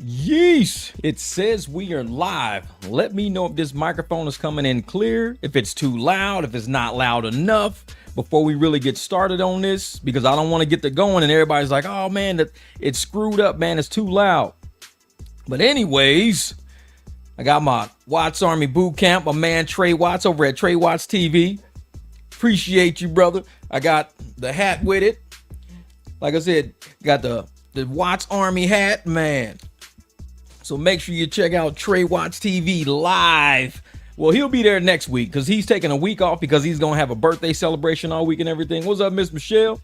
Yeesh, it says we are live. Let me know if this microphone is coming in clear, if it's too loud, if it's not loud enough before we really get started on this, because I don't want to get to going and everybody's like, oh man, it's screwed up, man, it's too loud. But anyways, I got my Watts Army boot camp, my man Trey Watts over at Trey Watts TV. Appreciate you, brother. I got the hat with it. Like I said, got the Watts Army hat, man. So make sure you check out Trey Watts TV live. Well, he'll be there next week because he's taking a week off because he's going to have a birthday celebration all week and everything. What's up, Miss Michelle?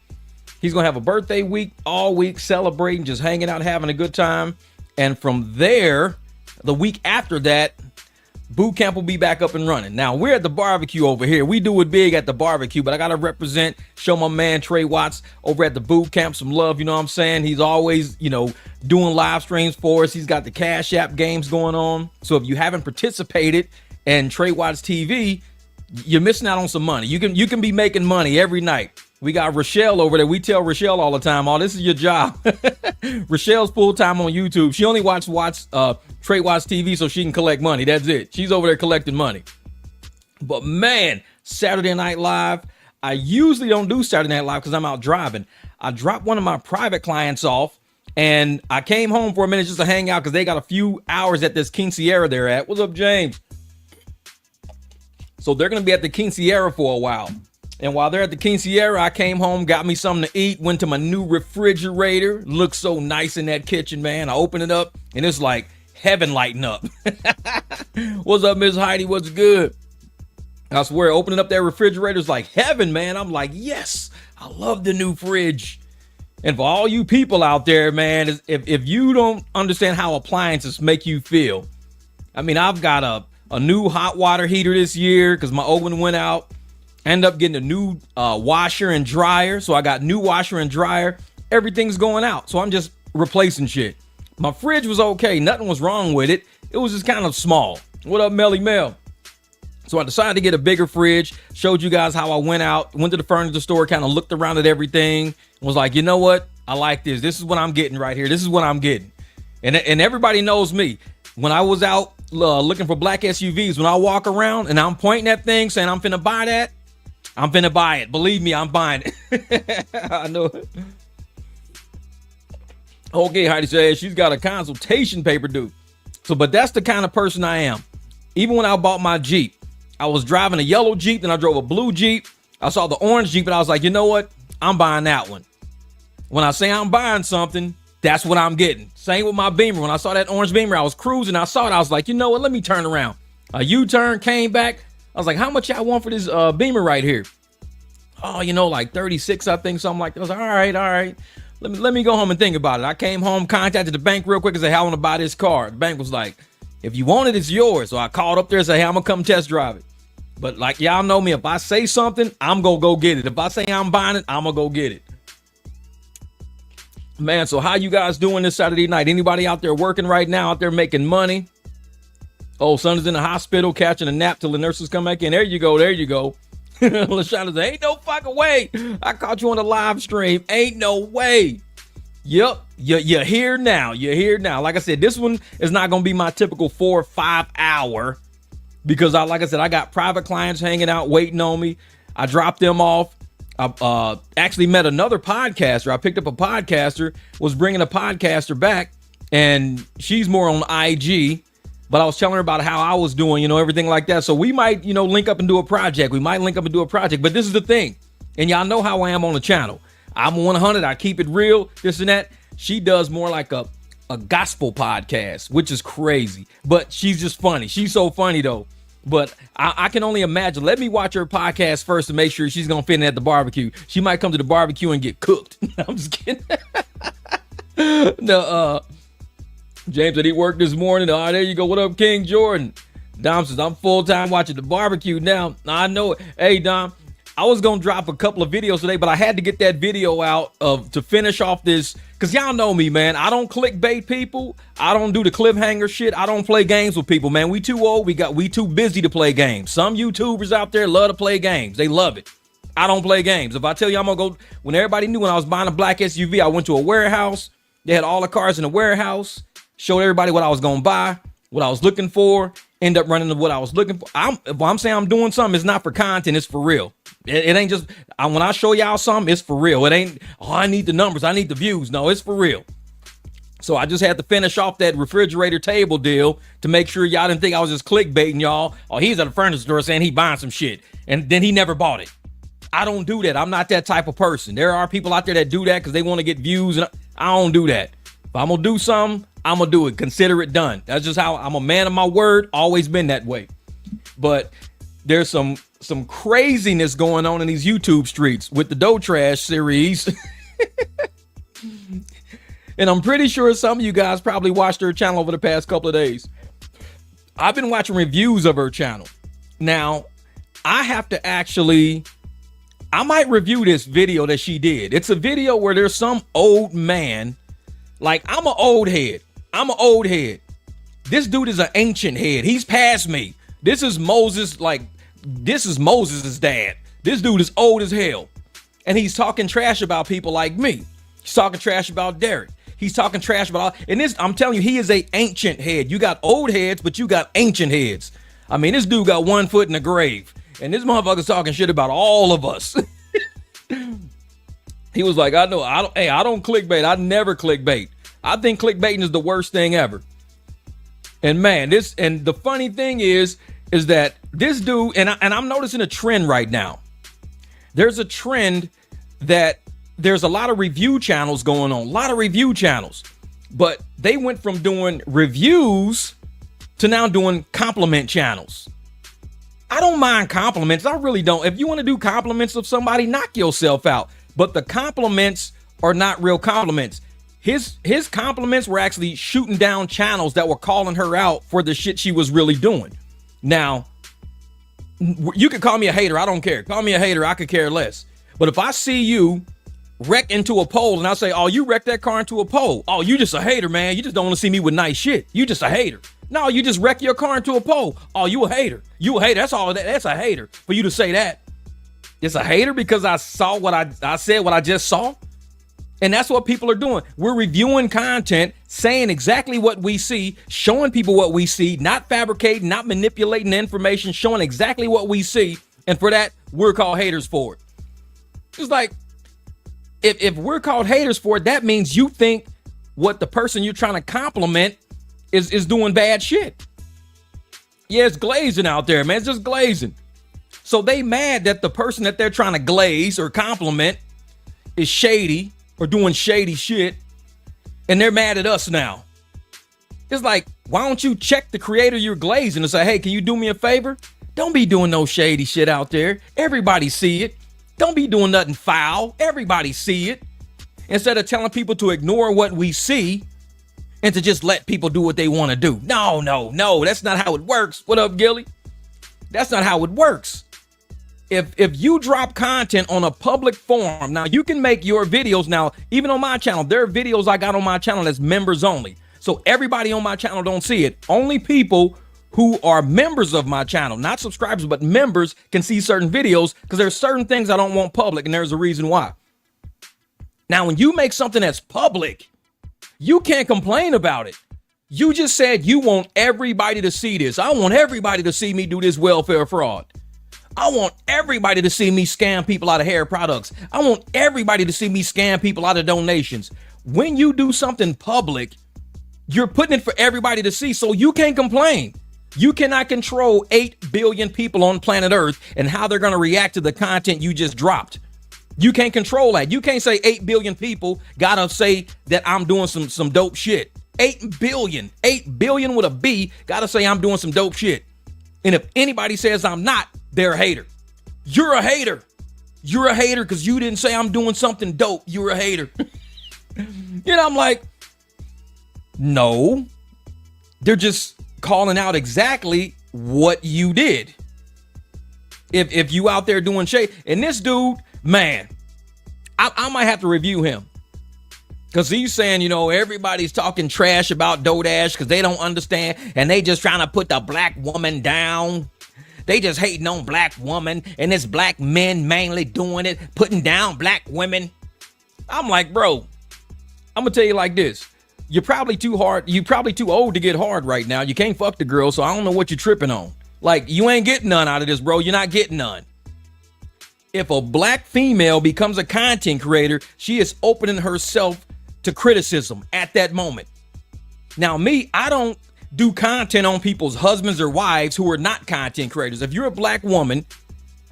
He's going to have a birthday week all week, celebrating, just hanging out, having a good time. And from there, the week after that, boot camp will be back up and running. Now, we're at the barbecue over here. We do it big at the barbecue, but I got to represent, show my man Trey Watts over at the boot camp some love. You know what I'm saying? He's always, doing live streams for us. He's got the Cash App games going on. So if you haven't participated in Trey Watts TV, you're missing out on some money. You can be making money every night. We got Rochelle over there. We tell Rochelle all the time, oh, this is your job. Rochelle's full-time on YouTube. She only watches Trey Watts TV so she can collect money. That's it. She's over there collecting money. But man, Saturday Night Live, I usually don't do Saturday Night Live because I'm out driving. I dropped one of my private clients off and I came home for a minute just to hang out because they got a few hours at this quinceañera they're at. What's up, James? So they're going to be at the quinceañera for a while. And while they're at the quinceañera, I came home, got me something to eat, went to my new refrigerator. Looks so nice in that kitchen, man. I open it up, and it's like heaven lighting up. What's up, Miss Heidi? What's good? I swear, opening up that refrigerator is like heaven, man. I'm like, yes, I love the new fridge. And for all you people out there, man, if you don't understand how appliances make you feel, I mean, I've got a new hot water heater this year because my oven went out. End up getting a new washer and dryer. So I got new washer and dryer. Everything's going out. So I'm just replacing shit. My fridge was okay. Nothing was wrong with it. It was just kind of small. What up, Melly Mel? So I decided to get a bigger fridge. Showed you guys how I went to the furniture store, kind of looked around at everything. Was like, you know what? I like this. This is what I'm getting right here. This is what I'm getting. And everybody knows me. When I was out looking for black SUVs, when I walk around and I'm pointing at things saying I'm finna buy that, I'm finna buy it. Believe me, I'm buying it. I know it. Okay, Heidi says she's got a consultation paper due. So, but that's the kind of person I am. Even when I bought my Jeep, I was driving a yellow Jeep, then I drove a blue Jeep. I saw the orange Jeep, and I was like, you know what? I'm buying that one. When I say I'm buying something, that's what I'm getting. Same with my Beamer. When I saw that orange Beamer, I was cruising. I saw it. I was like, you know what? Let me turn around. A U-turn, came back. I was like, how much y'all want for this Beamer right here? Oh, like 36, I think, something like that. I was like, all right. Let me go home and think about it. I came home, contacted the bank real quick and said, hey, I want to buy this car. The bank was like, if you want it, it's yours. So I called up there and said, hey, I'm going to come test drive it. But like y'all know me, if I say something, I'm going to go get it. If I say I'm buying it, I'm going to go get it. Man, so how you guys doing this Saturday night? Anybody out there working right now, out there making money? Oh, son is in the hospital catching a nap till the nurses come back in. There you go. LaShonda said, ain't no fucking way. I caught you on the live stream. Ain't no way. Yep. You're here now. Like I said, this one is not going to be my typical 4 or 5 hour because like I said, I got private clients hanging out, waiting on me. I dropped them off. I actually met another podcaster. I picked up a podcaster, was bringing a podcaster back, and she's more on IG. But I was telling her about how I was doing, everything like that. So we might, link up and do a project. But this is the thing. And y'all know how I am on the channel. I'm 100. I keep it real, this and that. She does more like a gospel podcast, which is crazy. But she's just funny. She's so funny, though. But I can only imagine. Let me watch her podcast first to make sure she's going to fit in at the barbecue. She might come to the barbecue and get cooked. I'm just kidding. No, James said he worked this morning. Oh, there you go. What up, King Jordan? Dom says, I'm full-time watching the barbecue now. I know it. Hey, Dom, I was going to drop a couple of videos today, but I had to get that video out to finish off this. Because y'all know me, man. I don't clickbait people. I don't do the cliffhanger shit. I don't play games with people, man. We too old. We too busy to play games. Some YouTubers out there love to play games. They love it. I don't play games. If I tell you I'm going to go, when everybody knew when I was buying a black SUV, I went to a warehouse. They had all the cars in the warehouse. showed everybody what I was gonna buy, what I was looking for, end up running to what I was looking for. If I'm saying I'm doing something, it's not for content, it's for real. It ain't just, when I show y'all something, it's for real. It ain't, oh, I need the numbers, I need the views. No, it's for real. So I just had to finish off that refrigerator table deal to make sure y'all didn't think I was just clickbaiting y'all. Oh, he's at a furniture store saying he buying some shit, and then he never bought it. I don't do that. I'm not that type of person. There are people out there that do that because they want to get views, and I don't do that. If I'm gonna do something, I'm gonna do it. Consider it done. That's just how I'm a man of my word. Always been that way. But there's some craziness going on in these YouTube streets with the Dough Trash series. And I'm pretty sure some of you guys probably watched her channel over the past couple of days. I've been watching reviews of her channel. Now, I have to I might review this video that she did. It's a video where there's some old man. Like, I'm an old head. This dude is an ancient head. He's past me. This is Moses' dad. This dude is old as hell. And he's talking trash about people like me. He's talking trash about Derek. He's talking trash about I'm telling you, he is a ancient head. You got old heads, but you got ancient heads. I mean, this dude got 1 foot in the grave. And this motherfucker's talking shit about all of us. He was like, I don't clickbait. I never clickbait. I think clickbaiting is the worst thing ever. And man, the funny thing is that this dude, and I'm noticing a trend right now. There's a trend that there's a lot of review channels going on, but they went from doing reviews to now doing compliment channels. I don't mind compliments. I really don't. If you want to do compliments of somebody, knock yourself out. But the compliments are not real compliments. His compliments were actually shooting down channels that were calling her out for the shit she was really doing. Now, you can call me a hater. I don't care. Call me a hater. I could care less. But if I see you wreck into a pole and I say, oh, you wrecked that car into a pole. Oh, you just a hater, man. You just don't want to see me with nice shit. You just a hater. No, you just wreck your car into a pole. Oh, you a hater. You a hater. That's all. That's a hater. For you to say that. It's a hater because I saw what I said, what I just saw. And that's what people are doing. We're reviewing content, saying exactly what we see, showing people what we see, not fabricating, not manipulating the information, showing exactly what we see. And for that, we're called haters for it. It's like, if we're called haters for it, that means you think what the person you're trying to compliment is doing bad shit. Yeah, it's glazing out there, man. It's just glazing. So they mad that the person that they're trying to glaze or compliment is shady or doing shady shit, and they're mad at us now. It's like, why don't you check the creator you're glazing and say, hey, can you do me a favor? Don't be doing no shady shit out there. Everybody see it. Don't be doing nothing foul. Everybody see it. Instead of telling people to ignore what we see and to just let people do what they want to do. No, that's not how it works. What up, Gilly? That's not how it works. If you drop content on a public forum, now you can make your videos. Now, even on my channel, there are videos I got on my channel that's members only. So everybody on my channel don't see it. Only people who are members of my channel, not subscribers, but members, can see certain videos because there's certain things I don't want public, and there's a reason why. Now, when you make something that's public, you can't complain about it. You just said you want everybody to see this. I want everybody to see me do this welfare fraud. I want everybody to see me scam people out of hair products. I want everybody to see me scam people out of donations. When you do something public, you're putting it for everybody to see, so you can't complain. You cannot control 8 billion people on planet Earth and how they're going to react to the content you just dropped. You can't control that. You can't say 8 billion people gotta say that I'm doing some dope shit. 8 billion with a B gotta say I'm doing some dope shit. And if anybody says I'm not, they're a hater. You're a hater. You're a hater because you didn't say I'm doing something dope. You're a hater. I'm like, no. They're just calling out exactly what you did. If you out there doing shade, and this dude, man, I might have to review him. Because he's saying, everybody's talking trash about DoorDash because they don't understand and they just trying to put the black woman down. They just hating on black woman and it's black men mainly doing it, putting down black women. I'm like, bro, I'm going to tell you like this. You're probably too hard. You're probably too old to get hard right now. You can't fuck the girl, so I don't know what you're tripping on. Like, you ain't getting none out of this, bro. You're not getting none. If a black female becomes a content creator, she is opening herself to criticism at that moment. Now, me, I don't do content on people's husbands or wives who are not content creators. If you're a black woman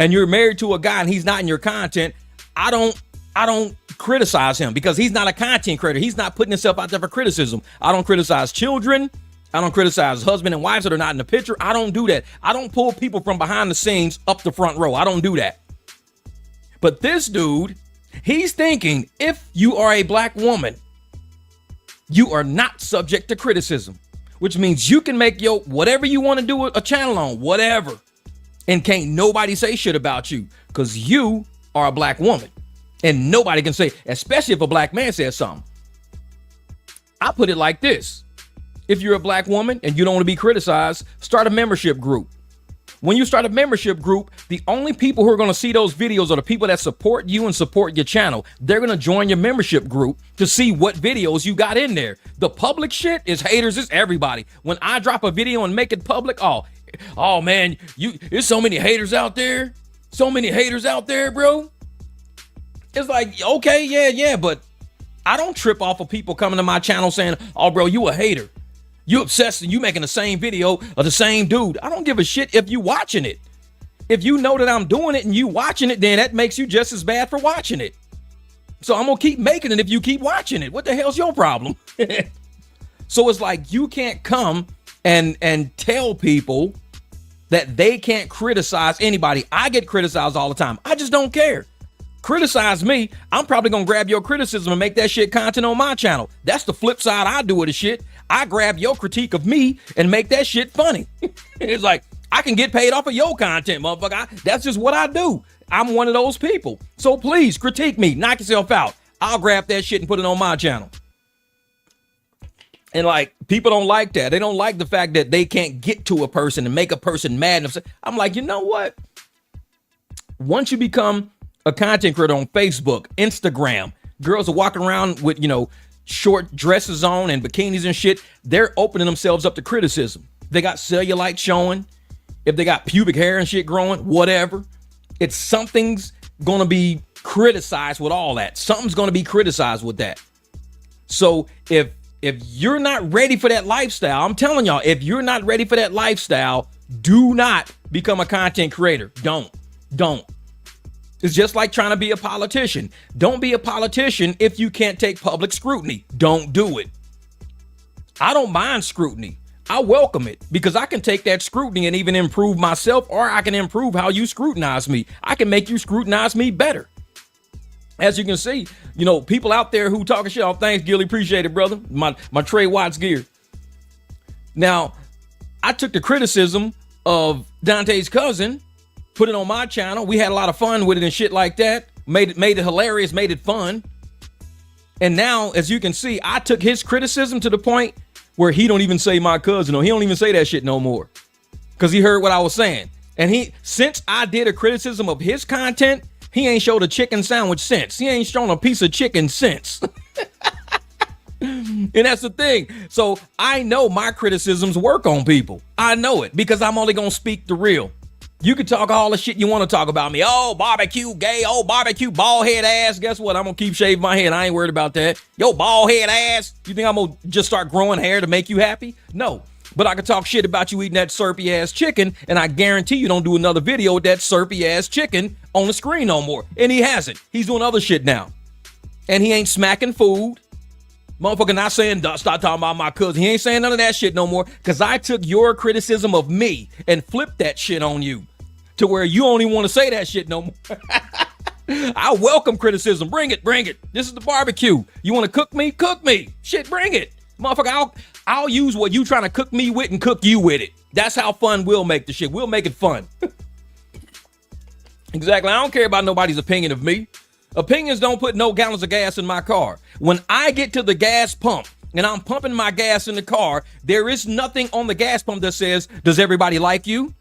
and you're married to a guy and he's not in your content, I don't criticize him because he's not a content creator. He's not putting himself out there for criticism. I don't criticize children. I don't criticize husband and wives that are not in the picture. I don't do that. I don't pull people from behind the scenes up the front row. I don't do that. But this dude, he's thinking if you are a black woman, you are not subject to criticism, which means you can make your whatever you want to do a channel on, whatever. And can't nobody say shit about you because you are a black woman. And nobody can say, especially if a black man says something. I put it like this. If you're a black woman and you don't want to be criticized, start a membership group. When you start a membership group, the only people who are going to see those videos are the people that support you and support your channel. They're going to join your membership group to see what videos you got in there. The public shit is haters, it's everybody. When I drop a video and make it public, oh man, there's so many haters out there. So many haters out there, bro. It's like, okay, yeah, but I don't trip off of people coming to my channel saying, oh, bro, you a hater. You obsessed and you making the same video of the same dude. I don't give a shit if you watching it. If you know that I'm doing it and you watching it, then that makes you just as bad for watching it. So I'm going to keep making it if you keep watching it. What the hell's your problem? So it's like you can't come and tell people that they can't criticize anybody. I get criticized all the time. I just don't care. Criticize me, I'm probably gonna grab your criticism and make that shit content on my channel. That's the flip side I do of the shit. I grab your critique of me and make that shit funny. It's like, I can get paid off of your content, motherfucker. That's just what I do. I'm one of those people. So please critique me, knock yourself out. I'll grab that shit and put it on my channel. And like, people don't like that. They don't like the fact that they can't get to a person and make a person mad. I'm like, you know what? Once you become a content creator on Facebook, Instagram, girls are walking around with, short dresses on and bikinis and shit. They're opening themselves up to criticism. They got cellulite showing. If they got pubic hair and shit growing, whatever. It's something's going to be criticized with all that. Something's going to be criticized with that. So if you're not ready for that lifestyle, I'm telling y'all, if you're not ready for that lifestyle, do not become a content creator. Don't. It's just like trying to be a politician. Don't be a politician if you can't take public scrutiny. Don't do it. I don't mind scrutiny. I welcome it because I can take that scrutiny and even improve myself, or I can improve how you scrutinize me. I can make you scrutinize me better. As you can see, people out there who talking shit. Oh, thanks, Gilly. Appreciate it, brother. My Trey Watts gear. Now, I took the criticism of Dante's cousin, put it on my channel. We had a lot of fun with it and shit like that. Made it hilarious, made it fun. And now, as you can see, I took his criticism to the point where he don't even say my cousin, or he don't even say that shit no more. Because he heard what I was saying. And since I did a criticism of his content, he ain't showed a chicken sandwich since. He ain't shown a piece of chicken since. And that's the thing. So I know my criticisms work on people. I know it because I'm only going to speak the real. You can talk all the shit you want to talk about me. Oh, barbecue gay. Oh, barbecue bald head ass. Guess what? I'm going to keep shaving my head. I ain't worried about that. Yo, bald head ass. You think I'm going to just start growing hair to make you happy? No. But I can talk shit about you eating that syrupy ass chicken, and I guarantee you don't do another video with that syrupy ass chicken on the screen no more. And he hasn't. He's doing other shit now. And he ain't smacking food. Motherfucker not saying, stop talking about my cousin. He ain't saying none of that shit no more because I took your criticism of me and flipped that shit on you to where you only want to say that shit no more. I welcome criticism. Bring it. This is the barbecue. You want to cook me? Cook me. Shit, bring it. Motherfucker, I'll use what you trying to cook me with and cook you with it. That's how fun we'll make the shit. We'll make it fun. Exactly. I don't care about nobody's opinion of me. Opinions don't put no gallons of gas in my car. When I get to the gas pump and I'm pumping my gas in the car, there is nothing on the gas pump that says, does everybody like you?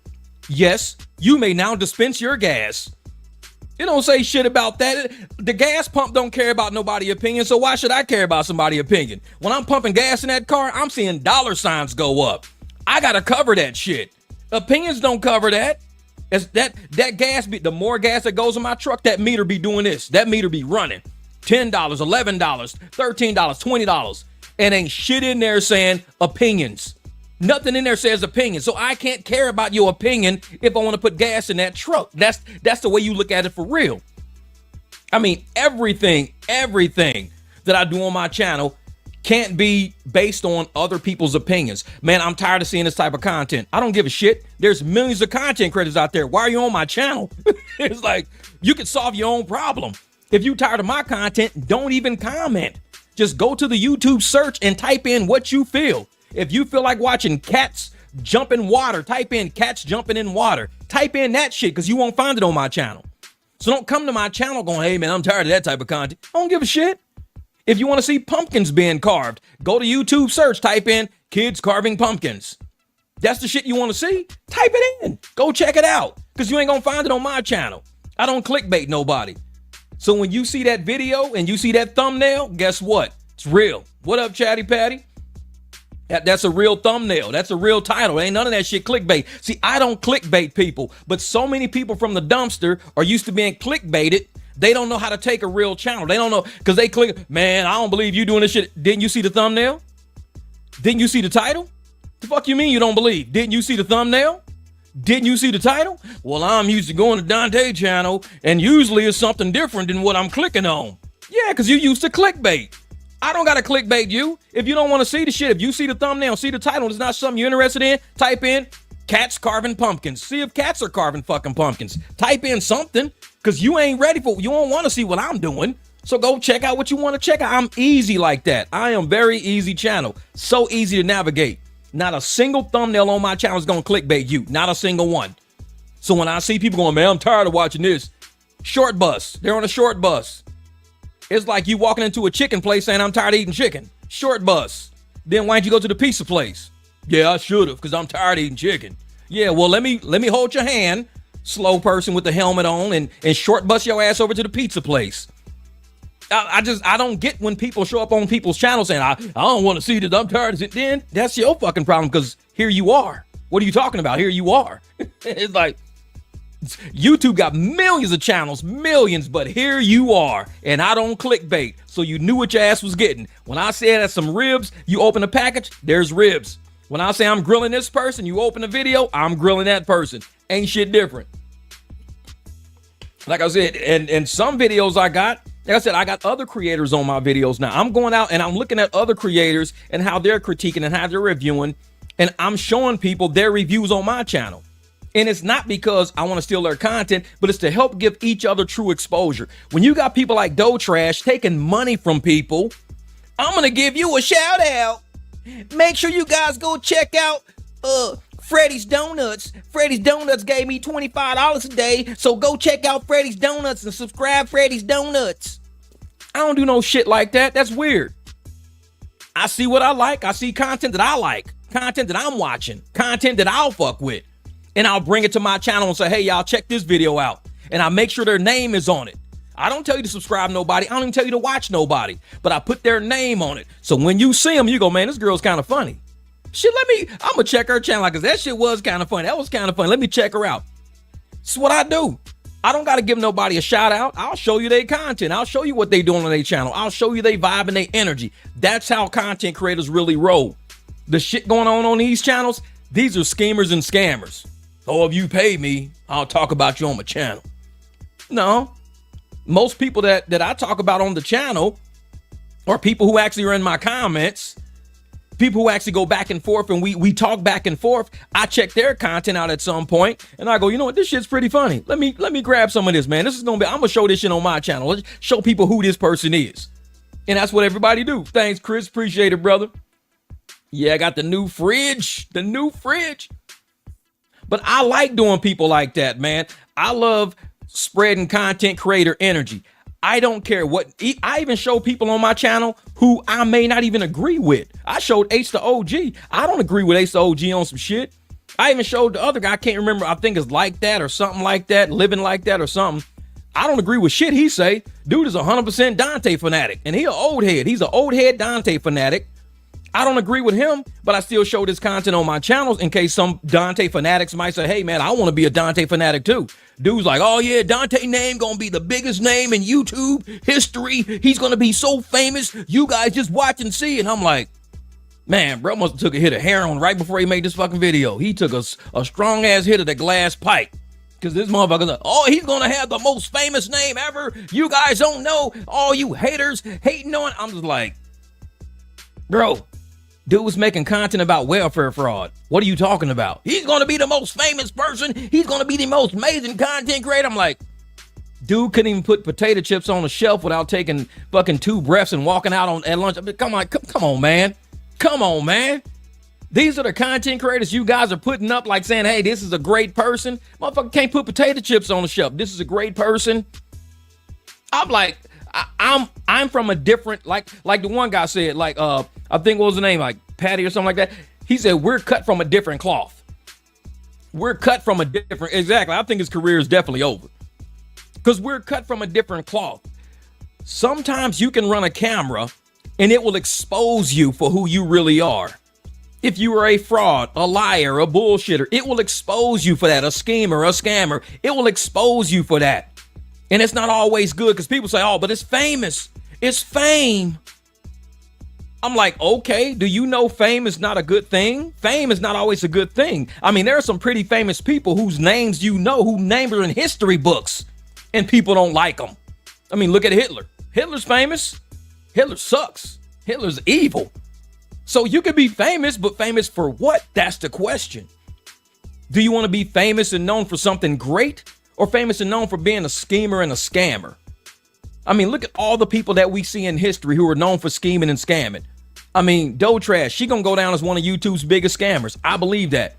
Yes, you may now dispense your gas. It don't say shit about that. The gas pump don't care about nobody's opinion, so why should I care about somebody's opinion? When I'm pumping gas in that car, I'm seeing dollar signs go up. I gotta cover that shit. Opinions don't cover that. It's that gas be, the more gas that goes in my truck, that meter be doing this. That meter be running. $10, $11, $13, $20. And ain't shit in there saying opinions. Nothing in there says opinion. So I can't care about your opinion if I want to put gas in that truck. That's the way you look at it for real. I mean, everything that I do on my channel can't be based on other people's opinions. Man, I'm tired of seeing this type of content. I don't give a shit. There's millions of content creators out there. Why are you on my channel? It's like, you can solve your own problem. If you tired of my content, don't even comment. Just go to the YouTube search and type in what you feel. If you feel like watching cats jump in water, type in cats jumping in water. Type in that shit because you won't find it on my channel. So don't come to my channel going, hey man, I'm tired of that type of content. I don't give a shit. If you want to see pumpkins being carved, go to YouTube search, type in kids carving pumpkins. That's the shit you want to see? Type it in. Go check it out because you ain't going to find it on my channel. I don't clickbait nobody. So when you see that video and you see that thumbnail, guess what? It's real. What up, Chatty Patty? That's a real thumbnail. That's a real title. Ain't none of that shit clickbait. See, I don't clickbait people, but so many people from the dumpster are used to being clickbaited. They don't know how to take a real channel. They don't know because they click, man, I don't believe you doing this shit. Didn't you see the thumbnail? Didn't you see the title? The fuck you mean you don't believe? Didn't you see the thumbnail? Didn't you see the title? Well, I'm used to going to Dante channel and usually it's something different than what I'm clicking on. Yeah, because you used to clickbait. I don't got to clickbait you. If you don't want to see the shit, if you see the thumbnail, see the title, it's not something you're interested in, type in cats carving pumpkins. See if cats are carving fucking pumpkins. Type in something because you ain't ready for, you don't want to see what I'm doing. So go check out what you want to check out. I'm easy like that. I am very easy channel. So easy to navigate. Not a single thumbnail on my channel is going to clickbait you. Not a single one. So when I see people going, man, I'm tired of watching this. Short bus. They're on a short bus. It's like you walking into a chicken place saying, I'm tired of eating chicken. Short bus. Then why didn't you go to the pizza place? Yeah, I should have because I'm tired of eating chicken. Yeah, well, let me hold your hand, slow person with the helmet on, and short bus your ass over to the pizza place. I don't get when people show up on people's channels saying, I don't want to see this, I'm tired of it. Then that's your fucking problem because here you are. What are you talking about? Here you are. It's like, YouTube got millions of channels, millions, but here you are, and I don't clickbait, so you knew what your ass was getting. When I say that's some ribs, you open a package, there's ribs. When I say I'm grilling this person, you open a video, I'm grilling that person. Ain't shit different. Like I said, and some videos I got, like I said, I got other creators on my videos now. I'm going out and I'm looking at other creators and how they're critiquing and how they're reviewing, and I'm showing people their reviews on my channel. And it's not because I want to steal their content, but it's to help give each other true exposure. When you got people like Dough Trash taking money from people, I'm going to give you a shout out. Make sure you guys go check out Freddy's Donuts. Freddy's Donuts gave me $25 a day. So go check out Freddy's Donuts and subscribe Freddy's Donuts. I don't do no shit like that. That's weird. I see what I like. I see content that I like. Content that I'm watching. Content that I'll fuck with. And I'll bring it to my channel and say, hey, y'all, check this video out. And I make sure their name is on it. I don't tell you to subscribe to nobody. I don't even tell you to watch nobody. But I put their name on it. So when you see them, you go, man, this girl's kind of funny. Shit, I'm going to check her channel because that shit was kind of funny. That was kind of funny. Let me check her out. That's what I do. I don't got to give nobody a shout out. I'll show you their content. I'll show you what they doing on their channel. I'll show you their vibe and their energy. That's how content creators really roll. The shit going on these channels, these are schemers and scammers. Oh, if you pay me, I'll talk about you on my channel. No. Most people that I talk about on the channel are people who actually are in my comments, people who actually go back and forth and we talk back and forth. I check their content out at some point and I go, you know what, this shit's pretty funny. Let me grab some of this, man. I'm gonna show this shit on my channel. Let's show people who this person is. And that's what everybody do. Thanks, Chris. Appreciate it, brother. Yeah, I got the new fridge. But I like doing people like that, man. I love spreading content creator energy. I don't care what. I even show people on my channel who I may not even agree with. I showed Ace the OG. I don't agree with Ace the OG on some shit. I even showed the other guy. I can't remember. I think it's Like That or something like that. Living Like That or something. I don't agree with shit he say. Dude is 100% Dante fanatic, and he an old head. He's an old head Dante fanatic. I don't agree with him, but I still show this content on my channels in case some Dante fanatics might say, hey, man, I want to be a Dante fanatic too. Dude's like, oh, yeah, Dante name going to be the biggest name in YouTube history. He's going to be so famous. You guys just watch and see. And I'm like, man, bro must have took a hit of heroin right before he made this fucking video. He took a strong-ass hit of the glass pipe. Because this motherfucker's like, oh, he's going to have the most famous name ever. You guys don't know. All you haters hating on. I'm just like, bro. Dude was making content about welfare fraud. What are you talking about? He's going to be the most famous person. He's going to be the most amazing content creator. I'm like, dude couldn't even put potato chips on the shelf without taking fucking 2 breaths and walking out at lunch. I mean, come on, man. Come on, man. These are the content creators you guys are putting up like saying, hey, this is a great person. Motherfucker can't put potato chips on the shelf. This is a great person. I'm like, I'm from a different, like the one guy said, like, I think what was the name, like Patty or something like that. He said, we're cut from a different cloth. We're cut from a different, exactly. I think his career is definitely over because we're cut from a different cloth. Sometimes you can run a camera and it will expose you for who you really are. If you are a fraud, a liar, a bullshitter, it will expose you for that. A schemer, a scammer, it will expose you for that. And it's not always good because people say, oh, but it's famous. It's fame. I'm like, okay, do you know fame is not a good thing? Fame is not always a good thing. I mean, there are some pretty famous people whose names you know, who names are in history books, and people don't like them. I mean, look at Hitler. Hitler's famous. Hitler sucks. Hitler's evil. So you could be famous, but famous for what? That's the question. Do you want to be famous and known for something great, or famous and known for being a schemer and a scammer? I mean, look at all the people that we see in history who are known for scheming and scamming. I mean, Doe Trash, she gonna go down as one of YouTube's biggest scammers. I believe that.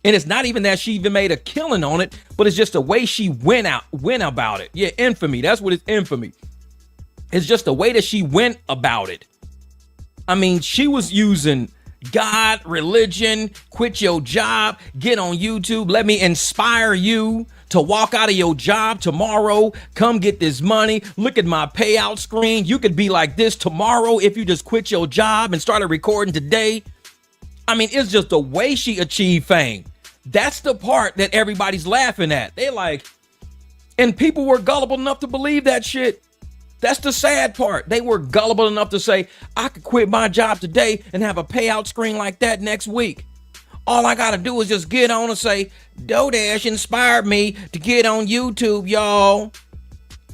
And it's not even that she even made a killing on it, but it's just the way she went about it. Yeah, infamy. That's what it's, infamy. It's just the way that she went about it. I mean, she was using God, religion, quit your job, get on YouTube, let me inspire you to walk out of your job tomorrow, come get this money, look at my payout screen. You could be like this tomorrow if you just quit your job and started recording today. I mean, it's just the way she achieved fame. That's the part that everybody's laughing at. They like, and people were gullible enough to believe that shit. That's the sad part. They were gullible enough to say, I could quit my job today and have a payout screen like that next week. All I got to do is just get on and say, DoorDash inspired me to get on YouTube, y'all.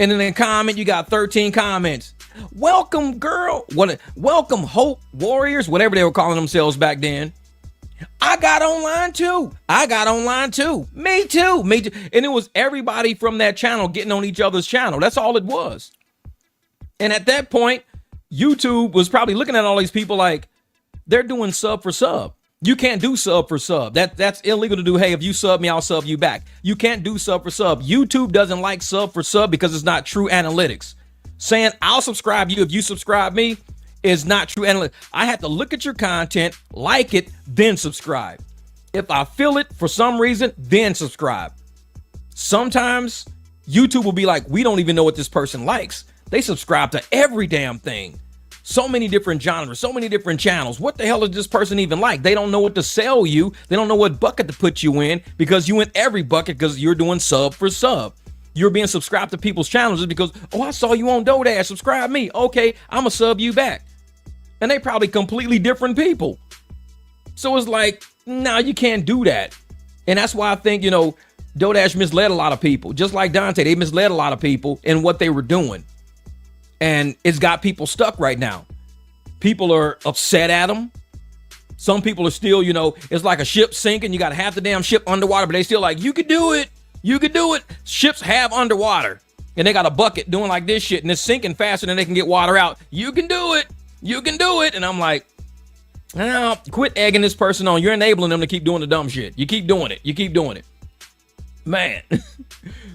And in the comment, you got 13 comments. Welcome, girl. Welcome, Hope Warriors, whatever they were calling themselves back then. I got online too. I got online too. Me too. Me too. And it was everybody from that channel getting on each other's channel. That's all it was. And at that point, YouTube was probably looking at all these people like they're doing sub for sub. You can't do sub for sub. That's illegal to do. Hey, if you sub me, I'll sub you back. You can't do sub for sub. YouTube doesn't like sub for sub because it's not true analytics. Saying I'll subscribe you if you subscribe me is not true analytics. I have to look at your content, like it, then subscribe. If I feel it for some reason, then subscribe. Sometimes YouTube will be like, we don't even know what this person likes. They subscribe to every damn thing. So many different genres, so many different channels. What the hell does this person even like? They don't know what to sell you. They don't know what bucket to put you in because you in every bucket because you're doing sub for sub. You're being subscribed to people's channels just because, oh, I saw you on DoorDash, subscribe me. Okay, I'm going to sub you back. And they probably completely different people. So it's like, no, you can't do that. And that's why I think, DoorDash misled a lot of people. Just like Dante, they misled a lot of people in what they were doing. And it's got people stuck right now. People are upset at them. Some people are still, it's like a ship sinking. You got half the damn ship underwater, but they still like, you could do it. You could do it. Ships have underwater and they got a bucket doing like this shit and it's sinking faster than they can get water out. You can do it. You can do it. And I'm like, no, quit egging this person on. You're enabling them to keep doing the dumb shit. You keep doing it. You keep doing it. Man.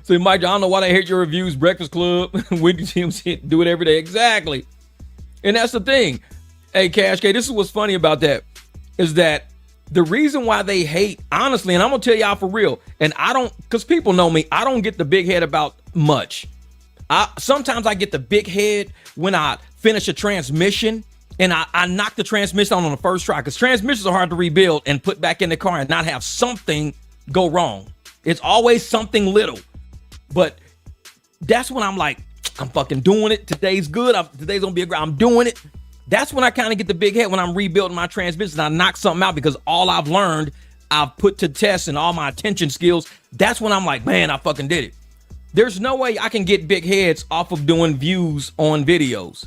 So Mike, I don't know why they hate your reviews. Breakfast Club, Wendy Tim's hit, do it every day. Exactly. And that's the thing. Hey, Cash K, this is what's funny about that is that the reason why they hate, honestly, and I'm going to tell y'all for real, and I don't, because people know me, I don't get the big head about much. Sometimes I get the big head when I finish a transmission and I knock the transmission on the first try, because transmissions are hard to rebuild and put back in the car and not have something go wrong. It's always something little. But that's when I'm like, I'm fucking doing it. Today's good. Today's gonna be I'm doing it. That's when I kind of get the big head, when I'm rebuilding my transmission. I knock something out because all I've learned, I've put to test, and all my attention skills. That's when I'm like, man, I fucking did it. There's no way I can get big heads off of doing views on videos.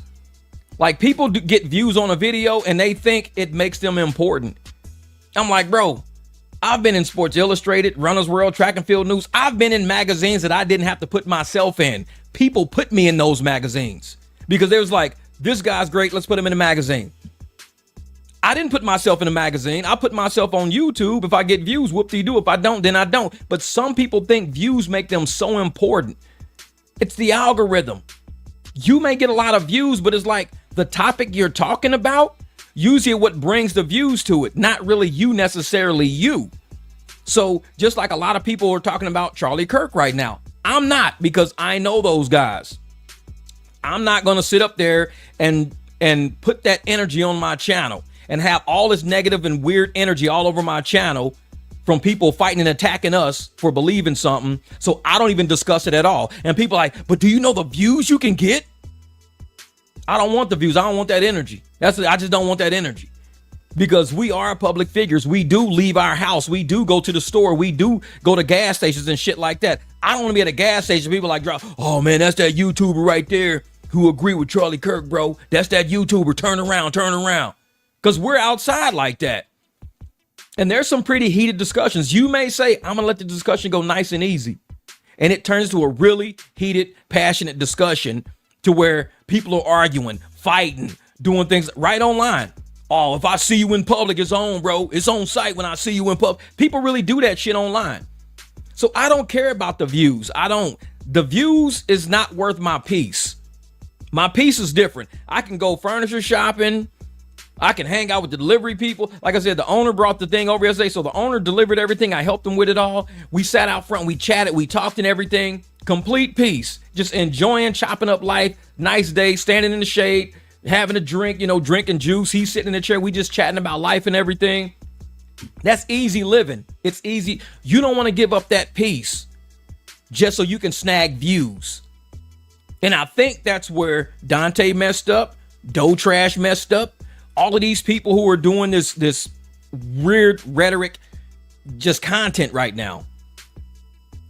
Like, people get views on a video and they think it makes them important. I'm like, bro, I've been in Sports Illustrated, Runner's World, Track and Field News. I've been in magazines that I didn't have to put myself in. People put me in those magazines because they was like, this guy's great, let's put him in a magazine. I didn't put myself in a magazine. I put myself on YouTube. If I get views, whoop-de-doo. If I don't, then I don't. But some people think views make them so important. It's the algorithm. You may get a lot of views, but it's like the topic you're talking about, usually what brings the views to it, not really you necessarily you. So just like a lot of people are talking about Charlie Kirk right now, I'm not, because I know those guys. I'm not going to sit up there and put that energy on my channel and have all this negative and weird energy all over my channel from people fighting and attacking us for believing something. So I don't even discuss it at all. And people are like, but do you know the views you can get? I don't want the views. I don't want that energy. I just don't want that energy, because we are public figures. We do leave our house. We do go to the store. We do go to gas stations and shit like that. I don't want to be at a gas station. People like, oh man, that's that YouTuber right there who agree with Charlie Kirk, bro. That's that YouTuber. Turn around, turn around. Because we're outside like that. And there's some pretty heated discussions. You may say, I'm going to let the discussion go nice and easy. And it turns to a really heated, passionate discussion to where people are arguing, fighting, doing things right online. Oh, if I see you in public, it's on, bro. It's on site when I see you in public. People really do that shit online. So I don't care about the views. The views is not worth my peace. My peace is different. I can go furniture shopping. I can hang out with the delivery people. Like I said, the owner brought the thing over yesterday. So the owner delivered everything. I helped him with it all. We sat out front. We chatted. We talked and everything. Complete peace. Just enjoying, chopping up life. Nice day, standing in the shade, having a drink, drinking juice. He's sitting in the chair. We just chatting about life and everything. That's easy living. It's easy. You don't want to give up that peace just so you can snag views. And I think that's where Dante messed up. Doe Trash messed up. All of these people who are doing this weird rhetoric, just content right now.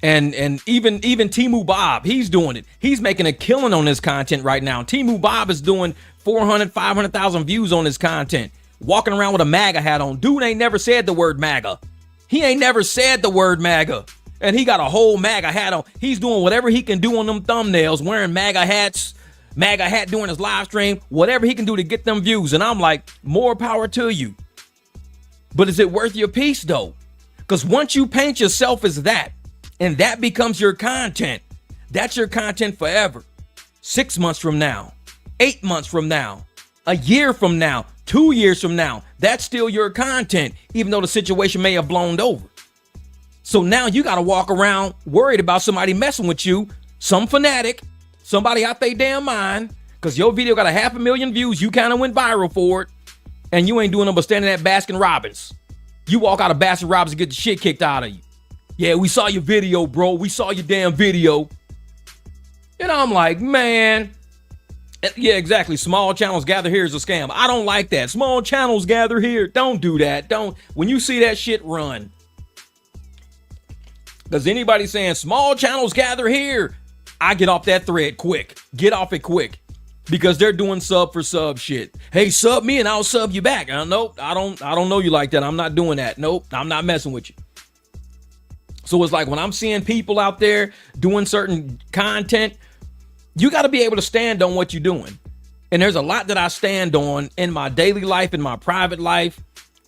And even Temu Bob, he's doing it. He's making a killing on his content right now. Temu Bob is doing 400, 500,000 views on his content. Walking around with a MAGA hat on. Dude ain't never said the word MAGA. He ain't never said the word MAGA. And he got a whole MAGA hat on. He's doing whatever he can do on them thumbnails, wearing MAGA hats, MAGA hat doing his live stream, whatever he can do to get them views. And I'm like, more power to you. But is it worth your peace though? Because once you paint yourself as that, and that becomes your content, that's your content forever. 6 months from now, 8 months from now, a year from now, 2 years from now, that's still your content, even though the situation may have blown over. So now you got to walk around worried about somebody messing with you, some fanatic, somebody out their damn mind, because your video got 500,000 views. You kind of went viral for it, and you ain't doing nothing but standing at Baskin Robbins. You walk out of Baskin Robbins and get the shit kicked out of you. Yeah, we saw your video, bro. We saw your damn video. And I'm like, man. Yeah, exactly. Small channels gather here is a scam. I don't like that. Small channels gather here. Don't do that. Don't. When you see that shit, run. Does anybody saying small channels gather here? I get off that thread quick. Get off it quick. Because they're doing sub for sub shit. Hey, sub me and I'll sub you back. Nope, I don't know you like that. I'm not doing that. Nope, I'm not messing with you. So it's like when I'm seeing people out there doing certain content, you got to be able to stand on what you're doing. And there's a lot that I stand on in my daily life, in my private life,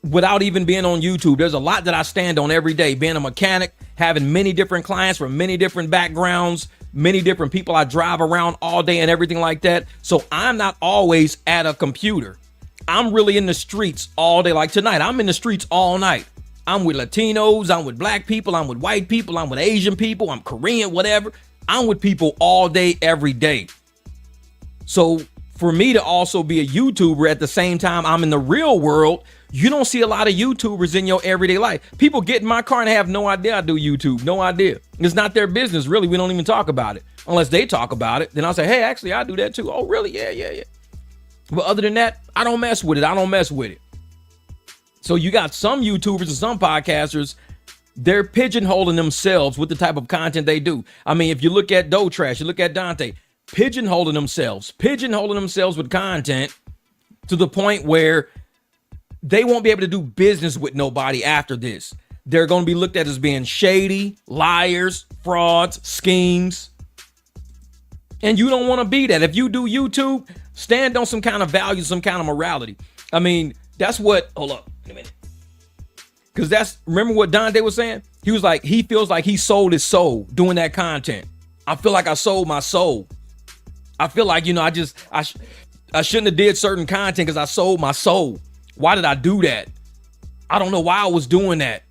without even being on YouTube. There's a lot that I stand on every day, being a mechanic, having many different clients from many different backgrounds, many different people I drive around all day and everything like that. So I'm not always at a computer. I'm really in the streets all day. Like tonight, I'm in the streets all night. I'm with Latinos, I'm with black people, I'm with white people, I'm with Asian people, I'm Korean, whatever. I'm with people all day, every day. So for me to also be a YouTuber at the same time I'm in the real world, you don't see a lot of YouTubers in your everyday life. People get in my car and have no idea I do YouTube. No idea. It's not their business, really. We don't even talk about it. Unless they talk about it. Then I'll say, hey, actually, I do that too. Oh, really? Yeah. But other than that, I don't mess with it. So you got some YouTubers and some podcasters, they're pigeonholing themselves with the type of content they do. I mean, if you look at Doe Trash, you look at Dante, pigeonholing themselves with content to the point where they won't be able to do business with nobody after this. They're going to be looked at as being shady, liars, frauds, schemes. And you don't want to be that. If you do YouTube, stand on some kind of value, some kind of morality. I mean, that's what, hold up a minute. Because remember what Dante was saying? He was like, he feels like he sold his soul doing that content. I feel like I sold my soul. I feel like, I shouldn't have did certain content because I sold my soul. Why did I do that? I don't know why I was doing that.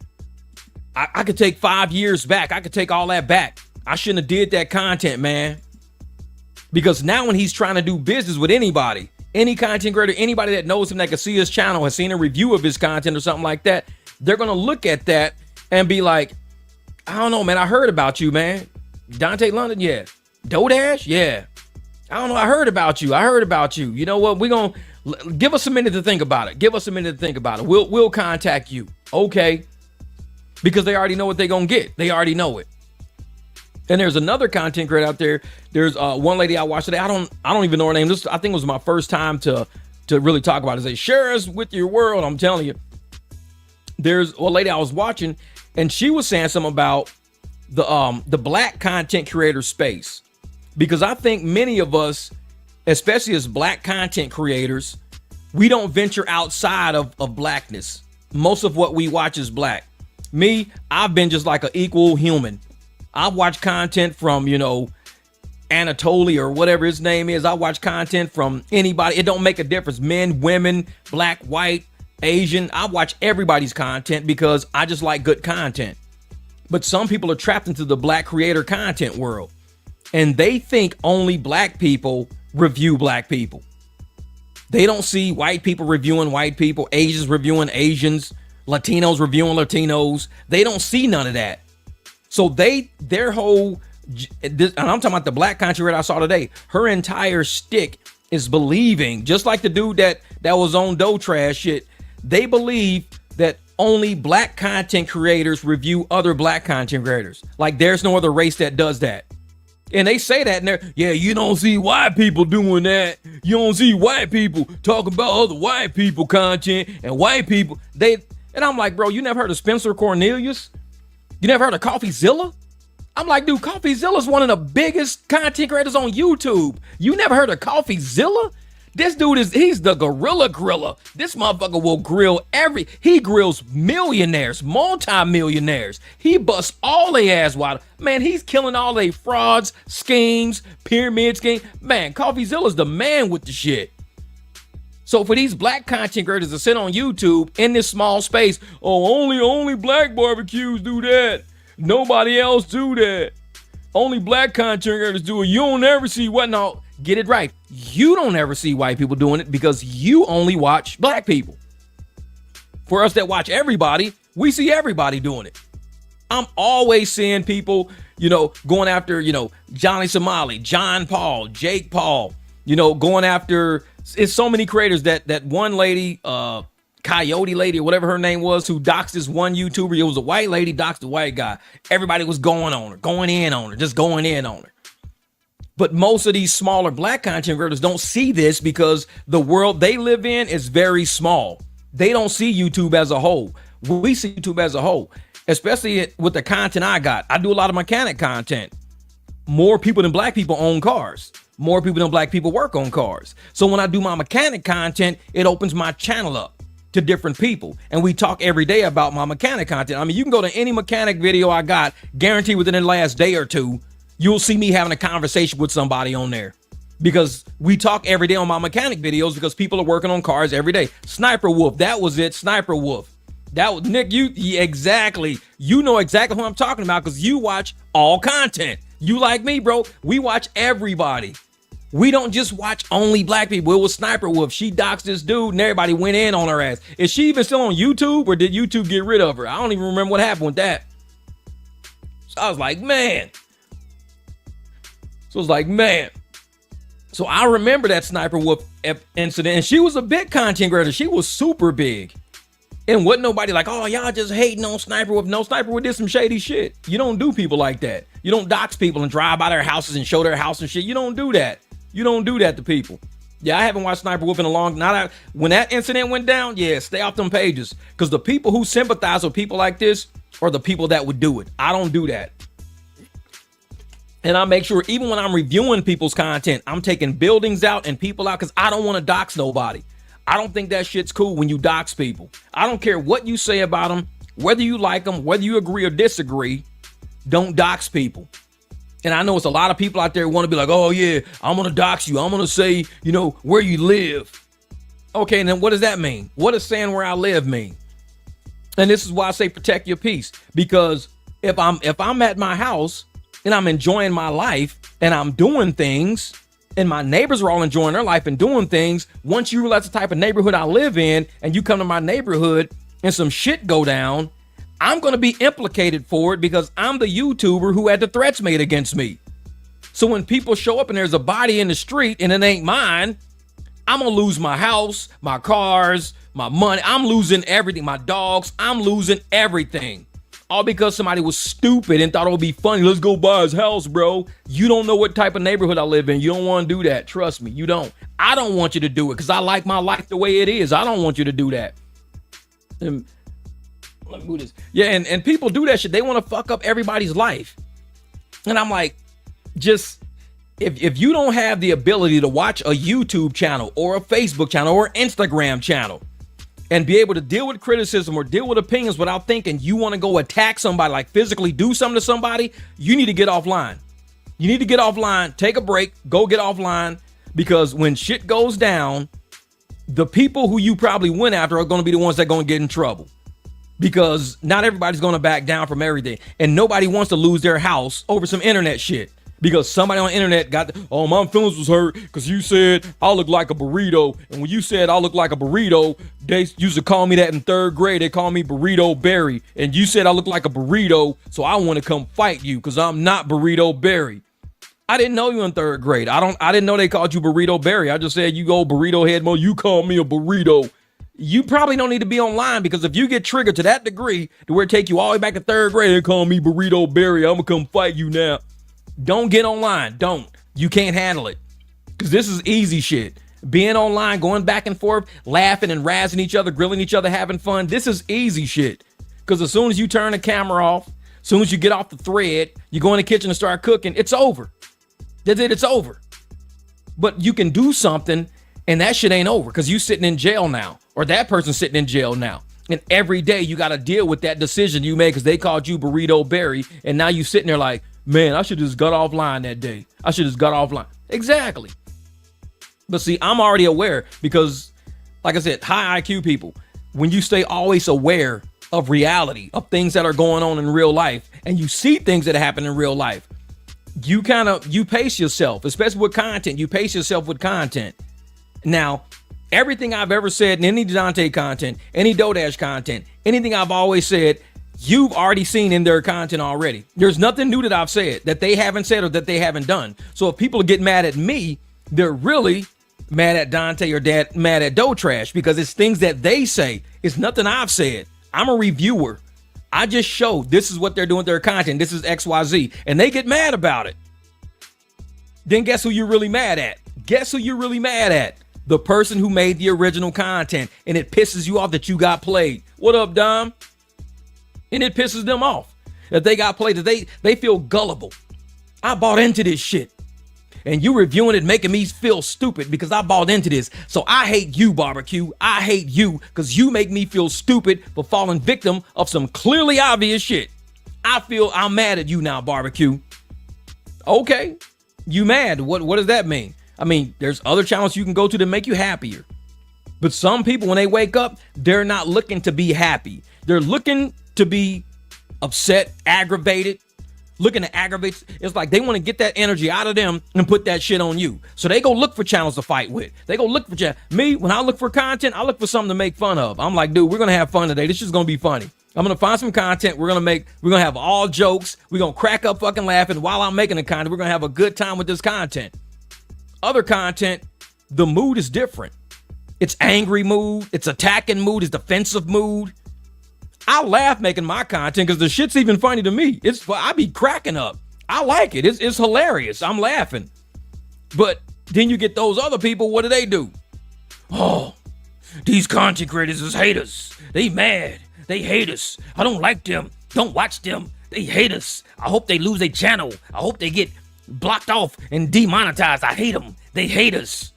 I could take 5 years back. I could take all that back. I shouldn't have did that content, man. Because now when he's trying to do business with anybody, any content creator, anybody that knows him that can see his channel, has seen a review of his content or something like that, they're going to look at that and be like, I don't know, man. I heard about you, man. Dante London, yeah. Dodash, yeah. I don't know. I heard about you. You know what? We're going to give us a minute to think about it. We'll contact you. Okay. Because they already know what they're going to get. They already know it. And there's another content creator out there. There's one lady I watched today. I don't even know her name. This, I think, was my first time to really talk about it. Say, share us with your world. I'm telling you. There's one lady I was watching, and she was saying something about the black content creator space. Because I think many of us, especially as black content creators, we don't venture outside of blackness. Most of what we watch is black. Me, I've been just like an equal human. I watch content from, Anatoly or whatever his name is. I watch content from anybody. It don't make a difference. Men, women, black, white, Asian. I watch everybody's content because I just like good content. But some people are trapped into the black creator content world. And they think only black people review black people. They don't see white people reviewing white people, Asians reviewing Asians, Latinos reviewing Latinos. They don't see none of that. So their whole, and I'm talking about the black content creator I saw today, her entire shtick is believing, just like the dude that was on Doe Trash shit, they believe that only black content creators review other black content creators. Like there's no other race that does that. And they say that, and you don't see white people doing that. You don't see white people talking about other white people content and white people. And I'm like, bro, you never heard of Spencer Cornelius? You never heard of CoffeeZilla? I'm like, dude, CoffeeZilla is one of the biggest content creators on YouTube. You never heard of CoffeeZilla? This dude he's the gorilla griller. This motherfucker will grill he grills millionaires, multi-millionaires. He busts all their ass wide. Man, he's killing all their frauds, schemes, pyramid schemes. Man, CoffeeZilla's the man with the shit. So for these black content creators to sit on YouTube in this small space, only black barbecues do that. Nobody else do that. Only black content creators do it. You don't ever see what? No, get it right. You don't ever see white people doing it because you only watch black people. For us that watch everybody, we see everybody doing it. I'm always seeing people, going after, Johnny Somali, John Paul, Jake Paul, going after, it's so many creators that one lady, Coyote lady or whatever her name was, who doxed this one YouTuber. It was a white lady, doxed a white guy. Everybody was going in on her. But most of these smaller black content creators don't see this because the world they live in is very small. They don't see YouTube as a whole. We see YouTube as a whole, especially with the content I got. I do a lot of mechanic content. More people than black people own cars. More people than black people work on cars. So when I do my mechanic content, it opens my channel up to different people. And we talk every day about my mechanic content. I mean, you can go to any mechanic video I got, guaranteed within the last day or two, you'll see me having a conversation with somebody on there. Because we talk every day on my mechanic videos because people are working on cars every day. Sniper Wolf, that was it. Sniper Wolf. That was Nick, exactly. You know exactly who I'm talking about because you watch all content. You like me, bro. We watch everybody. We don't just watch only black people. It was Sniper Wolf. She doxed this dude and everybody went in on her ass. Is she even still on YouTube or did YouTube get rid of her? I don't even remember what happened with that. So I was like, man. So I remember that Sniper Wolf incident, and she was a big content creator. She was super big. And wasn't nobody like, oh, y'all just hating on Sniper Wolf. No, Sniper Wolf did some shady shit. You don't do people like that. You don't dox people and drive by their houses and show their house and shit. You don't do that. You don't do that to people. Yeah, I haven't watched Sniper Wolf in a long time. When that incident went down, yeah, stay off them pages. Because the people who sympathize with people like this are the people that would do it. I don't do that. And I make sure even when I'm reviewing people's content, I'm taking buildings out and people out because I don't want to dox nobody. I don't think that shit's cool when you dox people. I don't care what you say about them, whether you like them, whether you agree or disagree, don't dox people. And I know it's a lot of people out there who want to be like, oh yeah, I'm going to dox you. I'm going to say, where you live. Okay, and then what does that mean? What does saying where I live mean? And this is why I say protect your peace. Because if I'm at my house and I'm enjoying my life and I'm doing things and my neighbors are all enjoying their life and doing things, once you realize the type of neighborhood I live in and you come to my neighborhood and some shit go down, I'm going to be implicated for it because I'm the YouTuber who had the threats made against me. So when people show up and there's a body in the street and it ain't mine, I'm going to lose my house, my cars, my money. I'm losing everything. My dogs, I'm losing everything. All because somebody was stupid and thought it would be funny. Let's go buy his house, bro. You don't know what type of neighborhood I live in. You don't want to do that. Trust me, you don't. I don't want you to do it because I like my life the way it is. I don't want you to do that. Let me move this. Yeah, and people do that shit. They want to fuck up everybody's life. And I'm like, just if you don't have the ability to watch a YouTube channel or a Facebook channel or Instagram channel and be able to deal with criticism or deal with opinions without thinking you want to go attack somebody, like physically do something to somebody, you need to get offline. You need to get offline, take a break, go get offline, because when shit goes down, the people who you probably went after are going to be the ones that are going to get in trouble. Because not everybody's going to back down from everything. And nobody wants to lose their house over some internet shit. Because somebody on the internet got, oh, my feelings was hurt because you said I look like a burrito. And when you said I look like a burrito, they used to call me that in third grade. They call me Burrito Berry. And you said I look like a burrito, so I want to come fight you because I'm not Burrito Berry. I didn't know you in third grade. I didn't know they called you Burrito Berry. I just said you go burrito head mo. You call me a burrito. You probably don't need to be online because if you get triggered to that degree to where it take you all the way back to third grade, they call me Burrito Berry. I'm gonna come fight you now. Don't get online. Don't. You can't handle it. Because this is easy shit. Being online, going back and forth, laughing and razzing each other, grilling each other, having fun. This is easy shit. Because as soon as you turn the camera off, as soon as you get off the thread, you go in the kitchen and start cooking, it's over. That's it. It's over. But you can do something and that shit ain't over because you sitting in jail now. Or that person's sitting in jail now. And every day you got to deal with that decision you made because they called you Burrito Berry. And now you sitting there like, man, I should have just got offline that day. I should have just got offline. Exactly. But see, I'm already aware because, like I said, high IQ people, when you stay always aware of reality, of things that are going on in real life, and you see things that happen in real life, you pace yourself, especially with content. You pace yourself with content. Now, everything I've ever said in any Dante content, any Dodash content, anything I've always said, you've already seen in their content already. There's nothing new that I've said that they haven't said or that they haven't done. So if people get mad at me, they're really mad at Dante or mad at Doe Trash because it's things that they say. It's nothing I've said. I'm a reviewer. I just show this is what they're doing with their content. This is XYZ. And they get mad about it. Then guess who you're really mad at? Guess who you're really mad at? The person who made the original content. And it pisses you off that you got played. What up, Dom? And it pisses them off that they got played, that they feel gullible. I bought into this shit. And you reviewing it, making me feel stupid because I bought into this. So I hate you, Barbecue. I hate you because you make me feel stupid for falling victim of some clearly obvious shit. I'm mad at you now, Barbecue. Okay, you mad. What does that mean? I mean, there's other channels you can go to make you happier. But some people, when they wake up, they're not looking to be happy. They're looking to be upset, aggravated, looking to aggravate. It's like they want to get that energy out of them and put that shit on you. So they go look for channels to fight with. They go look for me. When I look for content, I look for something to make fun of. I'm like, dude, we're gonna have fun today. This is gonna be funny. I'm gonna find some content. We're gonna have all jokes. We're gonna crack up fucking laughing while I'm making the content. We're gonna have a good time with this content. Other content, the mood is different. It's angry mood. It's attacking mood. It's defensive mood. I laugh making my content because the shit's even funny to me. I be cracking up. I like it. It's hilarious. I'm laughing. But then you get those other people. What do? Oh, these content creators is haters. They mad. They hate us. I don't like them. Don't watch them. They hate us. I hope they lose their channel. I hope they get blocked off and demonetized. I hate them. They hate us.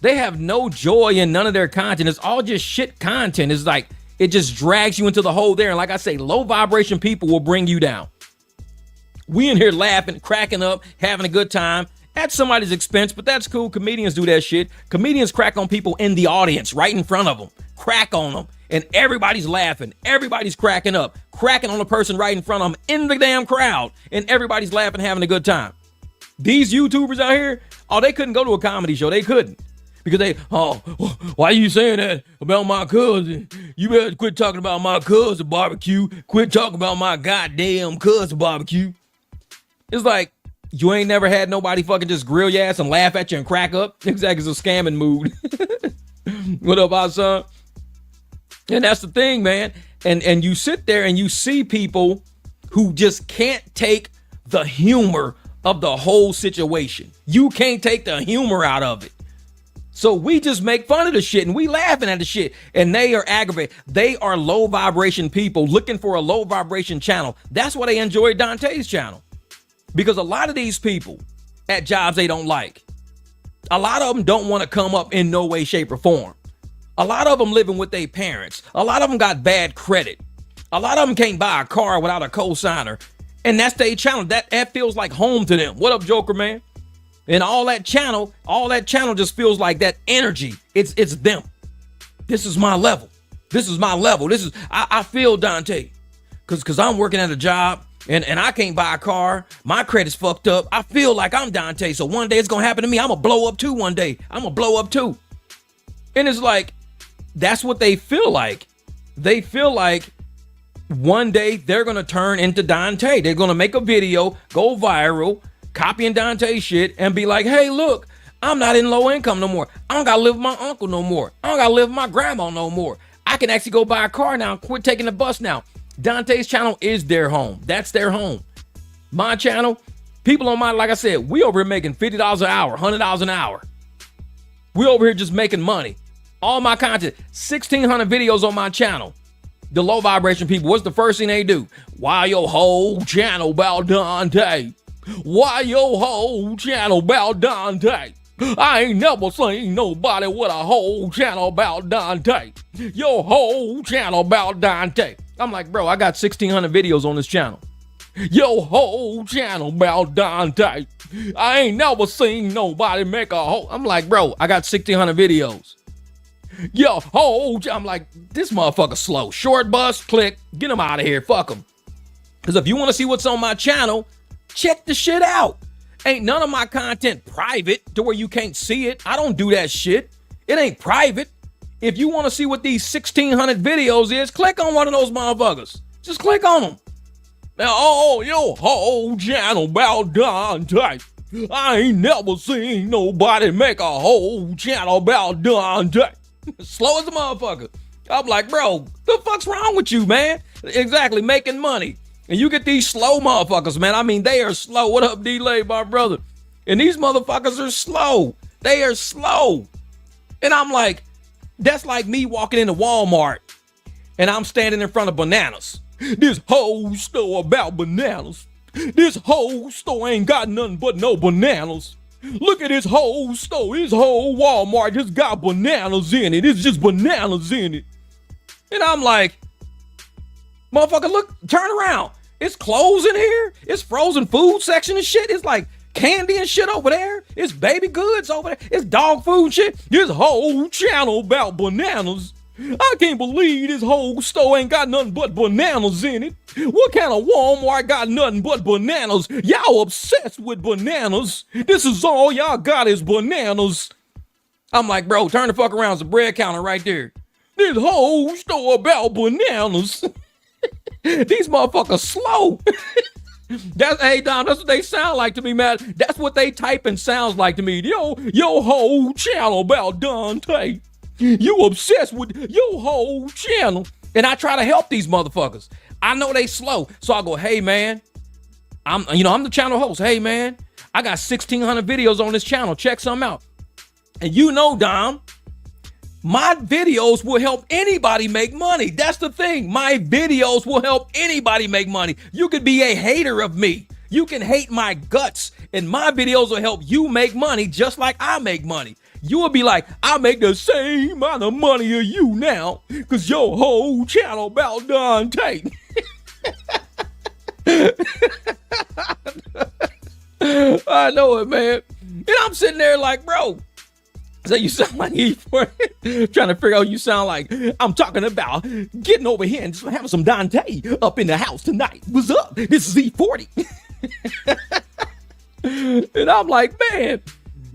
They have no joy in none of their content. It's all just shit content. It's like, it just drags you into the hole there. And like I say, low vibration people will bring you down. We in here laughing, cracking up, having a good time at somebody's expense, but that's cool. Comedians do that shit. Comedians crack on people in the audience, right in front of them. Crack on them. And everybody's laughing. Everybody's cracking up. Cracking on the person right in front of them in the damn crowd. And everybody's laughing, having a good time. These YouTubers out here, they couldn't go to a comedy show. They couldn't. Because why are you saying that about my cousin? You better quit talking about my cousin barbecue. Quit talking about my goddamn cousin barbecue. It's like, you ain't never had nobody fucking just grill your ass and laugh at you and crack up. Exactly, it's a scamming mood. What up, son? And that's the thing, man. And you sit there and you see people who just can't take the humor of the whole situation. You can't take the humor out of it. So we just make fun of the shit and we laughing at the shit, and they are aggravated. They are low vibration people looking for a low vibration channel. That's why they enjoy Dante's channel, because a lot of these people at jobs they don't like, a lot of them don't want to come up in no way, shape or form. A lot of them living with their parents. A lot of them got bad credit. A lot of them can't buy a car without a co-signer, and that's their channel. That feels like home to them. What up, Joker, man? And all that channel just feels like that energy. It's them. This is my level. This is my level. I feel Dante. Cause I'm working at a job and I can't buy a car. My credit's fucked up. I feel like I'm Dante. So one day it's gonna happen to me. I'm gonna blow up too one day. I'm gonna blow up too. And it's like, that's what they feel like. They feel like one day they're gonna turn into Dante. They're gonna make a video, go viral, copying Dante's shit, and be like, hey, look, I'm not in low income no more. I don't gotta live with my uncle no more. I don't gotta live with my grandma no more. I can actually go buy a car now, quit taking the bus now. Dante's channel is their home. That's their home. My channel, people on mine, like I said, we over here making $50 an hour, $100 an hour. We over here just making money. All my content, 1,600 videos on my channel. The low vibration people, what's the first thing they do? Why your whole channel about Dante? Why your whole channel about Dante? I ain't never seen nobody with a whole channel about Dante. Your whole channel about Dante. I'm like, bro, I got 1,600 videos on this channel. Your whole channel about Dante. I ain't never seen nobody make a whole. I'm like, bro, I got 1,600 videos. Yo, I'm like, this motherfucker slow. Short bus, click, get him out of here. Fuck him. Because if you want to see what's on my channel, check the shit out. Ain't none of my content private to where you can't see it. I don't do that shit. It ain't private. If you want to see what these 1,600 videos is, click on one of those motherfuckers. Just click on them. Now, your whole channel about Dante. I ain't never seen nobody make a whole channel about Dante. Slow as a motherfucker. I'm like, bro, the fuck's wrong with you, man? Exactly, making money. And you get these slow motherfuckers, man. I mean, they are slow. What up, D-Lay, my brother? And these motherfuckers are slow. They are slow. And I'm like, that's like me walking into Walmart and I'm standing in front of bananas. This whole store about bananas. This whole store ain't got nothing but no bananas. Look at this whole store. This whole Walmart just got bananas in it. It's just bananas in it. And I'm like, motherfucker, look, turn around. It's clothes in here. It's frozen food section and shit. It's like candy and shit over there. It's baby goods over there. It's dog food shit. This whole channel about bananas. I can't believe this whole store ain't got nothing but bananas in it. What kind of Walmart got nothing but bananas? Y'all obsessed with bananas. This is all y'all got is bananas. I'm like, bro, turn the fuck around. It's a bread counter right there. This whole store about bananas. These motherfuckers slow. Hey, Dom, that's what they sound like to me, man. That's what they typing sounds like to me. Your whole channel about Dante. You obsessed with your whole channel. And I try to help these motherfuckers. I know they slow. So I go, hey, man, I'm the channel host. Hey, man, I got 1,600 videos on this channel. Check some out. And you know, Dom, my videos will help anybody make money. That's the thing. My videos will help anybody make money. You could be a hater of me. You can hate my guts, and my videos will help you make money just like I make money. You will be like, I make the same amount of money as you now because your whole channel about Dante. I know it, man. And I'm sitting there like, bro, so you sound like E40. Trying to figure out you sound like. I'm talking about getting over here and just having some Dante up in the house tonight. What's up? This is E40. And I'm like, man.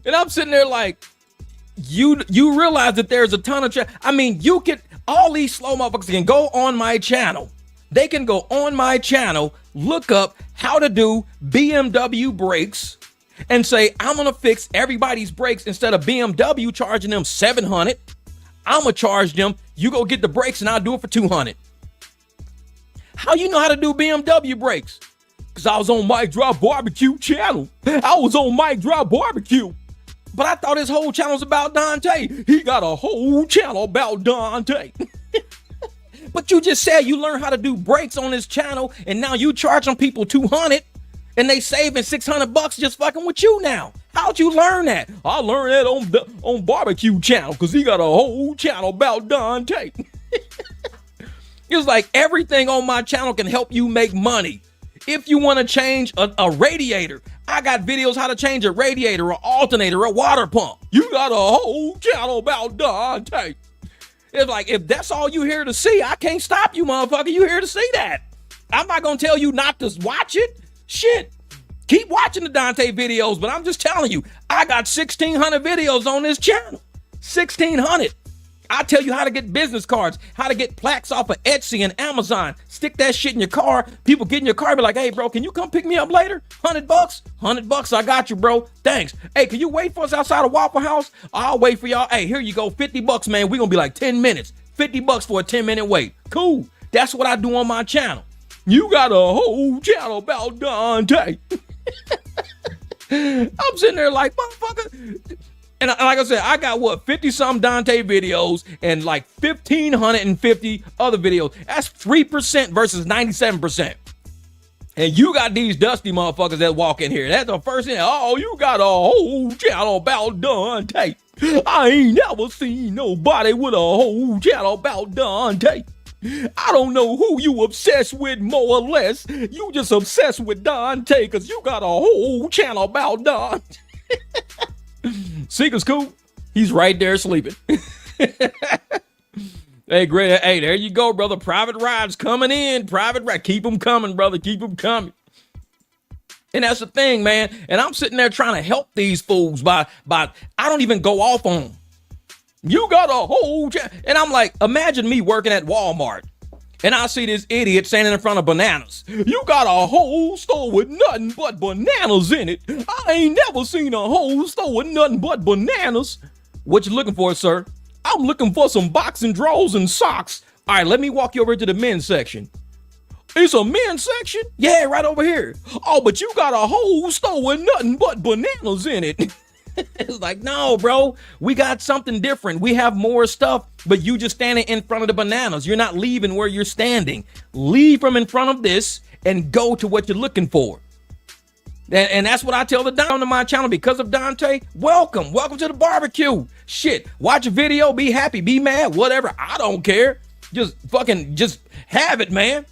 And I'm sitting there like, you realize that there's a ton of you can, all these slow motherfuckers can go on my channel. They can go on my channel, look up how to do BMW brakes, and say, I'm going to fix everybody's brakes. Instead of BMW charging them $700, I'm going to charge them, you go get the brakes and I'll do it for $200. How you know how to do BMW brakes? Because I was on Mike Drop Barbecue channel. I was on Mike Drop Barbecue. But I thought his whole channel was about Dante. He got a whole channel about Dante. But you just said you learned how to do brakes on his channel, and now you charging people $200. And they saving $600 just fucking with you now. How'd you learn that? I learned that on barbecue channel because he got a whole channel about Dante. It's like everything on my channel can help you make money. If you want to change a radiator, I got videos how to change a radiator, an alternator, a water pump. You got a whole channel about Dante. It's like, if that's all you here to see, I can't stop you, motherfucker. You here to see that. I'm not going to tell you not to watch it. Shit, keep watching the Dante videos, but I'm just telling you, I got 1,600 videos on this channel. 1,600. I tell you how to get business cards, how to get plaques off of Etsy and Amazon. Stick that shit in your car. People get in your car, be like, hey, bro, can you come pick me up later? $100? $100, I got you, bro. Thanks. Hey, can you wait for us outside of Waffle House? I'll wait for y'all. Hey, here you go, $50, man. We're going to be like 10 minutes. $50 for a 10-minute wait. Cool. That's what I do on my channel. You got a whole channel about Dante. I'm sitting there like, motherfucker. And like I said, I got 50-something Dante videos and like 1,550 other videos. That's 3% versus 97%. And you got these dusty motherfuckers that walk in here. That's the first thing. Oh, you got a whole channel about Dante. I ain't never seen nobody with a whole channel about Dante. I don't know who you obsessed with more or less. You just obsessed with Dante because you got a whole channel about Dante. Seeker's cool. He's right there sleeping. Hey, great. Hey, there you go, brother. Private rides coming in. Private ride. Keep them coming, brother. Keep them coming. And that's the thing, man. And I'm sitting there trying to help these fools by I don't even go off on them. You got a whole and I'm like, imagine me working at Walmart and I see this idiot standing in front of bananas. You got a whole store with nothing but bananas in it. I ain't never seen a whole store with nothing but bananas. What you looking for, sir? I'm looking for some boxing drawers and socks. All right, let me walk you over to the men's section. It's a men's section? Yeah, right over here. Oh, but you got a whole store with nothing but bananas in it. It's like, no, bro, we got something different. We have more stuff, but you just standing in front of the bananas. You're not leaving where you're standing. Leave from in front of this and go to what you're looking for. And that's what I tell the Dom to my channel because of Dante. Welcome to the barbecue. Shit, watch a video, be happy, be mad, whatever. I don't care. Just have it, man.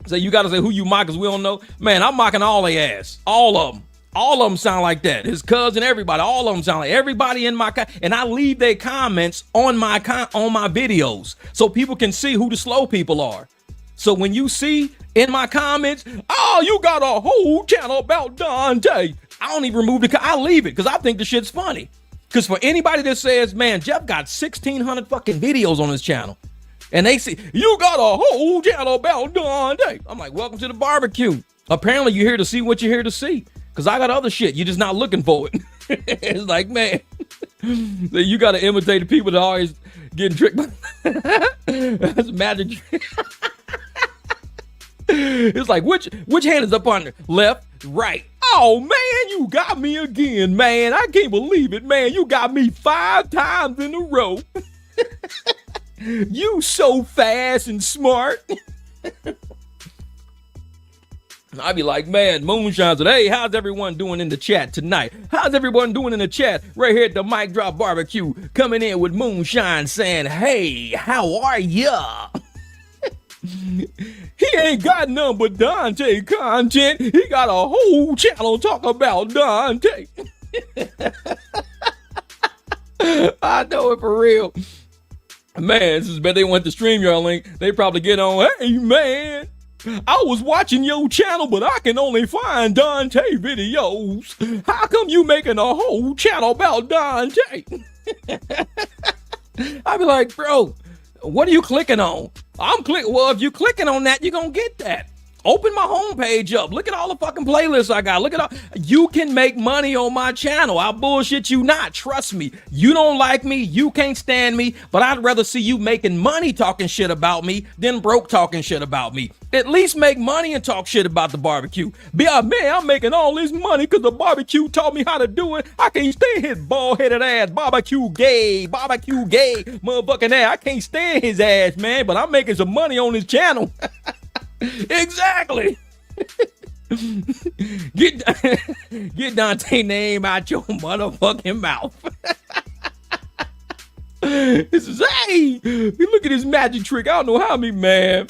So you got to say who you mock because we don't know. Man, I'm mocking all their ass. All of them. All of them sound like that. His cousin, everybody, all of them sound like everybody in my and I leave their comments on my videos so people can see who the slow people are. So when you see in my comments, oh, you got a whole channel about Dante. I don't even remove I leave it because I think the shit's funny. Because for anybody that says, man, Jeff got 1,600 fucking videos on his channel, and they say, you got a whole channel about Dante. I'm like, welcome to the barbecue. Apparently you're here to see what you're here to see. Because I got other shit. You're just not looking for it. It's like, man, you got to imitate the people that are always getting tricked. That's magic trick. It's like, which hand is up on the left, right? Oh, man, you got me again, man. I can't believe it, man. You got me 5 times in a row. You so fast and smart. I'd be like, man, Moonshine said, hey, how's everyone doing in the chat tonight? How's everyone doing in the chat right here at the Mic Drop Barbecue? Coming in with Moonshine saying, hey, how are ya? He ain't got none but Dante content. He got a whole channel talk about Dante. I know it for real. Man, this is bad. They went to StreamYard link. They probably get on, hey, man, I was watching your channel, but I can only find Dante videos. How come you making a whole channel about Dante? I be like, bro, what are you clicking on? I'm clicking. Well, if you're clicking on that, you're going to get that. Open my homepage up. Look at all the fucking playlists I got. Look at all. You can make money on my channel. I bullshit you not. Trust me. You don't like me. You can't stand me. But I'd rather see you making money talking shit about me than broke talking shit about me. At least make money and talk shit about the barbecue. Be like, man, I'm making all this money because the barbecue taught me how to do it. I can't stand his bald-headed ass. Barbecue gay, motherfucking ass. I can't stand his ass, man. But I'm making some money on his channel. Exactly. Get Dante's name out your motherfucking mouth. This is, hey, look at his magic trick. I don't know how me, man.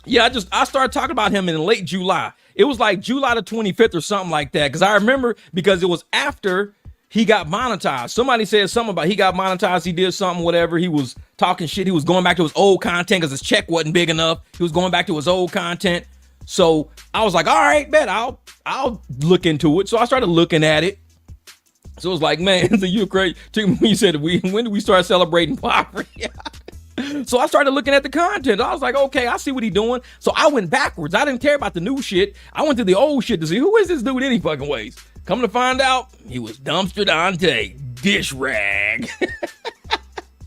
Yeah, I started talking about him in late July. It was like July the 25th or something like that. Because I remember, because it was after he got monetized. Somebody said something about he got monetized. He did something, whatever. He was talking shit. He was going back to his old content because his check wasn't big enough. He was going back to his old content. So I was like, all right, bet I'll look into it. So I started looking at it. So it was like, man, so you're crazy. When you said, when did we start celebrating poverty? So I started looking at the content. I was like, okay, I see what he's doing. So I went backwards. I didn't care about the new shit. I went to the old shit to see who is this dude any fucking ways. Come to find out, he was Dumpster Dante, dish rag.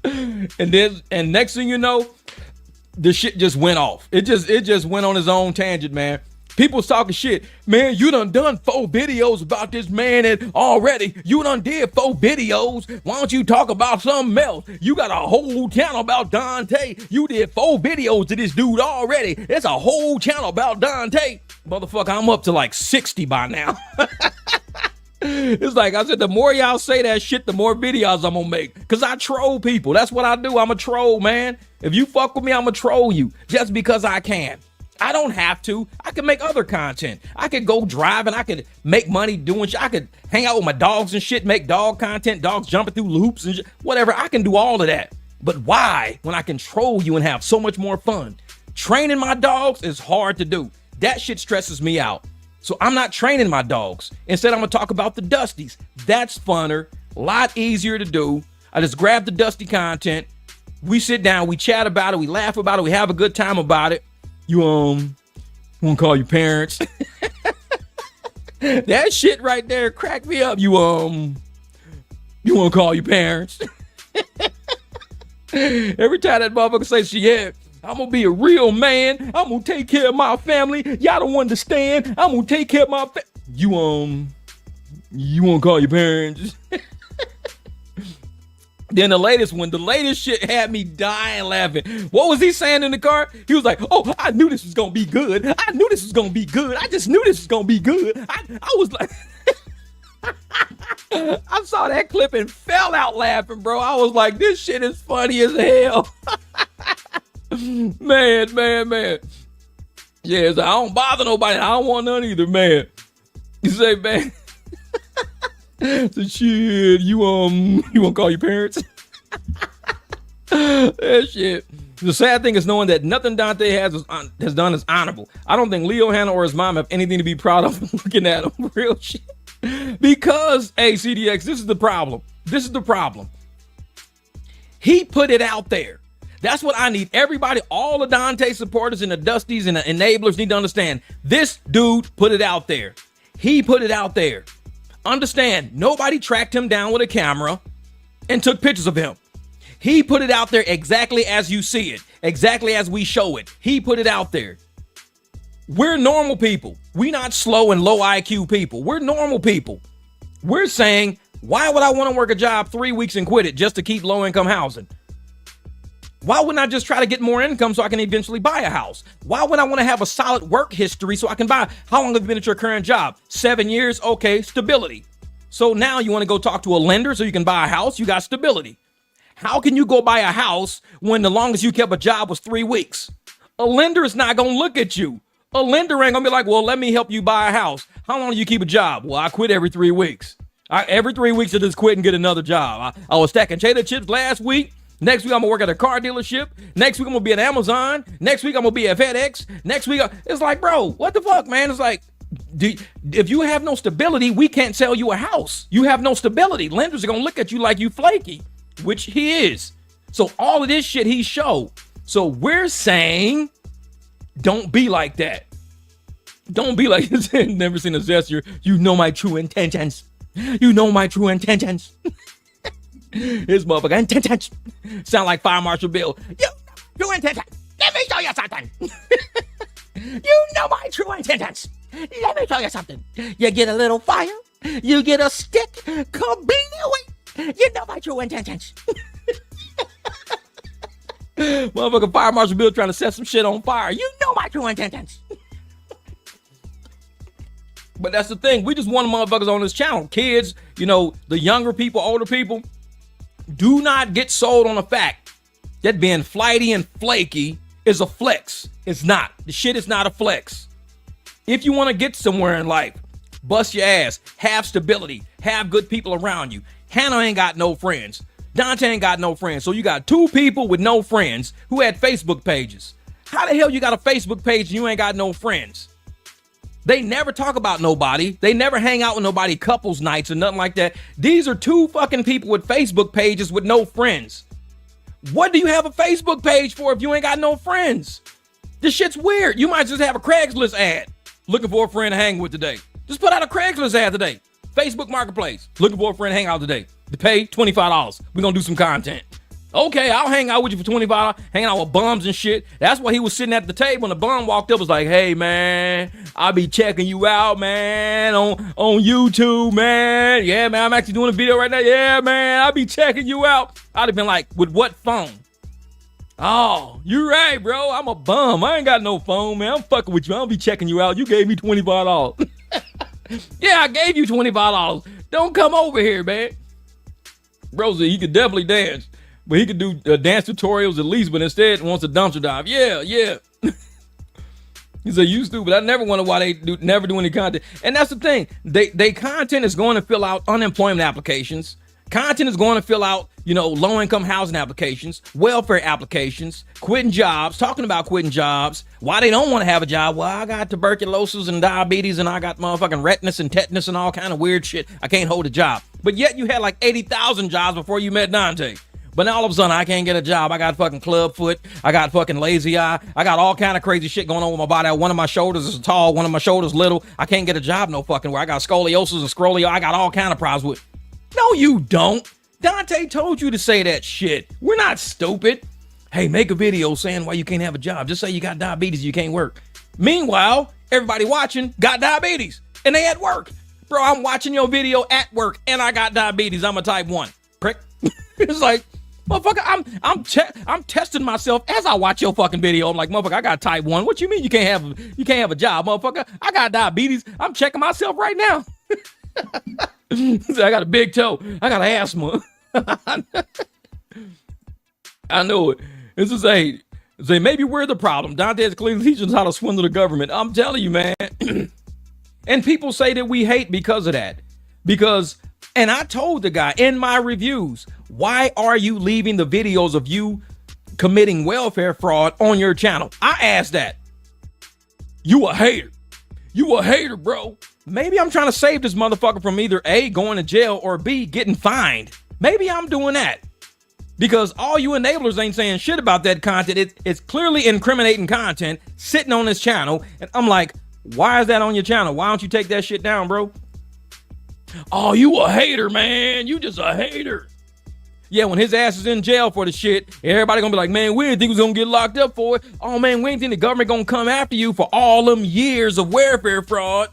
And next thing you know, the shit just went off. It just went on its own tangent, man. People's talking shit. Man, you done 4 videos about this man and already. You done did 4 videos. Why don't you talk about something else? You got a whole channel about Dante. You did 4 videos to this dude already. It's a whole channel about Dante. Motherfucker, I'm up to like 60 by now. It's like I said, the more y'all say that shit, the more videos I'm gonna make. Cause I troll people. That's what I do. I'm a troll, man. If you fuck with me, I'm gonna troll you just because I can. I don't have to. I can make other content. I could go driving. I could make money doing shit. I could hang out with my dogs and shit, make dog content, dogs jumping through loops and shit, whatever. I can do all of that. But why when I can troll you and have so much more fun? Training my dogs is hard to do. That shit stresses me out. So I'm not training my dogs. Instead, I'm going to talk about the Dusties. That's funner, a lot easier to do. I just grab the Dusty content. We sit down, we chat about it, we laugh about it, we have a good time about it. You want to call your parents? That shit right there cracked me up. You want to call your parents? Every time that motherfucker says, yeah, I'm going to be a real man. I'm going to take care of my family. Y'all don't understand. I'm going to take care of my family. You want to call your parents? Then the latest shit had me dying laughing. What was he saying in the car? He was like, oh, I knew this was going to be good. I knew this was going to be good. I just knew this was going to be good. I was like, I saw that clip and fell out laughing, bro. I was like, this shit is funny as hell. Man. Yeah, so I don't bother nobody. I don't want none either, man. You say, man. So shit, you want to call your parents? That shit. The sad thing is knowing that nothing Dante has done is honorable. I don't think Leo, Hannah, or his mom have anything to be proud of looking at him. Real shit. Because, hey, CDX, this is the problem. This is the problem. He put it out there. That's what I need. Everybody, all the Dante supporters and the Dusties and the enablers need to understand. This dude put it out there. He put it out there. Understand, nobody tracked him down with a camera and took pictures of him. He put it out there exactly as you see it, exactly as we show it. He put it out there. We're normal people. We're not slow and low IQ people. We're normal people. We're saying, why would I want to work a job 3 weeks and quit it just to keep low income housing? Why wouldn't I just try to get more income so I can eventually buy a house? Why would I want to have a solid work history so I can buy? How long have you been at your current job? 7 years? Okay, stability. So now you want to go talk to a lender so you can buy a house? You got stability. How can you go buy a house when the longest you kept a job was 3 weeks? A lender is not going to look at you. A lender ain't going to be like, well, let me help you buy a house. How long do you keep a job? Well, I quit every 3 weeks. Every 3 weeks I just quit and get another job. I was stacking cheddar chips last week. Next week I'm going to work at a car dealership. Next week I'm going to be at Amazon. Next week I'm going to be at FedEx. Next week, it's like, bro, what the fuck, man? It's like, if you have no stability, we can't sell you a house. You have no stability. Lenders are going to look at you like you flaky, which he is. So all of this shit he showed. So we're saying, don't be like that. Don't be like this. Never seen a gesture. You know my true intentions. You know my true intentions. His motherfucker intentions sound like Fire Marshal Bill. You know true intentions. Let me show you something. You know my true intentions. Let me show you something. You get a little fire. You get a stick. Conveniently. You know my true intentions. Motherfucker Fire Marshal Bill trying to set some shit on fire. You know my true intentions. But that's the thing. We just want motherfuckers on this channel. Kids, you know, the younger people, older people, do not get sold on the fact that being flighty and flaky is a flex. It's not. The shit is not a flex. If you want to get somewhere in life, bust your ass, have stability, have good people around you. Hannah ain't got no friends. Dante ain't got no friends. So you got two people with no friends who had Facebook pages. How the hell you got a Facebook page and you ain't got no friends? They never talk about nobody. They never hang out with nobody couples nights or nothing like that. These are two fucking people with Facebook pages with no friends. What do you have a Facebook page for if you ain't got no friends? This shit's weird. You might just have a Craigslist ad. Looking for a friend to hang with today. Just put out a Craigslist ad today. Facebook Marketplace. Looking for a friend to hang out today. To pay $25. We're going to do some content. Okay, I'll hang out with you for $25, hanging out with bums and shit. That's why he was sitting at the table when the bum walked up, was like, hey, man, I'll be checking you out, man, on YouTube, man. Yeah, man, I'm actually doing a video right now. Yeah, man, I'll be checking you out. I'd have been like, with what phone? Oh, you're right, bro. I'm a bum. I ain't got no phone, man. I'm fucking with you. I'll be checking you out. You gave me $25. Yeah, I gave you $25. Don't come over here, man. Bro said he could definitely dance. But he could do dance tutorials at least, but instead wants a dumpster dive. Yeah. He said, you stupid. I never wonder why they never do any content. And that's the thing. They content is going to fill out unemployment applications. Content is going to fill out, you know, low-income housing applications, welfare applications, quitting jobs, talking about quitting jobs, why they don't want to have a job. Well, I got tuberculosis and diabetes, and I got motherfucking retinas and tetanus and all kind of weird shit. I can't hold a job. But yet you had like 80,000 jobs before you met Dante. But now all of a sudden I can't get a job. I got fucking club foot. I got fucking lazy eye. I got all kind of crazy shit going on with my body. One of my shoulders is tall. One of my shoulders little. I can't get a job no fucking where. I got scoliosis and scrolio. I got all kind of problems with. No, you don't. Dante told you to say that shit. We're not stupid. Hey, make a video saying why you can't have a job. Just say you got diabetes, you can't work. Meanwhile, everybody watching got diabetes and they at work. Bro, I'm watching your video at work and I got diabetes. I'm a type 1. Prick. It's like, motherfucker, I'm testing myself as I watch your fucking video. I'm like, motherfucker, I got type 1. What you mean you can't have a job, motherfucker? I got diabetes. I'm checking myself right now. I got a big toe. I got asthma. I know it. This is say maybe we're the problem. Dante is clearly teaching us how to swindle the government. I'm telling you, man. And people say that we hate because of that. And I told the guy in my reviews, why are you leaving the videos of you committing welfare fraud on your channel? I asked that. You a hater. You a hater, bro. Maybe I'm trying to save this motherfucker from either A, going to jail, or B, getting fined. Maybe I'm doing that. Because all you enablers ain't saying shit about that content. It's clearly incriminating content sitting on this channel. And I'm like, why is that on your channel? Why don't you take that shit down, bro? Oh, you a hater, man. You just a hater. Yeah, when his ass is in jail for the shit, everybody gonna be like, man, we didn't think he was gonna get locked up for it. Oh, man, we didn't think the government gonna come after you for all them years of welfare fraud.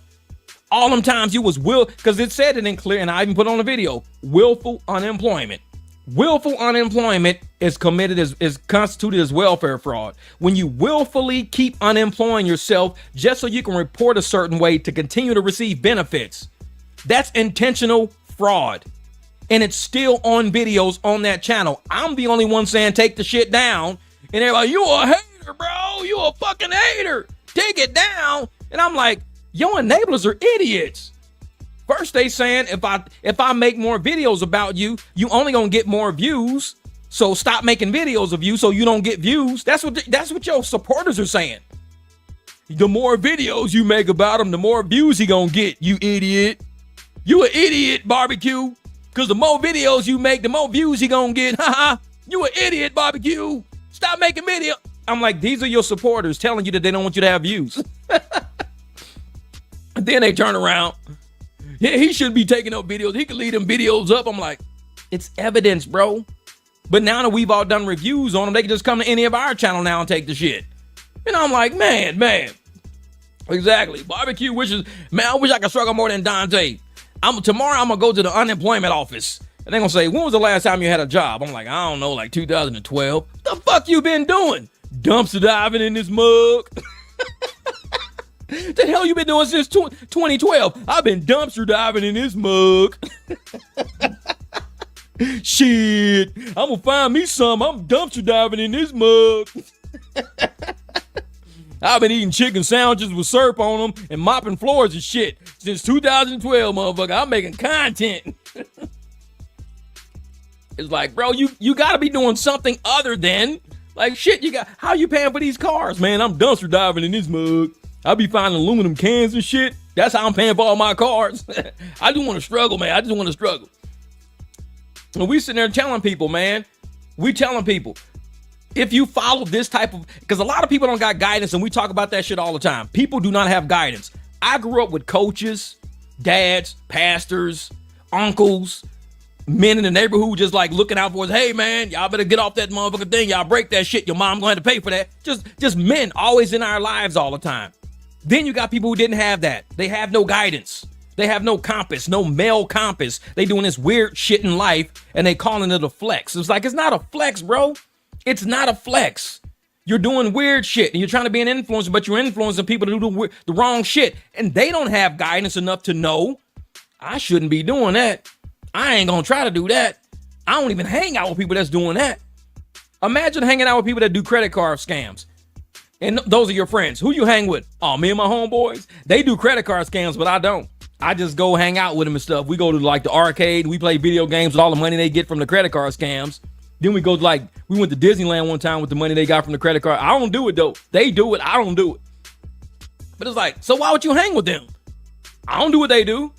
All them times you was because it said it in clear, and I even put on a video, willful unemployment. Willful unemployment is constituted as welfare fraud. When you willfully keep unemploying yourself just so you can report a certain way to continue to receive benefits, that's intentional fraud. And it's still on videos on that channel. I'm the only one saying take the shit down. And everybody, you a hater, bro. You a fucking hater. Take it down. And I'm like, your enablers are idiots. First, they saying if I make more videos about you, you only gonna get more views. So stop making videos of you so you don't get views. That's what your supporters are saying. The more videos you make about him, the more views he gonna get, you idiot. You an idiot, barbecue. Because the more videos you make, the more views he gonna get. Haha. You an idiot, barbecue. Stop making video. I'm like, these are your supporters telling you that they don't want you to have views. And then they turn around. Yeah, he shouldn't be taking up videos. He can leave them videos up. I'm like, it's evidence, bro. But now that we've all done reviews on them, they can just come to any of our channel now and take the shit. And I'm like, man. Exactly. Barbecue wishes, man, I wish I could struggle more than Dante. Tomorrow I'm going to go to the unemployment office. And they're going to say, when was the last time you had a job? I'm like, I don't know, like 2012. The fuck you been doing? Dumpster diving in this mug. The hell you been doing since 2012? I've been dumpster diving in this mug. Shit, I'm gonna find me some. I'm dumpster diving in this mug. I've been eating chicken sandwiches with syrup on them and mopping floors and shit since 2012, motherfucker. I'm making content. It's like, bro, you gotta be doing something other than like shit. How you paying for these cars, man? I'm dumpster diving in this mug. I be finding aluminum cans and shit. That's how I'm paying for all my cars. I just want to struggle, man. I just want to struggle. And we sitting there telling people, man, we telling people, if you follow this type of, because a lot of people don't got guidance, and we talk about that shit all the time. People do not have guidance. I grew up with coaches, dads, pastors, uncles, men in the neighborhood just like looking out for us. Hey, man, y'all better get off that motherfucking thing. Y'all break that shit. Your mom gonna have to pay for that. Just men always in our lives all the time. Then you got people who didn't have that. They have no guidance. They have no compass, no male compass. They doing this weird shit in life and they calling it a flex. It's like, it's not a flex, bro. It's not a flex. You're doing weird shit and you're trying to be an influencer, but you're influencing people to do the wrong shit. And they don't have guidance enough to know, I shouldn't be doing that. I ain't gonna try to do that. I don't even hang out with people that's doing that. Imagine hanging out with people that do credit card scams. And those are your friends. Who you hang with? Oh, me and my homeboys. They do credit card scams, but I don't. I just go hang out with them and stuff. We go to like the arcade. We play video games with all the money they get from the credit card scams. Then we go to we went to Disneyland one time with the money they got from the credit card. I don't do it though. They do it. I don't do it. But it's like, so why would you hang with them? I don't do what they do.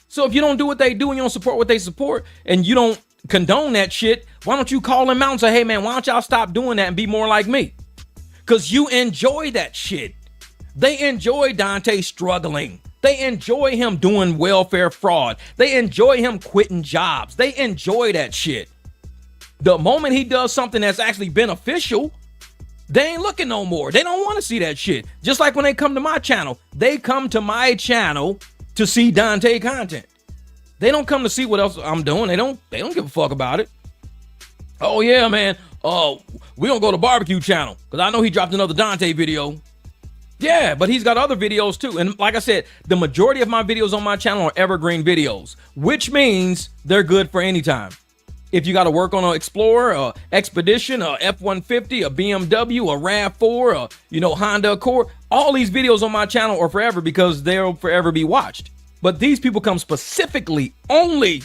So if you don't do what they do and you don't support what they support and you don't condone that shit, why don't you call them out and say, hey man, why don't y'all stop doing that and be more like me? Because you enjoy that shit. They enjoy Dante struggling. They enjoy him doing welfare fraud. They enjoy him quitting jobs. They enjoy that shit. The moment he does something that's actually beneficial, they ain't looking no more. They don't want to see that shit. Just like when they come to my channel. They come to my channel to see Dante content. They don't come to see what else I'm doing. They don't give a fuck about it. Oh yeah, man. We don't go to barbecue channel because I know he dropped another Dante video. Yeah, but he's got other videos too. And like I said, the majority of my videos on my channel are evergreen videos, which means they're good for any time. If you got to work on an Explorer, a Expedition, a F-150, a BMW, a RAV4, a Honda Accord, all these videos on my channel are forever because they'll forever be watched. But these people come specifically only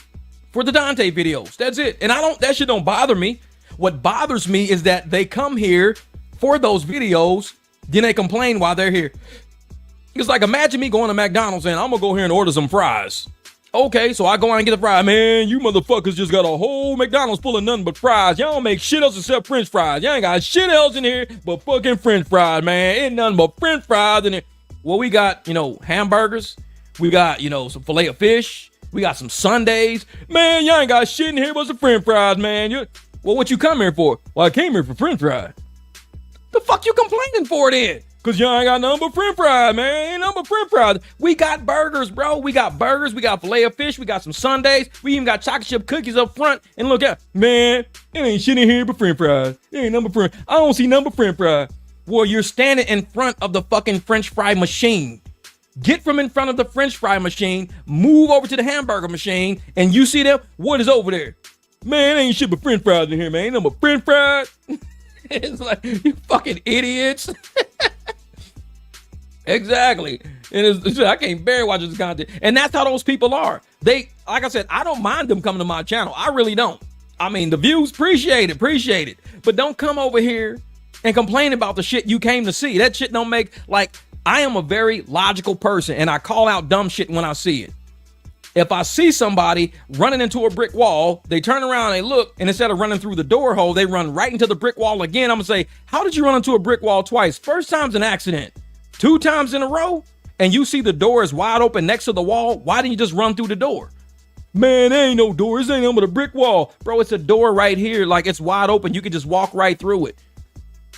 for the Dante videos. That's it. And that shit don't bother me. What bothers me is that they come here for those videos, then they complain while they're here. It's like, imagine me going to McDonald's and I'm gonna go here and order some fries. Okay, so I go out and get the fries. Man, you motherfuckers just got a whole McDonald's full of nothing but fries. Y'all don't make shit else except french fries. Y'all ain't got shit else in here but fucking french fries, man. Ain't nothing but french fries in here. Well, we got, hamburgers. We got, some filet of fish. We got some sundaes. Man, y'all ain't got shit in here but some french fries, man. Well, what you come here for? Well, I came here for french fries. The fuck you complaining for then? Cause y'all ain't got nothing but french fries, man. Ain't nothing but french fries. We got burgers, bro. We got burgers. We got filet of fish. We got some sundaes. We even got chocolate chip cookies up front. And look at, man, it ain't shit in here but french fries. It ain't nothing but french. I don't see nothing but french fries. Well, you're standing in front of the fucking french fry machine. Get from in front of the french fry machine, move over to the hamburger machine, and you see them? What is over there? Man, ain't shit but french fries in here, man. Ain't nothing but french fries. It's like, you fucking idiots. Exactly. And I can't bear watching this content. And that's how those people are. They, like I said, I don't mind them coming to my channel. I really don't. I mean, the views, appreciate it. But don't come over here and complain about the shit you came to see. That shit don't make, like, I am a very logical person and I call out dumb shit when I see it. If I see somebody running into a brick wall, they turn around and they look, and instead of running through the door hole, they run right into the brick wall again. I'm gonna say, how did you run into a brick wall twice? First time's an accident. 2 times in a row, and you see the door is wide open next to the wall, why didn't you just run through the door? Man, there ain't no door. This ain't nothing but a brick wall. Bro, it's a door right here. Like, it's wide open. You can just walk right through it.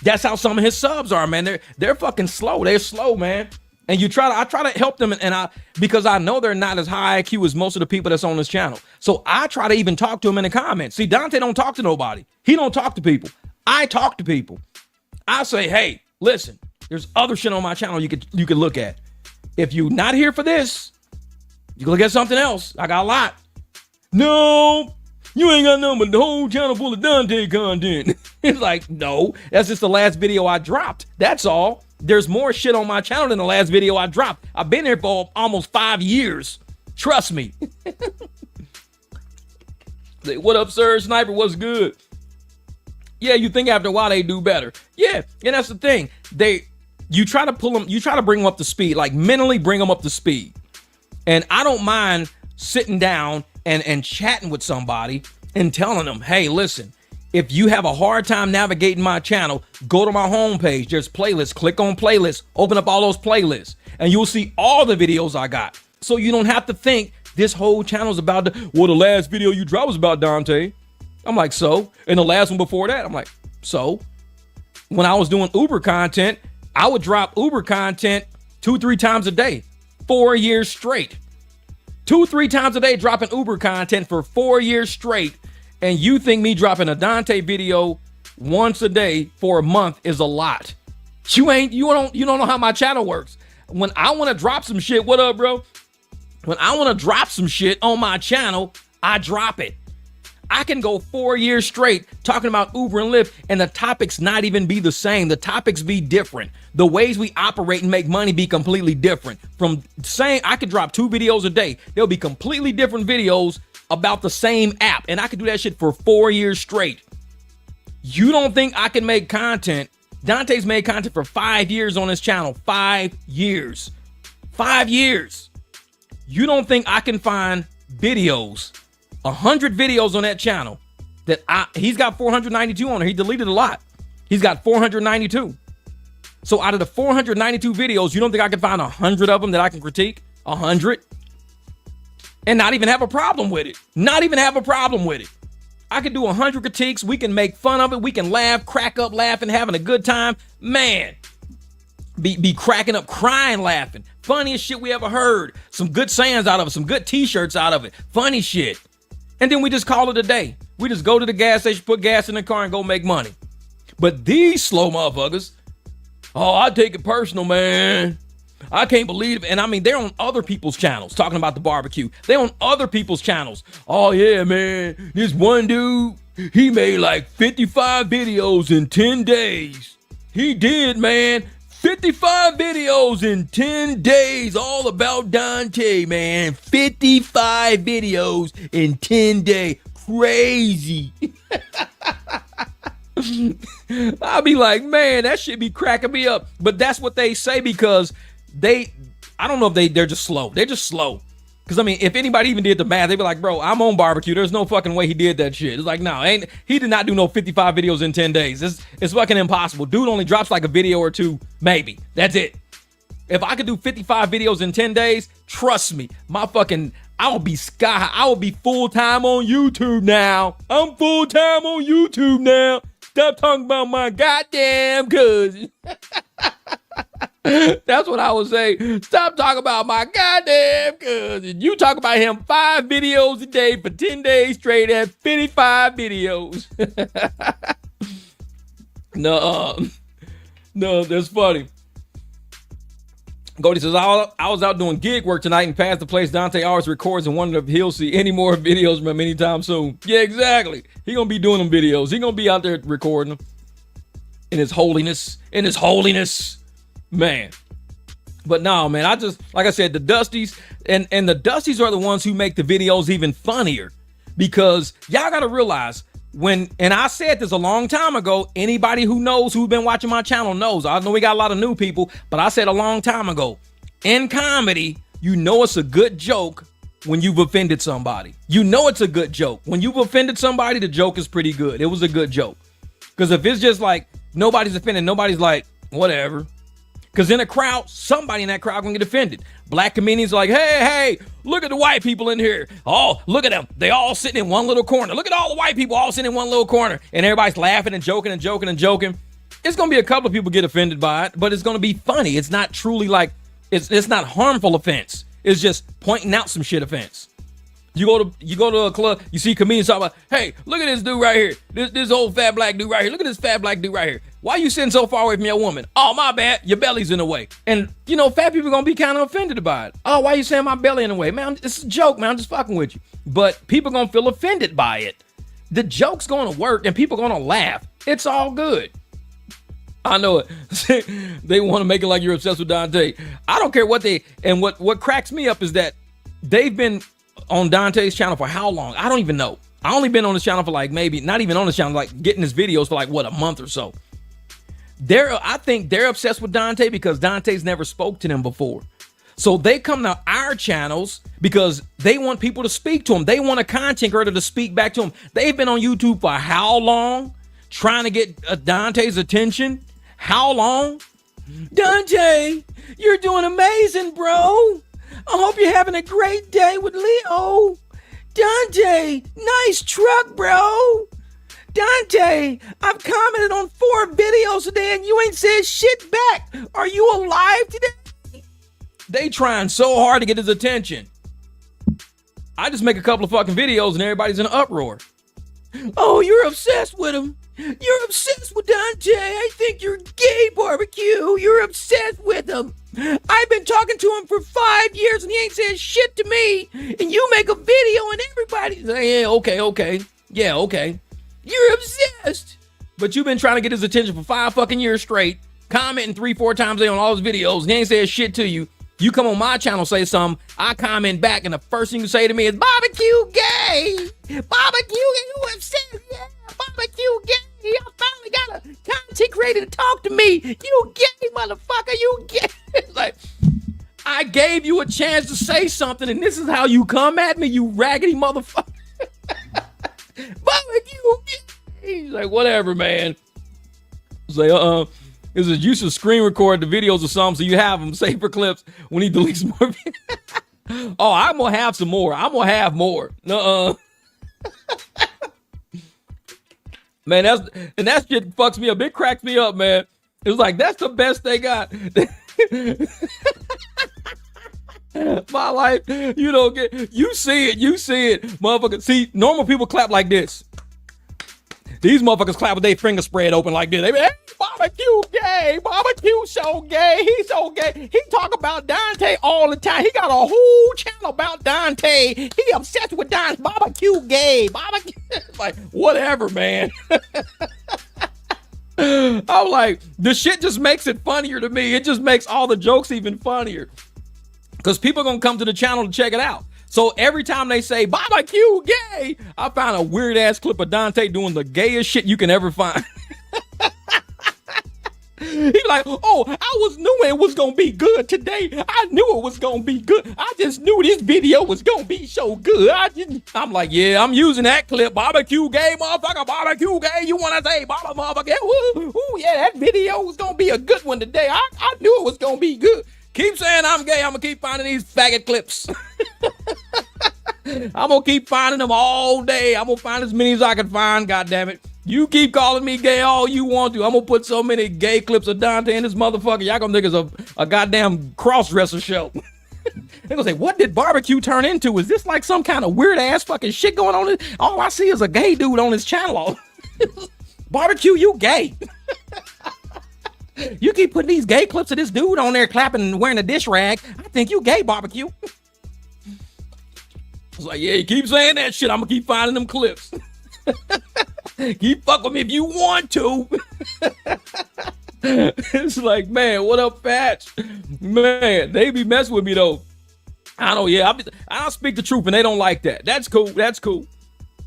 That's how some of his subs are, man. They're fucking slow. They're slow, man. And I try to help them, because I know they're not as high IQ as most of the people that's on this channel. So I try to even talk to them in the comments. See, Dante don't talk to nobody. He don't talk to people. I talk to people. I say, hey, listen, there's other shit on my channel you could look at. If you're not here for this, you can look at something else. I got a lot. No, you ain't got nothing but the whole channel full of Dante content. It's like, no, that's just the last video I dropped. That's all. There's more shit on my channel than the last video I dropped. I've been here for almost 5 years. Trust me. What up, sir? Sniper, what's good? Yeah, you think after a while they do better. Yeah, and that's the thing. You try to pull them, you try to bring them up to speed, like mentally bring them up to speed. And I don't mind sitting down and chatting with somebody and telling them, hey, listen, if you have a hard time navigating my channel, go to my homepage. There's playlists. Click on playlists. Open up all those playlists. And you'll see all the videos I got. So you don't have to think this whole channel is about the last video you dropped was about Dante. I'm like, so? And the last one before that, I'm like, so? When I was doing Uber content, I would drop Uber content 2-3 times a day, 4 years straight. 2-3 times a day dropping Uber content for 4 years straight. And you think me dropping a Dante video once a day for a month is a lot. You don't know how my channel works. When I want to drop some shit, what up, bro? When I want to drop some shit on my channel, I drop it. I can go 4 years straight talking about Uber and Lyft and the topics not even be the same. The topics be different. The ways we operate and make money be completely different. From saying I could drop 2 videos a day, there'll be completely different videos about the same app. And I could do that shit for 4 years straight. You don't think I can make content? Dante's made content for 5 years on his channel. 5 years. 5 years. You don't think I can find videos, 100 videos on that channel that he's got 492 on there. He deleted a lot. He's got 492. So out of the 492 videos, you don't think I can find 100 of them that I can critique? 100? And not even have a problem with it. Not even have a problem with it. I could do 100 critiques. We can make fun of it. We can laugh, crack up, laughing, having a good time. Man, be cracking up, crying, laughing. Funniest shit we ever heard. Some good sayings out of it. Some good t-shirts out of it. Funny shit. And then we just call it a day. We just go to the gas station, put gas in the car, and go make money. But these slow motherfuckers, oh, I take it personal, man. I can't believe it. And I mean, they're on other people's channels talking about the barbecue. They're on other people's channels. Oh, yeah, man. This one dude, he made like 55 videos in 10 days. He did, man. 55 videos in 10 days all about Dante, man. 55 videos in 10 days. Crazy. I'll be like, man, that shit be cracking me up. But that's what they say because I don't know if they're just slow. They're just slow. Because, I mean, if anybody even did the math, they'd be like, bro, I'm on barbecue. There's no fucking way he did that shit. It's like, no, he did not do no 55 videos in 10 days. It's fucking impossible. Dude only drops like a video or two, maybe. That's it. If I could do 55 videos in 10 days, trust me, I will be full-time on YouTube now. I'm full-time on YouTube now. Stop talking about my goddamn cousin. That's what I would say. Stop talking about my goddamn cousin. You talk about him 5 videos a day for 10 days straight at 55 videos. No, that's funny. Goldie says, I was out doing gig work tonight and passed the place Dante always records and wondered if he'll see any more videos from him anytime soon. Yeah, exactly. He gonna be doing them videos. He gonna be out there recording them. In his holiness. Man. But no, man, like I said, the Dusties, and the Dusties are the ones who make the videos even funnier. Because y'all gotta realize, and I said this a long time ago, anybody who knows, who's been watching my channel knows, I know we got a lot of new people, but I said a long time ago, in comedy, you know it's a good joke when you've offended somebody. You know it's a good joke. When you've offended somebody, the joke is pretty good. It was a good joke. Because if it's just like, nobody's offended, nobody's like, whatever. Because in a crowd, somebody in that crowd gonna get offended. Black comedians are like, hey, look at the white people in here. Oh, look at them. They all sitting in one little corner. Look at all the white people all sitting in one little corner. And everybody's laughing and joking and joking and joking. It's gonna be a couple of people get offended by it, but it's gonna be funny. It's not truly like, it's not harmful offense. It's just pointing out some shit offense. You go to a club, you see comedians talking about, hey, look at this dude right here. This old fat black dude right here. Look at this fat black dude right here. Why you sitting so far away from your woman? Oh, my bad. Your belly's in the way. And, fat people are going to be kind of offended by it. Oh, why you saying my belly in the way? Man, it's a joke, man. I'm just fucking with you. But people going to feel offended by it. The joke's going to work and people going to laugh. It's all good. I know it. They want to make it like you're obsessed with Dante. I don't care what what cracks me up is that they've been on Dante's channel for how long? I don't even know. I only been on this channel for like maybe, not even on this channel, like getting his videos for like, a month or so. I think they're obsessed with Dante because Dante's never spoke to them before. So they come to our channels because they want people to speak to them. They want a content creator to speak back to them. They've been on YouTube for how long? Trying to get Dante's attention? How long? Dante, you're doing amazing, bro. I hope you're having a great day with Leo. Dante, nice truck, bro. Dante, I've commented on 4 videos today and you ain't said shit back. Are you alive today? They trying so hard to get his attention. I just make a couple of fucking videos and everybody's in an uproar. Oh, you're obsessed with him. You're obsessed with Dante. I think you're gay, barbecue. You're obsessed with him. I've been talking to him for 5 years and he ain't said shit to me. And you make a video and everybody's like, yeah, okay. Yeah, okay. You're obsessed. But you've been trying to get his attention for 5 fucking years straight, commenting 3-4 times a day on all his videos, and he ain't said shit to you. You come on my channel, say something, I comment back, and the first thing you say to me is, barbecue gay! Barbecue gay, you upset? Yeah, barbecue gay! I finally got a content creator to talk to me! You gay, motherfucker, you gay! It's like, I gave you a chance to say something, and this is how you come at me, you raggedy motherfucker! Barbecue gay! He's like, whatever, man. It's like, is it you should screen record the videos or something so you have them save for clips when he deletes more videos. Oh, I'm gonna have some more. I'm gonna have more. Man, that shit fucks me up. It cracks me up, man. It's like, that's the best they got. My life, you don't get, you see it, motherfucker. See, normal people clap like this. These motherfuckers clap with their finger spread open like this. They be, hey, barbecue gay, barbecue so gay, he's so gay. He talk about Dante all the time. He got a whole channel about Dante. He obsessed with Dante, barbecue gay, barbecue. Like, whatever, man. I'm like, the shit just makes it funnier to me. It just makes all the jokes even funnier. Because people are going to come to the channel to check it out. So every time they say, barbecue gay, I found a weird ass clip of Dante doing the gayest shit you can ever find. He like, oh, I was knew it was gonna be good today. I knew it was gonna be good. I just knew this video was gonna be so good. I'm like, yeah, I'm using that clip. Barbecue gay, motherfucker. Barbecue gay. You wanna say motherfucker? Ooh, yeah, that video was gonna be a good one today. I knew it was gonna be good. Keep saying I'm gay. I'm gonna keep finding these faggot clips. I'm gonna keep finding them all day. I'm gonna find as many as I can find. God damn it. You keep calling me gay all you want to. I'm gonna put so many gay clips of Dante in this motherfucker. Y'all gonna think it's a goddamn cross-dresser show. They're gonna say, what did barbecue turn into? Is this like some kind of weird ass fucking shit going on? All I see is a gay dude on his channel. Barbecue, you gay. You keep putting these gay clips of this dude on there clapping and wearing a dish rag. I think you gay, barbecue. I was like, yeah, you keep saying that shit. I'm gonna keep finding them clips. Keep fuck with me if you want to. It's like, man, what up, Patch? Man, they be messing with me though. I don't, yeah, I'll speak the truth and they don't like that. That's cool. That's cool.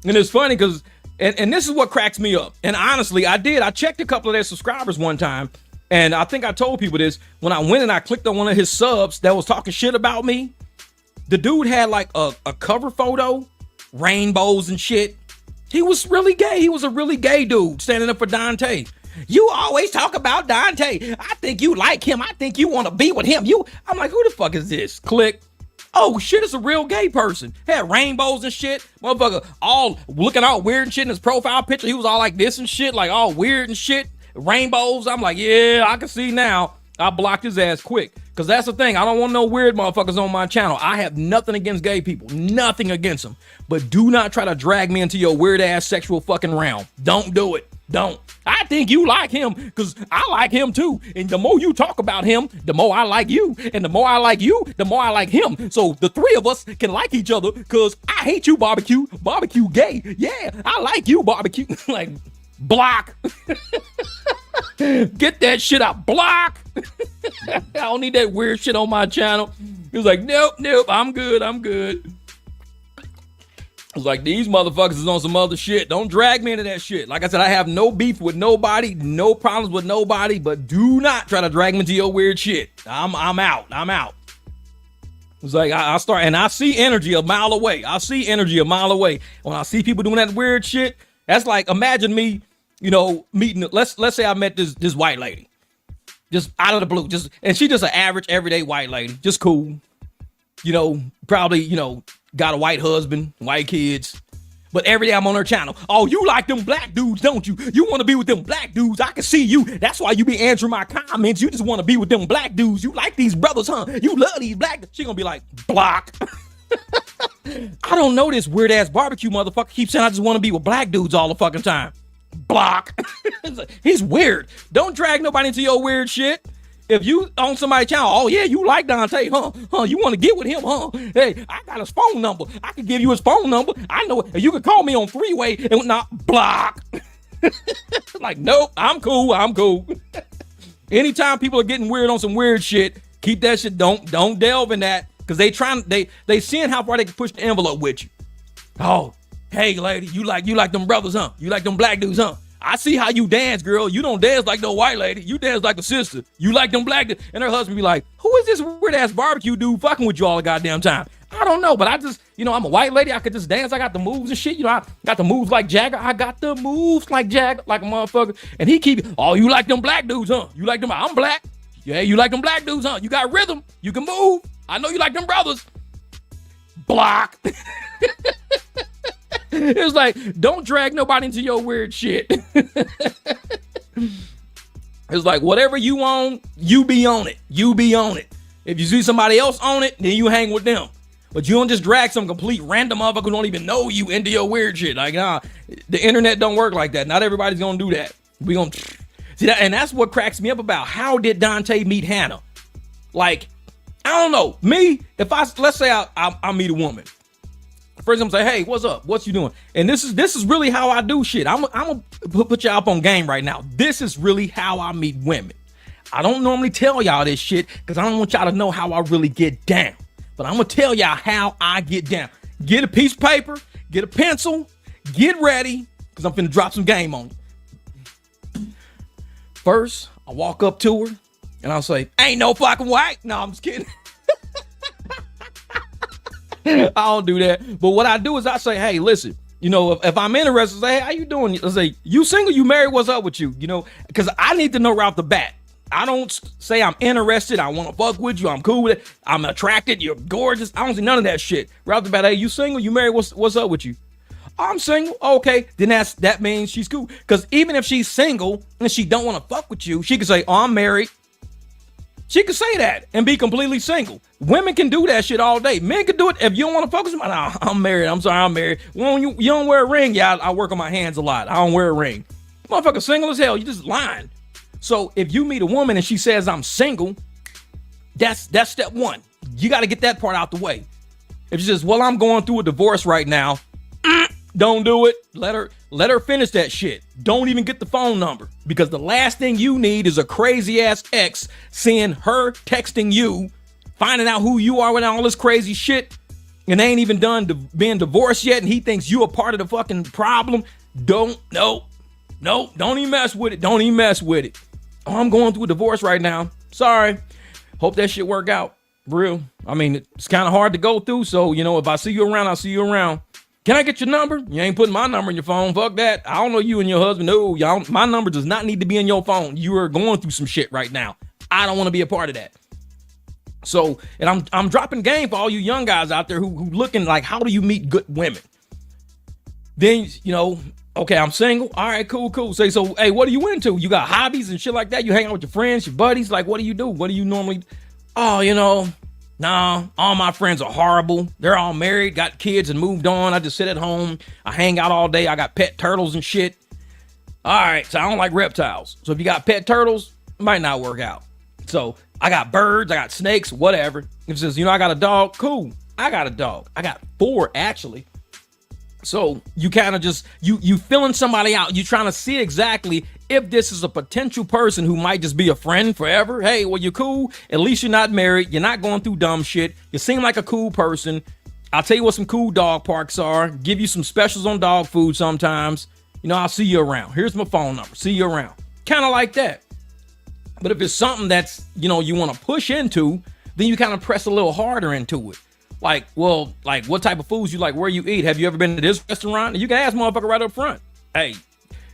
And it's funny because, and this is what cracks me up. And honestly, I checked a couple of their subscribers one time. And I think I told people this when I went and I clicked on one of his subs that was talking shit about me. The dude had like a cover photo, rainbows and shit. He was really gay. He was a really gay dude standing up for Dante. You always talk about Dante. I think you like him. I think you want to be with him. I'm like, who the fuck is this? Click. Oh shit, it's a real gay person. Had rainbows and shit. Motherfucker all looking all weird and shit in his profile picture. He was all like this and shit, like all weird and shit. Rainbows. I'm like, yeah, I can see now. I blocked his ass quick. Because that's the thing. I don't want no weird motherfuckers on my channel. I have nothing against gay people. Nothing against them. But do not try to drag me into your weird ass sexual fucking realm. Don't do it. Don't. I think you like him because I like him too. And the more you talk about him, the more I like you. And the more I like you, the more I like him. So the three of us can like each other because I hate you, barbecue. Barbecue gay. Yeah, I like you, barbecue. Like, block. Get that shit out. Block. I don't need that weird shit on my channel. He was like, nope, I'm good. I was like, these motherfuckers is on some other shit. Don't drag me into that shit. Like I said, I have no beef with nobody, no problems with nobody, but do not try to drag me into your weird shit. I'm out. It's like, I start, and I see energy a mile away. When I see people doing that weird shit, that's like, imagine me, meeting, let's say I met this white lady. Just out of the blue, and she just an average, everyday white lady, just cool. Probably, got a white husband, white kids. But every day I'm on her channel. Oh, you like them black dudes, don't you? You want to be with them black dudes. I can see you. That's why you be answering my comments. You just want to be with them black dudes. You like these brothers, huh? You love these black. She gonna be like, block. I don't know this weird ass barbecue motherfucker keeps saying I just want to be with black dudes all the fucking time. Block. He's weird. Don't drag nobody into your weird shit. If you on somebody's channel, oh yeah, you like Dante, huh? You want to get with him, huh? Hey, I got his phone number. I can give you his phone number. I know you can call me on three-way and not block. Like, nope, I'm cool. Anytime people are getting weird on some weird shit, keep that shit. Don't delve in that because they seeing how far they can push the envelope with you. Oh, hey lady, you like them brothers, huh? You like them black dudes, huh? I see how you dance, girl. You don't dance like no white lady. You dance like a sister. You like them black dudes. And her husband be like, who is this weird ass barbecue dude fucking with you all the goddamn time? I don't know, but I just, I'm a white lady. I could just dance. I got the moves and shit. I got the moves like Jagger. like a motherfucker. And he keep, oh, you like them black dudes, huh? You like them? I'm black. Yeah, you like them black dudes, huh? You got rhythm. You can move. I know you like them brothers. Block. It's like, don't drag nobody into your weird shit. It's like, whatever you on, you be on it. If you see somebody else on it, then you hang with them. But you don't just drag some complete random motherfucker who don't even know you into your weird shit. Like, nah, the internet don't work like that. Not everybody's gonna do that. We gonna see that, and that's what cracks me up about how did Dante meet Hannah? Like, I don't know. Me, if let's say I meet a woman. First, I'm gonna say, hey, what's up? What you doing? And this is really how I do shit. I'm gonna put y'all up on game right now. This is really how I meet women. I don't normally tell y'all this shit because I don't want y'all to know how I really get down. But I'm gonna tell y'all how I get down. Get a piece of paper, get a pencil, get ready, because I'm finna drop some game on you. First, I walk up to her and I'll say, ain't no fucking way. No, I'm just kidding. I don't do that. But what I do is I say, hey, listen, you know, if I'm interested, say, hey, how you doing? I say, you single, you married, what's up with you? You know, because I need to know right off the bat. I don't say I'm interested. I want to fuck with you. I'm cool with it. I'm attracted. You're gorgeous. I don't see none of that shit. Right off the bat, hey, you single, you married, what's up with you? I'm single. Okay, then that means she's cool. Because even if she's single and she don't want to fuck with you, she can say, oh, I'm married. She can say that and be completely single. Women can do that shit all day. Men can do it if you don't want to focus. Nah, I'm married. I'm sorry, I'm married. When you don't wear a ring, yeah, I work on my hands a lot. I don't wear a ring. Motherfucker single as hell. You just lying. So if you meet a woman and she says I'm single, that's step one. You got to get that part out the way. If she says, well, I'm going through a divorce right now, don't do it. Let her finish that shit. Don't even get the phone number, because the last thing you need is a crazy ass ex seeing her texting you, finding out who you are with all this crazy shit, and they ain't even done being divorced yet, and he thinks you a part of the fucking problem. Don't even mess with it. Don't even mess with it. Oh, I'm going through a divorce right now. Sorry. Hope that shit work out. Real. I mean, it's kind of hard to go through. So, you know, if I see you around, I'll see you around. Can I get your number? You ain't putting my number in your phone. Fuck that. I don't know you and your husband. No, y'all. My number does not need to be in your phone. You are going through some shit right now. I don't want to be a part of that. So, and I'm dropping game for all you young guys out there who looking like, how do you meet good women? Then, you know, okay, I'm single. All right, cool. Say, so, hey, what are you into? You got hobbies and shit like that? You hang out with your friends, your buddies? Like, what do you do? What do you normally? Oh, you know, nah, all my friends are horrible. They're all married, got kids and moved on. I just sit at home. I hang out all day. I got pet turtles and shit. All right, so I don't like reptiles. So if you got pet turtles, it might not work out. So I got birds, I got snakes, whatever. If it says, you know, I got a dog, cool. I got a dog. I got 4 actually. So you kind of just, you filling somebody out. You trying to see exactly if this is a potential person who might just be a friend forever. Hey, well, you're cool. At least you're not married. You're not going through dumb shit. You seem like a cool person. I'll tell you what some cool dog parks are. Give you some specials on dog food sometimes. You know, I'll see you around. Here's my phone number. See you around. Kind of like that. But if it's something that's, you know, you want to push into, then you kind of press a little harder into it. Like, well, like what type of foods you like, where you eat. Have you ever been to this restaurant? You can ask motherfucker right up front. Hey,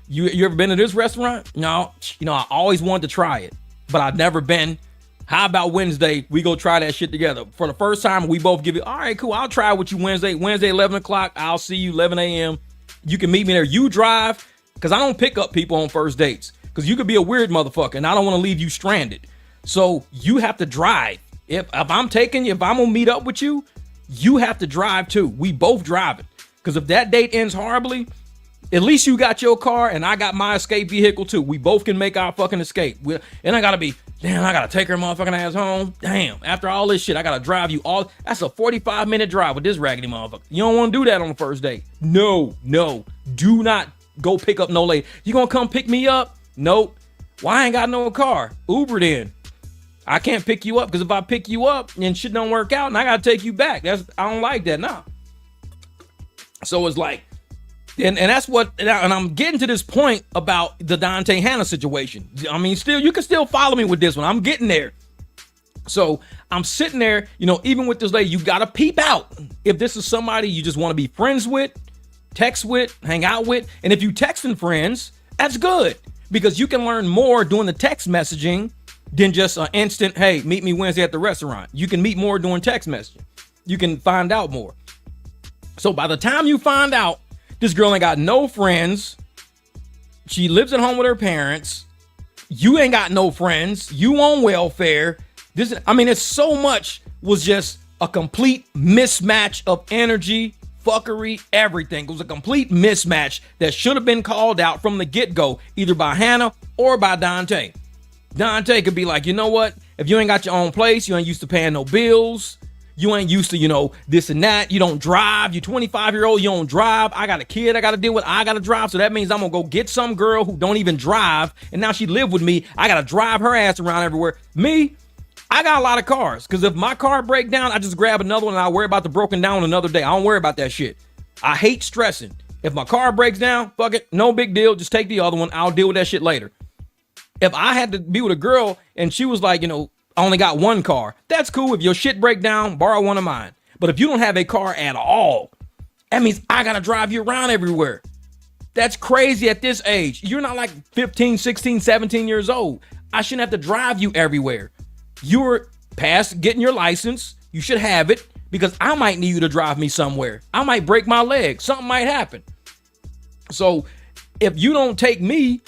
you ever been to this restaurant? No, you know, I always wanted to try it, but I've never been. How about Wednesday? We go try that shit together. For the first time, we both give it. All right, cool. I'll try with you Wednesday, 11 o'clock. I'll see you 11 a.m. You can meet me there. You drive, because I don't pick up people on first dates, because you could be a weird motherfucker and I don't want to leave you stranded. So you have to drive. If I'm taking you, if I'm gonna meet up with you, you have to drive too. We both driving. Because if that date ends horribly, at least you got your car and I got my escape vehicle too. We both can make our fucking escape. And I gotta be, damn, I gotta take her motherfucking ass home. Damn, after all this shit, I gotta drive you all. That's a 45-minute drive with this raggedy motherfucker. You don't wanna do that on the first date. No. Do not go pick up no lady. You gonna come pick me up? Nope. Well, I ain't got no car. Uber then. I can't pick you up, because if I pick you up and shit don't work out and I gotta take you back, I don't like that. Nah. So it's like, and that's what, and I'm getting to this point about the Dante Hannah situation. I mean, you can still follow me with this one. I'm getting there. So I'm sitting there, you know, even with this lady, you gotta peep out if this is somebody you just want to be friends with, text with, hang out with. And if you texting friends, that's good, because you can learn more doing the text messaging than just an instant, hey, meet me Wednesday at the restaurant. You can meet more doing text messaging. You can find out more. So by the time you find out this girl ain't got no friends, she lives at home with her parents, you ain't got no friends, you on welfare. It's so much was just a complete mismatch of energy, fuckery, everything. It was a complete mismatch that should have been called out from the get-go, either by Hannah or by Dante. Dante could be like, you know what? If you ain't got your own place, you ain't used to paying no bills, you ain't used to, you know, this and that, you don't drive, you 25-year-old, you don't drive, I got a kid I got to deal with, I got to drive, so that means I'm going to go get some girl who don't even drive, and now she live with me, I got to drive her ass around everywhere. Me, I got a lot of cars, because if my car break down, I just grab another one and I worry about the broken down another day. I don't worry about that shit. I hate stressing. If my car breaks down, fuck it, no big deal, just take the other one, I'll deal with that shit later. If I had to be with a girl and she was like, I only got one car, that's cool. If your shit break down, borrow one of mine. But if you don't have a car at all, that means I got to drive you around everywhere. That's crazy at this age. You're not like 15, 16, 17 years old. I shouldn't have to drive you everywhere. You're past getting your license. You should have it because I might need you to drive me somewhere. I might break my leg. Something might happen. So if you don't take me,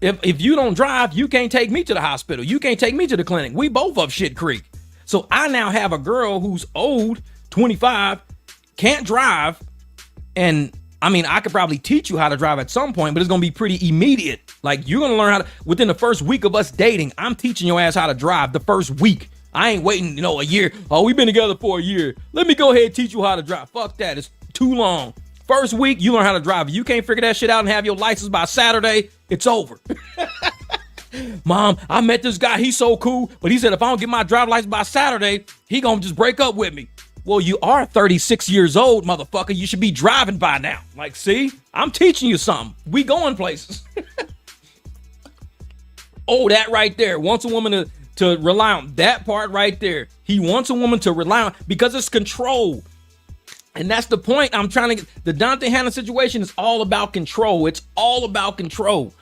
if you don't drive, you can't take me to the hospital. You can't take me to the clinic. We both up shit creek. So I now have a girl who's old, 25, can't drive. And I mean, I could probably teach you how to drive at some point, but it's going to be pretty immediate. Like you're going to learn how to, within the first week of us dating, I'm teaching your ass how to drive the first week. I ain't waiting, a year. Oh, we've been together for a year. Let me go ahead and teach you how to drive. Fuck that. It's too long. First week, you learn how to drive. If you can't figure that shit out and have your license by Saturday, it's over. Mom, I met this guy. He's so cool. But he said, if I don't get my driver's license by Saturday, he gonna just break up with me. Well, you are 36 years old, motherfucker. You should be driving by now. Like, see, I'm teaching you something. We going places. Oh, that right there. Wants a woman to rely on. That part right there. He wants a woman to rely on because it's control. And that's the point I'm trying to get. The Dante Hannah situation is all about control. It's all about control.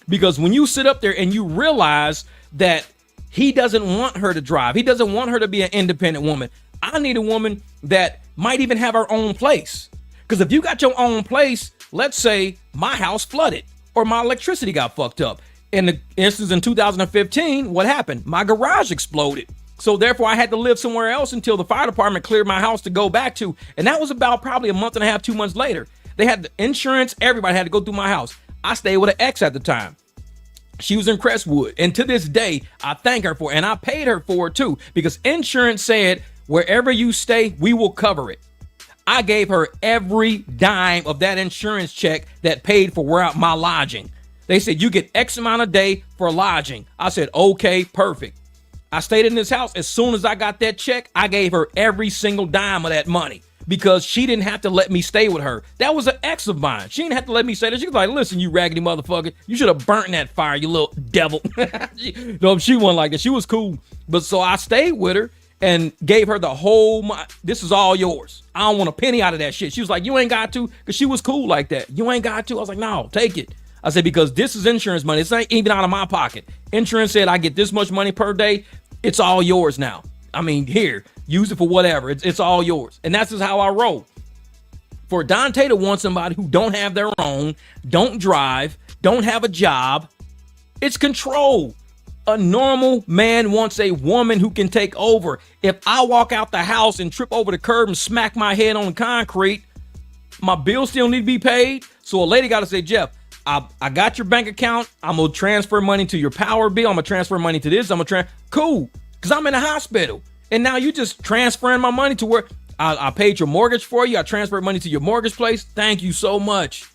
Because when you sit up there and you realize that he doesn't want her to drive, he doesn't want her to be an independent woman. I need a woman that might even have her own place. Because if you got your own place, let's say my house flooded or my electricity got fucked up. In the instance in 2015, what happened? My garage exploded. So therefore, I had to live somewhere else until the fire department cleared my house to go back to. And that was about probably a month and a half, 2 months later. They had the insurance. Everybody had to go through my house. I stayed with an ex at the time. She was in Crestwood. And to this day, I thank her for it. And I paid her for it too, because insurance said, wherever you stay, we will cover it. I gave her every dime of that insurance check that paid for my lodging. They said, you get X amount a day for lodging. I said, okay, perfect. I stayed in this house. As soon as I got that check, I gave her every single dime of that money because she didn't have to let me stay with her. That was an ex of mine. She didn't have to let me stay there. She was like, listen, you raggedy motherfucker. You should have burnt in that fire, you little devil. No, she wasn't like that. She was cool. But so I stayed with her and gave her the whole, this is all yours. I don't want a penny out of that shit. She was like, you ain't got to, because she was cool like that. You ain't got to. I was like, no, take it. I said, because this is insurance money. It's not even out of my pocket. Insurance said I get this much money per day. It's all yours now. I mean, here, use it for whatever. It's all yours. And that's just how I roll. For Dante to want somebody who don't have their own, don't drive, don't have a job, it's control. A normal man wants a woman who can take over. If I walk out the house and trip over the curb and smack my head on the concrete, my bills still need to be paid. So a lady got to say, Jeff, I got your bank account. I'm going to transfer money to your power bill. I'm going to transfer money to this. Cool. Because I'm in the hospital. And now you just transferring my money to where I paid your mortgage for you. I transferred money to your mortgage place. Thank you so much.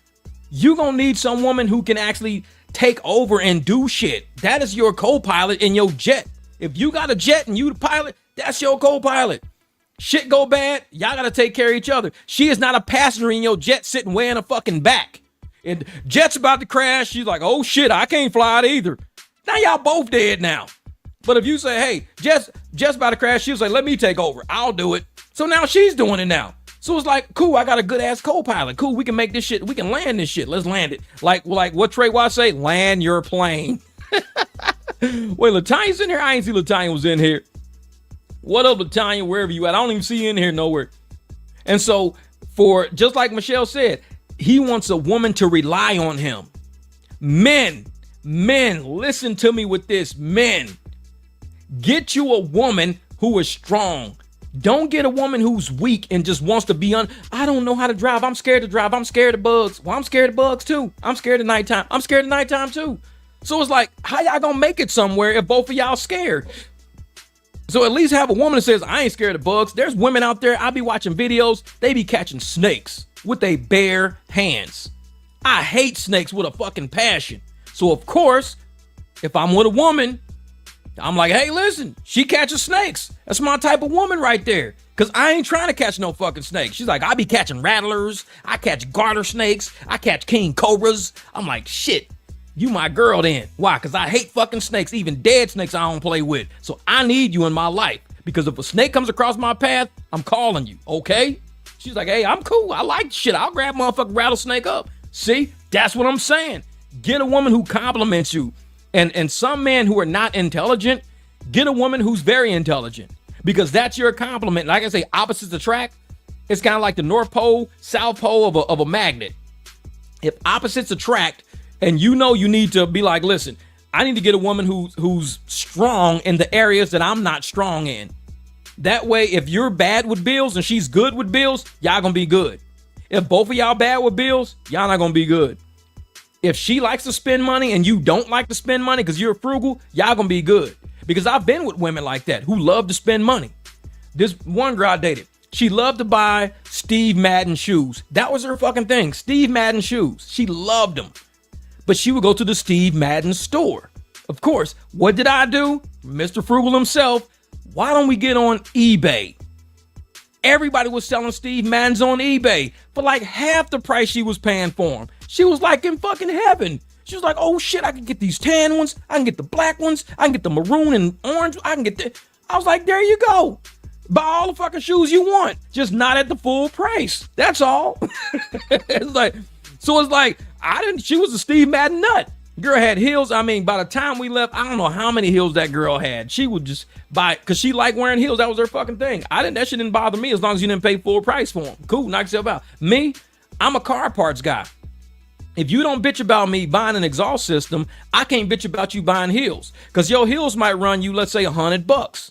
You're going to need some woman who can actually take over and do shit. That is your co-pilot in your jet. If you got a jet and you the pilot, that's your co-pilot. Shit go bad, y'all got to take care of each other. She is not a passenger in your jet sitting way in the fucking back. And jet's about to crash. She's like, oh shit, I can't fly it either. Now y'all both dead now. But if you say, hey, jet's about to crash, she was like, let me take over. I'll do it. So now she's doing it now. So it's like, cool, I got a good ass co-pilot. Cool, we can make this shit. We can land this shit. Let's land it. Like what Trey Watts say? Land your plane. Wait, LaTanya's in here? I ain't see LaTanya was in here. What up, LaTanya, wherever you at? I don't even see you in here nowhere. And so for, just like Michelle said, he wants a woman to rely on him. Men, listen to me with this. Men, get you a woman who is strong. Don't get a woman who's weak and just wants to be I don't know how to drive. I'm scared to drive. I'm scared of bugs. Well, I'm scared of bugs too. I'm scared of nighttime. I'm scared of nighttime too. So it's like, how y'all gonna make it somewhere if both of y'all scared? So at least have a woman that says, I ain't scared of bugs. There's women out there, I be watching videos, they be catching snakes with their bare hands. I hate snakes with a fucking passion. So of course, if I'm with a woman, I'm like, hey, listen, she catches snakes. That's my type of woman right there. Because I ain't trying to catch no fucking snakes. She's like, I be catching rattlers. I catch garter snakes. I catch king cobras. I'm like, shit. You my girl then. Why? Because I hate fucking snakes. Even dead snakes I don't play with. So I need you in my life. Because if a snake comes across my path, I'm calling you, okay? She's like, hey, I'm cool. I like shit. I'll grab motherfucking rattlesnake up. See? That's what I'm saying. Get a woman who compliments you. And some men who are not intelligent, get a woman who's very intelligent. Because that's your compliment. Like I say, opposites attract. It's kind of like the North Pole, South Pole of a magnet. If opposites attract, and you know you need to be like, listen, I need to get a woman who's strong in the areas that I'm not strong in. That way, if you're bad with bills and she's good with bills, y'all gonna be good. If both of y'all bad with bills, y'all not gonna be good. If she likes to spend money and you don't like to spend money because you're frugal, y'all gonna be good. Because I've been with women like that who love to spend money. This one girl I dated, she loved to buy Steve Madden shoes. That was her fucking thing, Steve Madden shoes. She loved them. But she would go to the Steve Madden store. Of course, what did I do? Mr. Frugal himself, why don't we get on eBay? Everybody was selling Steve Maddens on eBay for like half the price she was paying for them. She was like in fucking heaven. She was like, oh shit, I can get these tan ones. I can get the black ones. I can get the maroon and orange. I can get the... I was like, there you go. Buy all the fucking shoes you want. Just not at the full price. That's all. It's like, so it's like, she was a Steve Madden nut. Girl had heels. I mean, by the time we left, I don't know how many heels that girl had. She would just buy, because she liked wearing heels. That was her fucking thing. That shit didn't bother me as long as you didn't pay full price for them. Cool, knock yourself out. Me, I'm a car parts guy. If you don't bitch about me buying an exhaust system, I can't bitch about you buying heels. Because your heels might run you, let's say, $100.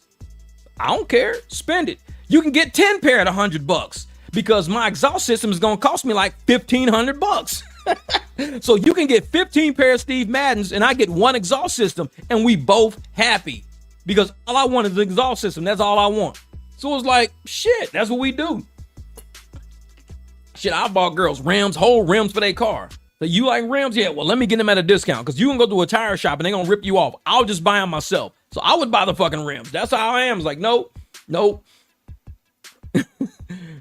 I don't care. Spend it. You can get 10 pair at $100 because my exhaust system is going to cost me like $1,500. So you can get 15 pair of Steve Maddens and I get one exhaust system and we both happy because all I want is the exhaust system. That's all I want. So it's like, shit, that's what we do. Shit, I bought girls rims, whole rims for their car. So you like rims? Yeah, well, let me get them at a discount because you can go to a tire shop and they're going to rip you off. I'll just buy them myself. So I would buy the fucking rims. That's how I am. It's like, nope.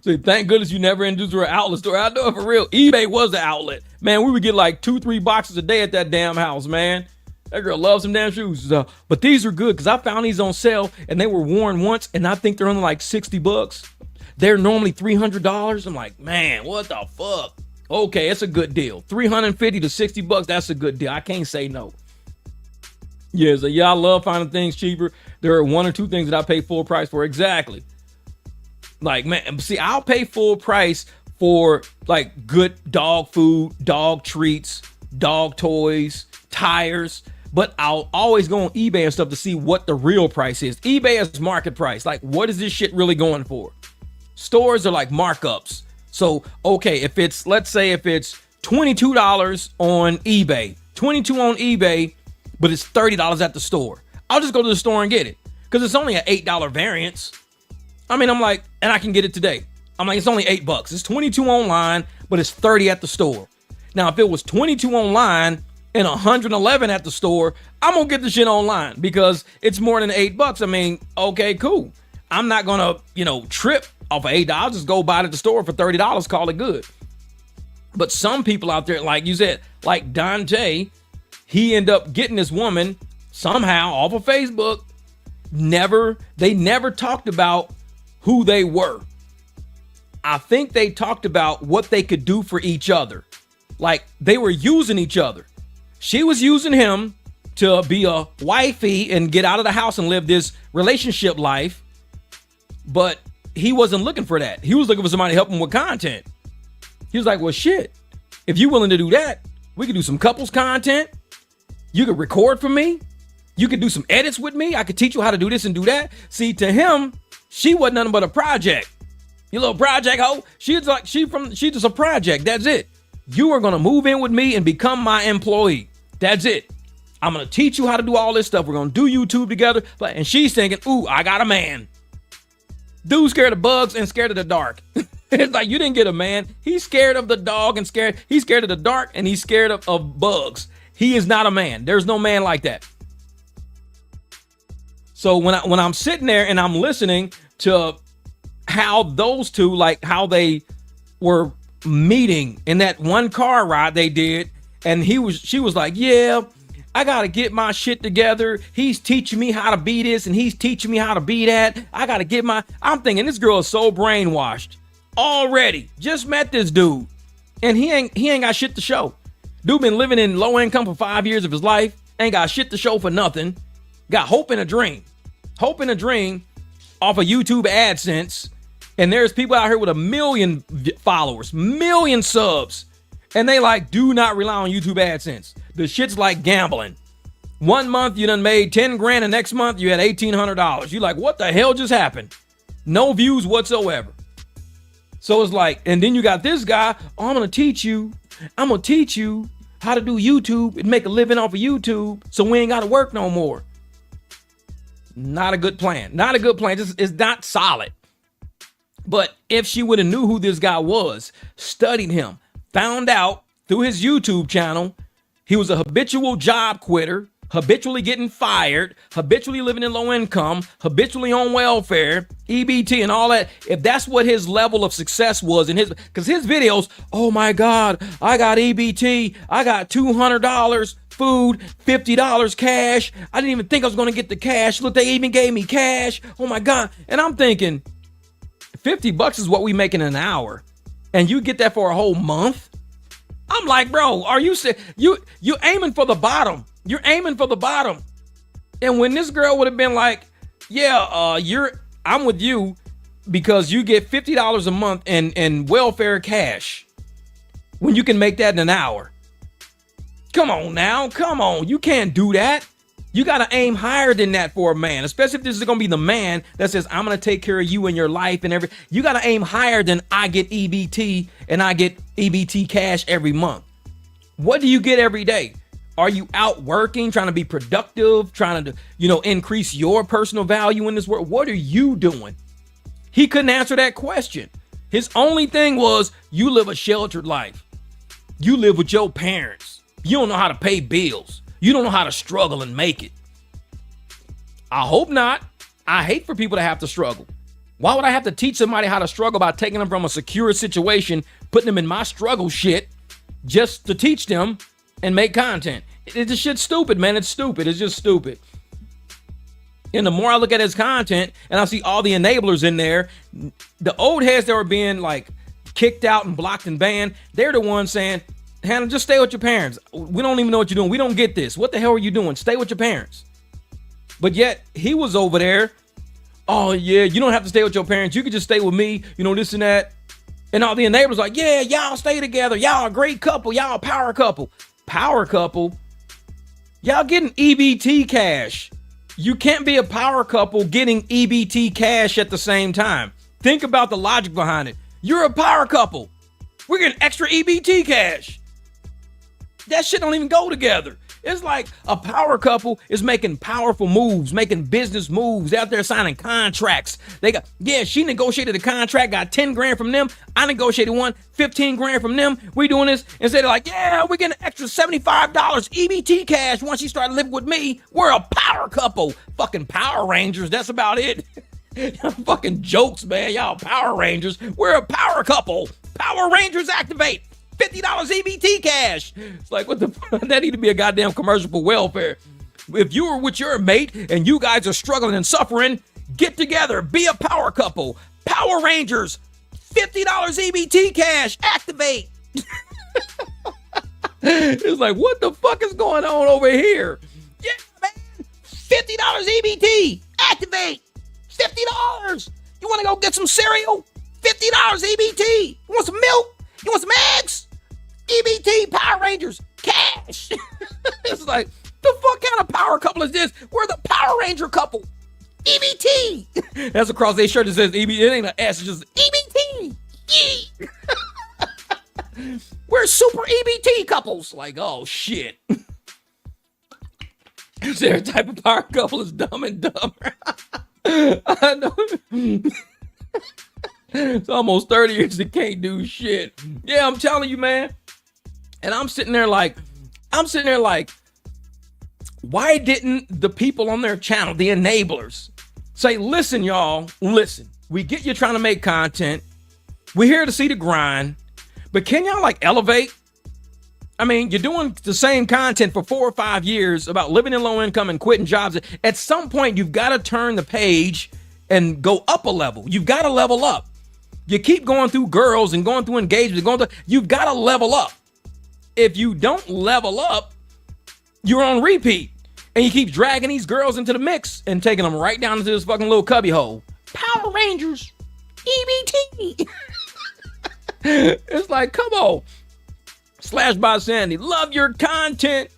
So thank goodness you never introduced her an outlet store. I know it for real. eBay was the outlet. Man, we would get like 2-3 boxes a day at that damn house, man. That girl loves some damn shoes. But these are good because I found these on sale and they were worn once and I think they're only like $60. They're normally $300. I'm like, man, what the fuck? Okay, it's a good deal. $350 to $60, that's a good deal. I can't say no. Yeah, so yeah, I love finding things cheaper. There are one or two things that I pay full price for. Exactly. Like, man, see, I'll pay full price for like good dog food, dog treats, dog toys, tires, but I'll always go on eBay and stuff to see what the real price is. eBay is market price. Like, what is this shit really going for? Stores are like markups. So, okay, let's say if it's $22 on eBay, 22 on eBay, but it's $30 at the store. I'll just go to the store and get it because it's only an $8 variance. I mean, I'm like, and I can get it today. I'm like, it's only $8. It's 22 online, but it's 30 at the store. Now, if it was 22 online and 111 at the store, I'm gonna get the shit online because it's more than $8. I mean, okay, cool. I'm not gonna, trip off of $8. I'll just go buy it at the store for $30, call it good. But some people out there, like you said, like Dante, he ended up getting this woman somehow off of Facebook. They never talked about who they were. I think they talked about what they could do for each other. Like they were using each other. She was using him to be a wifey and get out of the house and live this relationship life. But he wasn't looking for that. He was looking for somebody to help him with content. He was like, well, shit, if you're willing to do that, we could do some couples content. You could record for me. You could do some edits with me. I could teach you how to do this and do that. See, to him, she wasn't nothing but a project. You little project hoe. She's just a project. That's it. You are going to move in with me and become my employee. That's it. I'm going to teach you how to do all this stuff. We're going to do YouTube together. And she's thinking, ooh, I got a man. Dude's scared of bugs and scared of the dark. It's like, you didn't get a man. He's scared of the dog and he's scared of the dark and he's scared of bugs. He is not a man. There's no man like that. So when I'm sitting there and I'm listening to how those two, like how they were meeting in that one car ride they did, And she was like, yeah, I got to get my shit together. He's teaching me how to be this and he's teaching me how to be that. I got to get I'm thinking this girl is so brainwashed already. Just met this dude and he ain't got shit to show. Dude been living in low income for 5 years of his life. Ain't got shit to show for nothing. Got hope in a dream. Hope in a dream off of YouTube AdSense. And there's people out here with 1 million followers, million subs. And they like, do not rely on YouTube AdSense. The shit's like gambling. 1 month you done made 10 grand and next month you had $1,800. You like, what the hell just happened? No views whatsoever. So it's like, and then you got this guy, I'm going to teach you how to do YouTube and make a living off of YouTube so we ain't got to work no more. Not a good plan. Not a good plan. It's not solid. But if she would have knew who this guy was, studied him, found out through his YouTube channel, he was a habitual job quitter, habitually getting fired, habitually living in low income, habitually on welfare, EBT and all that. If that's what his level of success was in because his videos, oh my God, I got EBT, I got $200 food, $50 cash. I didn't even think I was going to get the cash. Look, they even gave me cash. Oh my God. And I'm thinking, $50 is what we make in an hour. And you get that for a whole month? I'm like, bro, are you you aiming for the bottom? You're aiming for the bottom. And when this girl would have been like, yeah, I'm with you because you get $50 a month in welfare cash when you can make that in an hour. Come on now, come on. You can't do that. You got to aim higher than that for a man, especially if this is going to be the man that says, I'm going to take care of you and your life and everything. You got to aim higher than I get EBT and I get EBT cash every month. What do you get every day? Are you out working, trying to be productive, trying to, increase your personal value in this world? What are you doing? He couldn't answer that question. His only thing was, you live a sheltered life. You live with your parents. You don't know how to pay bills. You don't know how to struggle and make it. I hope not. I hate for people to have to struggle. Why would I have to teach somebody how to struggle by taking them from a secure situation, putting them in my struggle shit just to teach them and make content? It's just shit stupid, man. It's stupid. It's just stupid. And the more I look at his content and I see all the enablers in there, the old heads that were being like kicked out and blocked and banned, they're the ones saying, Hannah, just stay with your parents. We don't even know what you're doing. We don't get this. What the hell are you doing? Stay with your parents. But yet he was over there. Oh yeah, you don't have to stay with your parents. You can just stay with me, this and that. And all the enablers like, yeah, y'all stay together. Y'all a great couple. Y'all a power couple. Power couple? Y'all getting EBT cash. You can't be a power couple getting EBT cash at the same time. Think about the logic behind it. You're a power couple. We're getting extra EBT cash. That shit don't even go together. It's like a power couple is making powerful moves, making business moves, out there signing contracts. She negotiated a contract, got 10 grand from them. I negotiated one, 15 grand from them. We doing this. Instead of like, yeah, we're getting an extra $75 EBT cash once you start living with me. We're a power couple. Fucking Power Rangers. That's about it. Fucking jokes, man. Y'all Power Rangers. We're a power couple. Power Rangers activate. $50 EBT cash. It's like, what the fuck? That need to be a goddamn commercial for welfare. If you were with your mate and you guys are struggling and suffering, get together, be a power couple. Power Rangers, $50 EBT cash, activate. It's like, what the fuck is going on over here? Yeah, man, $50 EBT, activate. $50. You want to go get some cereal? $50 EBT. You want some milk? You want some eggs? EBT, Power Rangers, cash. It's like, the fuck kind of power couple is this? We're the Power Ranger couple. EBT. That's across their shirt that says EBT. It ain't an S, it's just EBT. We're super EBT couples. Like, oh shit. Is there a type of power couple is Dumb and Dumber? I know. It's almost 30 years they can't do shit. Yeah, I'm telling you, man. And I'm sitting there like, why didn't the people on their channel, the enablers, say, listen, y'all, listen, we get you trying to make content. We're here to see the grind, but can y'all like elevate? I mean, you're doing the same content for 4 or 5 years about living in low income and quitting jobs. At some point, you've got to turn the page and go up a level. You've got to level up. You keep going through girls and going through engagements, you've got to level up. If you don't level up, you're on repeat. And you keep dragging these girls into the mix and taking them right down into this fucking little cubby hole. Power Rangers, EBT. It's like, come on. Slash by Sandy, love your content.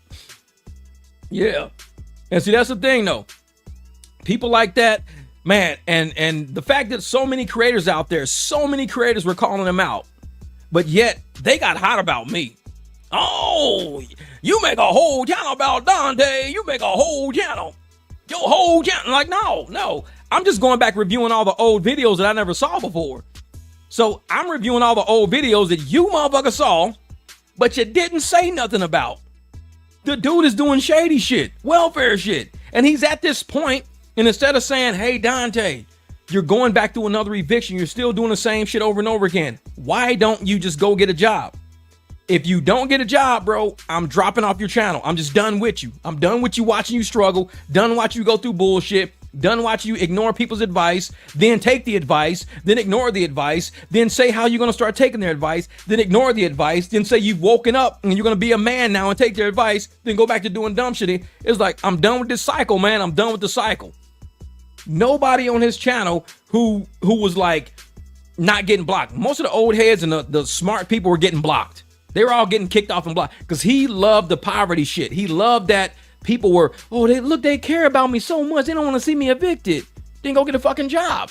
Yeah. And see, that's the thing though. People like that, man, and the fact that so many creators out there, so many creators were calling them out, but yet they got hot about me. Oh, you make a whole channel about Dante. You make a whole channel. Your whole channel. Like, no. I'm just going back reviewing all the old videos that I never saw before. So I'm reviewing all the old videos that you motherfuckers saw, but you didn't say nothing about. The dude is doing shady shit, welfare shit. And he's at this point, and instead of saying, hey, Dante, you're going back to another eviction, you're still doing the same shit over and over again. Why don't you just go get a job? If you don't get a job, bro, I'm dropping off your channel. I'm just done with you. I'm done with you watching you struggle, done watching you go through bullshit, done watching you ignore people's advice, then take the advice, then ignore the advice, then say how you're going to start taking their advice, then ignore the advice, then say you've woken up and you're going to be a man now and take their advice, then go back to doing dumb shit. It's like, I'm done with this cycle, man. I'm done with the cycle. Nobody on his channel who was like not getting blocked. Most of the old heads and the smart people were getting blocked. They were all getting kicked off and blocked because he loved the poverty shit. He loved that people were, oh, they care about me so much. They don't want to see me evicted. Then go get a fucking job.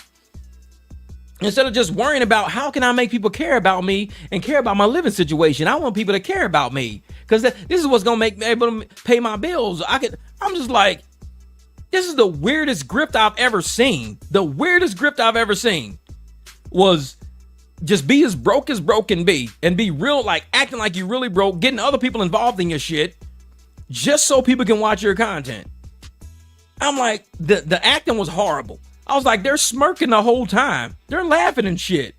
Instead of just worrying about how can I make people care about me and care about my living situation. I want people to care about me because this is what's going to make me able to pay my bills. I'm just like, this is the weirdest grift I've ever seen. The weirdest grift I've ever seen was just be as broke can be and be real, like acting like you really broke, getting other people involved in your shit just so people can watch your content. I'm like, the acting was horrible. I was like, they're smirking the whole time. They're laughing and shit.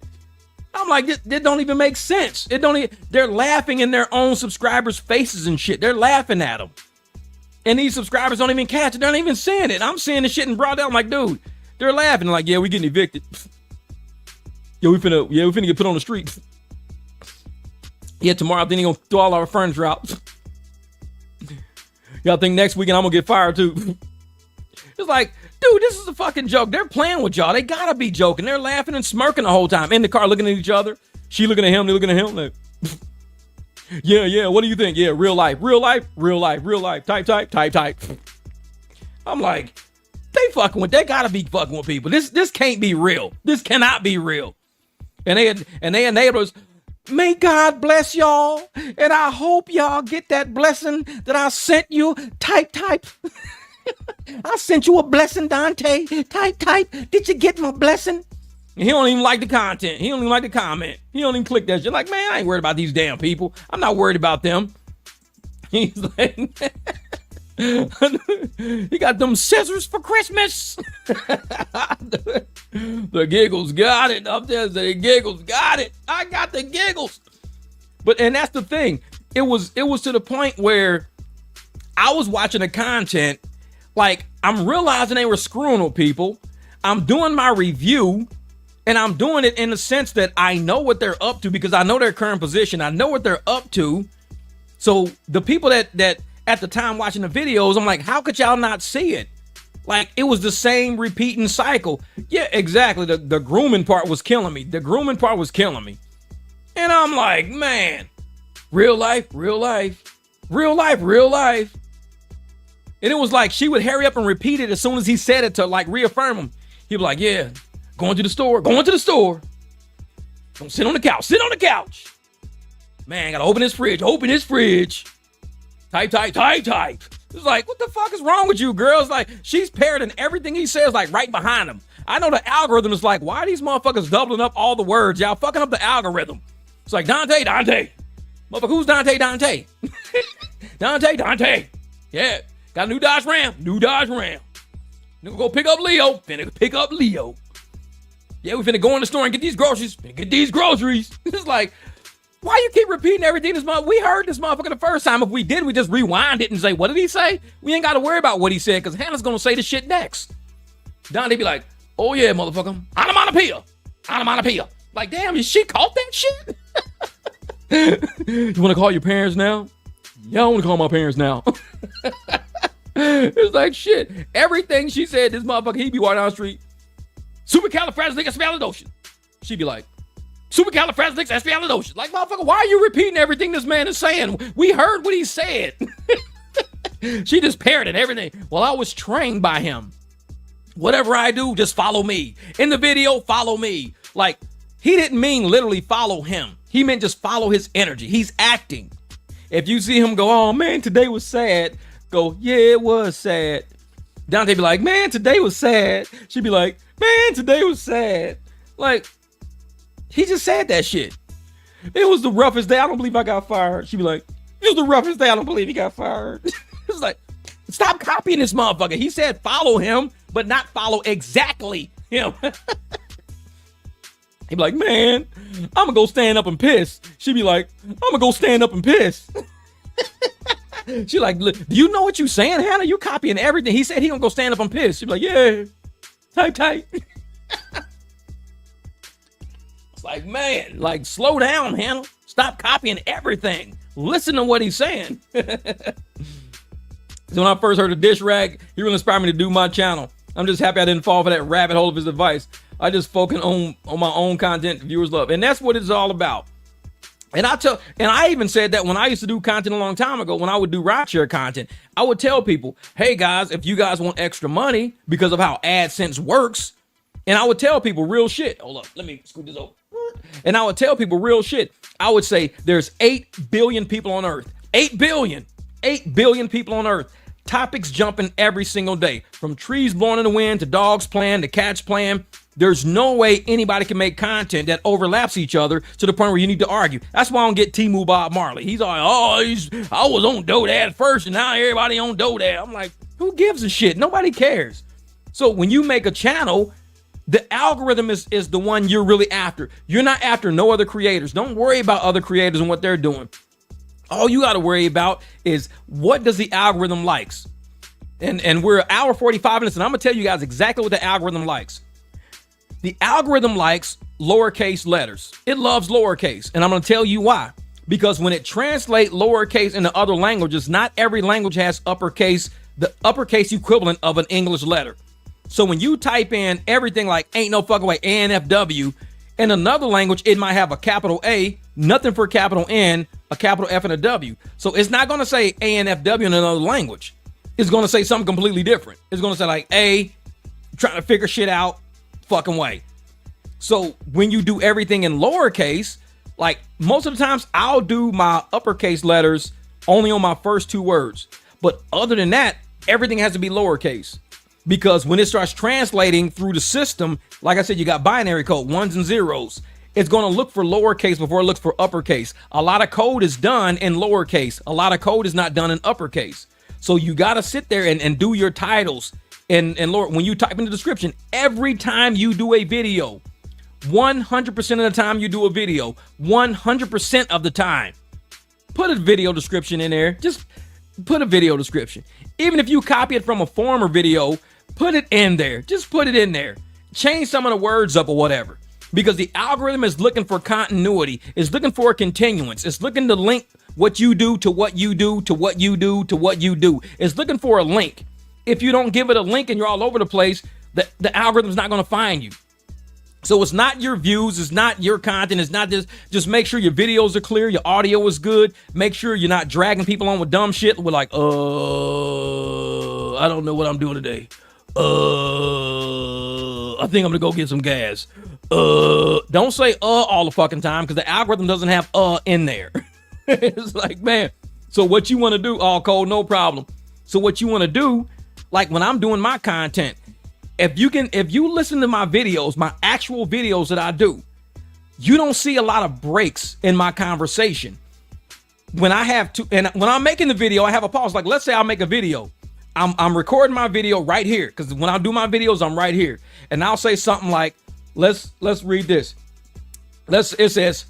I'm like, this don't even make sense. They're laughing in their own subscribers' faces and shit. They're laughing at them. And these subscribers don't even catch it. They're not even seeing it. I'm seeing the shit in broad day. I'm like, dude, they're laughing. Like, yeah, we getting evicted. We finna get put on the street. Yeah, tomorrow then he gonna throw all our furniture out. Y'all think next weekend I'm gonna get fired too? It's like, dude, this is a fucking joke. They're playing with y'all. They gotta be joking. They're laughing and smirking the whole time. In the car looking at each other. She looking at him, they looking at him. Like, yeah, what do you think? Yeah, real life. Type. I'm like, they gotta be fucking with people. This can't be real. This cannot be real. And they enabled us. May God bless y'all. And I hope y'all get that blessing that I sent you. Type. I sent you a blessing, Dante. Type. Did you get my blessing? And he don't even like the content. He don't even like the comment. He don't even click that shit. Like, man, I ain't worried about these damn people. I'm not worried about them. He's like, he got them scissors for Christmas. The giggles got it. Up there, the giggles got it. I got the giggles. And that's the thing. It was to the point where I was watching the content, like I'm realizing they were screwing with people. I'm doing my review, and I'm doing it in the sense that I know what they're up to because I know their current position. I know what they're up to. So the people that at the time watching the videos, I'm like, how could y'all not see it? Like, it was the same repeating cycle. Yeah, exactly. The grooming part was killing me. And I'm like, man, real life. And it was like she would hurry up and repeat it as soon as he said it to like reaffirm him. He'd be like, yeah, going to the store. Don't sit on the couch. Man, gotta open his fridge. Type. It's like, what the fuck is wrong with you, girls? Like, she's parroting everything he says, like, right behind him. I know the algorithm is like, why are these motherfuckers doubling up all the words? Y'all fucking up the algorithm. It's like, Dante. Motherfucker, who's Dante? Dante. Yeah, got a new Dodge Ram. Nigga go pick up Leo. Yeah, we finna go in the store and get these groceries. It's like, Why you keep repeating everything this month? We heard this motherfucker the first time. If we did, we just rewind it and say, what did he say? We ain't got to worry about what he said because Hannah's going to say the shit next. Dante be like, oh yeah, motherfucker. Onomatopoeia. Onomatopoeia. Like, damn, she caught that shit? You want to call your parents now? Yeah, I want to call my parents now. It's like, shit. Everything she said, this motherfucker, he be walking down the street. Supercalifragilisticexpialidocious. She be like, supercalifragilisticexpialidocious. Like, motherfucker, why are you repeating everything this man is saying? We heard what he said. She just parroted everything. Well, I was trained by him. Whatever I do, just follow me. In the video, follow me. Like, he didn't mean literally follow him. He meant just follow his energy. He's acting. If you see him go, oh man, today was sad, go, yeah, it was sad. Dante be like, man, today was sad. She'd be like, man, today was sad. Like, he just said that shit. It was the roughest day. I don't believe I got fired. She'd be like, it was the roughest day. I don't believe he got fired. It's like, stop copying this motherfucker. He said follow him, but not follow exactly him. He'd be like, man, I'm gonna go stand up and piss. She'd be like, I'm gonna go stand up and piss. She like, do you know what you saying, Hannah? You copying everything. He said he gonna go stand up and piss. She'd be like, yeah, tight. It's like, man, like, slow down, Hannah. Stop copying everything. Listen to what he's saying. So when I first heard of Dish Rag, he really inspired me to do my channel. I'm just happy I didn't fall for that rabbit hole of his advice. I just focus on my own content viewers love. And that's what it's all about. And I even said that when I used to do content a long time ago, when I would do rideshare content, I would tell people, hey guys, if you guys want extra money because of how AdSense works, and I would tell people real shit. Hold up, let me scoot this over. And I would tell people real shit. I would say there's 8 billion people on earth. 8 billion people on earth. Topics jumping every single day, from trees blowing in the wind to dogs playing to cats playing. There's no way anybody can make content that overlaps each other to the point where you need to argue. That's why I don't get Temu Bob Marley. He's like, I was on Dodad first and now everybody on Dodad. I'm like, who gives a shit? Nobody cares. So when you make a channel, the algorithm is the one you're really after. You're not after no other creators. Don't worry about other creators and what they're doing. All you got to worry about is what does the algorithm likes. And we're an hour 45 minutes, and I'm going to tell you guys exactly what the algorithm likes. The algorithm likes lowercase letters. It loves lowercase, and I'm going to tell you why. Because when it translates lowercase into other languages, not every language has uppercase, the uppercase equivalent of an English letter. So when you type in everything like ain't no fucking way, ANFW, in another language, it might have a capital A, nothing for a capital N, a capital F, and a W. So it's not going to say ANFW in another language. It's going to say something completely different. It's going to say like A, trying to figure shit out, fucking way. So when you do everything in lowercase, like most of the times I'll do my uppercase letters only on my first 2 words. But other than that, everything has to be lowercase. Because when it starts translating through the system, like I said, you got binary code, 1s and 0s. It's going to look for lowercase before it looks for uppercase. A lot of code is done in lowercase. A lot of code is not done in uppercase. So you got to sit there and do your titles. And Lord, when you type in the description, every time you do a video, 100% of the time you do a video, 100% of the time, put a video description in there. Just put a video description. Even if you copy it from a former video, put it in there. Just put it in there. Change some of the words up or whatever. Because the algorithm is looking for continuity. It's looking for a continuance. It's looking to link what you do to what you do to what you do to what you do. It's looking for a link. If you don't give it a link and you're all over the place, the algorithm's not going to find you. So it's not your views. It's not your content. It's not just make sure your videos are clear. Your audio is good. Make sure you're not dragging people on with dumb shit. We're like, I don't know what I'm doing today. I think I'm going to go get some gas. Don't say all the fucking time because the algorithm doesn't have in there. It's like, man, so what you want to do, all code, no problem. So what you want to do, like when I'm doing my content, if you listen to my videos, my actual videos that I do, you don't see a lot of breaks in my conversation. When I have to, and when I'm making the video, I have a pause. Like, let's say I'll make a video. I'm recording my video right here because when I do my videos, I'm right here. And I'll say something like, let's read this. It says,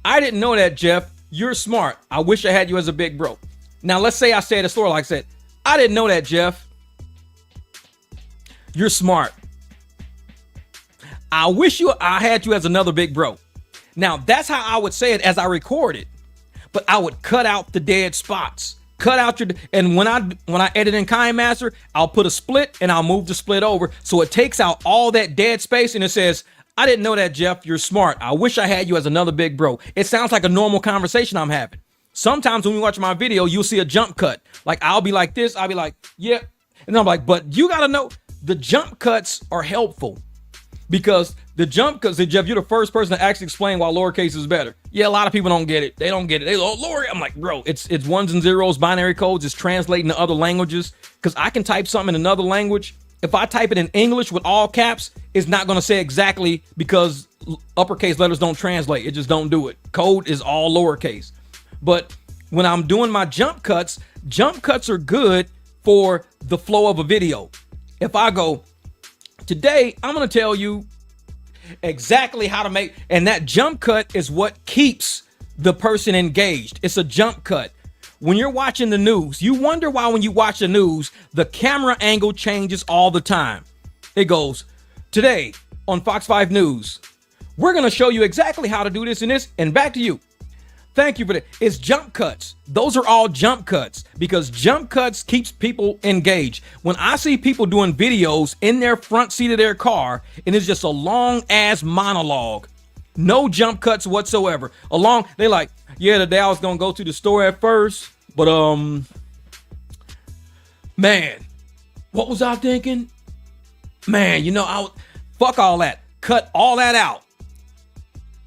I didn't know that, Jeff. You're smart. I wish I had you as a big bro. Now, let's say I said a story like I said, I didn't know that, Jeff. You're smart. I wish I had you as another big bro. Now, that's how I would say it as I record it. But I would cut out the dead spots. Cut out and when I edit in KineMaster, I'll put a split and I'll move the split over. So it takes out all that dead space and it says, I didn't know that, Jeff. You're smart. I wish I had you as another big bro. It sounds like a normal conversation I'm having. Sometimes when you watch my video, you'll see a jump cut. Like I'll be like this. I'll be like, yeah. And I'm like, but you got to know the jump cuts are helpful because Jeff, you're the first person to actually explain why lowercase is better. Yeah, a lot of people don't get it. They don't get it. They go, lower. I'm like, bro, it's ones and zeros, binary codes. It's translating to other languages because I can type something in another language. If I type it in English with all caps, it's not going to say exactly because uppercase letters don't translate. It just don't do it. Code is all lowercase. But when I'm doing my jump cuts are good for the flow of a video. If I go, today, I'm going to tell you exactly how to make, and that jump cut is what keeps the person engaged. It's a jump cut. When you're watching the news, you wonder why when you watch the news, the camera angle changes all the time. It goes, today on Fox 5 News, we're going to show you exactly how to do this and this, and back to you. Thank you for that. It's jump cuts. Those are all jump cuts because jump cuts keeps people engaged. When I see people doing videos in their front seat of their car and it's just a long ass monologue, no jump cuts whatsoever. They like, yeah, today I was going to go to the store at first, but man, what was I thinking? Man, fuck all that. Cut all that out.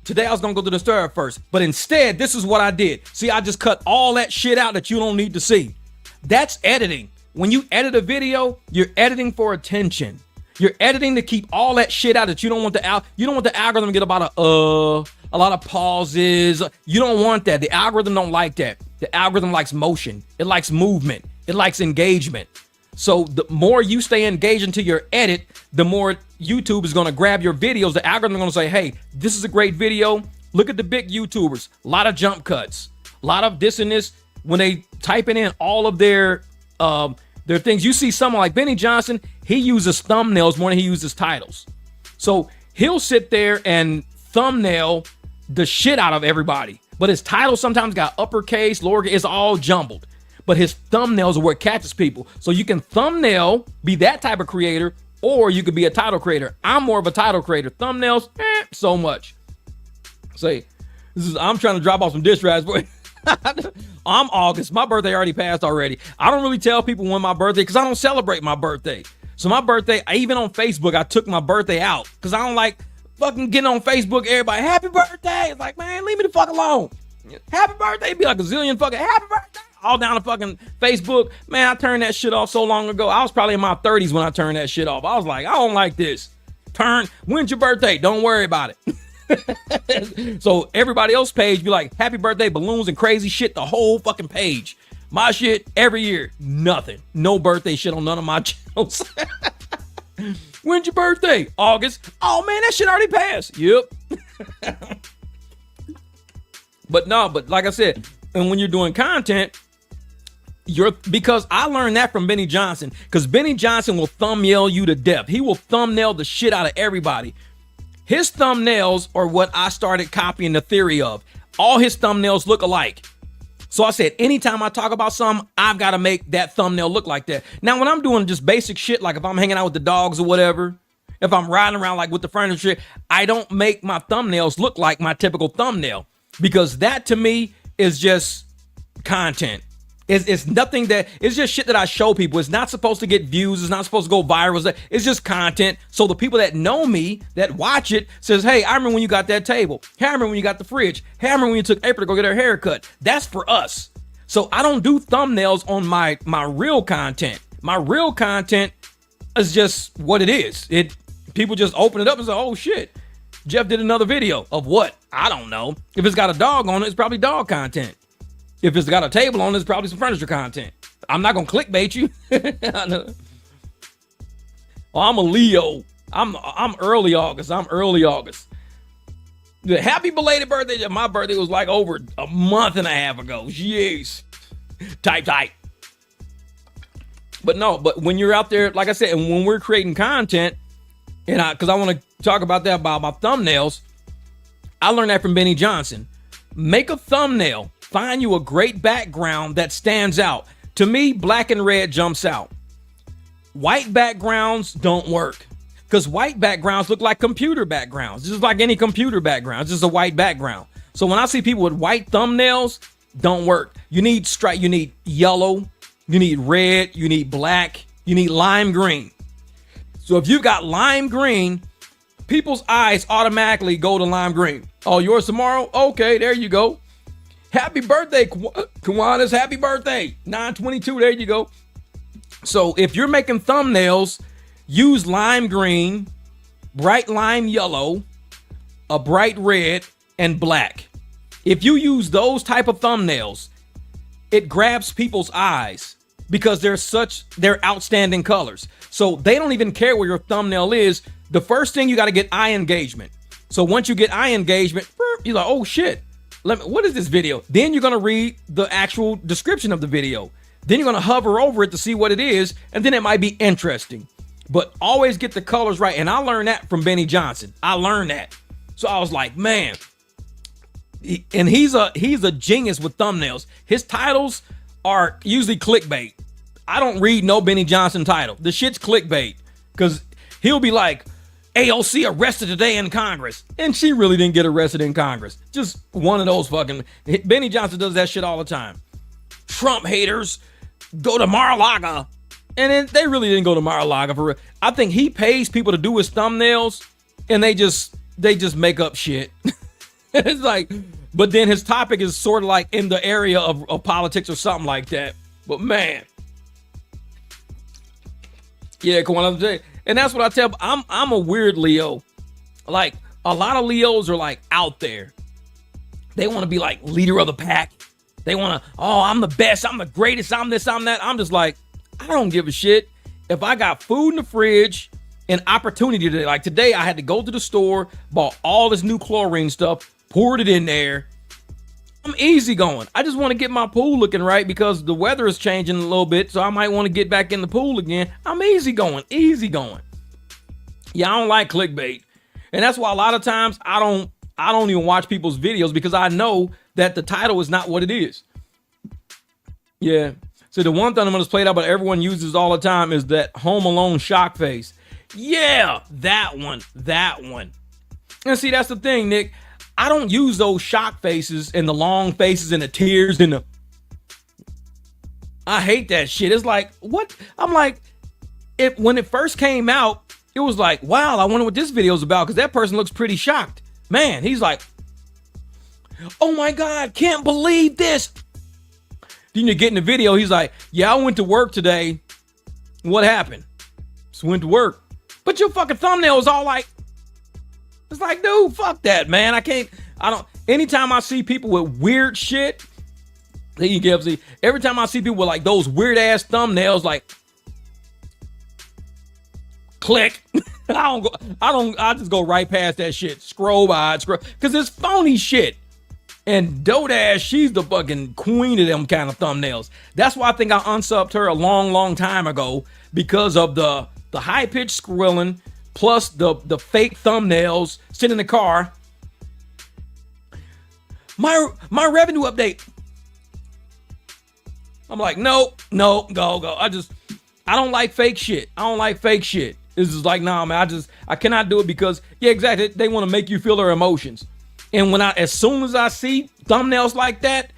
Today I was going to go to the store at first, but instead, this is what I did. See, I just cut all that shit out that you don't need to see. That's editing. When you edit a video, you're editing for attention. You're editing to keep all that shit out that you don't want the algorithm to get about a lot of pauses. You don't want that. The algorithm don't like that. The algorithm likes motion. It likes movement. It likes engagement. So the more you stay engaged into your edit, the more YouTube is going to grab your videos. The algorithm is going to say, hey, this is a great video. Look at the big YouTubers. A lot of jump cuts. A lot of this and this. When they typing in all of their things, you see someone like Benny Johnson, he uses thumbnails more than he uses titles. So he'll sit there and thumbnail the shit out of everybody. But his titles sometimes got uppercase, lowercase, it's all jumbled. But his thumbnails are what catches people. So you can thumbnail, be that type of creator, or you could be a title creator. I'm more of a title creator. Thumbnails, so much. Say, I'm trying to drop off some dish rags, boy. I'm August. My birthday already passed already. I don't really tell people when my birthday because I don't celebrate my birthday. So my birthday, even on Facebook, I took my birthday out because I don't like fucking getting on Facebook. Everybody, happy birthday. It's like, man, leave me the fuck alone. Happy birthday. It'd be like a zillion fucking happy birthday. All down the fucking Facebook. Man, I turned that shit off so long ago. I was probably in my 30s when I turned that shit off. I was like, I don't like this. When's your birthday? Don't worry about it. So everybody else's page be like, happy birthday, balloons and crazy shit, the whole fucking page. My shit, every year, nothing. No birthday shit on none of my channels. When's your birthday? August. Oh man, that shit already passed. Yep. But like I said, and when you're doing content, because I learned that from Benny Johnson, because Benny Johnson will thumbnail you to death. He will thumbnail the shit out of everybody. His thumbnails are what I started copying the theory of. All his thumbnails look alike. So I said, anytime I talk about something, I've got to make that thumbnail look like that. Now, when I'm doing just basic shit, like if I'm hanging out with the dogs or whatever, if I'm riding around like with the furniture, I don't make my thumbnails look like my typical thumbnail, because that to me is just content. It's nothing it's just shit that I show people. It's not supposed to get views. It's not supposed to go viral. It's just content. So the people that know me, that watch it, says, hey, I remember when you got that table. Hey, I remember when you got the fridge. Hey, I remember when you took April to go get her haircut. That's for us. So I don't do thumbnails on my real content. My real content is just what it is. People just open it up and say, oh shit, Jeff did another video of what? I don't know. If it's got a dog on it, it's probably dog content. If it's got a table on it, it's probably some furniture content. I'm not going to clickbait you. Oh, I'm a Leo. I'm early August. The happy belated birthday. My birthday was like over a month and a half ago. Jeez. Type. But no, but when you're out there, like I said, and when we're creating content, and because I want to talk about that about my thumbnails, I learned that from Benny Johnson. Make a thumbnail. Find you a great background that stands out. To me, black and red jumps out. White backgrounds don't work because white backgrounds look like computer backgrounds. Just like any computer background, it's just a white background. So when I see people with white thumbnails, don't work. You need stripe, you need yellow, you need red, you need black, you need lime green. So if you've got lime green, people's eyes automatically go to lime green. Oh, yours tomorrow? Okay, there you go. Happy birthday, Kiwanis. Happy birthday. 9/22, there you go. So if you're making thumbnails, use lime green, bright lime yellow, a bright red, and black. If you use those type of thumbnails, it grabs people's eyes because they're outstanding colors. So they don't even care where your thumbnail is. The first thing, you got to get eye engagement. So once you get eye engagement, you're like, oh shit, what is this video? Then you're going to read the actual description of the video. Then you're going to hover over it to see what it is. And then it might be interesting, but always get the colors right. And I learned that from Benny Johnson. I learned that. So I was like, man, and he's a genius with thumbnails. His titles are usually clickbait. I don't read no Benny Johnson title. The shit's clickbait because he'll be like, AOC arrested today in Congress. And she really didn't get arrested in Congress. Just one of those fucking, Benny Johnson does that shit all the time. Trump haters go to Mar-a-Lago. And then they really didn't go to Mar-a-Lago for real. I think he pays people to do his thumbnails and they just make up shit. It's like, but then his topic is sort of like in the area of politics or something like that. But man. Yeah, come on, and that's what I tell. I'm a weird Leo. Like a lot of Leos are like out there. They want to be like leader of the pack. They want to, oh, I'm the best. I'm the greatest. I'm this, I'm that. I'm just like, I don't give a shit. If I got food in the fridge and opportunity today, like today, I had to go to the store, bought all this new chlorine stuff, poured it in there. I'm easy going. I just want to get my pool looking right because the weather is changing a little bit. So I might want to get back in the pool again. I'm easy going. Yeah, I don't like clickbait. And that's why a lot of times I don't even watch people's videos because I know that the title is not what it is. Yeah. So the one thing I'm going to play out, but everyone uses all the time is that Home Alone shock face. Yeah, that one. And see, that's the thing, Nick. I don't use those shock faces and the long faces and the tears and I hate that shit. It's like, what? I'm like, when it first came out, it was like, wow, I wonder what this video is about because that person looks pretty shocked. Man, he's like, oh my God, can't believe this. Then you get in the video, he's like, yeah, I went to work today. What happened? Just went to work. But your fucking thumbnail is all like, it's like, dude, fuck that, man. Anytime I see people with weird shit, every time I see people with like those weird ass thumbnails, like, click. I just go right past that shit. Scroll because it's phony shit. And Dodash, she's the fucking queen of them kind of thumbnails. That's why I think I unsubbed her a long, long time ago because of the high-pitched squilling plus the fake thumbnails sitting in the car. My revenue update. I'm like, no, go. I don't like fake shit. It's just like, nah, man, I cannot do it because, yeah, exactly. They want to make you feel their emotions. And as soon as I see thumbnails like that,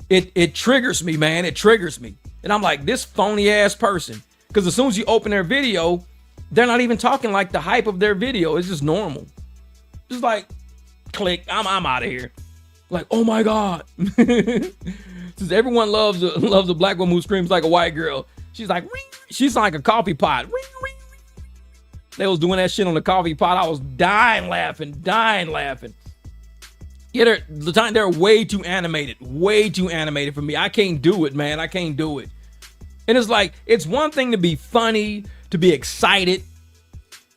it triggers me, man. It triggers me. And I'm like, this phony ass person. Because as soon as you open their video, they're not even talking like the hype of their video. It's just normal. Just like, click, I'm out of here. Like, oh my God. Since everyone loves a black woman who screams like a white girl. She's like, ring. She's like a coffee pot. Ring, ring. They was doing that shit on the coffee pot. I was dying laughing. Yeah, they're way too animated for me. I can't do it, man. I can't do it. And it's like, it's one thing to be funny, to be excited,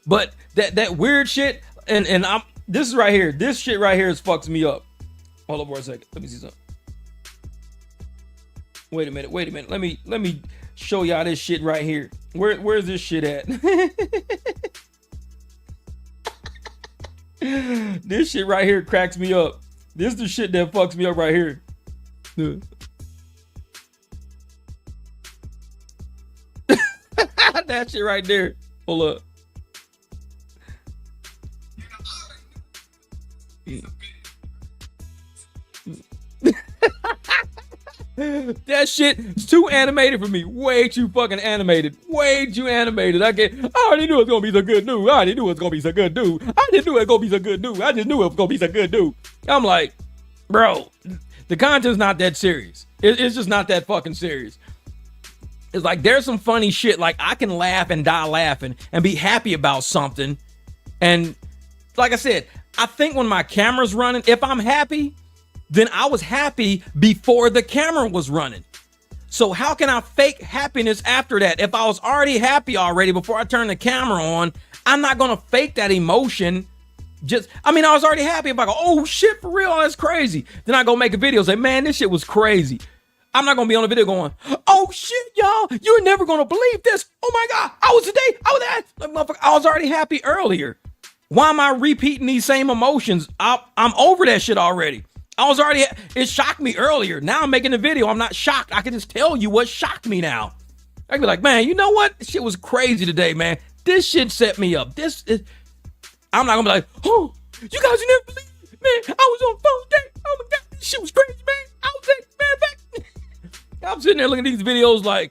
but that weird shit, and This is right here. This shit right here is fucks me up. Hold up for a second. Let me see something. Wait a minute. Let me show y'all this shit right here. Where's this shit at? This shit right here cracks me up. This is the shit that fucks me up right here. That shit right there. Hold up. That shit is too animated for me. Way too fucking animated. Way too animated. I already knew it was gonna be so good dude. I already knew it was gonna be so good dude. I just knew it was gonna be so good dude. I just knew it was gonna be so good dude. I'm like, bro, the content's not that serious. It's just not that fucking serious. It's like there's some funny shit. Like I can laugh and die laughing and be happy about something. And like I said, I think when my camera's running, if I'm happy, then I was happy before the camera was running. So how can I fake happiness after that? If I was already happy already before I turned the camera on, I'm not gonna fake that emotion. I was already happy. If I go, oh shit, for real, that's crazy. Then I go make a video, say, man, this shit was crazy. I'm not gonna be on the video going, oh shit, y'all, you're never gonna believe this. Oh my God, I was already happy earlier. Why am I repeating these same emotions? I'm over that shit already. It shocked me earlier. Now I'm making a video. I'm not shocked. I can just tell you what shocked me now. I can be like, man, you know what? This shit was crazy today, man. This shit set me up. I'm not gonna be like, oh, you guys will never believe it. Man, I was on phone day. Oh my God, this shit was crazy, man. I'm sitting there looking at these videos like,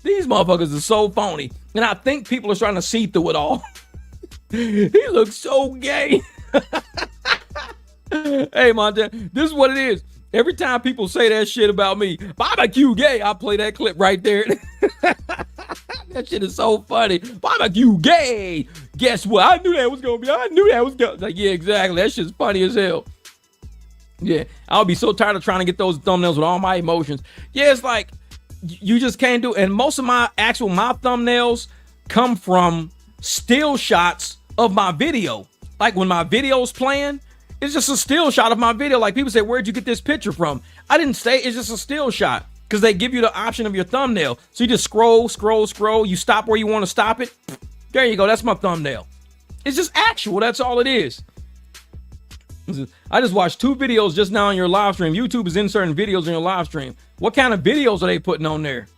these motherfuckers are so phony. And I think people are trying to see through it all. He looks so gay. Hey, Montana, this is what it is. Every time people say that shit about me, barbecue gay, I play that clip right there. That shit is so funny. Barbecue gay. Guess what? I knew that was going to be. Like, yeah, exactly. That shit's funny as hell. Yeah, I'll be so tired of trying to get those thumbnails with all my emotions. Yeah, it's like, you just can't do it. And most of my thumbnails come from still shots of my video. Like when my video's playing, it's just a still shot of my video. Like people say, where'd you get this picture from? I didn't say, it's just a still shot. Because they give you the option of your thumbnail. So you just scroll. You stop where you want to stop it. There you go. That's my thumbnail. It's just actual. That's all it is. I just watched 2 videos just now on your live stream. YouTube is inserting videos in your live stream. What kind of videos are they putting on there?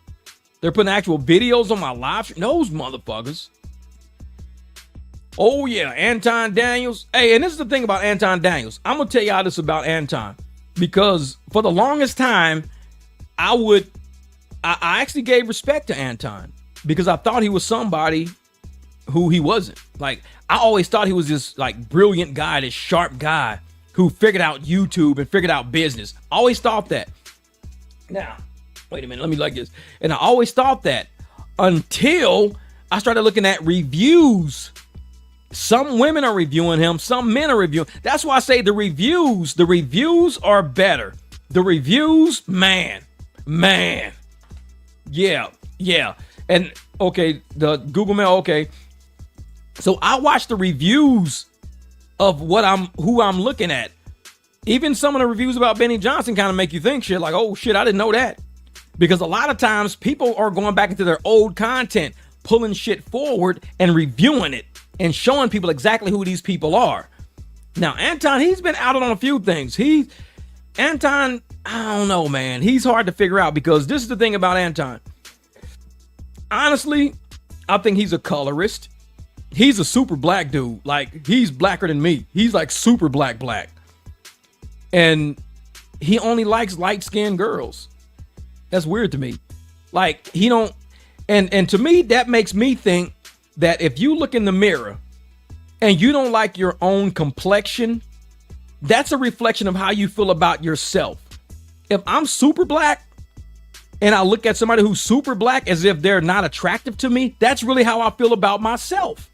They're putting actual videos on my live stream? Those motherfuckers. Oh yeah, Anton Daniels. Hey, and this is the thing about Anton Daniels. I'm gonna tell y'all this about Anton. Because for the longest time, I actually gave respect to Anton. Because I thought he was somebody who he wasn't. Like, I always thought he was this like brilliant guy, this sharp guy who figured out YouTube and figured out business. I always thought that. Now, wait a minute, let me like this. And I always thought that until I started looking at reviews. Some women are reviewing him, some men are reviewing. That's why I say the reviews are better. The reviews, man. Yeah. And okay, the Google Mail, okay. So I watch the reviews of who I'm looking at. Even some of the reviews about Benny Johnson kind of make you think shit like, oh shit, I didn't know that. Because a lot of times people are going back into their old content, pulling shit forward and reviewing it and showing people exactly who these people are. Now, Anton, he's been out on a few things. Anton, I don't know, man. He's hard to figure out because this is the thing about Anton. Honestly, I think he's a colorist. He's a super black dude. Like, he's blacker than me. He's like super black. And he only likes light-skinned girls. That's weird to me. Like, he don't, and to me, that makes me think that if you look in the mirror and you don't like your own complexion, that's a reflection of how you feel about yourself. If I'm super black and I look at somebody who's super black as if they're not attractive to me, that's really how I feel about myself.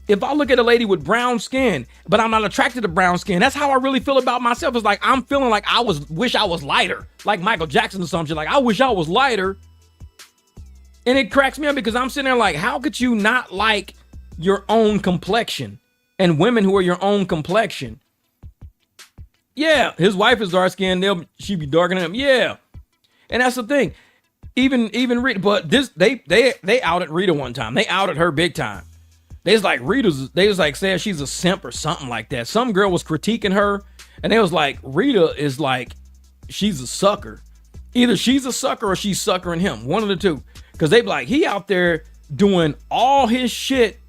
If I look at a lady with brown skin, but I'm not attracted to brown skin, that's how I really feel about myself. It's like I'm feeling like wish I was lighter, like Michael Jackson or something. Like I wish I was lighter. And it cracks me up because I'm sitting there like, how could you not like your own complexion? and women who are your own complexion. Yeah, his wife is dark skinned. She be darker than him. Yeah, and that's the thing. Even Rita, but they outed Rita one time. They outed her big time. They was like saying she's a simp or something like that. Some girl was critiquing her, and they was like, Rita is like, she's a sucker. Either she's a sucker or she's suckering him. One of the two. Because they be like, he out there doing all his shit,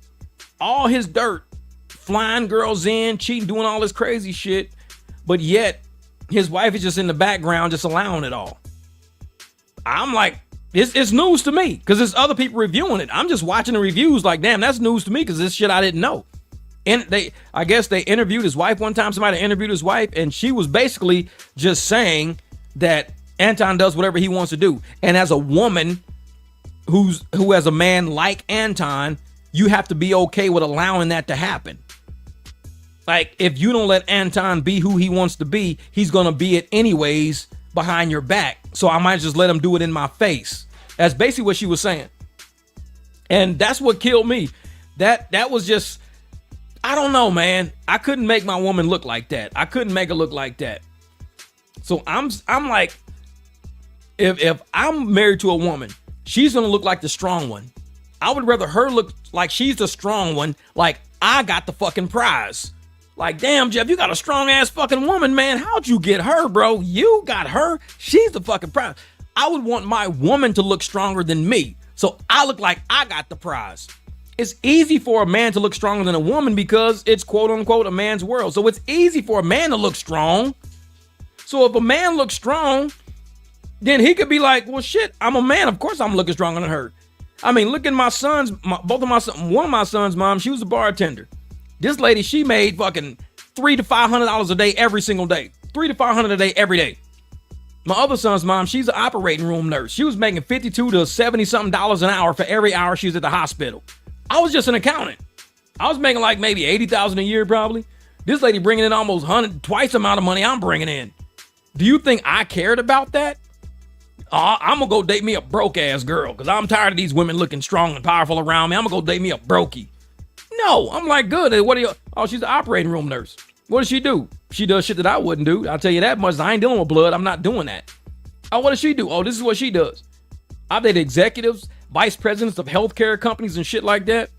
all his dirt, flying girls in, cheating, doing all this crazy shit. But yet, his wife is just in the background, just allowing it all. I'm like, it's news to me because there's other people reviewing it. I'm just watching the reviews like, damn, that's news to me because this shit I didn't know. And I guess they interviewed his wife one time. Somebody interviewed his wife, and she was basically just saying that Anton does whatever he wants to do. And as a woman who has a man like Anton, you have to be okay with allowing that to happen. Like, if you don't let Anton be who he wants to be, he's going to be it anyways behind your back. So I might just let him do it in my face. That's basically what she was saying. And that's what killed me. That was just, I don't know, man. I couldn't make my woman look like that. I couldn't make her look like that. So I'm like, if I'm married to a woman, she's going to look like the strong one. I would rather her look like she's the strong one, like I got the fucking prize. Like, damn, Jeff, you got a strong ass fucking woman, man. How'd you get her, bro? You got her. She's the fucking prize. I would want my woman to look stronger than me, so I look like I got the prize. It's easy for a man to look stronger than a woman because it's quote unquote a man's world. So it's easy for a man to look strong. So if a man looks strong, then he could be like, well, shit, I'm a man. Of course I'm looking stronger than her. I mean, look at my sons, both of my sons, one of my sons' mom, she was a bartender. This lady, she made fucking $300 to $500 a day every single day. $300 to $500 a day every day. My other son's mom, she's an operating room nurse. She was making $52 to $70 something an hour for every hour she was at the hospital. I was just an accountant. I was making like maybe $80,000 a year probably. This lady bringing in almost twice the amount of money I'm bringing in. Do you think I cared about that? I'm gonna go date me a broke ass girl because I'm tired of these women looking strong and powerful around me. I'm gonna go date me a brokey. No, I'm like, good. What are you? Oh, she's an operating room nurse. What does she do? She does shit that I wouldn't do. I'll tell you that much. I ain't dealing with blood. I'm not doing that. Oh, what does she do? Oh, this is what she does. I've dated executives, vice presidents of healthcare companies and shit like that.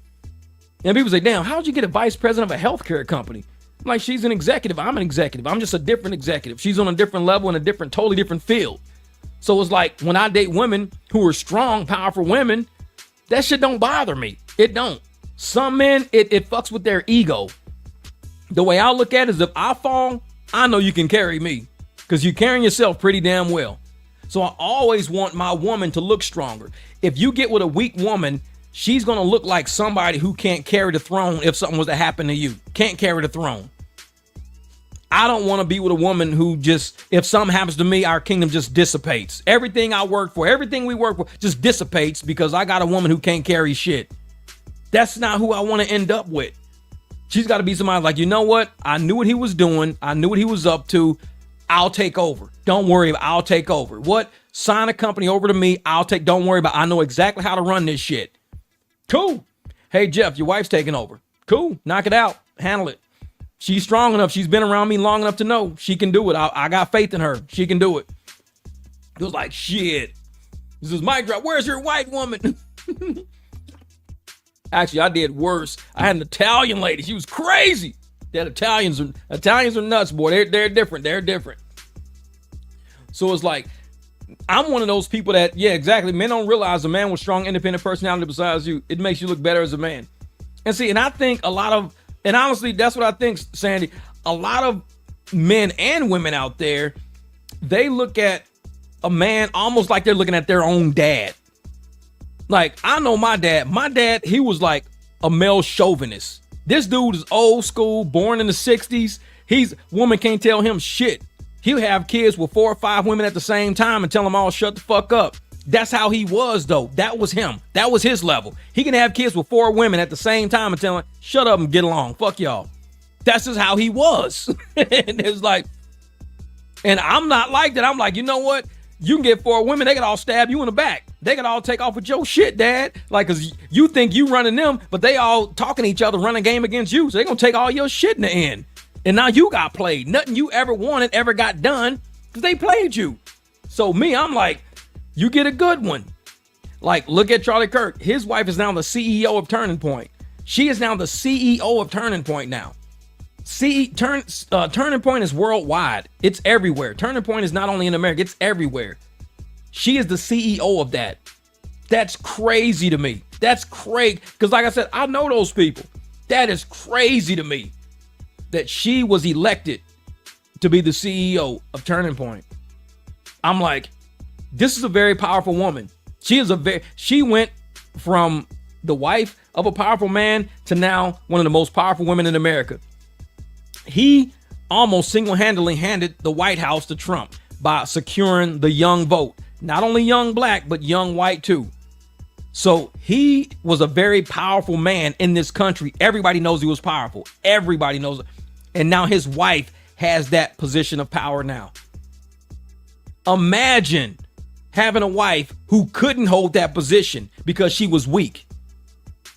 And people say, damn, how'd you get a vice president of a healthcare company? I'm like, she's an executive. I'm an executive. I'm just a different executive. She's on a different level in a totally different field. So it's like when I date women who are strong, powerful women, that shit don't bother me. It don't. Some men, it fucks with their ego. The way I look at it is if I fall, I know you can carry me because you're carrying yourself pretty damn well. So I always want my woman to look stronger. If you get with a weak woman, she's going to look like somebody who can't carry the throne if something was to happen to you. Can't carry the throne. I don't want to be with a woman who just, if something happens to me, our kingdom just dissipates. Everything I work for, everything we work for just dissipates because I got a woman who can't carry shit. That's not who I want to end up with. She's got to be somebody like, you know what? I knew what he was doing. I knew what he was up to. I'll take over. Don't worry about it. I'll take over. What? Sign a company over to me. Don't worry about it. I know exactly how to run this shit. Cool. Hey, Jeff, your wife's taking over. Cool. Knock it out. Handle it. She's strong enough. She's been around me long enough to know she can do it. I got faith in her. She can do it. It was like, shit. This is mic drop. Where's your white woman? Actually, I did worse. I had an Italian lady. She was crazy. That Italians are nuts, boy. They're different. They're different. So it's like, I'm one of those people that, yeah, exactly. Men don't realize a man with strong, independent personality besides you, it makes you look better as a man. And see, and I think and honestly, that's what I think, Sandy. A lot of men and women out there, they look at a man almost like they're looking at their own dad. Like, I know my dad. My dad, he was like a male chauvinist. This dude is old school, born in the 60s. Woman can't tell him shit. He'll have kids with 4 or 5 women at the same time and tell them all shut the fuck up. That's how he was, though. That was him. That was his level. He can have kids with 4 women at the same time and tell them, shut up and get along. Fuck y'all. That's just how he was. And it's like, and I'm not like that. I'm like, you know what? You can get 4 women, they could all stab you in the back. They could all take off with your shit, dad. Like, cause you think you running them, but they all talking to each other, running game against you. So they gonna take all your shit in the end. And now you got played. Nothing you ever wanted ever got done because they played you. So me, I'm like, you get a good one. Like, look at Charlie Kirk. His wife is now the CEO of Turning Point. She is now the CEO of Turning Point now. Turning Point is worldwide. It's everywhere. Turning Point is not only in America, it's everywhere. She is the CEO of that. That's crazy to me. That's crazy. Because like I said, I know those people. That is crazy to me that she was elected to be the CEO of Turning Point. I'm like, this is a very powerful woman. She went from the wife of a powerful man to now one of the most powerful women in America. He almost single-handedly handed the White House to Trump by securing the young vote. Not only young black, but young white too. So he was a very powerful man in this country. Everybody knows he was powerful. Everybody knows it. And now his wife has that position of power now. Imagine having a wife who couldn't hold that position because she was weak.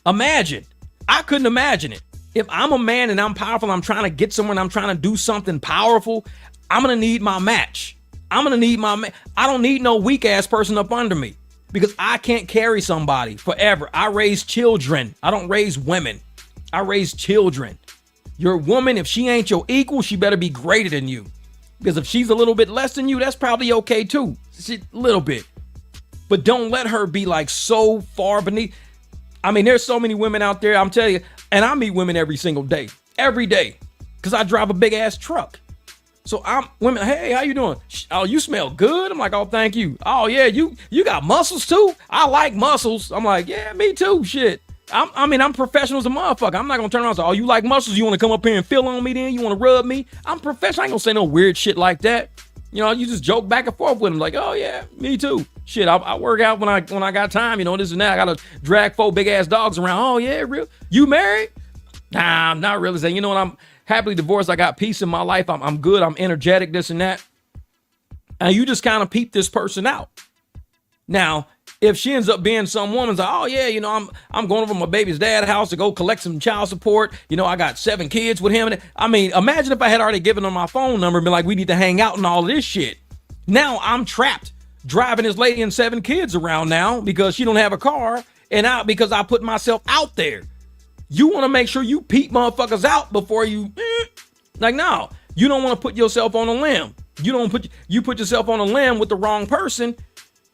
Imagine. I couldn't imagine it. If I'm a man and I'm powerful, I'm trying to get somewhere and I'm trying to do something powerful, I'm going to need my match. I don't need no weak ass person up under me because I can't carry somebody forever. I raise children. I don't raise women. I raise children. Your woman, if she ain't your equal, she better be greater than you. Because if she's a little bit less than you, that's probably okay too. A little bit. But don't let her be like so far beneath. I mean, there's so many women out there, I'm telling you, and I meet women every single day. Every day. Because I drive a big ass truck. So women, hey, how you doing? Oh, you smell good. I'm like, oh, thank you. Oh, yeah, you got muscles too? I like muscles. I'm like, yeah, me too. Shit. I'm professional as a motherfucker. I'm not going to turn around and say, oh, you like muscles? You want to come up here and feel on me then? You want to rub me? I'm professional. I ain't going to say no weird shit like that. You know, you just joke back and forth with them like, oh, yeah, me too. Shit, I work out when I got time, you know, this and that. I got to drag 4 big ass dogs around. Oh, yeah, real? You married? Nah, I'm not really saying, you know what, I'm happily divorced. I got peace in my life. I'm good. I'm energetic, this and that. And you just kind of peep this person out. Now, if she ends up being some woman's like, oh yeah, you know, I'm going over to my baby's dad's house to go collect some child support. You know, I got 7 kids with him. I mean, imagine if I had already given her my phone number and been like, we need to hang out and all of this shit. Now I'm trapped driving this lady and 7 kids around now because she don't have a car and because I put myself out there. You want to make sure you peep motherfuckers out before you, like, no, you don't want to put yourself on a limb. You put yourself on a limb with the wrong person.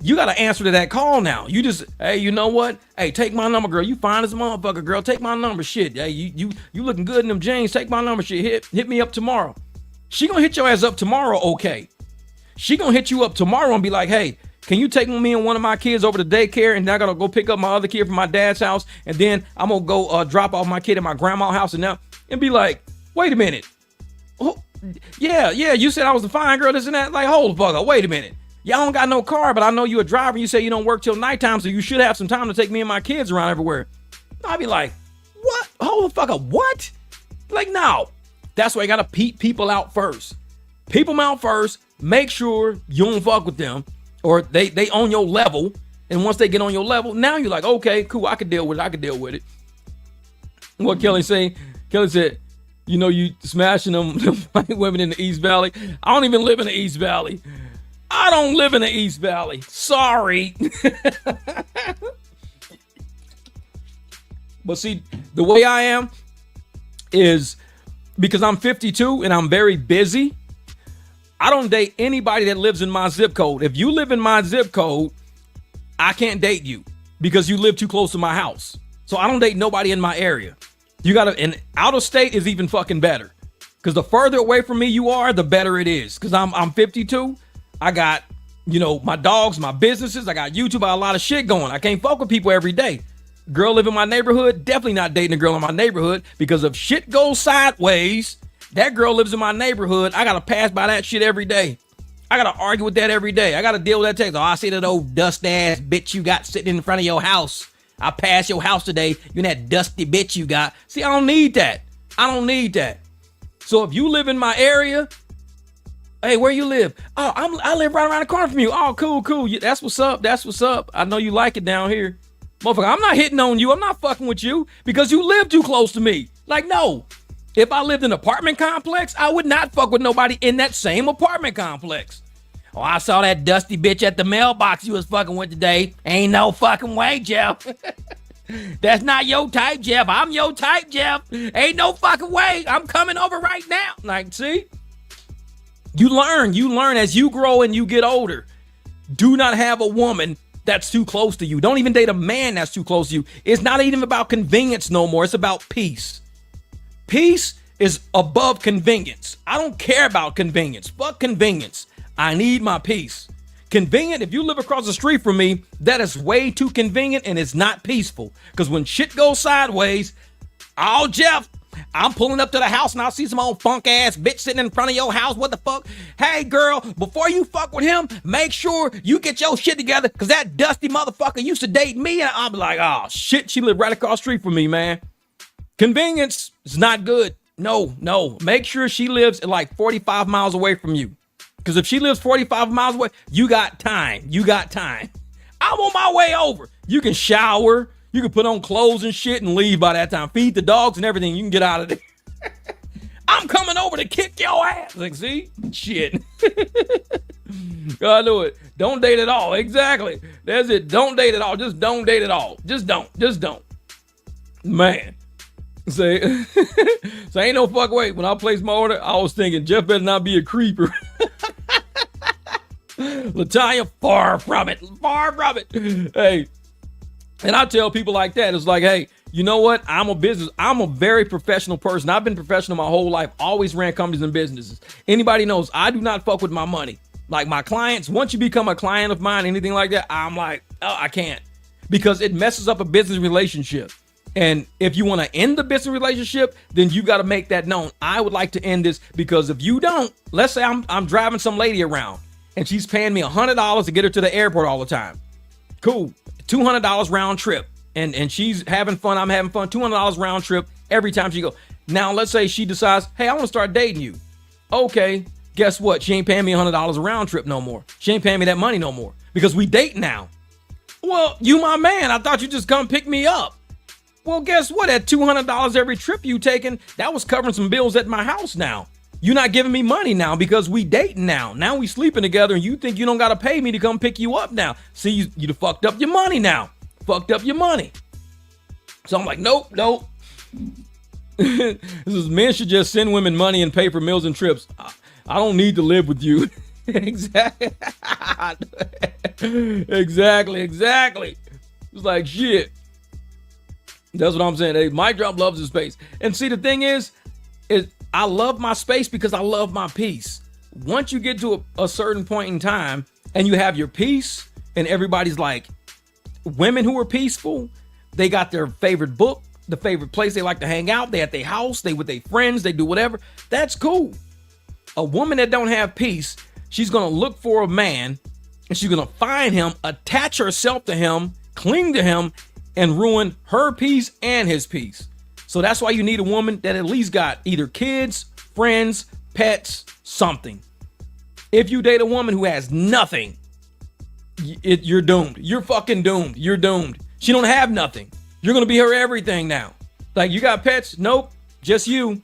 You got to answer to that call now. You just, hey, you know what? Hey, take my number, girl. You fine as a motherfucker, girl. Take my number, shit. Hey, you looking good in them jeans. Take my number, shit. Hit me up tomorrow. She gonna hit your ass up tomorrow, okay? She gonna hit you up tomorrow and be like, hey, can you take me and one of my kids over to daycare? And then I gotta go pick up my other kid from my dad's house. And then I'm gonna go drop off my kid at my grandma's house and be like, wait a minute. Oh, yeah, you said I was the fine girl, this and that. Like, hold the fuck up. Wait a minute. Y'all don't got no car, but I know you a driver. You say you don't work till nighttime, so you should have some time to take me and my kids around everywhere. I'd be like, what? Hold the fuck up. What? Like, no. That's why you gotta peep people out first. Peep them out first. Make sure you don't fuck with them. Or they on your level. And once they get on your level, now you're like, okay, cool, I can deal with it. What Kelly say? Kelly said, you know, you smashing them white women in the East Valley. I don't even live in the East Valley. I don't live in the East Valley. Sorry. But see, the way I am is because I'm 52 and I'm very busy. I don't date anybody that lives in my zip code. If you live in my zip code, I can't date you because you live too close to my house. So I don't date nobody in my area. And out of state is even fucking better. Because the further away from me you are, the better it is. Because I'm 52. I got, you know, my dogs, my businesses. I got YouTube, I got a lot of shit going. I can't fuck with people every day. Girl live in my neighborhood, definitely not dating a girl in my neighborhood because if shit goes sideways, that girl lives in my neighborhood. I got to pass by that shit every day. I got to argue with that every day. I got to deal with that text. Oh, I see that old dust ass bitch you got sitting in front of your house. I passed your house today. You that dusty bitch you got. See, I don't need that. So if you live in my area, Hey, where you live? Oh, I live right around the corner from you. Oh, cool. That's what's up. That's what's up. I know you like it down here. Motherfucker, I'm not hitting on you. I'm not fucking with you because you live too close to me. Like, no. If I lived in an apartment complex, I would not fuck with nobody in that same apartment complex. Oh, I saw that dusty bitch at the mailbox you was fucking with today. Ain't no fucking way, Jeff. That's not your type, Jeff. I'm your type, Jeff. Ain't no fucking way. I'm coming over right now. Like, see? You learn as you grow and you get older. Do not have a woman that's too close to you. Don't even date a man that's too close to you. It's not even about convenience no more. It's about peace. Peace is above convenience. I don't care about convenience. Fuck convenience. I need my peace. Convenient, if you live across the street from me, that is way too convenient and it's not peaceful. Because when shit goes sideways, oh, Jeff, I'm pulling up to the house and I'll see some old funk ass bitch sitting in front of your house. What the fuck? Hey, girl, before you fuck with him, make sure you get your shit together because that dusty motherfucker used to date me. And I'm like, oh, shit, she lived right across the street from me, man. Convenience is not good. No. Make sure she lives at like 45 miles away from you. Because if she lives 45 miles away, you got time. I'm on my way over. You can shower. You can put on clothes and shit and leave by that time. Feed the dogs and everything. You can get out of there. I'm coming over to kick your ass. Like, see? Shit. I know it. Don't date at all. Exactly. That's it. Don't date at all. Just don't date at all. Just don't. Man. Say, so ain't no fuck way. When I placed my order, I was thinking Jeff better not be a creeper. LaTanya, far from it. Hey, and I tell people like that, it's like, hey, you know what? I'm a very professional person. I've been professional my whole life. Always ran companies and businesses. Anybody knows I do not fuck with my money. Like my clients, once you become a client of mine, anything like that, I'm like, oh, I can't. Because it messes up a business relationship. And if you want to end the business relationship, then you got to make that known. I would like to end this because if you don't, let's say I'm driving some lady around and she's paying me $100 to get her to the airport all the time. Cool. $200 round trip. And she's having fun. I'm having fun. $200 round trip every time she go. Now, let's say she decides, hey, I want to start dating you. Okay. Guess what? She ain't paying me $100 a round trip no more. She ain't paying me that money no more because we date now. Well, you my man. I thought you just come pick me up. Well, guess what? At $200 every trip you taking, that was covering some bills at my house now. You're not giving me money now because we dating now. Now we sleeping together and you think you don't got to pay me to come pick you up now. See, you fucked up your money now. Fucked up your money. So I'm like, nope. This is men should just send women money and pay for meals and trips. I don't need to live with you. Exactly. It's like shit. That's what I'm saying. Hey, Mike Drop loves his space. And see, the thing is I love my space because I love my peace. Once you get to a certain point in time and you have your peace and everybody's like, women who are peaceful, they got their favorite book, the favorite place they like to hang out. They at their house, they with their friends, they do whatever. That's cool. A woman that don't have peace, she's going to look for a man and she's going to find him, attach herself to him, cling to him, and ruin her peace and his peace. So that's why you need a woman that at least got either kids, friends, pets, something. If you date a woman who has nothing, you're doomed. You're fucking doomed. You're doomed. She don't have nothing. You're going to be her everything now. Like, you got pets? Nope. Just you.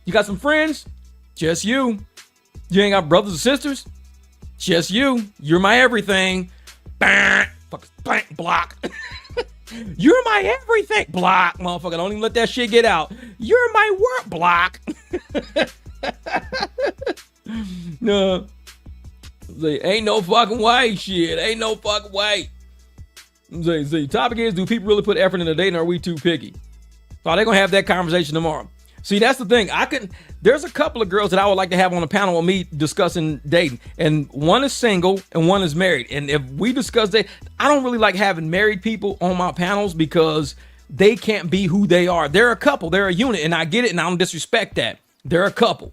You got some friends? Just you. You ain't got brothers or sisters? Just you. You're my everything. Bang. Fuck. Block. You're my everything. Block, motherfucker. Don't even let that shit get out. You're my work. Block. No. Ain't no fucking way, shit. Ain't no fucking way. See, topic is, do people really put effort in a date, or are we too picky? So they're going to have that conversation tomorrow. See, that's the thing. There's a couple of girls that I would like to have on a panel with me discussing dating. And one is single and one is married. And if we discuss that, I don't really like having married people on my panels because they can't be who they are. They're a couple. They're a unit. And I get it. And I don't disrespect that. They're a couple.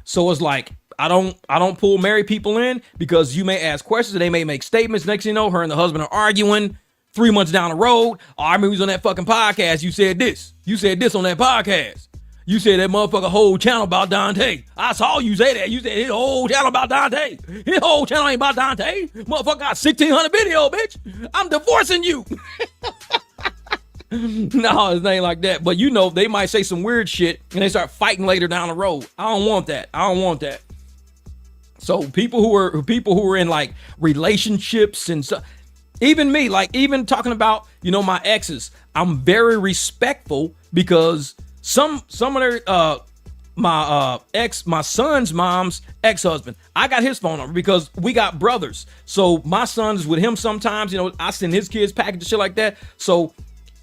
So it's like, I don't pull married people in because you may ask questions and they may make statements. Next thing you know, her and the husband are arguing 3 months down the road. Oh, I remember we was on that fucking podcast. You said this. You said this on that podcast. You said that motherfucker whole channel about Dante. I saw you say that. You said his whole channel about Dante. His whole channel ain't about Dante. Motherfucker got 1,600 video, bitch. I'm divorcing you. No, it ain't like that. But you know, they might say some weird shit and they start fighting later down the road. I don't want that. I don't want that. So people who are in like relationships and stuff, even me, like even talking about, you know, my exes, I'm very respectful because some of their my son's mom's ex-husband, I got his phone number because we got brothers. So my son's with him sometimes, you know, I send his kids packages, shit like that. So,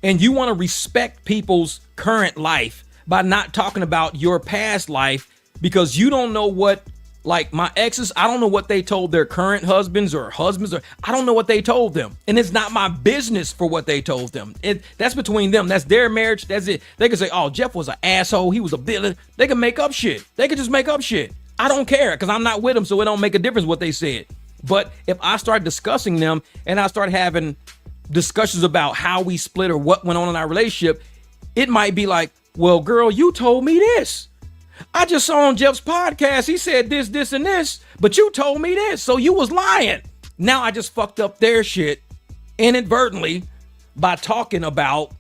and you want to respect people's current life by not talking about your past life because you don't know what, like my exes, I don't know what they told their current husbands, or I don't know what they told them. And it's not my business for what they told them. That's between them. That's their marriage. That's it. They can say, oh, Jeff was an asshole. He was a villain. They can make up shit. They can just make up shit. I don't care because I'm not with them, so it don't make a difference what they said. But if I start discussing them and I start having discussions about how we split or what went on in our relationship, it might be like, well, girl, you told me this. I just saw on Jeff's podcast, he said this, this, and this, but you told me this, so you was lying. Now I just fucked up their shit inadvertently by talking about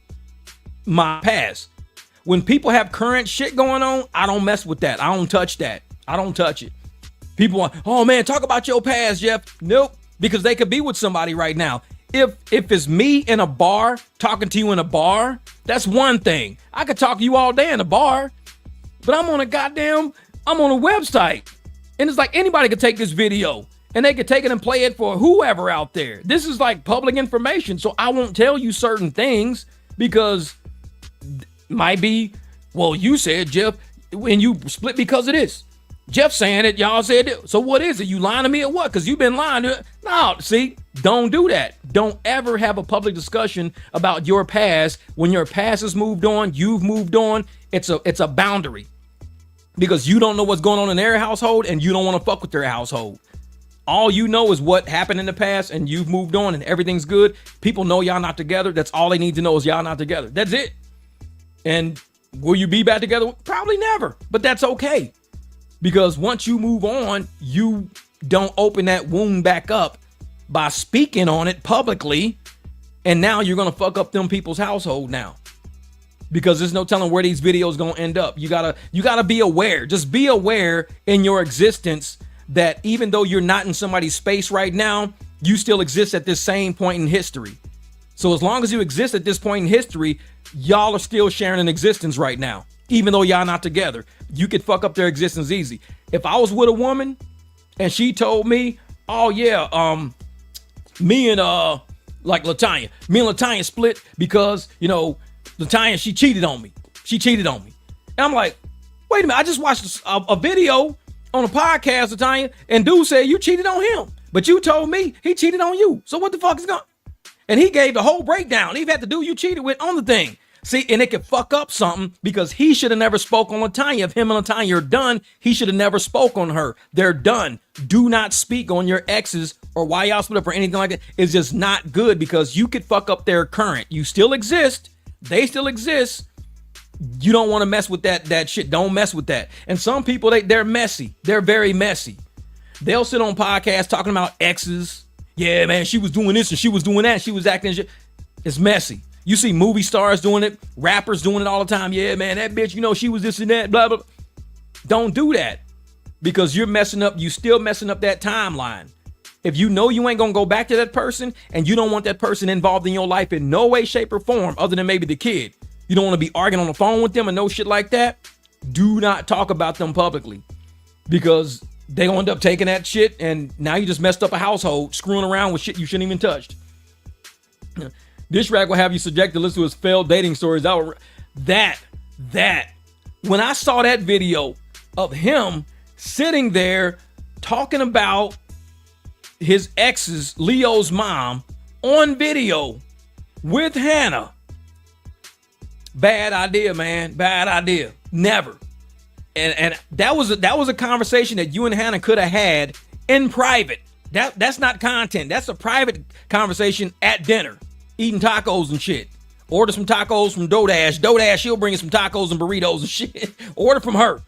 my past. When people have current shit going on, I don't mess with that. I don't touch that. I don't touch it. People want, oh man, talk about your past, Jeff. Nope, because they could be with somebody right now. If it's me in a bar, talking to you in a bar, that's one thing. I could talk to you all day in a bar. But I'm on a website. And it's like anybody could take this video and they could take it and play it for whoever out there. This is like public information. So I won't tell you certain things because might be, well, you said, Jeff, when you split because of this. Jeff saying it, y'all said it. So what is it? You lying to me or what? Because you've been lying to it. No, see, don't do that. Don't ever have a public discussion about your past. When your past has moved on, you've moved on. It's a boundary. Because you don't know what's going on in their household and you don't want to fuck with their household. All you know is what happened in the past and you've moved on and everything's good. People know y'all not together. That's all they need to know is y'all not together. That's it. And will you be back together? Probably never, but that's okay. Because once you move on, you don't open that wound back up by speaking on it publicly. And now you're going to fuck up them people's household now. Because there's no telling where these videos gonna end up. You gotta be aware. Just be aware in your existence that even though you're not in somebody's space right now, you still exist at this same point in history. So as long as you exist at this point in history, y'all are still sharing an existence right now. Even though y'all not together, you could fuck up their existence easy. If I was with a woman and she told me, oh yeah, me and Latanya split because, you know, Latanya, she cheated on me. And I'm like, wait a minute. I just watched a video on a podcast, Latanya, and dude said you cheated on him. But you told me he cheated on you. So what the fuck is going on? And he gave the whole breakdown. He had the dude you cheated with on the thing. See, and it could fuck up something because he should have never spoke on Latanya. If him and Latanya are done, he should have never spoke on her. They're done. Do not speak on your exes or why y'all split up or anything like that. It's just not good because you could fuck up their current. You still exist. They still exist. You don't want to mess with that shit. Don't mess with that. And some people, they're messy. They're very messy. They'll sit on podcasts talking about exes. Yeah, man, she was doing this and she was doing that. She was acting shit. It's messy. You see movie stars doing it, rappers doing it all the time. Yeah, man, that bitch, you know, she was this and that, blah, blah. Don't do that because you're still messing up that timeline. If you know you ain't gonna go back to that person and you don't want that person involved in your life in no way, shape, or form other than maybe the kid, you don't want to be arguing on the phone with them and no shit like that, do not talk about them publicly because they gonna end up taking that shit and now you just messed up a household screwing around with shit you shouldn't even touched. This rack will have you subject to listen to his failed dating stories. That when I saw that video of him sitting there talking about his ex's, Leo's mom, on video with Hannah. Bad idea, man. Bad idea. Never. And that was a conversation that you and Hannah could have had in private. That's not content. That's a private conversation at dinner, eating tacos and shit. Order some tacos from DoorDash. DoorDash, she'll bring you some tacos and burritos and shit. Order from her.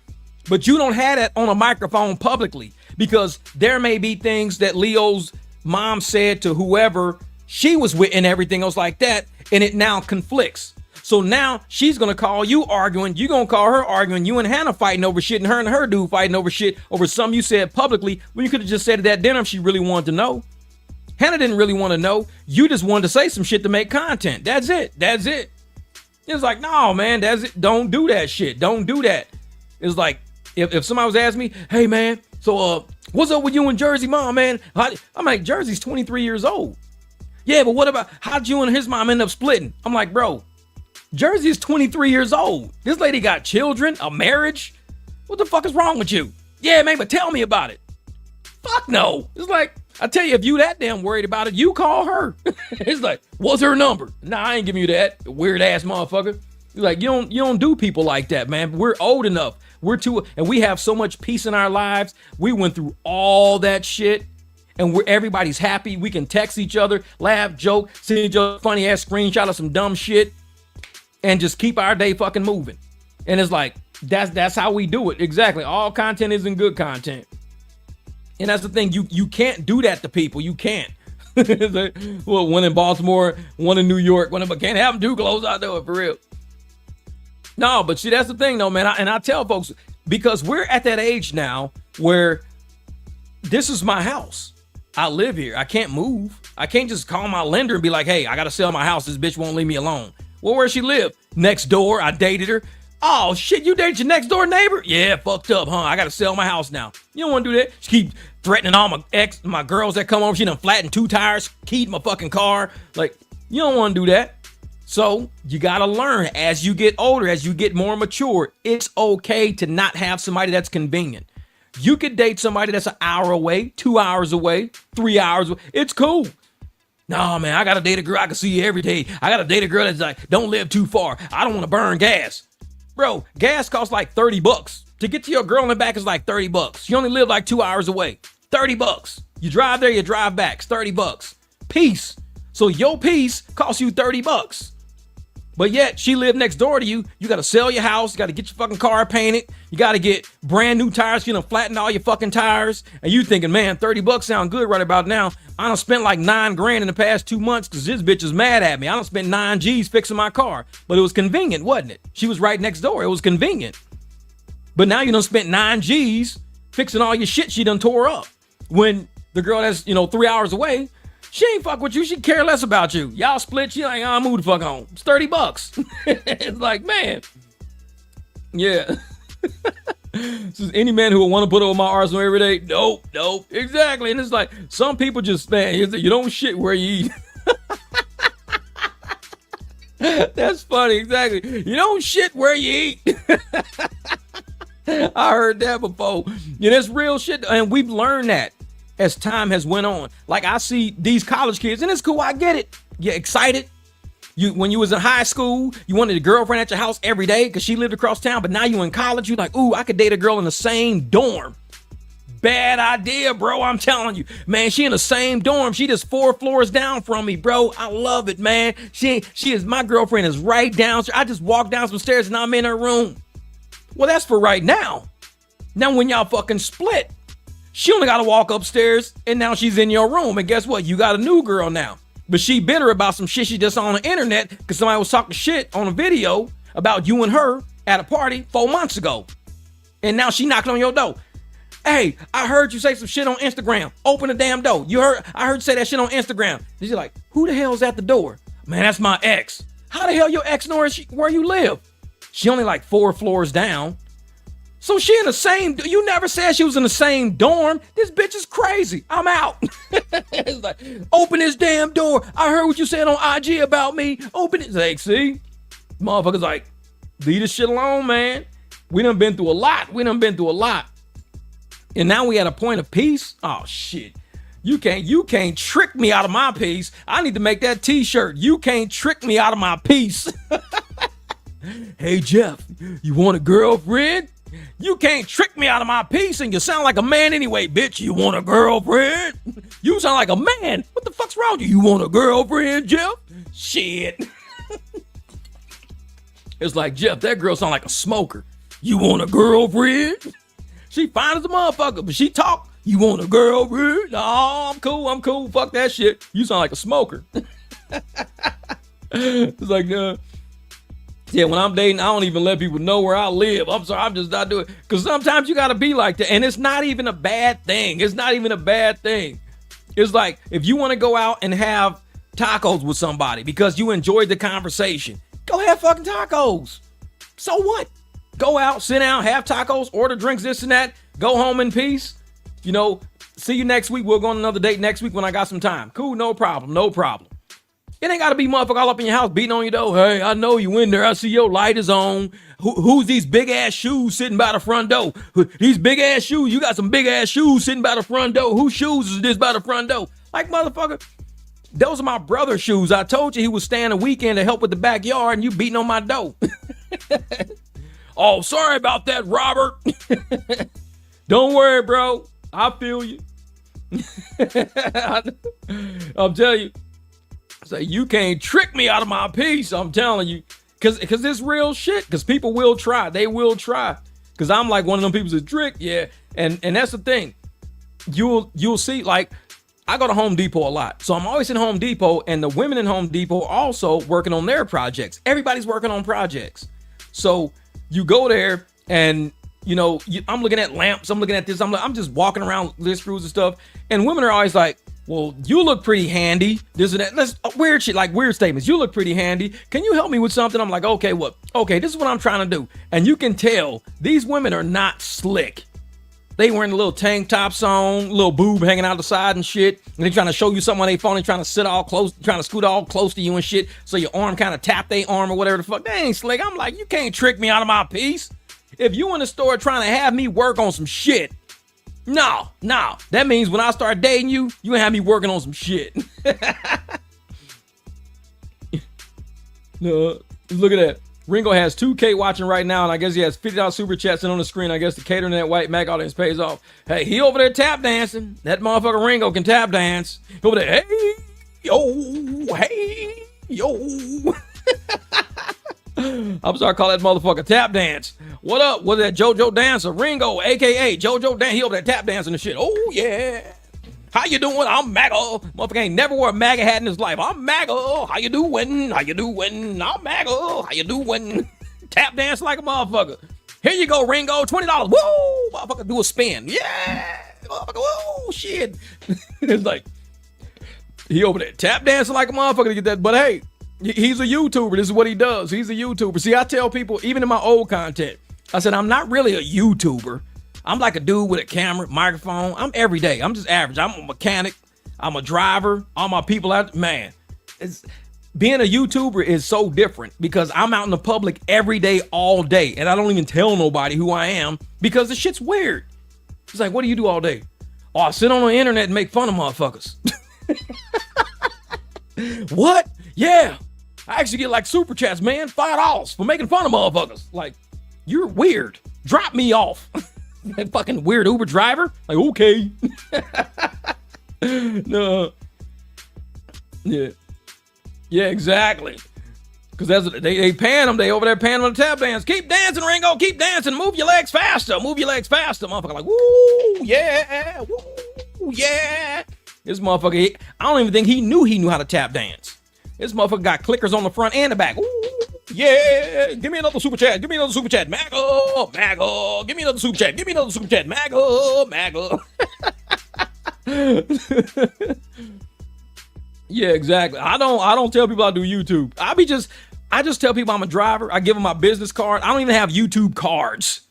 But you don't have that on a microphone publicly, because there may be things that Leo's mom said to whoever she was with and everything else like that, and it now conflicts. So now she's going to call you arguing. You're going to call her arguing. You and Hannah fighting over shit, and her dude fighting over shit over something you said publicly when you could have just said it at dinner if she really wanted to know. Hannah didn't really want to know. You just wanted to say some shit to make content. That's it. That's it. It's like, no, man, that's it. Don't do that shit. Don't do that. It's like, if somebody was asking me, hey, man, so what's up with you and Jersey mom, man? I'm like, Jersey's 23 years old. Yeah, but what about, how'd you and his mom end up splitting? I'm like, bro, Jersey is 23 years old. This lady got children, a marriage. What the fuck is wrong with you? Yeah, man, but tell me about it. Fuck no. It's like, I tell you, if you that damn worried about it, you call her. It's like, what's her number? Nah, I ain't giving you that, weird ass motherfucker. It's like, you don't do people like that, man. We're old enough. And we have so much peace in our lives. We went through all that shit, and everybody's happy. We can text each other, laugh, joke, send each other funny ass screenshot of some dumb shit, and just keep our day fucking moving. And it's like, that's how we do it. Exactly. All content isn't good content. And that's the thing. You can't do that to people. You can't. Like, well, one in Baltimore, one in New York, but can't have them too close. I know it for real. No, but see, that's the thing though, man. I tell folks, because we're at that age now where this is my house. I live here. I can't move. I can't just call my lender and be like, hey, I got to sell my house. This bitch won't leave me alone. Well, where she live? Next door. I dated her. Oh shit, you dated your next door neighbor? Yeah, fucked up, huh? I got to sell my house now. You don't want to do that. She keep threatening all my girls that come over. She done flattened 2 tires, keyed my fucking car. Like, you don't want to do that. So you got to learn as you get older, as you get more mature, it's okay to not have somebody that's convenient. You could date somebody that's an hour away, 2 hours away, 3 hours away. It's cool. No, man, I got to date a girl I can see every day. I got to date a girl that's like, don't live too far. I don't want to burn gas. Bro, gas costs like $30. To get to your girl in the back is like $30. You only live like 2 hours away. $30. You drive there, you drive back. It's $30. Peace. So your peace costs you $30. But yet, she lived next door to you. You got to sell your house. You got to get your fucking car painted. You got to get brand new tires. You know, flatten all your fucking tires. And you thinking, man, $30 sound good right about now. I done spent like $9,000 in the past 2 months because this bitch is mad at me. I done spent 9 G's fixing my car. But it was convenient, wasn't it? She was right next door. It was convenient. But now you done spent 9 G's fixing all your shit she done tore up. When the girl that's, 3 hours away, she ain't fuck with you. She care less about you. Y'all split. She like, I'll move the fuck on. It's $30. It's like, man. Yeah. So any man who would want to put over my arsenal every day? Nope. Exactly. And it's like, some people just, man, you don't shit where you eat. That's funny. Exactly. You don't shit where you eat. I heard that before. That's real shit. And we've learned that as time has went on. Like, I see these college kids, and it's cool. I get it. You're excited. When you was in high school, you wanted a girlfriend at your house every day because she lived across town. But now you in college, you're like, ooh, I could date a girl in the same dorm. Bad idea, bro. I'm telling you, man, she in the same dorm. She just 4 floors down from me, bro. I love it, man. She is, my girlfriend is right downstairs. I just walked down some stairs and I'm in her room. Well, that's for right now. Now, when y'all fucking split, she only got to walk upstairs, and now she's in your room. And guess what? You got a new girl now. But she bitter about some shit she just saw on the internet because somebody was talking shit on a video about you and her at a party 4 months ago. And now she knocking on your door. Hey, I heard you say some shit on Instagram. Open the damn door. I heard you say that shit on Instagram. She's like, who the hell's at the door? Man, that's my ex. How the hell your ex knows where you live? She only like 4 floors down. So she in the same, you never said she was in the same dorm. This bitch is crazy. I'm out. It's like, open this damn door. I heard what you said on IG about me. Open it. Like, see? Motherfuckers like, leave this shit alone, man. We done been through a lot. And now we at a point of peace. Oh, shit. You can't trick me out of my peace. I need to make that t-shirt. You can't trick me out of my peace. Hey, Jeff, you want a girlfriend? You can't trick me out of my peace, and you sound like a man anyway, bitch. You want a girlfriend? You sound like a man. What the fuck's wrong with you? You want a girlfriend, Jeff? Shit. It's like, Jeff, that girl sound like a smoker. You want a girlfriend? She fine as a motherfucker, but she talk. You want a girlfriend? No, I'm cool. Fuck that shit. You sound like a smoker. It's like, yeah, when I'm dating, I don't even let people know where I live. I'm sorry, I'm just not doing it. Because sometimes you got to be like that. And it's not even a bad thing. It's like, if you want to go out and have tacos with somebody because you enjoyed the conversation, go have fucking tacos. So what? Go out, sit down, have tacos, order drinks, this and that, go home in peace. You know, see you next week. We'll go on another date next week when I got some time. Cool, no problem. It ain't got to be motherfucker all up in your house beating on your door. Hey, I know you in there. I see your light is on. Who's these big ass shoes sitting by the front door? These big ass shoes. You got some big ass shoes sitting by the front door. Whose shoes is this by the front door? Like, motherfucker, those are my brother's shoes. I told you he was staying a weekend to help with the backyard and you beating on my door. Oh, sorry about that, Robert. Don't worry, bro. I feel you. I'm telling you. So you can't trick me out of my peace. I'm telling you. Because it's real shit. Because people will try. They will try. Because I'm like one of them people that trick. Yeah. And that's the thing. You'll see, like, I go to Home Depot a lot. So I'm always in Home Depot. And the women in Home Depot also working on their projects. Everybody's working on projects. So you go there and, you know, I'm looking at lamps. I'm looking at this. I'm just walking around list screws and stuff. And women are always like, well, you look pretty handy. This and that. Weird shit, like weird statements. You look pretty handy. Can you help me with something? I'm like, okay, what? Okay, this is what I'm trying to do. And you can tell these women are not slick. They wearing a little tank tops on, little boob hanging out the side and shit. And they trying to show you something on their phone and trying to sit all close, trying to scoot all close to you and shit. So your arm kind of tap their arm or whatever the fuck. They ain't slick. I'm like, you can't trick me out of my piece. If you in the store trying to have me work on some shit, no. That means when I start dating you, you gonna have me working on some shit. No, look at that. Ringo has 2K watching right now, and I guess he has $50 super chats in on the screen. I guess the catering that white Mac audience pays off. Hey, he over there tap dancing. That motherfucker Ringo can tap dance. Over there, hey, yo. I'm sorry, call that motherfucker tap dance. What up? Was that JoJo Dancer? Ringo, aka JoJo Dan. He over there tap dancing and shit. Oh yeah. How you doing? I'm MAGA. Motherfucker ain't never wore a MAGA hat in his life. I'm MAGA. How you doing? I'm MAGA. How you doing? Tap dance like a motherfucker. Here you go, Ringo. $20. Woo! Motherfucker, do a spin. Yeah. Motherfucker, whoa, shit. It's like, he over there tap dancing like a motherfucker to get that. But hey, he's a YouTuber. This is what he does. He's a YouTuber. See, I tell people, even in my old content, I said, I'm not really a YouTuber. I'm like a dude with a camera, microphone. I'm everyday. I'm just average. I'm a mechanic. I'm a driver. All my people out, man. Being a YouTuber is so different because I'm out in the public every day, all day. And I don't even tell nobody who I am because the shit's weird. It's like, what do you do all day? Oh, I sit on the internet and make fun of motherfuckers. What? Yeah. I actually get like super chats, man. $5 for making fun of motherfuckers. Like, you're weird. Drop me off. That fucking weird Uber driver. Like, okay. No. Yeah. Yeah, exactly. Because that's they pan them. They over there panning on the tap dance. Keep dancing, Ringo. Keep dancing. Move your legs faster. Motherfucker like, woo, yeah. Woo, yeah. This motherfucker, I don't even think he knew how to tap dance. This motherfucker got clickers on the front and the back. Ooh, yeah. Give me another super chat. MAGA. Give me another super chat. MAGA. Yeah, exactly. I don't tell people I do YouTube. I just tell people I'm a driver. I give them my business card. I don't even have YouTube cards.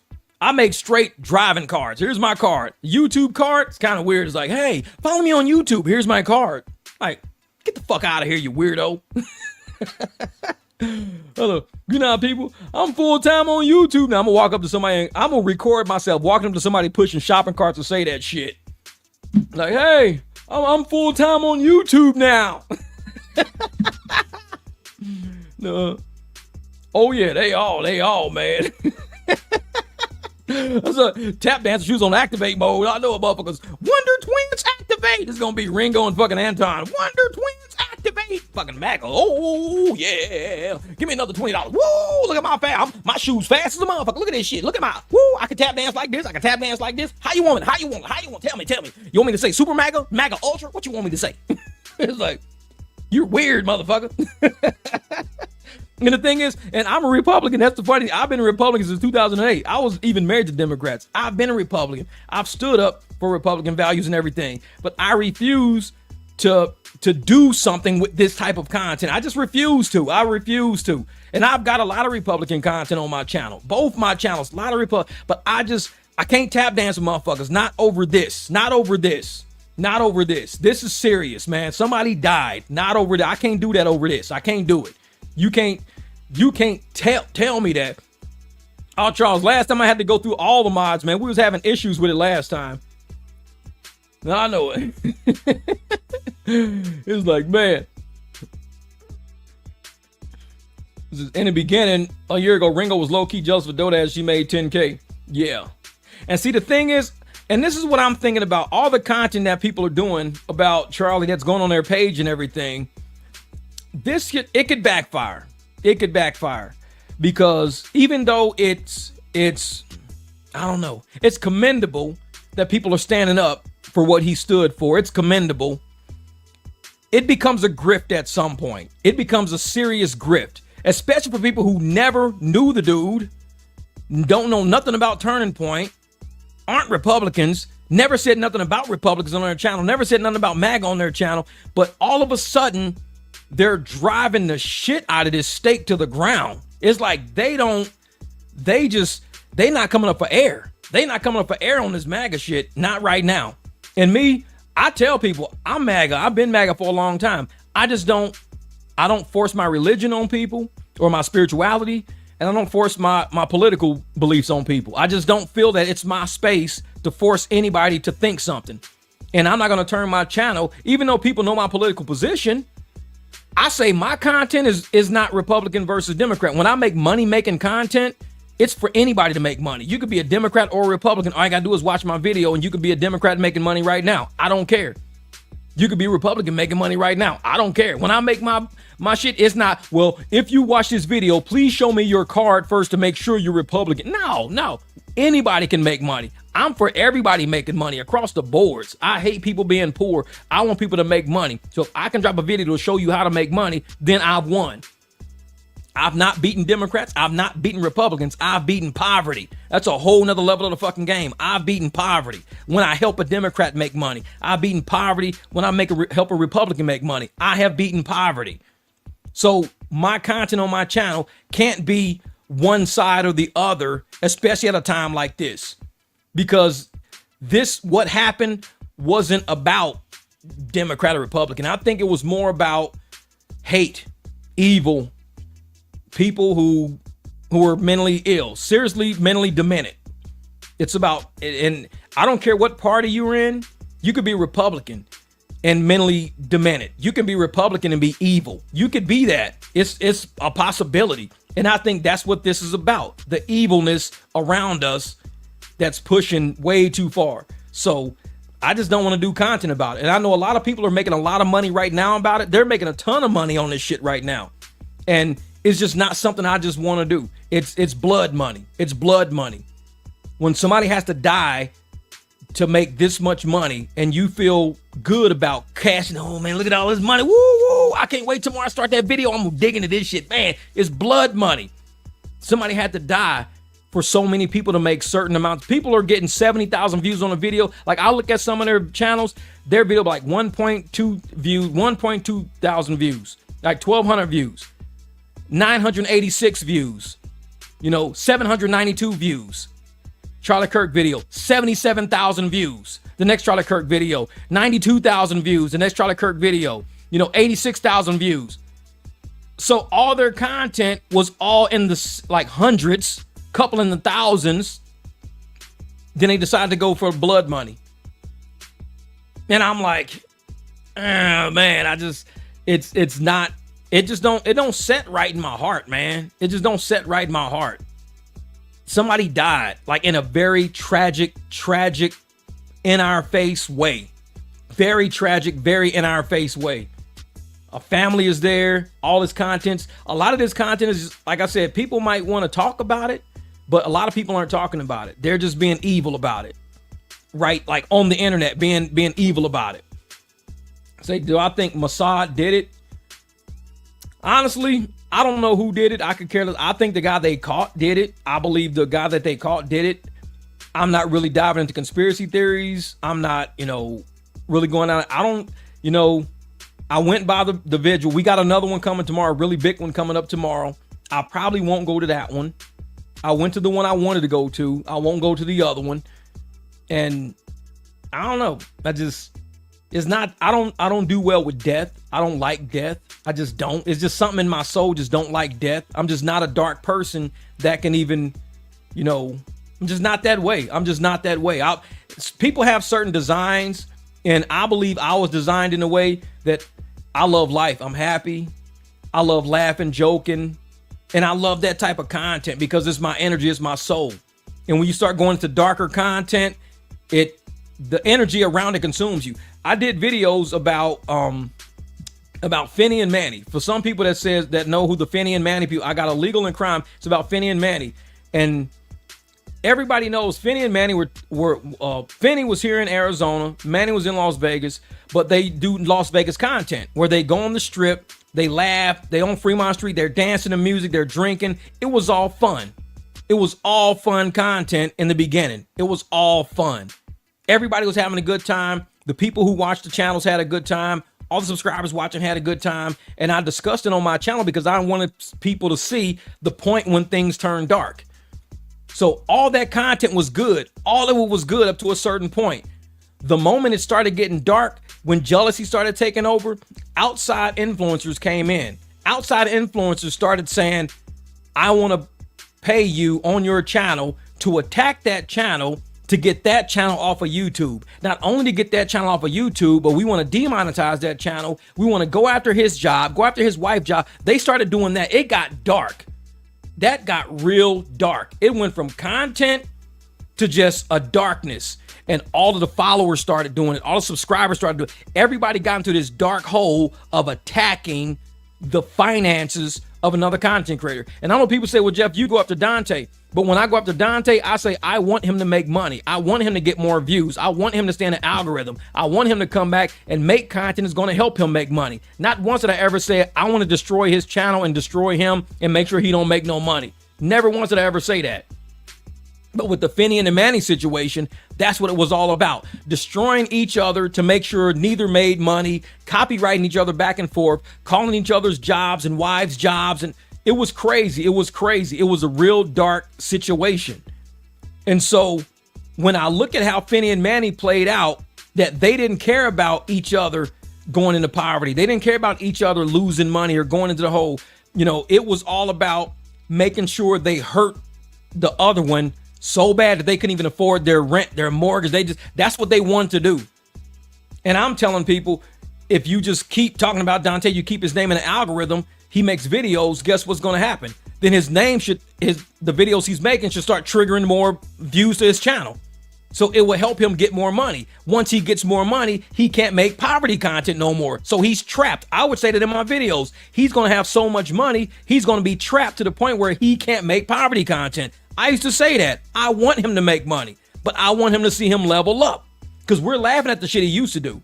I make straight driving cards. Here's my card. YouTube card, it's kind of weird. It's like, hey, follow me on YouTube. Here's my card. Like, get the fuck out of here, you weirdo. Hello. You know how people, I'm full-time on YouTube. Now I'm gonna walk up to somebody, I'm gonna record myself walking up to somebody pushing shopping carts and say that shit. Like, hey, I'm full-time on YouTube now. No. Oh yeah, they all, man. That's a tap dancer. She was on activate mode. I know a motherfuckers. Wonder Twins activate. This is gonna be Ringo and fucking Anton. Wonder Twins activate. right. Fucking MAGA. Oh, yeah. Give me another $20. Woo, look at my my shoes fast as a motherfucker. Look at this shit. Look at my, woo, I can tap dance like this. I can tap dance like this. How you want it? How you want it? How you want it? Tell me. You want me to say super MAGA? MAGA ultra? What you want me to say? It's like, you're weird, motherfucker. And the thing is, and I'm a Republican. That's the funny. I've been a Republican since 2008. I was even married to Democrats. I've been a Republican. I've stood up for Republican values and everything. But I refuse to do something with this type of content. I just refuse to. I refuse to. And I've got a lot of Republican content on my channel. Both my channels, a lot of Republican. But I can't tap dance with motherfuckers. Not over this. Not over this. Not over this. This is serious, man. Somebody died. Not over that. I can't do that over this. I can't do it. You can't tell me that. Oh, Charles, last time I had to go through all the mods, man. We was having issues with it last time. I know it. It's like, man. In the beginning, a year ago, Ringo was low-key jealous of Doda as she made 10K. Yeah. And see, the thing is, and this is what I'm thinking about, all the content that people are doing about Charlie that's going on their page and everything. It could backfire. It could backfire because even though it's I don't know, it's commendable that people are standing up for what he stood for. It's commendable. It becomes a grift at some point. It becomes a serious grift, especially for people who never knew the dude, don't know nothing about Turning Point, aren't Republicans, never said nothing about Republicans on their channel, never said nothing about MAGA on their channel, but all of a sudden, they're driving the shit out of this stake to the ground. It's like they not coming up for air. They not coming up for air on this MAGA shit. Not right now. And me, I tell people I'm MAGA. I've been MAGA for a long time. I don't force my religion on people or my spirituality. And I don't force my political beliefs on people. I just don't feel that it's my space to force anybody to think something. And I'm not going to turn my channel, even though people know my political position. I say my content is not Republican versus Democrat. When I make money making content, it's for anybody to make money. You could be a Democrat or a Republican. All you got to do is watch my video and you could be a Democrat making money right now. I don't care. You could be a Republican making money right now. I don't care. When I make my shit, it's not, well, if you watch this video, please show me your card first to make sure you're Republican. No. Anybody can make money. I'm for everybody making money across the boards. I hate people being poor. I want people to make money. So if I can drop a video to show you how to make money, then I've won. I've not beaten Democrats. I've not beaten Republicans. I've beaten poverty. That's a whole nother level of the fucking game. I've beaten poverty when I help a Democrat make money. I've beaten poverty when I help a Republican make money. I have beaten poverty. So my content on my channel can't be one side or the other, especially at a time like this, because what happened wasn't about Democrat or Republican. I think it was more about hate, evil, people who are mentally ill, seriously mentally demented. It's about, and I don't care what party you're in, you could be Republican and mentally demented. You can be Republican and be evil. You could be that. It's a possibility. And I think that's what this is about. The evilness around us that's pushing way too far. So I just don't want to do content about it. And I know a lot of people are making a lot of money right now about it. They're making a ton of money on this shit right now. And it's just not something I just want to do. It's blood money. It's blood money. When somebody has to die to make this much money and you feel good about cashing, oh man, look at all this money. Woo, woo. I can't wait tomorrow I start that video. I'm digging into this shit. Man, it's blood money. Somebody had to die for so many people to make certain amounts. People are getting 70,000 views on a video. Like I look at some of their channels, their video like 1.2 views, 1.2 thousand views, like 1,200 views, 986 views, 792 views. Charlie Kirk video, 77,000 views. The next Charlie Kirk video, 92,000 views. The next Charlie Kirk video, 86,000 views. So all their content was all in the like hundreds, couple in the thousands. Then they decided to go for blood money. And I'm like, oh man, it don't set right in my heart, man. It just don't set right in my heart. Somebody died like in a very tragic, in our face way. Very tragic, very in our face way. A family is there. All his contents. A lot of this content is, like I said, people might want to talk about it, but a lot of people aren't talking about it. They're just being evil about it, right? Like on the internet, being evil about it. Say, do I think Mossad did it? Honestly, I don't know who did it. I could care less. I think the guy they caught did it. I believe the guy that they caught did it. I'm not really diving into conspiracy theories. I'm not, really going on. I don't, I went by the vigil. We got another one coming tomorrow, a really big one coming up tomorrow. I probably won't go to that one. I went to the one I wanted to go to. I won't go to the other one. And I don't know. I don't do well with death. I don't like death. I just don't. It's just something in my soul, just don't like death. I'm just not a dark person that can even, I'm just not that way. I'm just not that way. People have certain designs, and I believe I was designed in a way that I love life. I'm happy. I love laughing, joking, and I love that type of content because it's my energy, it's my soul. And when you start going into darker content, the energy around it consumes you. I did videos about Finney and Manny. For some people that know who the Finney and Manny people, I got a Legal and Crime. It's about Finney and Manny, and everybody knows Finney and Manny were Finney was here in Arizona, Manny was in Las Vegas, but they do Las Vegas content where they go on the strip, they laugh, they on Fremont Street, they're dancing to music, they're drinking. It was all fun. It was all fun content in the beginning. It was all fun. Everybody was having a good time. The people who watched the channels had a good time. All the subscribers watching had a good time. And I discussed it on my channel because I wanted people to see the point when things turn dark. So all that content was good. All of it was good up to a certain point. The moment it started getting dark, when jealousy started taking over, outside influencers came in. Outside influencers started saying, I want to pay you on your channel to attack that channel to get that channel off of YouTube. Not only to get that channel off of YouTube, but we want to demonetize that channel. We want to go after his job, go after his wife's job. They started doing that. It got dark. That got real dark. It went from content to just a darkness. And all of the followers started doing it. All the subscribers started doing it. Everybody got into this dark hole of attacking the finances of another content creator. And I know people say, well, Jeff, you go after Dante. But when I go after Dante, I say, I want him to make money. I want him to get more views. I want him to stay in the algorithm. I want him to come back and make content that's going to help him make money. Not once did I ever say, I want to destroy his channel and destroy him and make sure he don't make no money. Never once did I ever say that. But with the Finney and the Manny situation, that's what it was all about. Destroying each other to make sure neither made money, copywriting each other back and forth, calling each other's jobs and wives' jobs. And it was crazy. It was crazy. It was a real dark situation. And so when I look at how Finney and Manny played out, that they didn't care about each other going into poverty. They didn't care about each other losing money or going into the hole. It was all about making sure they hurt the other one so bad that they couldn't even afford their rent, their mortgage. That's what they wanted to do. And I'm telling people, if you just keep talking about Dante, you keep his name in the algorithm, he makes videos, guess what's going to happen? Then his name the videos he's making should start triggering more views to his channel. So it will help him get more money. Once he gets more money, he can't make poverty content no more. So he's trapped. I would say that in my videos, he's going to have so much money, he's going to be trapped to the point where he can't make poverty content. I used to say that. I want him to make money, but I want him to see him level up because we're laughing at the shit he used to do.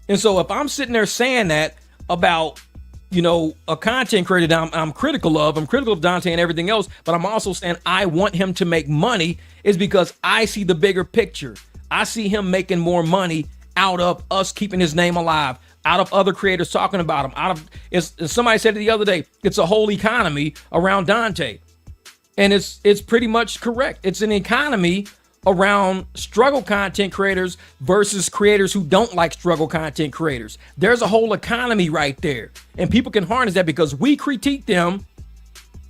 And so if I'm sitting there saying that about, a content creator that I'm critical of Dante and everything else, but I'm also saying I want him to make money is because I see the bigger picture. I see him making more money out of us keeping his name alive, out of other creators talking about him, as somebody said the other day, it's a whole economy around Dante. And it's pretty much correct. It's an economy around struggle content creators versus creators who don't like struggle content creators. There's a whole economy right there. And people can harness that because we critique them.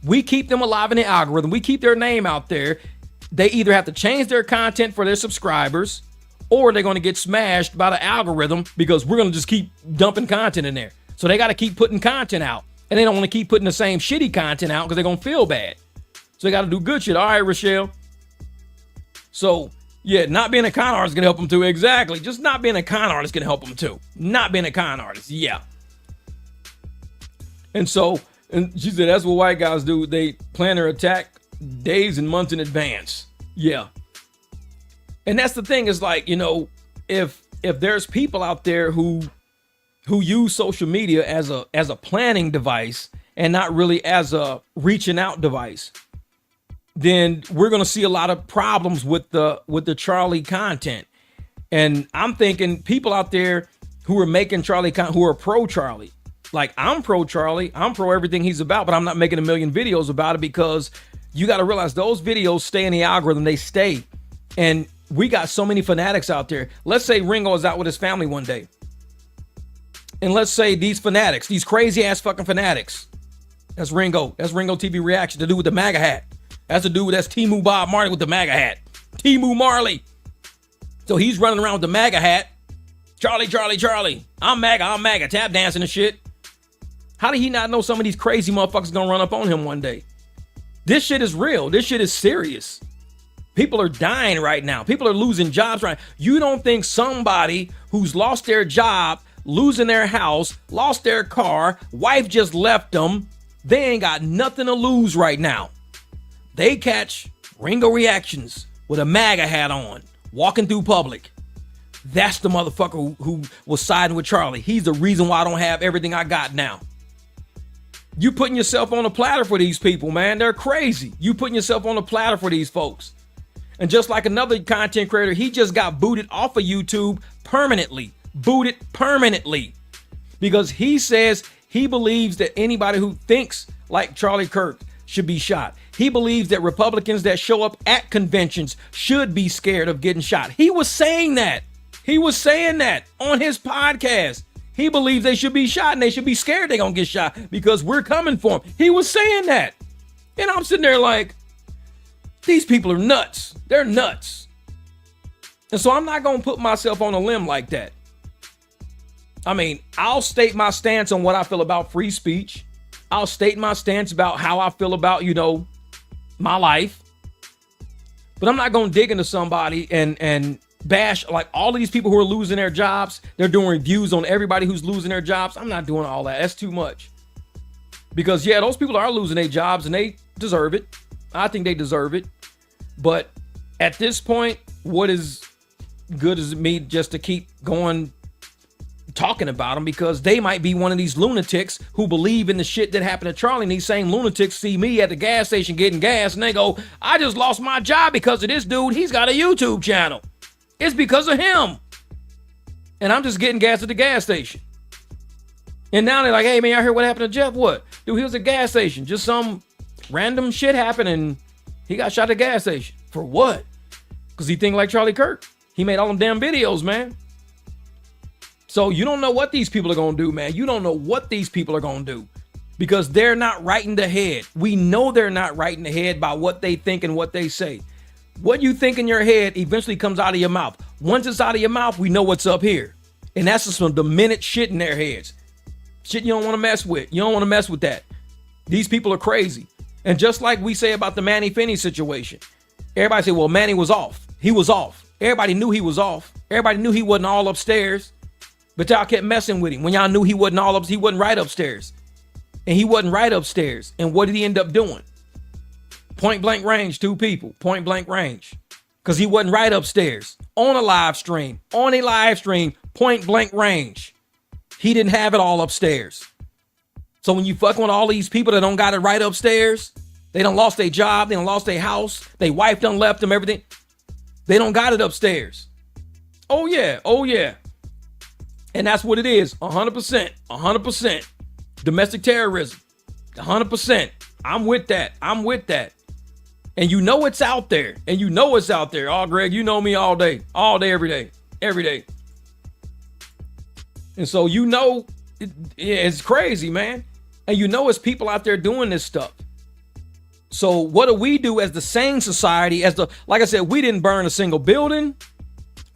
We keep them alive in the algorithm. We keep their name out there. They either have to change their content for their subscribers or they're going to get smashed by the algorithm because we're going to just keep dumping content in there. So they got to keep putting content out. And they don't want to keep putting the same shitty content out because they're going to feel bad. So they got to do good shit. All right, Rochelle. So, yeah, not being a con artist can help them too. Exactly. Just not being a con artist can help them too. Not being a con artist. Yeah. And so, and she said, that's what white guys do. They plan their attack days and months in advance. Yeah. And that's the thing is like, you know, if there's people out there who use social media as a planning device and not really as a reaching out device, then we're going to see a lot of problems with the Charlie content. And I'm thinking people out there who are making Charlie who are pro Charlie. Like, I'm pro Charlie, I'm pro everything he's about, but I'm not making a million videos about it because you got to realize those videos stay in the algorithm. They stay. And we got so many fanatics out there. Let's say Ringo is out with his family one day. And let's say these fanatics, these crazy ass fucking fanatics. That's Ringo. That's Ringo TV Reaction, the dude with the MAGA hat. That's the dude, that's Timu Bob Marley with the MAGA hat. Timu Marley. So he's running around with the MAGA hat. Charlie, Charlie, Charlie. I'm MAGA, tap dancing and shit. How did he not know some of these crazy motherfuckers gonna run up on him one day? This shit is real. This shit is serious. People are dying right now. People are losing jobs right now. You don't think somebody who's lost their job, losing their house, lost their car, wife just left them, they ain't got nothing to lose right now. They catch Ringo Reactions with a MAGA hat on, walking through public. That's the motherfucker who was siding with Charlie. He's the reason why I don't have everything I got now. You putting yourself on a platter for these people, man. They're crazy. You putting yourself on a platter for these folks. And just like another content creator, he just got booted off of YouTube permanently. Booted permanently. Because he says he believes that anybody who thinks like Charlie Kirk should be shot. He believes that Republicans that show up at conventions should be scared of getting shot. He was saying that. He was saying that on his podcast. He believes they should be shot and they should be scared they're going to get shot because we're coming for them. He was saying that. And I'm sitting there like, these people are nuts. They're nuts. And so I'm not going to put myself on a limb like that. I mean, I'll state my stance on what I feel about free speech. I'll state my stance about how I feel about, you know, my life. But I'm not going to dig into somebody and bash like all of these people who are losing their jobs. They're doing reviews on everybody who's losing their jobs. I'm not doing all that. That's too much. Because, yeah, those people are losing their jobs and they deserve it. I think they deserve it. But at this point, what is good is me just to keep going talking about them because they might be one of these lunatics who believe in the shit that happened to Charlie. And these same lunatics see me at the gas station getting gas and they go, I just lost my job because of this dude. He's got a YouTube channel. It's because of him. And I'm just getting gas at the gas station. And now they're like, hey man, I heard what happened to Jeff. What? Dude, he was at a gas station. Just some random shit happened and he got shot at a gas station. For what? Because he think like Charlie Kirk. He made all them damn videos, man. So you don't know what these people are going to do, man. You don't know what these people are going to do. Because they're not right in the head. We know they're not right in the head by what they think and what they say. What you think in your head eventually comes out of your mouth. Once it's out of your mouth, we know what's up here. And that's just some demented shit in their heads. Shit you don't want to mess with. You don't want to mess with that. These people are crazy. And just like we say about the Manny Finney situation, everybody say, well, Manny was off. He was off. Everybody knew he was off. Everybody knew he wasn't all upstairs. But y'all kept messing with him when y'all knew he wasn't all up. He wasn't right upstairs. And he wasn't right upstairs. And what did he end up doing? Point blank range, 2 people. Point blank range. Because he wasn't right upstairs. On a live stream. Point blank range. He didn't have it all upstairs. So when you fucking with all these people that don't got it right upstairs, they done lost their job, they done lost their house, their wife done left them, everything. They don't got it upstairs. Oh yeah, oh yeah. And that's what it is, 100%. Domestic terrorism, 100%. I'm with that. And you know it's out there. Oh, Greg, you know me all day, every day. And so you know, it's crazy, man. And you know it's people out there doing this stuff. So what do we do as the sane society, like I said, we didn't burn a single building.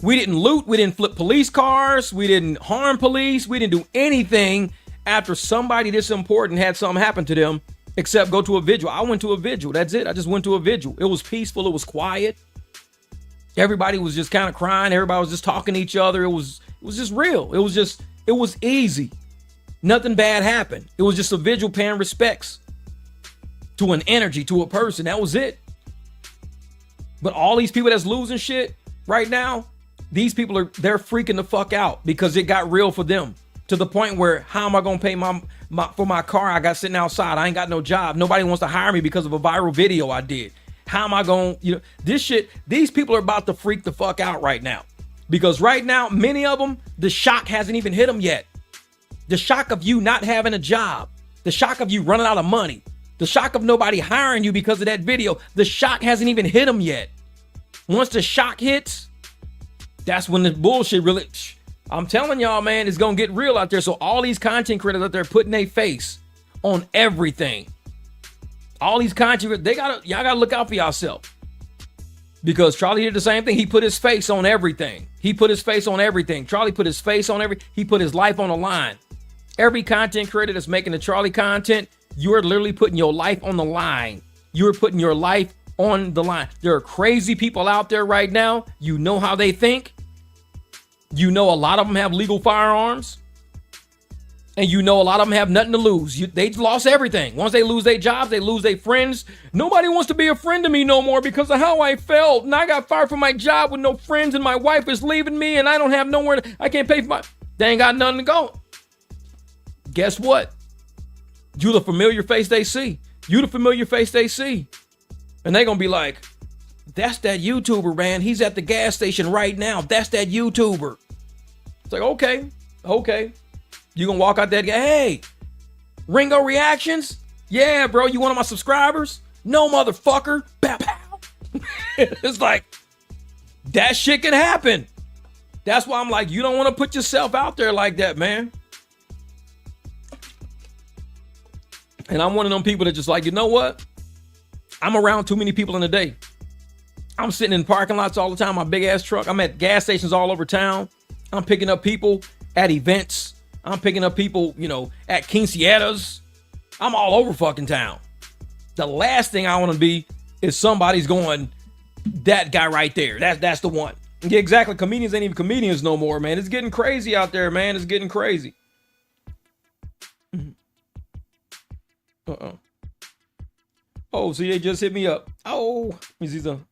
We didn't loot. We didn't flip police cars. We didn't harm police. We didn't do anything after somebody this important had something happen to them except go to a vigil. I went to a vigil. That's it. I just went to a vigil. It was peaceful. It was quiet. Everybody was just kind of crying. Everybody was just talking to each other. It was just real. It was easy. Nothing bad happened. It was just a visual paying respects to an energy, to a person. That was it. But all these people that's losing shit right now, these people they're freaking the fuck out because it got real for them to the point where how am I going to pay for my car I got sitting outside? I ain't got no job. Nobody wants to hire me because of a viral video I did. How am I going, this shit, these people are about to freak the fuck out right now because right now, many of them, the shock hasn't even hit them yet. The shock of you not having a job, the shock of you running out of money, the shock of nobody hiring you because of that video, the shock hasn't even hit them yet. Once the shock hits, that's when the bullshit really, I'm telling y'all, man, it's going to get real out there. So all these content creators out there putting their face on everything. All these content creators, y'all got to look out for yourself. Because Charlie did the same thing. He put his face on everything. He put his face on everything. Charlie put his face on he put his life on the line. Every content creator that's making the Charlie content, you're literally putting your life on the line. You're putting your life on the line. There are crazy people out there right now. You know how they think. You know a lot of them have legal firearms. And you know a lot of them have nothing to lose. They lost everything. Once they lose their jobs, they lose their friends. Nobody wants to be a friend to me no more because of how I felt. And I got fired from my job with no friends and my wife is leaving me and I don't have nowhere I can't pay for they ain't got nothing to go. Guess what? You the familiar face they see. You the familiar face they see. And they gonna be like, that's that YouTuber, man. He's at the gas station right now. That's that YouTuber. It's like, okay. You gonna walk out there and go, hey, Ringo Reactions? Yeah, bro, you one of my subscribers? No, motherfucker. Pow, pow. It's like, that shit can happen. That's why I'm like, you don't want to put yourself out there like that, man. And I'm one of them people that just like, you know what? I'm around too many people in a day. I'm sitting in parking lots all the time, my big ass truck. I'm at gas stations all over town. I'm picking up people at events. I'm picking up people, at quinceañeras. I'm all over fucking town. The last thing I want to be is somebody's going, that guy right there. That's the one. Yeah, exactly. Comedians ain't even comedians no more, man. It's getting crazy out there, man. It's getting crazy. Oh, see, they just hit me up. Oh, let me see some.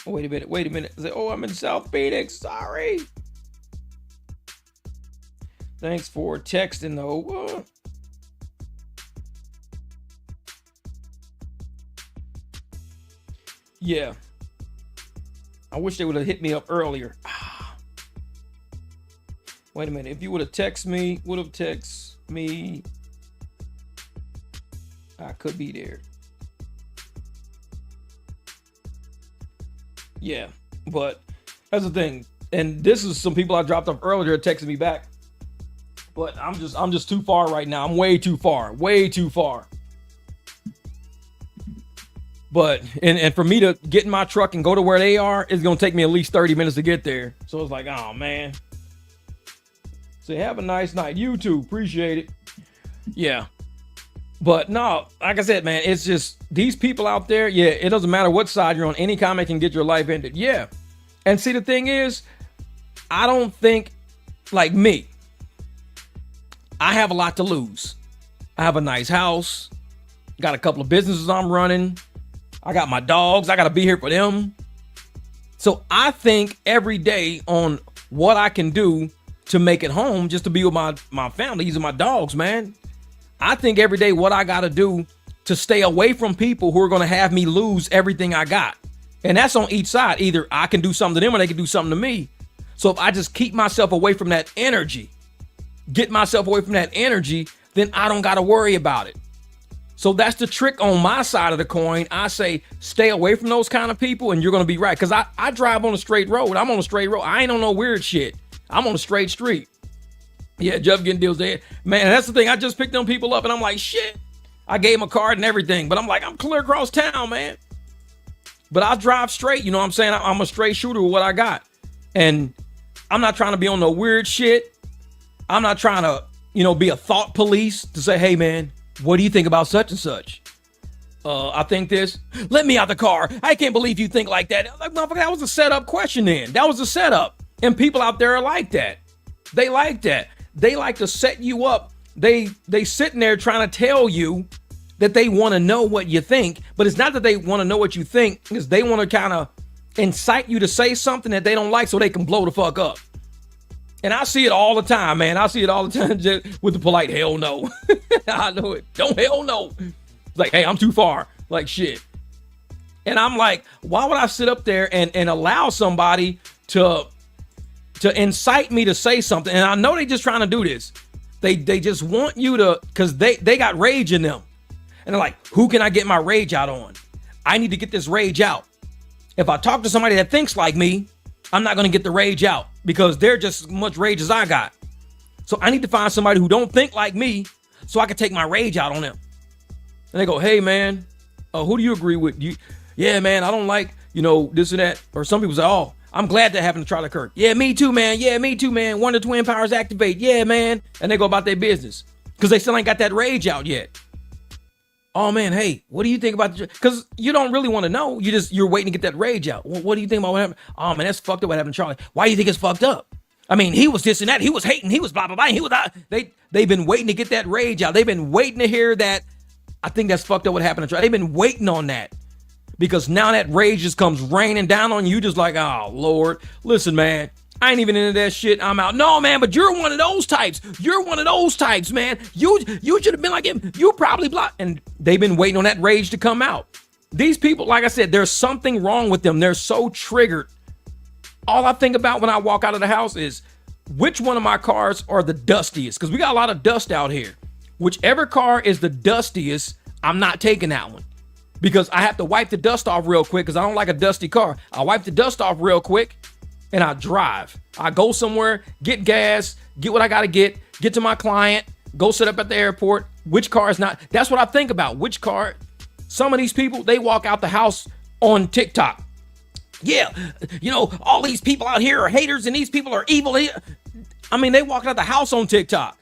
Wait a minute. I say, oh, I'm in South Phoenix. Sorry. Thanks for texting, though. Yeah. I wish they would have hit me up earlier. Wait a minute. If you would have texted me, I could be there. Yeah, but that's the thing. And this is some people I dropped off earlier texting me back. But I'm just too far right now. I'm way too far. But and for me to get in my truck and go to where they are, it's gonna take me at least 30 minutes to get there. So it's like, oh man. Say, have a nice night. You too. Appreciate it. Yeah. But no, like I said, man, it's just these people out there. Yeah, it doesn't matter what side you're on. Any comment can get your life ended. Yeah. And see, the thing is, I don't think like me. I have a lot to lose. I have a nice house. Got a couple of businesses I'm running. I got my dogs. I got to be here for them. So I think every day on what I can do to make it home, just to be with my family. These are my dogs, man. I think every day what I got to do to stay away from people who are going to have me lose everything I got. And that's on each side. Either I can do something to them or they can do something to me. So if I just keep myself away from that energy, get myself away from that energy, then I don't got to worry about it. So that's the trick on my side of the coin. I say, stay away from those kind of people and you're going to be right. Because I drive on a straight road. I'm on a straight road. I ain't on no weird shit. I'm on a straight street. Yeah, Jeff getting deals there. Man, that's the thing. I just picked them people up and I'm like, shit. I gave him a card and everything. But I'm like, I'm clear across town, man. But I drive straight. You know what I'm saying? I'm a straight shooter with what I got. And I'm not trying to be on no weird shit. I'm not trying to, be a thought police to say, hey, man, what do you think about such and such? I think this. Let me out the car. I can't believe you think like that. Like, motherfucker, that was a setup question then. That was a setup. And people out there are like that. They like that. They like to set you up. They sitting there trying to tell you that they want to know what you think, but it's not that they want to know what you think, because they want to kind of incite you to say something that they don't like so they can blow the fuck up. And I see it all the time, man. I see it all the time just with the polite hell no. I know it. Don't hell no. It's like, hey, I'm too far. Like shit. And I'm like, why would I sit up there and allow somebody to incite me to say something? And I know they just trying to do this. They just want you to, because they got rage in them. And they're like, who can I get my rage out on? I need to get this rage out. If I talk to somebody that thinks like me, I'm not going to get the rage out because they're just as much rage as I got. So I need to find somebody who don't think like me so I can take my rage out on them. And they go, hey, man, who do you agree with? Yeah, man, I don't like, this and that. Or some people say, oh, I'm glad that happened to Charlie Kirk. Yeah, me too, man. Yeah, me too, man. One of the twin powers activate. Yeah, man. And they go about their business because they still ain't got that rage out yet. Oh man, hey, what do you think about the? Because you don't really want to know. You're waiting to get that rage out. What do you think about what happened? Oh man, that's fucked up. What happened to Charlie? Why do you think it's fucked up? I mean, he was this and that. He was hating. He was blah blah blah. He was they've been waiting to get that rage out. They've been waiting to hear that. I think that's fucked up. What happened to Charlie? They've been waiting on that because now that rage just comes raining down on you. Just like, oh Lord, listen, man. I ain't even into that shit. I'm out. No, man, but you're one of those types. You're one of those types, man. You should have been like him. You probably blocked. And they've been waiting on that rage to come out. These people, like I said, there's something wrong with them. They're so triggered. All I think about when I walk out of the house is which one of my cars are the dustiest? Because we got a lot of dust out here. Whichever car is the dustiest, I'm not taking that one. Because I have to wipe the dust off real quick because I don't like a dusty car. I wipe the dust off real quick. And I drive. I go somewhere, get gas, get what I got to get to my client, go sit up at the airport. Which car is not? That's what I think about. Which car? Some of these people, they walk out the house on TikTok. Yeah, all these people out here are haters and these people are evil. I mean, they walk out the house on TikTok.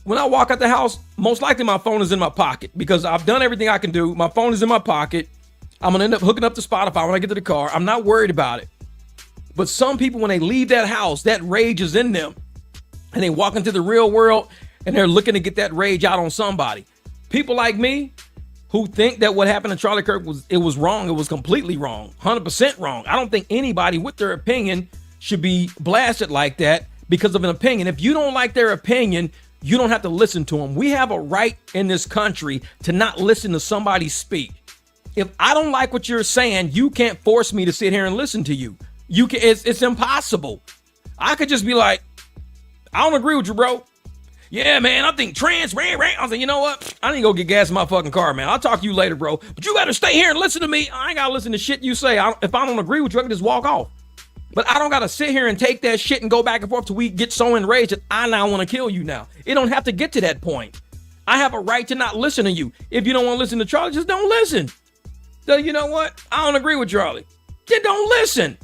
When I walk out the house, most likely my phone is in my pocket because I've done everything I can do. My phone is in my pocket. I'm going to end up hooking up to Spotify when I get to the car. I'm not worried about it. But some people, when they leave that house, that rage is in them. And they walk into the real world and they're looking to get that rage out on somebody. People like me who think that what happened to Charlie Kirk was wrong. It was completely wrong. 100% wrong. I don't think anybody with their opinion should be blasted like that because of an opinion. If you don't like their opinion, you don't have to listen to them. We have a right in this country to not listen to somebody speak. If I don't like what you're saying, you can't force me to sit here and listen to you. It's impossible. I could just be like, I don't agree with you, bro. Yeah, man, I think trans. I was like, you know what? I need to go get gas in my fucking car, man. I'll talk to you later, bro. But you got to stay here and listen to me. I ain't got to listen to shit you say. If I don't agree with you, I can just walk off. But I don't got to sit here and take that shit and go back and forth till we get so enraged that I now want to kill you now. It don't have to get to that point. I have a right to not listen to you. If you don't want to listen to Charlie, just don't listen. So you know what? I don't agree with Charlie. Then don't listen.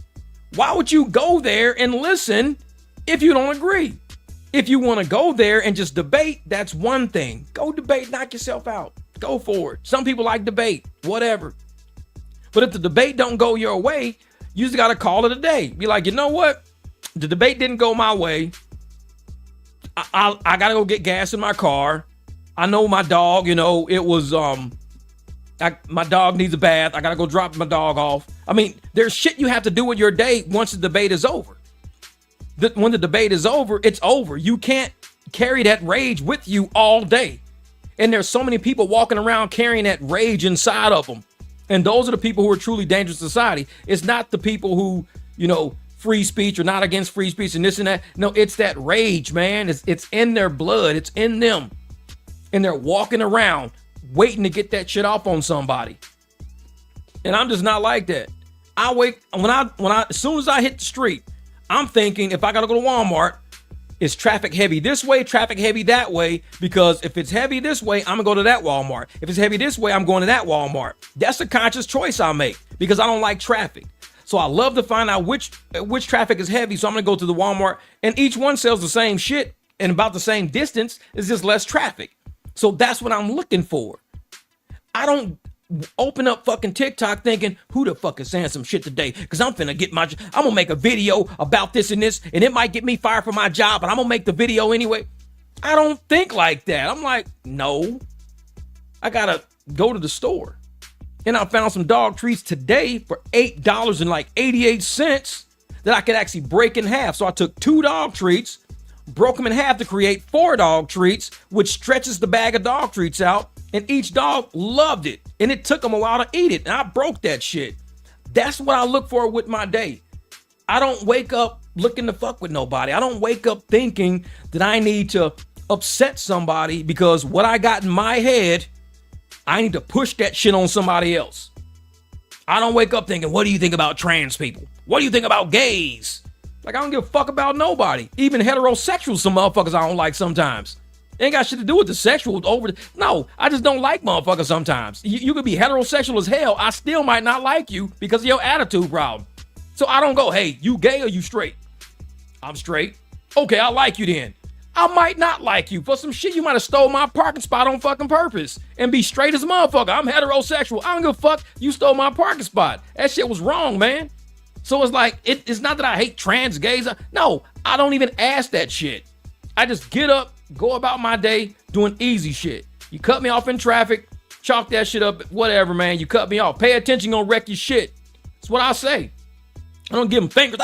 Why would you go there and listen if you don't agree? If you want to go there and just debate, that's one thing. Go debate, knock yourself out. Go for it. Some people like debate, whatever. But if the debate don't go your way, you just got to call it a day. Be like, you know what? The debate didn't go my way. I got to go get gas in my car. I know my dog, it was, my dog needs a bath. I got to go drop my dog off. I mean, there's shit you have to do with your day once the debate is over. When the debate is over, it's over. You can't carry that rage with you all day. And there's so many people walking around carrying that rage inside of them. And those are the people who are truly dangerous to society. It's not the people who, free speech or not against free speech and this and that. No, it's that rage, man. It's in their blood. It's in them. And they're walking around waiting to get that shit off on somebody. And I'm just not like that. As soon as I hit the street, I'm thinking if I gotta go to Walmart, is traffic heavy this way, traffic heavy that way? Because if it's heavy this way, I'm gonna go to that Walmart. If it's heavy this way, I'm going to that Walmart. That's a conscious choice I make because I don't like traffic. So I love to find out which traffic is heavy. So I'm gonna go to the Walmart, and each one sells the same shit and about the same distance. It's just less traffic. So that's what I'm looking for. open up fucking TikTok thinking, who the fuck is saying some shit today? Because I'm gonna make a video about this, and it might get me fired from my job, but I'm gonna make the video anyway. I don't think like that. I'm like, no, I gotta go to the store. And I found some dog treats today for $8.88 that I could actually break in half. So I took 2 dog treats, broke them in half to create 4 dog treats, which stretches the bag of dog treats out. And each dog loved it. And it took them a while to eat it. And I broke that shit. That's what I look for with my day. I don't wake up looking to fuck with nobody. I don't wake up thinking that I need to upset somebody because what I got in my head, I need to push that shit on somebody else. I don't wake up thinking, what do you think about trans people? What do you think about gays? Like, I don't give a fuck about nobody. Even heterosexuals, some motherfuckers I don't like sometimes. It ain't got shit to do with the sexual No, I just don't like motherfuckers sometimes. You could be heterosexual as hell. I still might not like you because of your attitude problem. So I don't go, hey, you gay or you straight? I'm straight. Okay, I like you then. I might not like you for some shit. You might have stole my parking spot on fucking purpose and be straight as a motherfucker. I'm heterosexual. I don't give a fuck. You stole my parking spot. That shit was wrong, man. So it's like, it's not that I hate trans gays. No, I don't even ask that shit. I just get up, go about my day doing easy shit. You cut me off in traffic, chalk that shit up, whatever, man. You cut me off. Pay attention, gonna wreck your shit. That's what I say. I don't give them fingers.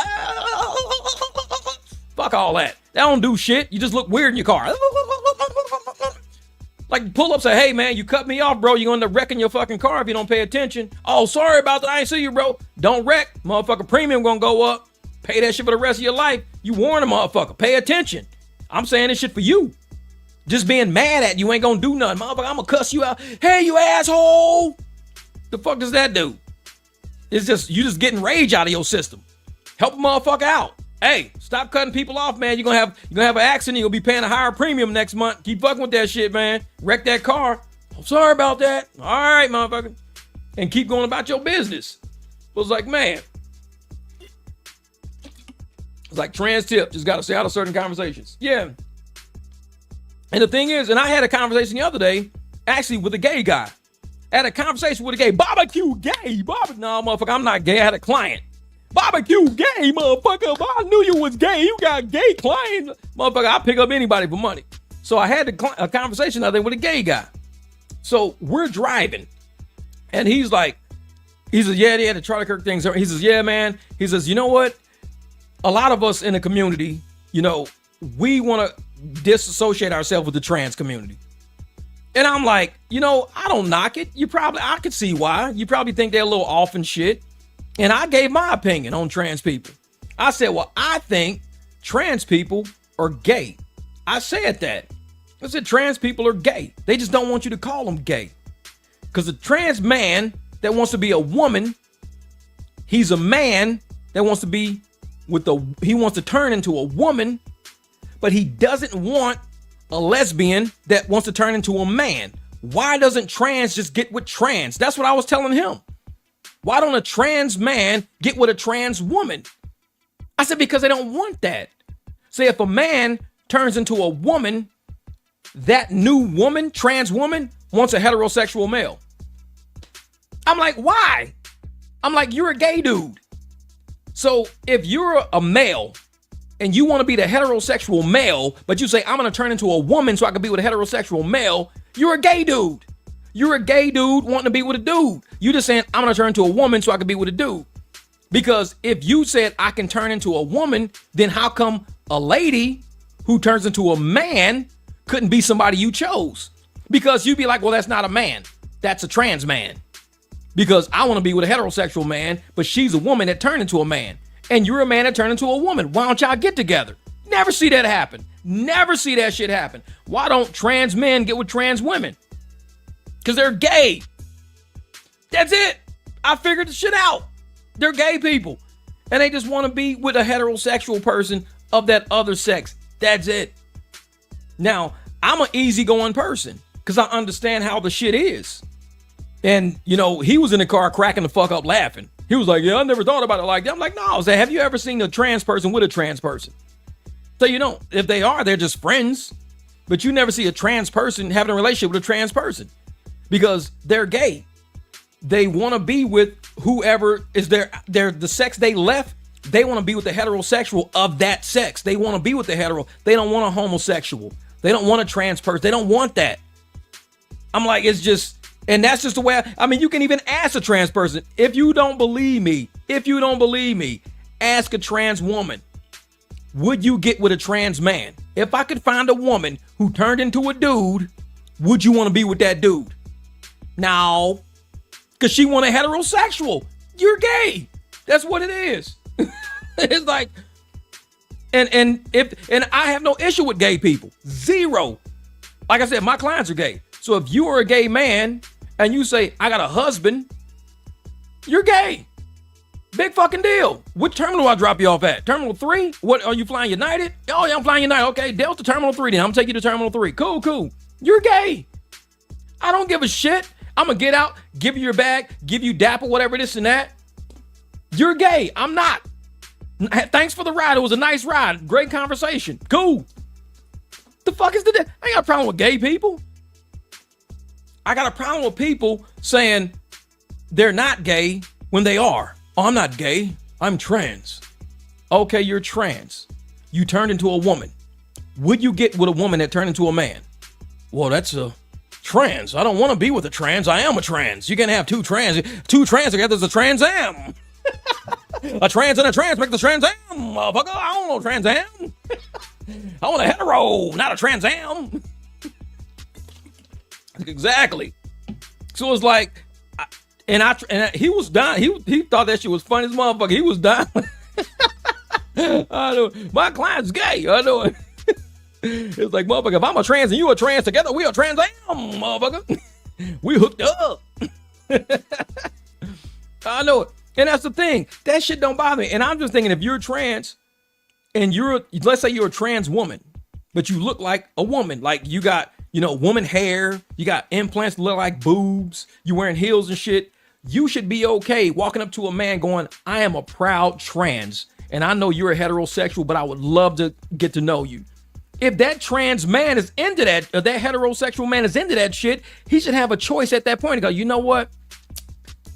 Fuck all that. That don't do shit. You just look weird in your car. Like, pull up, say, hey, man, you cut me off, bro. You're going to end up wrecking your fucking car if you don't pay attention. Oh, sorry about that. I ain't see you, bro. Don't wreck. Motherfucker premium going to go up. Pay that shit for the rest of your life. You warn a motherfucker. Pay attention. I'm saying this shit for you. Just being mad at you ain't going to do nothing. Motherfucker, I'm going to cuss you out. Hey, you asshole. The fuck does that do? It's just, you just getting rage out of your system. Help a motherfucker out. Hey, stop cutting people off, man. You're gonna have an accident. You'll be paying a higher premium next month. Keep fucking with that shit, man. Wreck that car. I'm sorry about that. All right, motherfucker. And keep going about your business. It was like, man. It's like trans tip. Just got to stay out of certain conversations. Yeah. And the thing is, and I had a conversation the other day, actually with a gay guy. I had a conversation with a gay. Barbecue gay. No, motherfucker, I'm not gay. I had a client. Barbecue gay, motherfucker. I knew you was gay. You got gay client. Motherfucker, I pick up anybody for money. So I had a conversation the other day with a gay guy. So we're driving. And he says, yeah, they had the Charlie Kirk things. He says, yeah, man. He says, you know what? A lot of us in the community, we want to disassociate ourselves with the trans community. And I'm like, I don't knock it. I could see why. You probably think they're a little off and shit. And I gave my opinion on trans people. I said, well, I think trans people are gay. I said that. I said trans people are gay. They just don't want you to call them gay. Because a trans man that wants to be a woman, he's a man that wants to be he wants to turn into a woman, but he doesn't want a lesbian that wants to turn into a man. Why doesn't trans just get with trans? That's what I was telling him. Why don't a trans man get with a trans woman? I said, because they don't want that. Say if a man turns into a woman, that new woman, trans woman, wants a heterosexual male. I'm like, why? I'm like, you're a gay dude. So if you're a male and you want to be the heterosexual male, but you say, I'm going to turn into a woman so I can be with a heterosexual male, you're a gay dude. You're a gay dude wanting to be with a dude. You just saying, I'm going to turn into a woman so I can be with a dude. Because if you said I can turn into a woman, then how come a lady who turns into a man couldn't be somebody you chose? Because you'd be like, well, that's not a man. That's a trans man. Because I want to be with a heterosexual man, but she's a woman that turned into a man. And you're a man that turned into a woman. Why don't y'all get together? Never see that happen. Never see that shit happen. Why don't trans men get with trans women? Because they're gay. That's it. I figured the shit out. They're gay people. And they just want to be with a heterosexual person of that other sex. That's it. Now, I'm an easygoing person because I understand how the shit is. And, he was in the car cracking the fuck up laughing. He was like, yeah, I never thought about it like that. I'm like, no. I was like, have you ever seen a trans person with a trans person? So if they are, they're just friends. But you never see a trans person having a relationship with a trans person. Because they're gay. they want to be with whoever is the sex they left. They want to be with the heterosexual of that sex. They want to be with the hetero. They don't want a homosexual. They don't want a trans person. They don't want that. I'm like, it's just, and that's just the way, I mean, you can even ask a trans person. If you don't believe me, ask a trans woman, would you get with a trans man? If I could find a woman who turned into a dude, would you want to be with that dude? No, because she want a heterosexual. You're gay. That's what it is. It's like, and I have no issue with gay people. Zero. Like I said, my clients are gay. So if you are a gay man and you say, I got a husband, you're gay. Big fucking deal. What terminal do I drop you off at? Terminal 3? What, are you flying United? Oh yeah, I'm flying United. Okay, Delta Terminal 3 then. I'm gonna take you to Terminal 3. Cool. You're gay. I don't give a shit. I'm gonna get out, give you your bag, give you dapper, whatever this and that. You're gay. I'm not. Thanks for the ride. It was a nice ride. Great conversation. Cool. The fuck is the I ain't got a problem with gay people. I got a problem with people saying they're not gay when they are. Oh, I'm not gay. I'm trans. Okay, you're trans. You turned into a woman. Would you get with a woman that turned into a man? Well, that's a trans. I don't want to be with a trans. I am a trans. You can have two trans. Two trans together is a trans am. A trans and a trans make the trans am, motherfucker. I don't know trans am. I want a hetero, not a trans am. Exactly. So it's like, and he was dying. He thought that shit was funny as motherfucker. He was dying. I know. My client's gay. I know it. It's like, motherfucker, if I'm a trans and you a trans, together we a trans am, motherfucker. We hooked up. I know it. And that's the thing. That shit don't bother me. And I'm just thinking, if you're trans and let's say you're a trans woman, but you look like a woman, like you got, woman hair, you got implants that look like boobs, you wearing heels and shit, you should be okay walking up to a man going, I am a proud trans. And I know you're a heterosexual, but I would love to get to know you. If that trans man is into that, or that heterosexual man is into that shit, he should have a choice at that point to go, you know what?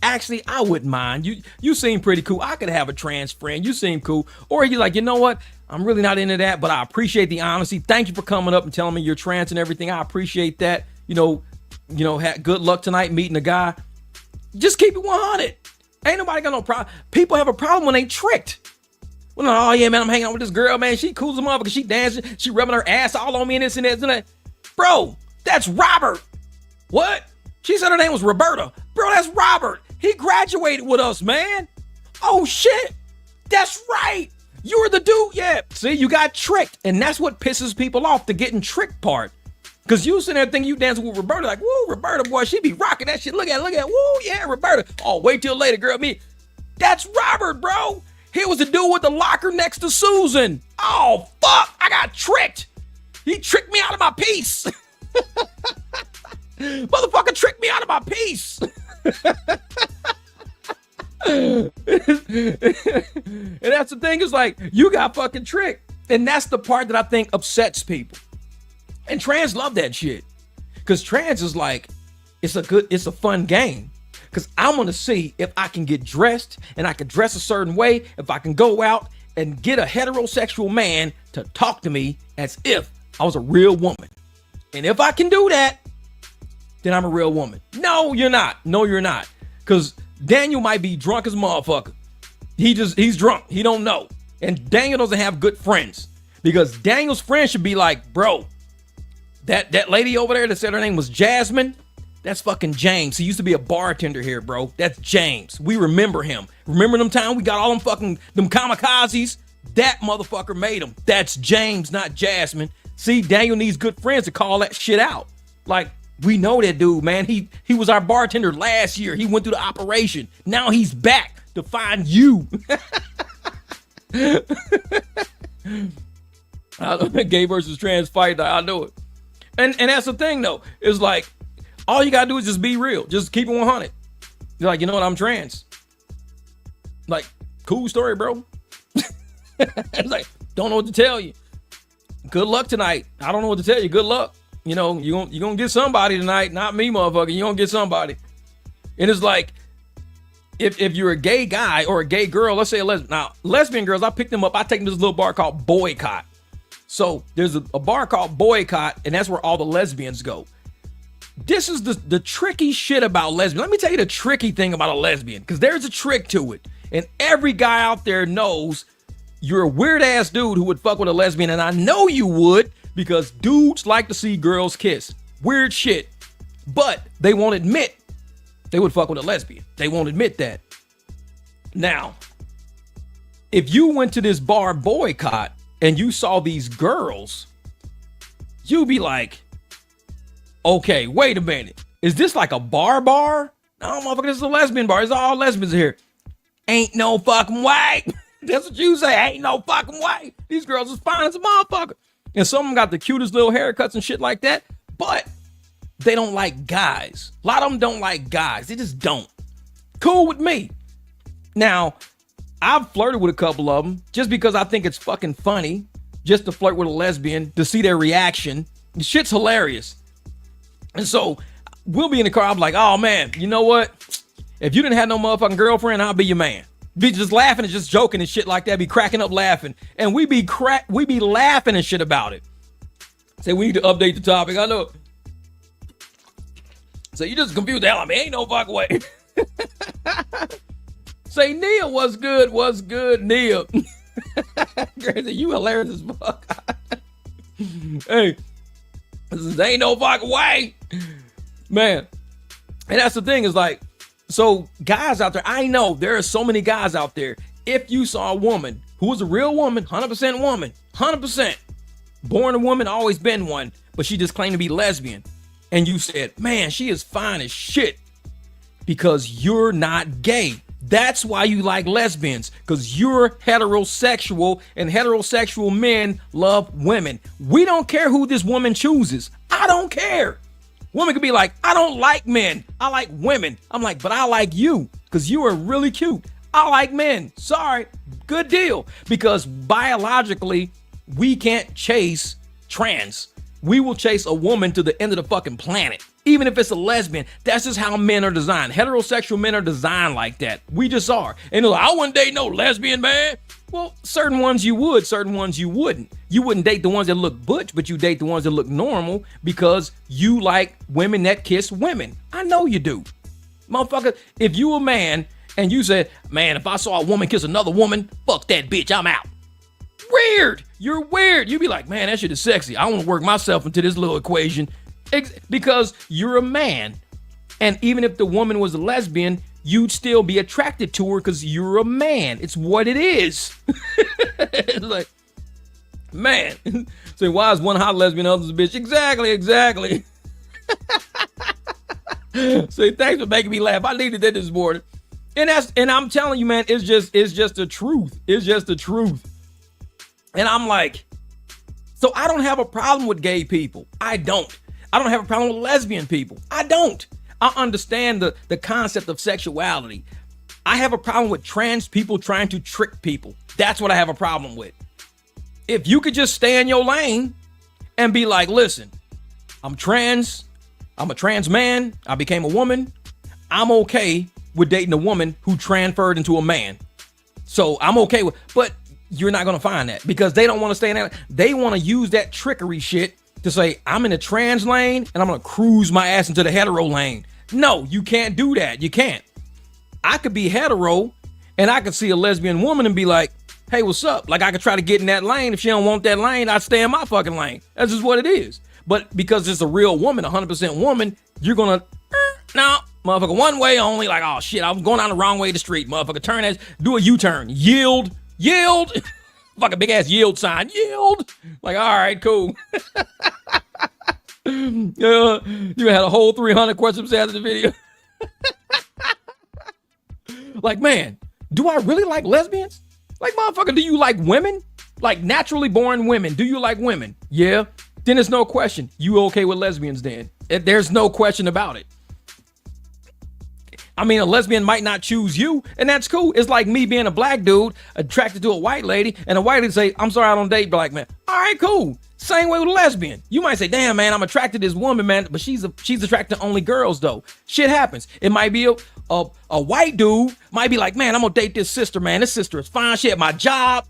Actually, I wouldn't mind. You seem pretty cool. I could have a trans friend. You seem cool. Or you're like, you know what? I'm really not into that, but I appreciate the honesty. Thank you for coming up and telling me you're trans and everything. I appreciate that. Good luck tonight meeting a guy. Just keep it 100. Ain't nobody got no problem. People have a problem when they tricked. Well, oh yeah, man, I'm hanging out with this girl, man. She cool as a motherfucker. She dancing. She rubbing her ass all on me and this and that and that. Bro, that's Robert. What? She said her name was Roberta. Bro, that's Robert. He graduated with us, man. Oh, shit. That's right. You were the dude. Yeah. See, you got tricked. And that's what pisses people off, the getting tricked part. Because you sitting there thinking you dancing with Roberta, like, woo, Roberta, boy, she be rocking that shit. Look at, woo, yeah, Roberta. Oh, wait till later, girl. Me. That's Robert, bro. He was the dude with the locker next to Susan. Oh, fuck. I got tricked. He tricked me out of my piece. Motherfucker tricked me out of my piece. And that's the thing, is like, you got fucking tricked. And that's the part that I think upsets people. And trans love that shit. Because trans is like, it's a fun game. Because I want to see if I can get dressed and I can dress a certain way, if I can go out and get a heterosexual man to talk to me as if I was a real woman. And if I can do that, then I'm a real woman. No, you're not. No, you're not. Because Daniel might be drunk as a motherfucker. He's drunk. He don't know. And Daniel doesn't have good friends. Because Daniel's friends should be like, bro, that lady over there that said her name was Jasmine, that's fucking James. He used to be a bartender here, bro. That's James. We remember him. Remember them time we got all them kamikazes? That motherfucker made them. That's James, not Jasmine. See, Daniel needs good friends to call that shit out. Like, we know that dude, man. He was our bartender last year. He went through the operation. Now he's back to find you. Gay versus trans fight. I know it. And that's the thing, though. It's like, all you gotta do is just be real. Just keep it 100. You're like, you know what? I'm trans. Like, cool story, bro. It's like, don't know what to tell you. Good luck tonight. I don't know what to tell you. Good luck. You know, you're gonna get somebody tonight. Not me, motherfucker. You're gonna get somebody. And it's like, if you're a gay guy or a gay girl, let's say a lesbian. Now, lesbian girls, I pick them up. I take them to this little bar called Boycott. So there's a bar called Boycott, and that's where all the lesbians go. This is the tricky shit about lesbians. Let me tell you the tricky thing about a lesbian, because there's a trick to it. And every guy out there knows you're a weird ass dude who would fuck with a lesbian, and I know you would, because dudes like to see girls kiss. Weird shit. But they won't admit they would fuck with a lesbian. They won't admit that. Now, if you went to this bar Boycott and you saw these girls, you'd be like, okay, wait a minute. Is this like a bar? No, motherfucker, this is a lesbian bar. It's all lesbians here. Ain't no fucking way. That's what you say. Ain't no fucking way. These girls is fine as a motherfucker. And some of them got the cutest little haircuts and shit like that. But they don't like guys. A lot of them don't like guys. They just don't. Cool with me. Now, I've flirted with a couple of them just because I think it's fucking funny just to flirt with a lesbian, to see their reaction. The shit's hilarious. And so we'll be in the car. I'm like, oh man, you know what? If you didn't have no motherfucking girlfriend, I'll be your man. Be just laughing and just joking and shit like that. Be cracking up laughing. And we be laughing and shit about it. Say we need to update the topic. I know. So you just confused the hell out of me. Ain't no fucking way. Say, Nia, what's good? What's good, Nia? Crazy, you hilarious as fuck. Hey, ain't no fucking way. Man. And that's the thing is like, so guys out there, I know there are so many guys out there. If you saw a woman who was a real woman, 100% woman, 100%, born a woman, always been one, but she just claimed to be lesbian. And you said, man, she is fine as shit, because you're not gay. That's why you like lesbians, because you're heterosexual, and heterosexual men love women. We don't care who this woman chooses. I don't care. Woman could be like, I don't like men. I like women. I'm like, but I like you because you are really cute. I like men. Sorry. Good deal. Because biologically, we can't chase trans. We will chase a woman to the end of the fucking planet. Even if it's a lesbian, that's just how men are designed. Heterosexual men are designed like that. We just are. And they're like, I wouldn't date no lesbian, man. Well, certain ones you would, certain ones you wouldn't. You wouldn't date the ones that look butch, but you date the ones that look normal because you like women that kiss women. I know you do. Motherfucker, if you a man and you said, man, if I saw a woman kiss another woman, fuck that bitch, I'm out. Weird. You're weird. You'd be like, man, that shit is sexy. I want to work myself into this little equation because you're a man. And even if the woman was a lesbian, you'd still be attracted to her because you're a man. It's what it is. It's like, man. Say, why is one hot lesbian, others a bitch? Exactly. Say, thanks for making me laugh. I needed that this morning. And I'm telling you, man, it's just the truth. It's just the truth. And I'm like, so I don't have a problem with gay people. I don't have a problem with lesbian people. I don't. I understand the concept of sexuality. I have a problem with trans people trying to trick people. That's what I have a problem with. If you could just stay in your lane and be like, listen, I'm trans. I'm a trans man. I became a woman. I'm okay with dating a woman who transferred into a man. So I'm okay with, but you're not going to find that because they don't want to stay in that. They want to use that trickery shit to say, I'm in the trans lane and I'm going to cruise my ass into the hetero lane. No, you can't do that. You can't. I could be hetero and I could see a lesbian woman and be like, hey, what's up? Like I could try to get in that lane. If she don't want that lane, I'd stay in my fucking lane. That's just what it is. But because it's a real woman, 100% woman, you're going to, no, motherfucker, one way only. Like, oh shit, I'm going down the wrong way of the street. Motherfucker, turn that, do a U-turn, yield. Fucking big ass yield sign. Yield. Like, all right, cool. You had a whole 300 questions after the video. Like, man, do I really like lesbians? Like, motherfucker, do you like women? Like naturally born women. Do you like women? Yeah. Then there's no question. You okay with lesbians then? There's no question about it. I mean, a lesbian might not choose you, and that's cool. It's like me being a black dude attracted to a white lady, and a white lady say, I'm sorry, I don't date black men. All right, cool. Same way with a lesbian. You might say, damn, man, I'm attracted to this woman, man, but she's attracted to only girls, though. Shit happens. It might be a white dude might be like, man, I'm gonna date this sister, man. This sister is fine. She at my job.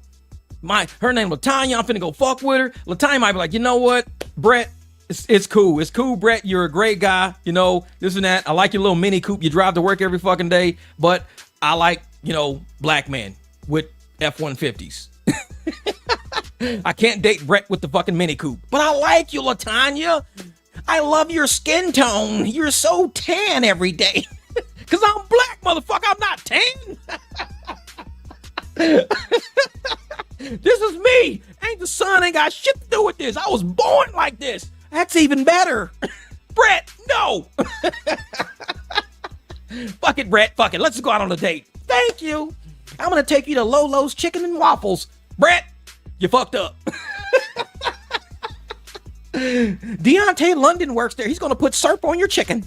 Her name Latanya. I'm finna go fuck with her. Latanya might be like, you know what, Brett? It's cool. It's cool, Brett. You're a great guy. You know, this and that. I like your little mini coupe you drive to work every fucking day. But I like, black men with F-150s. I can't date Brett with the fucking mini coupe. But I like you, Latanya. I love your skin tone. You're so tan every day. Because I'm black, motherfucker. I'm not tan. This is me. Ain't the sun ain't got shit to do with this. I was born like this. That's even better. Brett, no. Fuck it, Brett. Fuck it. Let's go out on a date. Thank you. I'm going to take you to Lolo's Chicken and Waffles. Brett, you fucked up. Deontay London works there. He's going to put syrup on your chicken.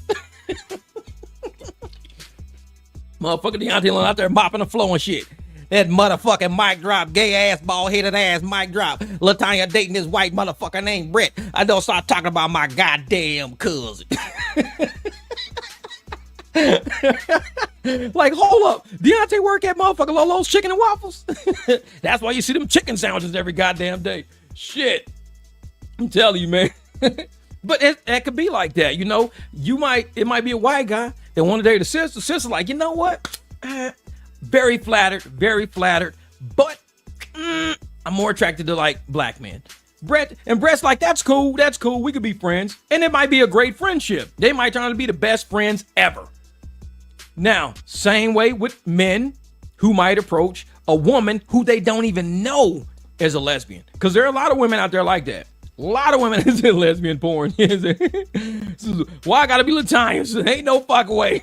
Motherfucker Deontay London out there mopping the floor and shit. That motherfucking mic drop, gay ass, bald headed ass mic drop. Latanya dating this white motherfucker named Brett. I don't start talking about my goddamn cousin. Like, hold up. Deontay work at motherfucker Lolo's Chicken and Waffles? That's why you see them chicken sandwiches every goddamn day. Shit. I'm telling you, man. But it could be like that, It might be a white guy that want to date a sister. The sister's like, you know what? Very flattered, but I'm more attracted to like black men. Brett's like, that's cool, we could be friends. And it might be a great friendship. They might turn out to be the best friends ever. Now, same way with men who might approach a woman who they don't even know as a lesbian. Because there are a lot of women out there like that. A lot of women is in lesbian porn. Why I gotta be Latanya? Ain't no fucking way.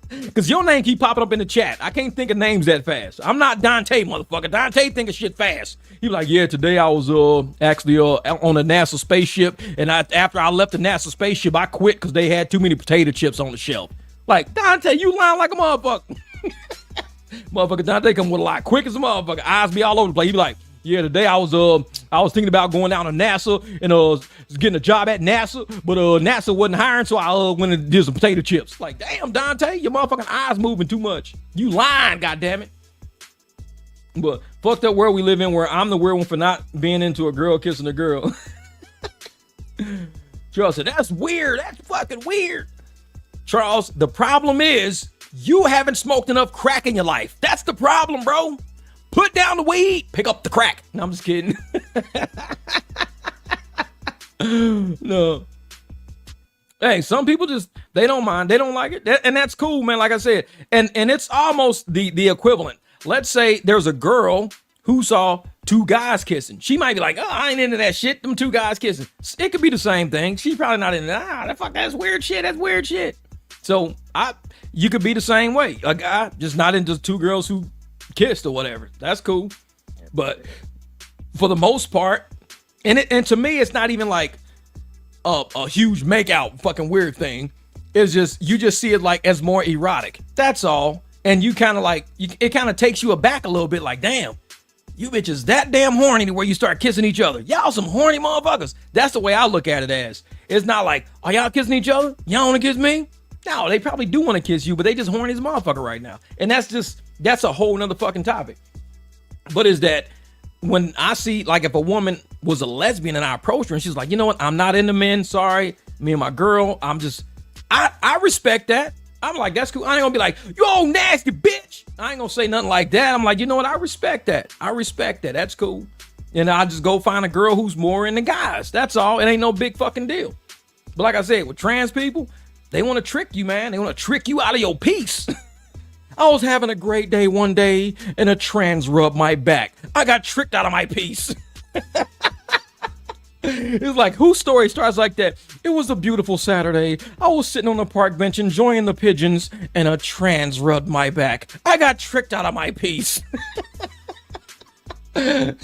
Because your name keep popping up in the chat. I can't think of names that fast. I'm not Dante, motherfucker. Dante think of shit fast. He be like, yeah, today I was actually on a NASA spaceship, and after I left the NASA spaceship, I quit because they had too many potato chips on the shelf. Like, Dante, you lying like a motherfucker. Motherfucker Dante come with a lie quick as a motherfucker. Eyes be all over the place. He be like, yeah, today I was thinking about going down to NASA and getting a job at NASA, but NASA wasn't hiring, so I went and did some potato chips. Like, damn, Dante, your motherfucking eyes moving too much. You lying, goddammit. But fucked up world we live in where I'm the weird one for not being into a girl kissing a girl. Charles said, that's weird. That's fucking weird. Charles, the problem is you haven't smoked enough crack in your life. That's the problem, bro. Put down the weed, pick up the crack. No, I'm just kidding. No. Hey, some people they don't mind. They don't like it. And that's cool, man. Like I said, and it's almost the equivalent. Let's say there's a girl who saw two guys kissing. She might be like, oh, I ain't into that shit. Them two guys kissing. It could be the same thing. She's probably not into that. That's weird shit. That's weird shit. So you could be the same way. A guy just not into two girls who kissed or whatever. That's cool. But for the most part, and to me, it's not even like a huge makeout fucking weird thing. It's just, you just see it like as more erotic. That's all. And you kind of like, it kind of takes you aback a little bit, like, damn, you bitches that damn horny to where you start kissing each other. Y'all some horny motherfuckers. That's the way I look at it as. It's not like, are y'all kissing each other? Y'all want to kiss me? No, they probably do want to kiss you, but they just horny as a motherfucker right now. And that's a whole nother fucking topic. But is that when I see, like, if a woman was a lesbian and I approached her and she's like, you know what, I'm not into men, sorry, me and my girl, I respect that. I'm like, that's cool. I ain't gonna be like, you old nasty bitch. I ain't gonna say nothing like that. I'm like, you know what, I respect that. That's cool. And I'll just go find a girl who's more into guys. That's all. It ain't no big fucking deal. But like I said, with trans people, they want to trick you, man. They want to trick you out of your peace. I was having a great day one day and a trans rubbed my back. I got tricked out of my peace. It's like, whose story starts like that? It was a beautiful Saturday. I was sitting on the park bench enjoying the pigeons and a trans rubbed my back. I got tricked out of my peace. I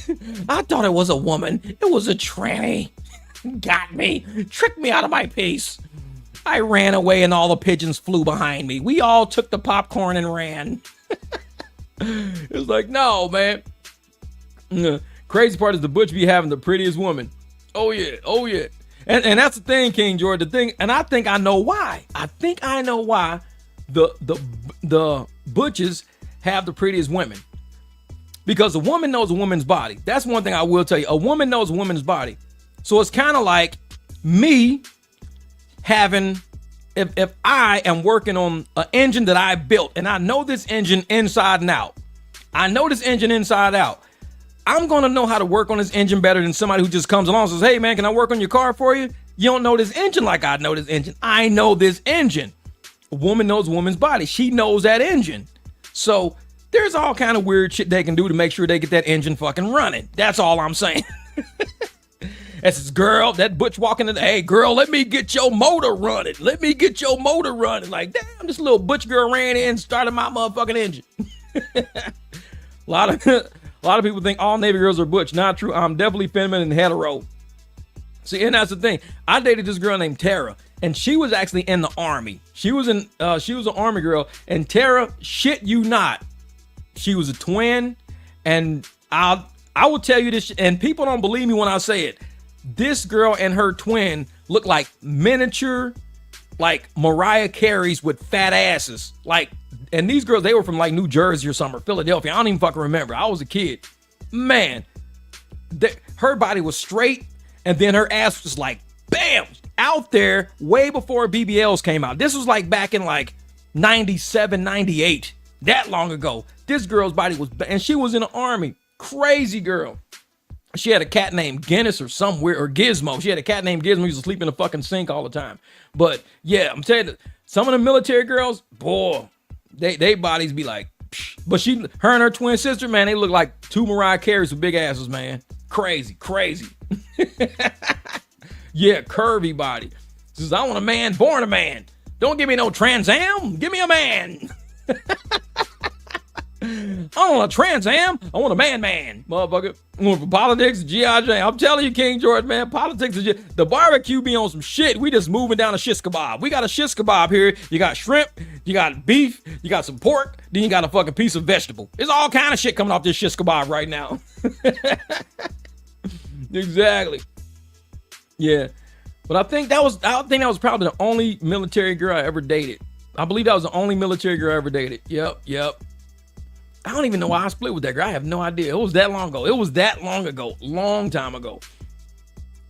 thought it was a woman. It was a tranny. Got me. Tricked me out of my peace. I ran away and all the pigeons flew behind me. We all took the popcorn and ran. It was like, no, man. Crazy part is the butch be having the prettiest woman. Oh yeah. And that's the thing, King George. The thing, and I think I know why. The butches have the prettiest women. Because a woman knows a woman's body. That's one thing I will tell you. A woman knows a woman's body. So it's kind of like me having, if I am working on an engine that I built and I know this engine inside and out. I'm going to know how to work on this engine better than somebody who just comes along and says, hey man, can I work on your car for you? You don't know this engine like I know this engine. I know this engine. A woman knows a woman's body. She knows that engine. So there's all kind of weird shit they can do to make sure they get that engine fucking running. That's all I'm saying. That's this girl, that butch walking in, hey girl, let me get your motor running. Like, damn, this little butch girl ran in and started my motherfucking engine. A lot of people think all Navy girls are butch. Not true. I'm definitely feminine and hetero. See, and that's the thing. I dated this girl named Tara, and she was actually in the Army. She was an Army girl, and Tara, shit you not, she was a twin. And I will tell you this, and people don't believe me when I say it. This girl and her twin look like miniature, like Mariah Carey's with fat asses. Like, and these girls, they were from like New Jersey or something, or Philadelphia. I don't even fucking remember. I was a kid. Man, her body was straight, and then her ass was like, bam, out there way before BBLs came out. This was like back in like 97, 98. That long ago. This girl's body was, and she was in the Army. Crazy girl. She had a cat named Guinness or somewhere, or Gizmo. She had a cat named Gizmo who used to sleep in the fucking sink all the time. But yeah, I'm telling you, some of the military girls, boy, they bodies be like, psh. But her and her twin sister, man, they look like two Mariah Careys with big asses, man. Crazy. Yeah, curvy body. Says, I want a man born a man. Don't give me no Trans Am. Give me a man. I don't want a Trans Am. I want a man, motherfucker. For politics, G.I. Jane. I'm telling you, King George, man, politics is just, the barbecue be on some shit. We just moving down a shish kebab. We got a shish kebab here. You got shrimp, you got beef, you got some pork, then you got a fucking piece of vegetable. There's all kind of shit coming off this shish kebab right now. Exactly. Yeah. But I think that was probably the only military girl I ever dated. I believe that was the only military girl I ever dated. Yep. I don't even know why I split with that girl. I have no idea. It was that long ago. Long time ago.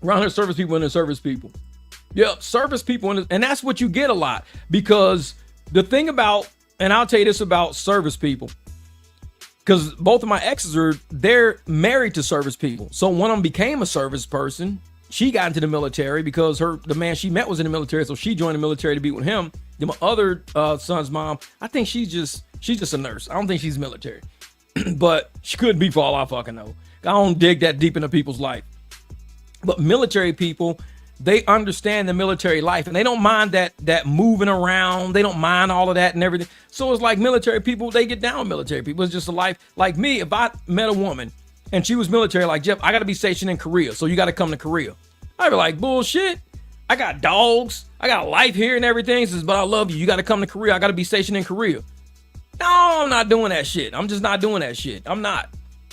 Around her service people and the service people. Yep, service people. And that's what you get a lot. Because the thing about, and I'll tell you this about service people, because both of my exes they're married to service people. So one of them became a service person. She got into the military because the man she met was in the military. So she joined the military to be with him. Then my other son's mom, I think she's just a nurse. I don't think she's military. But she could be for all I fucking know. I don't dig that deep into people's life. But military people, they understand the military life and they don't mind that moving around. They don't mind all of that and everything. So it's like military people, they get down with military people. It's just a life. Like me, if I met a woman and she was military, like, Jeff, I got to be stationed in Korea. So you got to come to Korea. I'd be like, bullshit. I got dogs. I got a life here and everything. Says, but I love you. You got to come to Korea. I got to be stationed in Korea. No, I'm not doing that shit. I'm just not doing that shit. I'm not.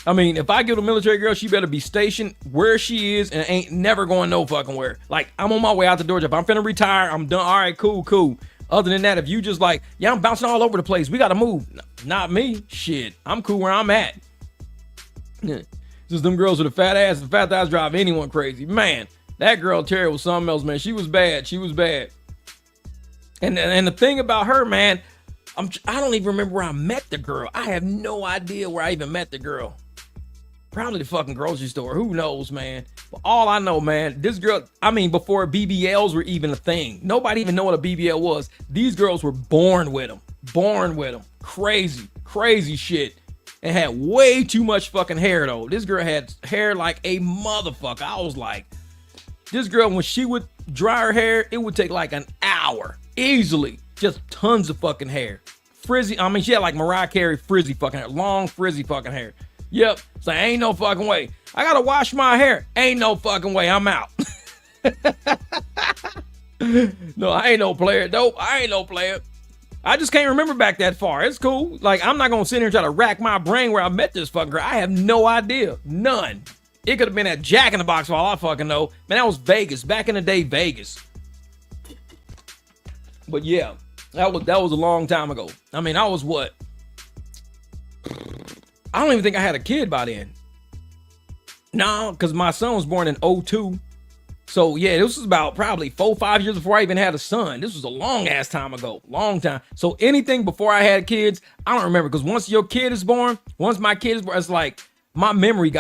I mean, if I get a military girl, she better be stationed where she is and ain't never going no fucking where. Like, I'm on my way out the door. If I'm finna retire, I'm done. All right, cool. Other than that, if you just like, yeah, I'm bouncing all over the place. We got to move. No, not me. Shit. I'm cool where I'm at. Just them girls with a fat ass and fat thighs drive anyone crazy. Man, that girl, Terry, was something else, man. She was bad. And the thing about her, man, I don't even remember where I met the girl. I have no idea where I even met the girl. Probably the fucking grocery store. Who knows, man? But all I know, man, this girl, I mean, before BBLs were even a thing, nobody even know what a BBL was. These girls were born with them. Crazy shit. And had way too much fucking hair, though. This girl had hair like a motherfucker. I was like, this girl, when she would dry her hair, it would take like an hour. Easily. Just tons of fucking hair. Frizzy. I mean, she had like Mariah Carey frizzy fucking hair. Long frizzy fucking hair. Yep. So ain't no fucking way. I gotta wash my hair. Ain't no fucking way. I'm out. No, I ain't no player. Nope. I ain't no player. I just can't remember back that far. It's cool. Like, I'm not gonna sit here and try to rack my brain where I met this fucking girl. I have no idea. None. It could have been at Jack in the Box for all I fucking know. Man, that was Vegas. Back in the day, Vegas. But yeah, that was a long time ago. I mean, I was what? I don't even think I had a kid by then. No, because my son was born in 02. So yeah, this was about probably 4-5 years before I even had a son. This was a long ass time ago. Long time. So anything before I had kids, I don't remember. Because once your kid is born, once my kid is born, it's like my memory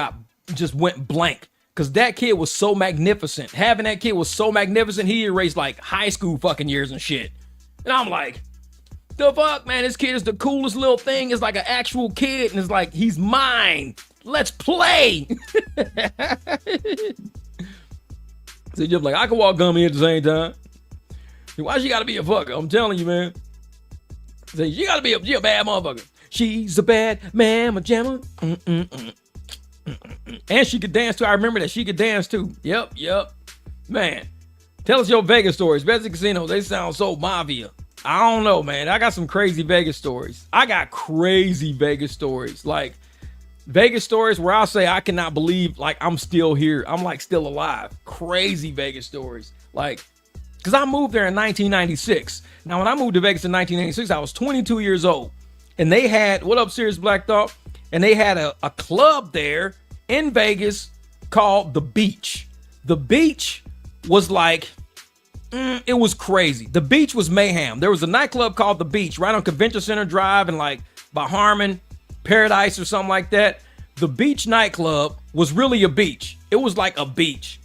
just went blank. Because that kid was so magnificent. Having that kid was so magnificent, he erased like high school fucking years and shit. And I'm like, the fuck, man, this kid is the coolest little thing. It's like an actual kid. And it's like, he's mine. Let's play. So you're like, I can walk gummy at the same time. Why she gotta be a fucker? I'm telling you, man. So you gotta be a bad motherfucker. She's a bad mamma jamma. And she could dance too. I remember that she could dance too. Yep. Man, tell us your Vegas stories. Betsy Casino, they sound so mafia. I don't know, man. I got some crazy Vegas stories. I got crazy Vegas stories. Like Vegas stories where I'll say I cannot believe like I'm still here. I'm like still alive. Crazy Vegas stories. Like, because I moved there in 1996. Now, when I moved to Vegas in 1996, I was 22 years old. And they had, what up, Serious Black Thought? And they had a club there in Vegas called The Beach. The Beach was like, it was crazy. The Beach was mayhem. There was a nightclub called The Beach right on Convention Center Drive and like by Harmon, Paradise or something like that. The Beach nightclub was really a beach. It was like a beach.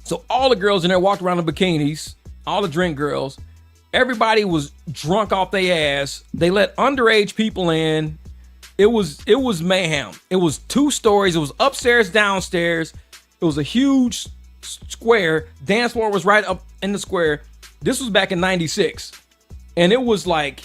So all the girls in there walked around in bikinis, all the drink girls. Everybody was drunk off their ass. They let underage people in. It was mayhem. It was 2 stories. It was upstairs, downstairs. It was a huge square. Dance floor was right up in the square. This was back in 96. And it was like,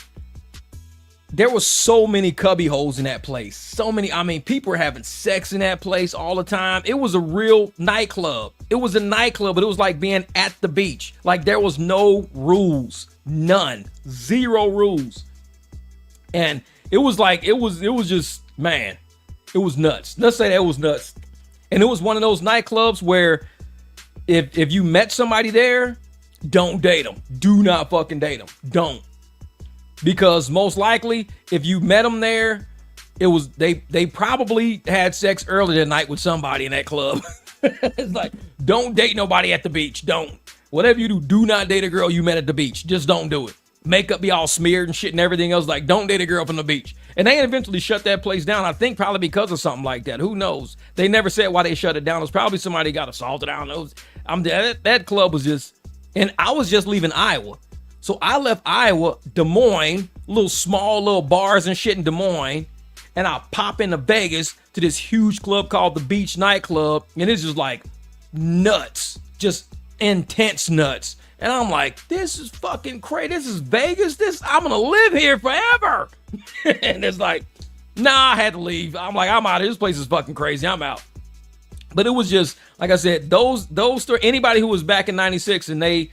there was so many cubby holes in that place. So many, I mean, people were having sex in that place all the time. It was a real nightclub. It was a nightclub, but it was like being at the beach. Like there was no rules. None. 0 rules. And it was like, it was just, man, it was nuts. Let's say that it was nuts. And it was one of those nightclubs where if you met somebody there, don't date them. Do not fucking date them. Don't. Because most likely, if you met them there, it was they probably had sex earlier that night with somebody in that club. It's like, don't date nobody at the beach. Don't. Whatever you do, do not date a girl you met at the beach. Just don't do it. Makeup be all smeared and shit and everything else. Like, don't date a girl from the beach. And they eventually shut that place down. I think probably because of something like that. Who knows? They never said why they shut it down. It was probably somebody got assaulted. I don't know. That club was just, and I was just leaving Iowa. So I left Iowa, Des Moines, small little bars and shit in Des Moines, and I pop into Vegas to this huge club called the Beach Nightclub, and it's just like nuts, just intense nuts. And I'm like, this is fucking crazy. This is Vegas. I'm gonna live here forever. And it's like, nah, I had to leave. I'm like, I'm out of here. This place is fucking crazy. I'm out. But it was just, like I said, those stories, anybody who was back in 96 and they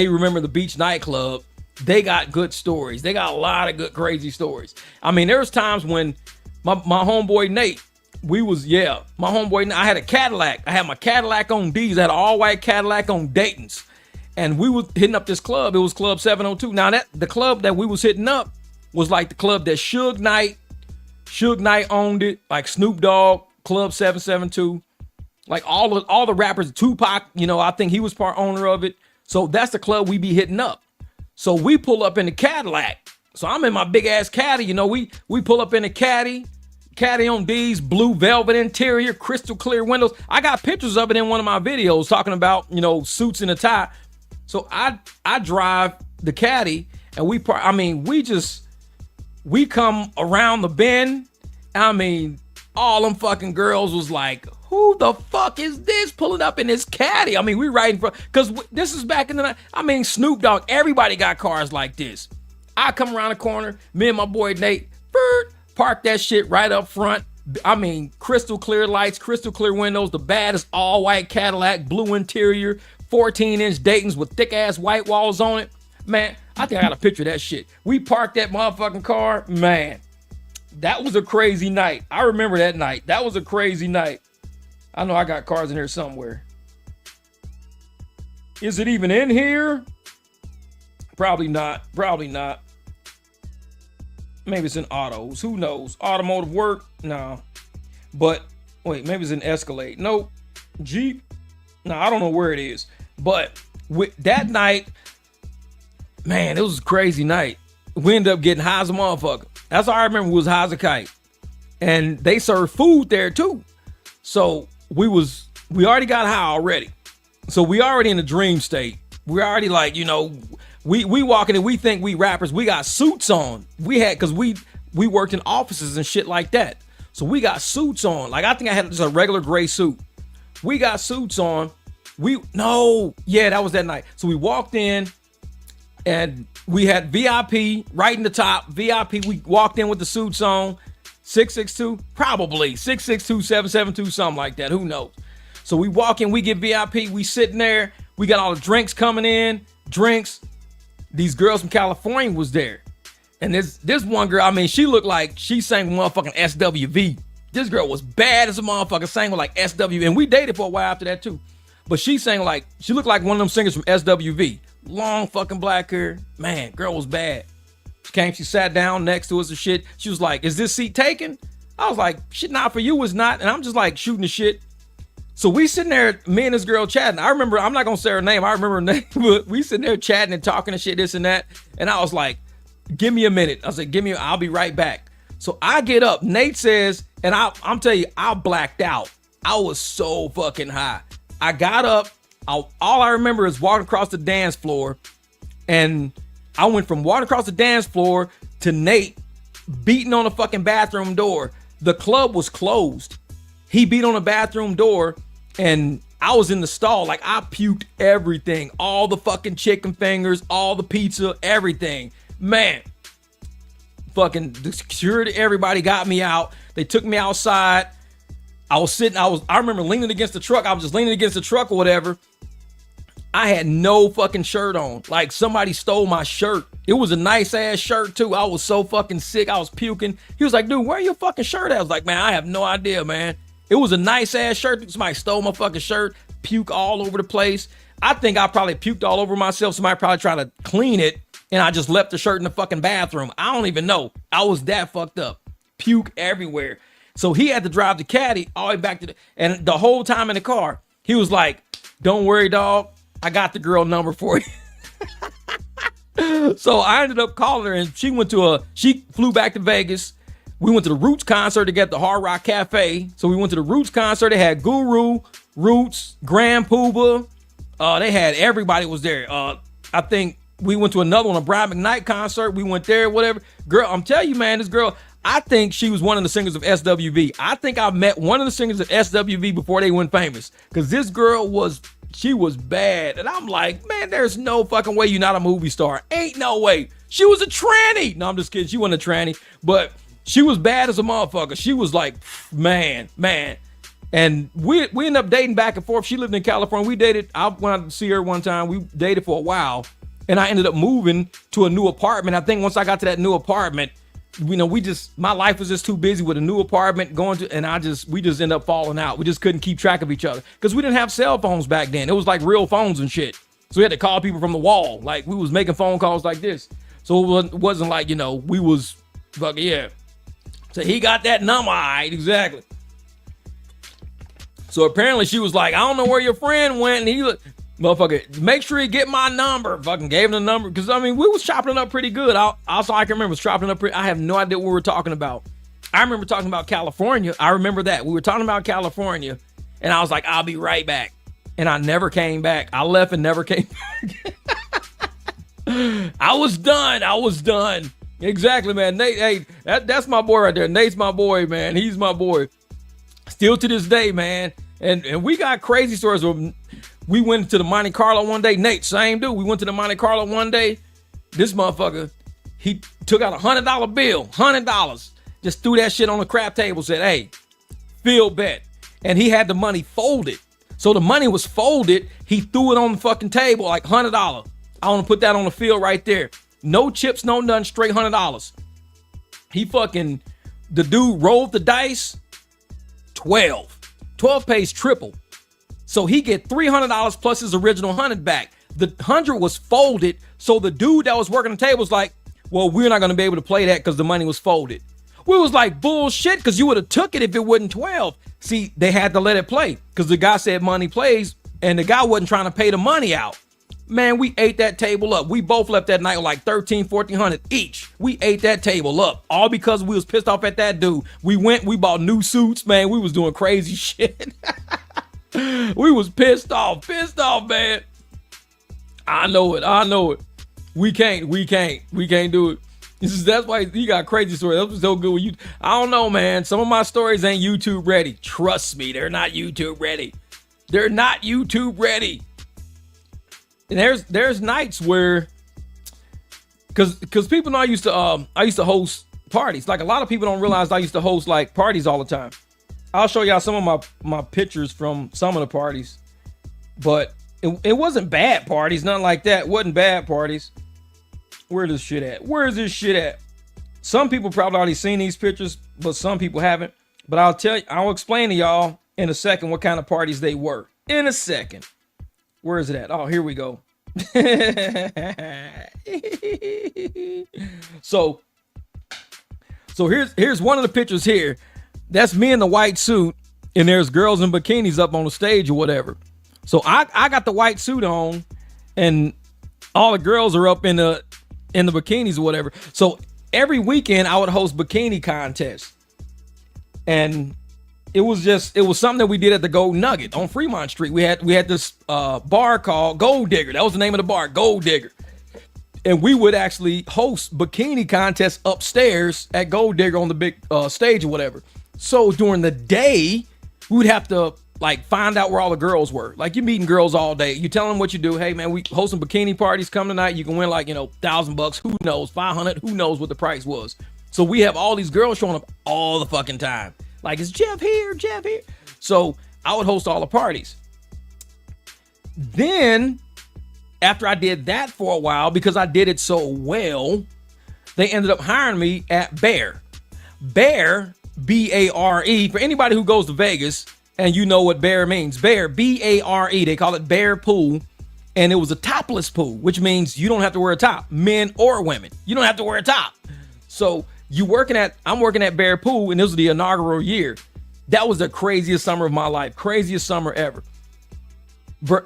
remember the Beach Nightclub, they got good stories. They got a lot of good, crazy stories. I mean, there was times when my homeboy Nate, my homeboy, I had a Cadillac. I had my Cadillac on D's. I had an all-white Cadillac on Dayton's. And we was hitting up this club. It was Club 702. Now, the club that we was hitting up was like the club that Suge Knight owned it, like Snoop Dogg, Club 772. Like all the rappers, Tupac, I think he was part owner of it. So that's the club we be hitting up. So we pull up in the Cadillac. So I'm in my big ass caddy, we pull up in the caddy on D's, blue velvet interior, crystal clear windows. I got pictures of it in one of my videos talking about, suits and a tie. So I drive the caddy and we come around the bend. I mean, all them fucking girls was like, who the fuck is this pulling up in this caddy? I mean, we riding for, because this is back in the night. I mean, Snoop Dogg, everybody got cars like this. I come around the corner, me and my boy Nate, park that shit right up front. I mean, crystal clear lights, crystal clear windows, the baddest all white Cadillac, blue interior, 14-inch Dayton's with thick ass white walls on it. Man, I think I got a picture of that shit. We parked that motherfucking car. Man, that was a crazy night. I remember that night. That was a crazy night. I know I got cards in here somewhere. Is it even in here? Probably not. Probably not. Maybe it's in autos. Who knows? Automotive work? No. But wait, maybe it's in Escalade. Nope. Jeep? No, I don't know where it is. But with that night, man, it was a crazy night. We ended up getting high as a motherfucker. That's all I remember was high as a kite. And they served food there too. So we already got high already. So we already in a dream state. We're already like, you know, we walking and we think we rappers. We got suits on. Cause we worked in offices and shit like that. So we got suits on. Like I think I had just a regular gray suit. We got suits on. That was that night. So we walked in and we had VIP right in the top. VIP, we walked in with the suits on. 662, probably 662, 772, something like that. Who knows? So we walk in, we get VIP, we sitting there, we got all the drinks coming in, drinks. These girls from California was there. And this one girl, I mean, she looked like she sang motherfucking SWV. This girl was bad as a motherfucker, sang with like SWV. And we dated for a while after that too. But she looked like one of them singers from SWV. Long fucking black hair. Man, girl was bad. She sat down next to us and shit. She was like, is this seat taken? I was like, shit, not for you, it's not. And I'm just like shooting the shit. So we sitting there, me and this girl chatting. I remember, I'm not gonna say her name. I remember her name, but we sitting there chatting and talking and shit, this and that. And I was like, give me a minute. I said, I'll be right back. So I get up. Nate says, and I'm telling you, I blacked out. I was so fucking high. I got up. All I remember is walking across the dance floor, and I went from walking across the dance floor to Nate beating on the fucking bathroom door. The club was closed. He beat on the bathroom door, and I was in the stall. Like, I puked everything. All the fucking chicken fingers, all the pizza, everything. Man, fucking the security, everybody got me out. They took me outside. I remember leaning against the truck. I was just leaning against the truck or whatever. I had no fucking shirt on. Like somebody stole my shirt. It was a nice ass shirt too. I was so fucking sick. I was puking. He was like, dude, where your fucking shirt at? I was like, man, I have no idea, man. It was a nice ass shirt. Somebody stole my fucking shirt. Puke all over the place. I think I probably puked all over myself. Somebody probably tried to clean it, and I just left the shirt in the fucking bathroom. I don't even know. I was that fucked up. Puke everywhere. So he had to drive the caddy all the way back and the whole time in the car, he was like, don't worry, dog. I got the girl number for you. So I ended up calling her, and she flew back to Vegas. We went to the Roots concert to get the Hard Rock Cafe. So we went to the Roots concert. They had Guru, Roots, Grand Poobah. They had everybody was there. I think we went to another one, a Brian McKnight concert. We went there, whatever. Girl, I'm telling you, man, this girl, I think she was one of the singers of SWV. I think I met one of the singers of SWV before they went famous. Because this girl she was bad. And I'm like, man, there's no fucking way you're not a movie star. Ain't no way. She was a tranny. No, I'm just kidding. She wasn't a tranny. But she was bad as a motherfucker. She was like, man. And we ended up dating back and forth. She lived in California. We dated. I went out to see her one time. We dated for a while. And I ended up moving to a new apartment. I think once I got to that new apartment, my life was just too busy with a new apartment we just ended up falling out. We just couldn't keep track of each other because we didn't have cell phones back then. It was like real phones and shit. So we had to call people from the wall. Like we was making phone calls like this. So it wasn't like, we was fucking, yeah. So he got that number, all right, exactly. So apparently she was like, I don't know where your friend went. And he was, motherfucker, make sure you get my number. Fucking gave him the number. Because, we was chopping it up pretty good. Also, I can remember was chopping it up I have no idea what we were talking about. I remember talking about California. I remember that. We were talking about California. And I was like, I'll be right back. And I never came back. I left and never came back. I was done. Exactly, man. Nate, hey, that's my boy right there. Nate's my boy, man. He's my boy. Still to this day, man. And we got crazy stories. We went to the Monte Carlo one day. Nate, same dude. We went to the Monte Carlo one day. This motherfucker, he took out $100 bill, $100. Just threw that shit on the crap table. Said, hey, Phil bet. And he had the money folded. So the money was folded. He threw it on the fucking table like $100. I want to put that on the field right there. No chips, no nothing, straight $100. The dude rolled the dice. 12 12 pays triple. So he get $300 plus his original 100 back. The 100 was folded. So the dude that was working the table was like, well, we're not going to be able to play that because the money was folded. We was like, bullshit, because you would have took it if it wasn't 12. See, they had to let it play because the guy said money plays and the guy wasn't trying to pay the money out. Man, we ate that table up. We both left that night with like 13, 1400 each. We ate that table up all because we was pissed off at that dude. We bought new suits, man. We was doing crazy shit. We was pissed off, man. I know it. We can't do it. That's why you got crazy stories. That was so good with you. I don't know, man. Some of my stories ain't YouTube ready. Trust me, they're not YouTube ready. And there's nights where, cause people know I used to host parties. Like a lot of people don't realize I used to host like parties all the time. I'll show y'all some of my pictures from some of the parties, but it wasn't bad parties, nothing like that. It wasn't bad parties. Where is this shit at? Some people probably already seen these pictures, but some people haven't. But I'll explain to y'all in a second what kind of parties they were. In a second. Where is it at? Oh, here we go. So here's one of the pictures here. That's me in the white suit, and there's girls in bikinis up on the stage or whatever. So I got the white suit on, and all the girls are up in the bikinis or whatever. So every weekend I would host bikini contests. And it was something that we did at the Gold Nugget on Fremont Street. We had this bar called Gold Digger. That was the name of the bar, Gold Digger. And we would actually host bikini contests upstairs at Gold Digger on the big stage or whatever. So during the day, we would have to like find out where all the girls were. Like you're meeting girls all day. You tell them what you do. Hey man, we hosting bikini parties. Come tonight. You can win like, $1,000. Who knows? 500. Who knows what the price was? So we have all these girls showing up all the fucking time. Like, is Jeff here? So I would host all the parties. Then after I did that for a while, because I did it so well, they ended up hiring me at Bear. Bear, B-A-R-E. For anybody who goes to Vegas, and you know what Bear means. Bear, B-A-R-E. They call it Bear Pool. And it was a topless pool, which means you don't have to wear a top, men or women. You don't have to wear a top. So I'm working at Bear Pool, and this was the inaugural year. That was the craziest summer of my life. Craziest summer ever.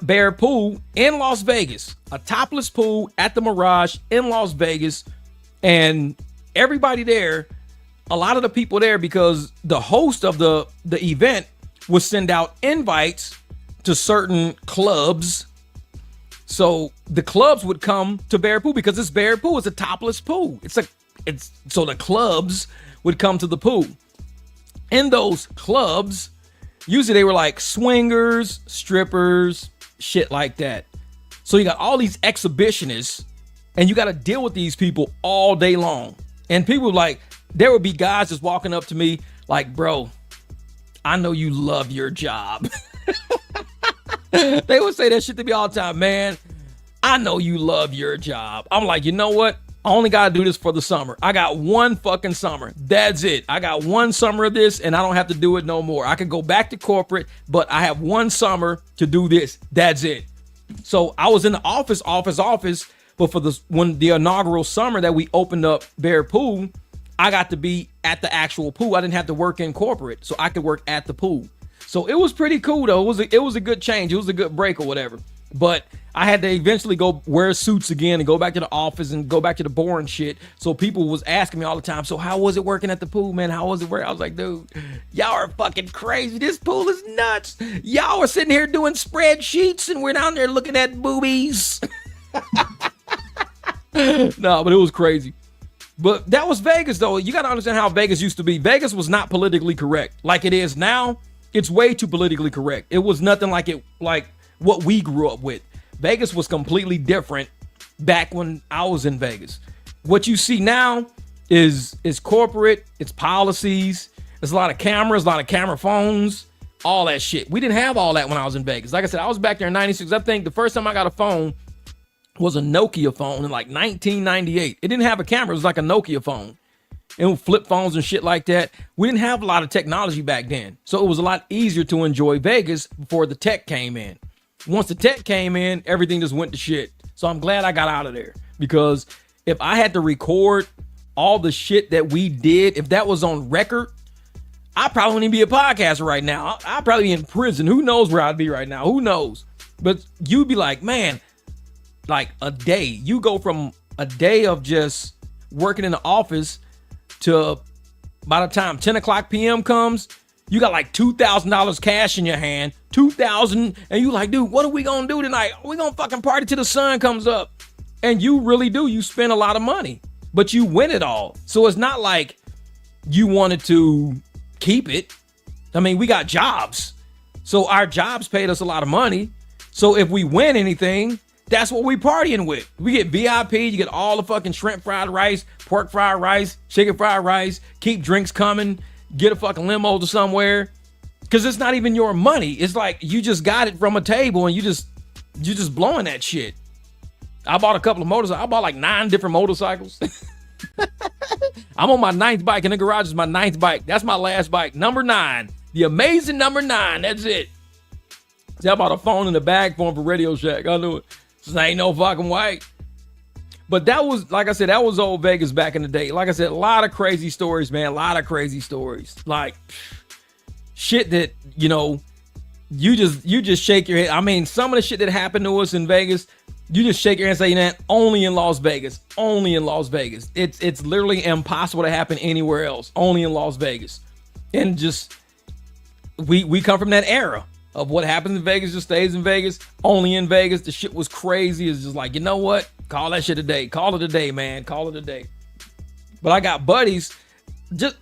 Bear Pool in Las Vegas. A topless pool at the Mirage in Las Vegas. And everybody there, a lot of the people there, because the host of the event would send out invites to certain clubs. So the clubs would come to Bear Pool because it's Bear Pool. It's a topless pool. So the clubs would come to the pool. In those clubs, usually they were like swingers, strippers, shit like that. So you got all these exhibitionists, and you got to deal with these people all day long. And people like, there would be guys just walking up to me like, bro, I know you love your job. They would say that shit to me all the time, man. I know you love your job. I'm like, you know what? I only got to do this for the summer. I got one fucking summer. That's it. I got one summer of this, and I don't have to do it no more. I could go back to corporate, but I have one summer to do this. That's it. So I was in the office, but for when the inaugural summer that we opened up Bear Pool, I got to be at the actual pool. I didn't have to work in corporate, so I could work at the pool. So it was pretty cool though. It was a good change. It was a good break or whatever. But I had to eventually go wear suits again and go back to the office and go back to the boring shit. So people was asking me all the time, so how was it working at the pool, man? How was it working? I was like, dude, y'all are fucking crazy. This pool is nuts. Y'all are sitting here doing spreadsheets and we're down there looking at boobies. No, but it was crazy. But that was Vegas though. You got to understand how Vegas used to be. Vegas was not politically correct like it is now. It's way too politically correct. It was nothing like what we grew up with. Vegas was completely different back when I was in Vegas. What you see now is corporate, it's policies, there's a lot of cameras, a lot of camera phones, all that shit. We didn't have all that when I was in Vegas. Like I said, I was back there in 96. I think the first time I got a phone was a Nokia phone in like 1998. It didn't have a camera. It was like a Nokia phone. and flip phones and shit like that. We didn't have a lot of technology back then. So it was a lot easier to enjoy Vegas before the tech came in. Once the tech came in, everything just went to shit. So I'm glad I got out of there, because if I had to record all the shit that we did, if that was on record, I probably wouldn't even be a podcaster right now. I'd probably be in prison. Who knows where I'd be right now? Who knows? But you'd be like, man, like a day. You go from a day of just working in the office to by the time 10 o'clock p.m. comes, you got like $2,000 cash in your hand, 2,000, and you like, dude, what are we gonna do tonight? We gonna fucking party till the sun comes up. And you really do. You spend a lot of money, but you win it all. So it's not like you wanted to keep it. I mean, we got jobs. So our jobs paid us a lot of money. So if we win anything, that's what we partying with. We get VIP, you get all the fucking shrimp fried rice, pork fried rice, chicken fried rice, keep drinks coming, get a fucking limo to somewhere. Cause it's not even your money. It's like you just got it from a table and you just blowing that shit. I bought a couple of motorcycles. I bought like 9 different motorcycles. I'm on my 9th bike in the garage. Is my 9th bike. That's my last bike. Number 9. The amazing number 9. That's it. See, I bought a phone in the bag for him for Radio Shack. I knew it. This ain't no fucking white. But that was, like I said, that was old Vegas back in the day. Like I said, a lot of crazy stories, man. A lot of crazy stories. Like shit that, you know, you just shake your head. I mean, some of the shit that happened to us in Vegas, you just shake your head and say, man, only in Las Vegas. Only in Las Vegas. It's literally impossible to happen anywhere else. Only in Las Vegas. And just, we come from that era of what happens in Vegas just stays in Vegas. Only in Vegas. The shit was crazy. It's just like, you know what? Call that shit a day. Call it a day, man. Call it a day. But I got buddies, just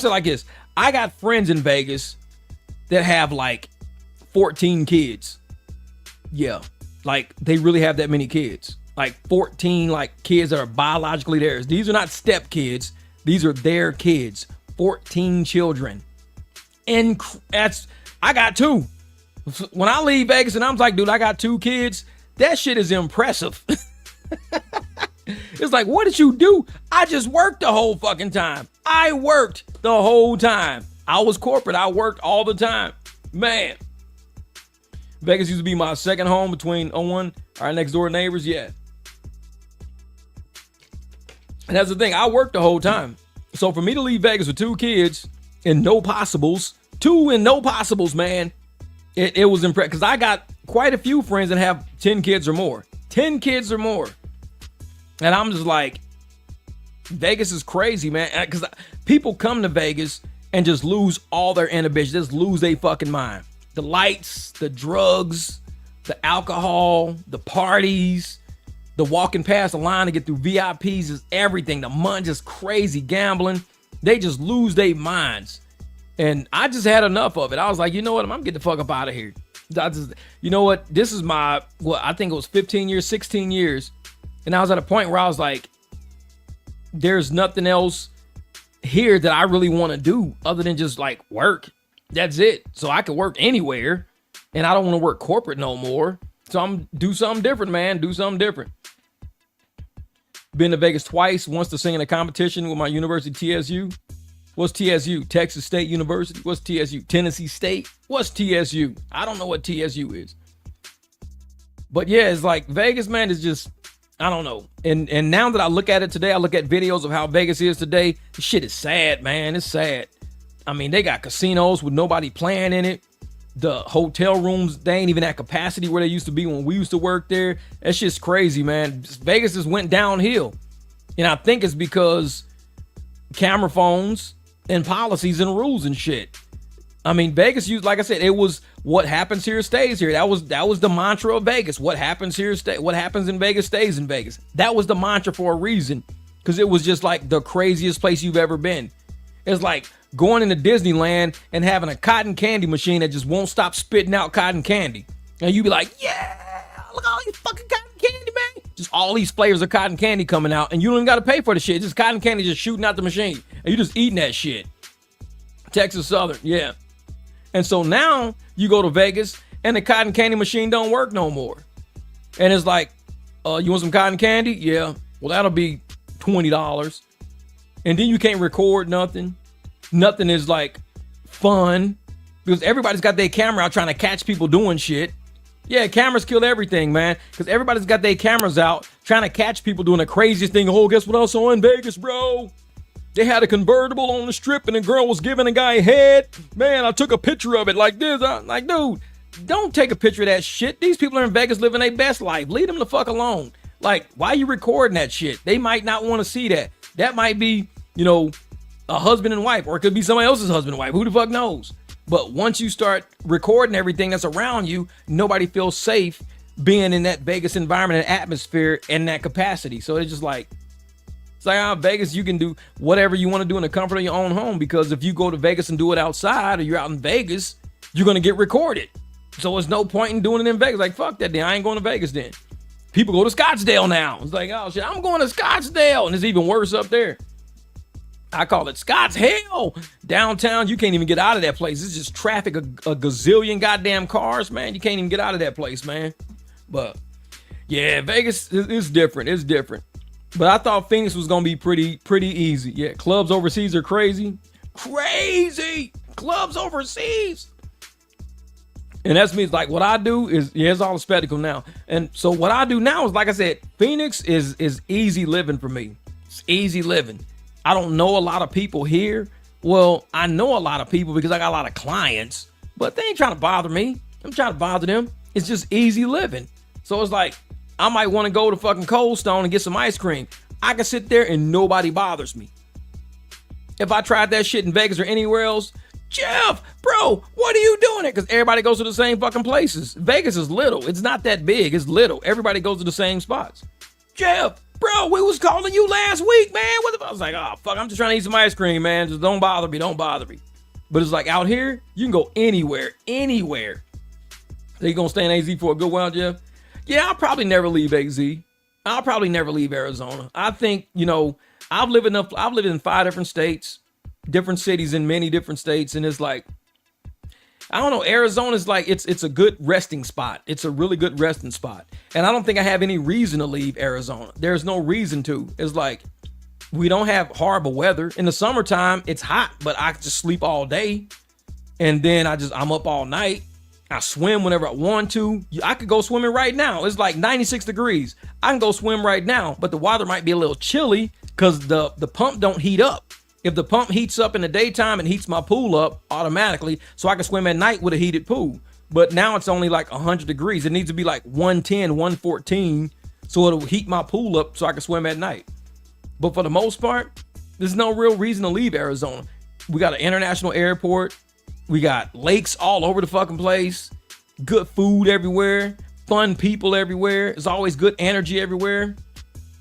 like this. I got friends in Vegas that have like 14 kids. Yeah. Like they really have that many kids. Like 14 like kids that are biologically theirs. These are not step kids. These are their kids. 14 children. And I got 2. When I leave Vegas and I'm like, dude, I got 2 kids. That shit is impressive. It's like, what did you do? I just worked the whole fucking time. I worked the whole time. I was corporate. I worked all the time. Man. Vegas used to be my second home between Owen, our next door neighbors. Yeah. And that's the thing. I worked the whole time. So for me to leave Vegas with 2 kids and no possibles, 2 and no possibles, man, it was impressive. Because I got quite a few friends that have 10 kids or more. 10 kids or more. And I'm just like, Vegas is crazy, man. Because people come to Vegas and just lose all their inhibitions. Just lose their fucking mind. The lights, the drugs, the alcohol, the parties, the walking past the line to get through VIPs is everything. The money, just crazy gambling. They just lose their minds. And I just had enough of it. I was like, you know what? I'm gonna get the fuck up out of here. You know what? This is my, I think it was 15 years, 16 years. And I was at a point where I was like, there's nothing else here that I really want to do other than just like work. That's it. So I could work anywhere and I don't want to work corporate no more. So I'm do something different, man. Do something different. Been to Vegas twice, once to sing in a competition with my university, TSU. What's TSU? Texas State University. What's TSU? Tennessee State. What's TSU? I don't know what TSU is. But yeah, it's like Vegas, man, is just, I don't know. And now that I look at it today, I look at videos of how Vegas is today. This shit is sad, man. It's sad. I mean, they got casinos with nobody playing in it. The hotel rooms, they ain't even at capacity where they used to be when we used to work there. That shit's crazy, man. Vegas just went downhill. And I think it's because camera phones and policies and rules and shit. I mean, Vegas used, like I said, it was what happens here stays here. That was the mantra of Vegas. What happens here what happens in Vegas stays in Vegas. That was the mantra for a reason. Because it was just like the craziest place you've ever been. It's like going into Disneyland and having a cotton candy machine that just won't stop spitting out cotton candy. And you be like, yeah, look at all these fucking cotton candy, man. Just all these flavors of cotton candy coming out. And you don't even got to pay for the shit. Just cotton candy just shooting out the machine. And you just eating that shit. Texas Southern, yeah. And so now you go to Vegas and the cotton candy machine don't work no more. And it's like, you want some cotton candy? Yeah. Well, that'll be $20. And then you can't record nothing. Nothing is like fun because everybody's got their camera out trying to catch people doing shit. Yeah, cameras kill everything, man, because everybody's got their cameras out trying to catch people doing the craziest thing. Oh, guess what I saw in Vegas, bro? They had a convertible on the strip and the girl was giving a guy head. Man, I took a picture of it like this. I'm like, dude, don't take a picture of that shit. These people are in Vegas living their best life. Leave them the fuck alone. Like, why are you recording that shit? They might not want to see that. That might be, you know, a husband and wife, or it could be somebody else's husband and wife. Who the fuck knows? But once you start recording everything that's around you, nobody feels safe being in that Vegas environment and atmosphere in that capacity. So it's just like, Vegas, you can do whatever you want to do in the comfort of your own home, because if you go to Vegas and do it outside, or you're out in Vegas, you're going to get recorded. So there's no point in doing it in Vegas. Like, fuck that then. I ain't going to Vegas then. People go to Scottsdale now. It's like, oh shit, I'm going to Scottsdale. And it's even worse up there. I call it Scott's hell. Downtown, you can't even get out of that place. It's just traffic, a gazillion goddamn cars, man. You can't even get out of that place, man. But yeah, Vegas is different. It's different. But I thought Phoenix was gonna be pretty easy. Yeah, clubs overseas are crazy. Crazy clubs overseas. And that's me. It's like what I do is, yeah, it's all a spectacle now. And so what I do now is, like I said, Phoenix is easy living for me. It's easy living. I don't know a lot of people here. Well, I know a lot of people because I got a lot of clients, but they ain't trying to bother me. I'm trying to bother them. It's just easy living. So it's like, I might want to go to fucking Cold Stone and get some ice cream. I can sit there and nobody bothers me. If I tried that shit in Vegas or anywhere else, Jeff, bro, what are you doing it? Because everybody goes to the same fucking places. Vegas is little. It's not that big. It's little. Everybody goes to the same spots. Jeff, bro, we was calling you last week, man. What the fuck? I was like, oh, fuck, I'm just trying to eat some ice cream, man. Just don't bother me. Don't bother me. But it's like out here, you can go anywhere. So you gonna stay in AZ for a good while, Jeff? Yeah, I'll probably never leave AZ. I'll probably never leave Arizona. I think, you know, I've lived in 5 different states, different cities in many different states. And it's like, I don't know, Arizona's like, it's a good resting spot. It's a really good resting spot. And I don't think I have any reason to leave Arizona. There's no reason to. It's like, we don't have horrible weather. In the summertime, it's hot, but I just sleep all day. And then I'm up all night. I swim whenever I want to. I could go swimming right now. It's like 96 degrees. I can go swim right now, but the water might be a little chilly because the pump don't heat up. If the pump heats up in the daytime, and heats my pool up automatically, so I can swim at night with a heated pool. But now it's only like 100 degrees. It needs to be like 110, 114, so it'll heat my pool up so I can swim at night. But for the most part, there's no real reason to leave Arizona. We got an international airport. We got lakes all over the fucking place. Good food everywhere. Fun people everywhere. There's always good energy everywhere.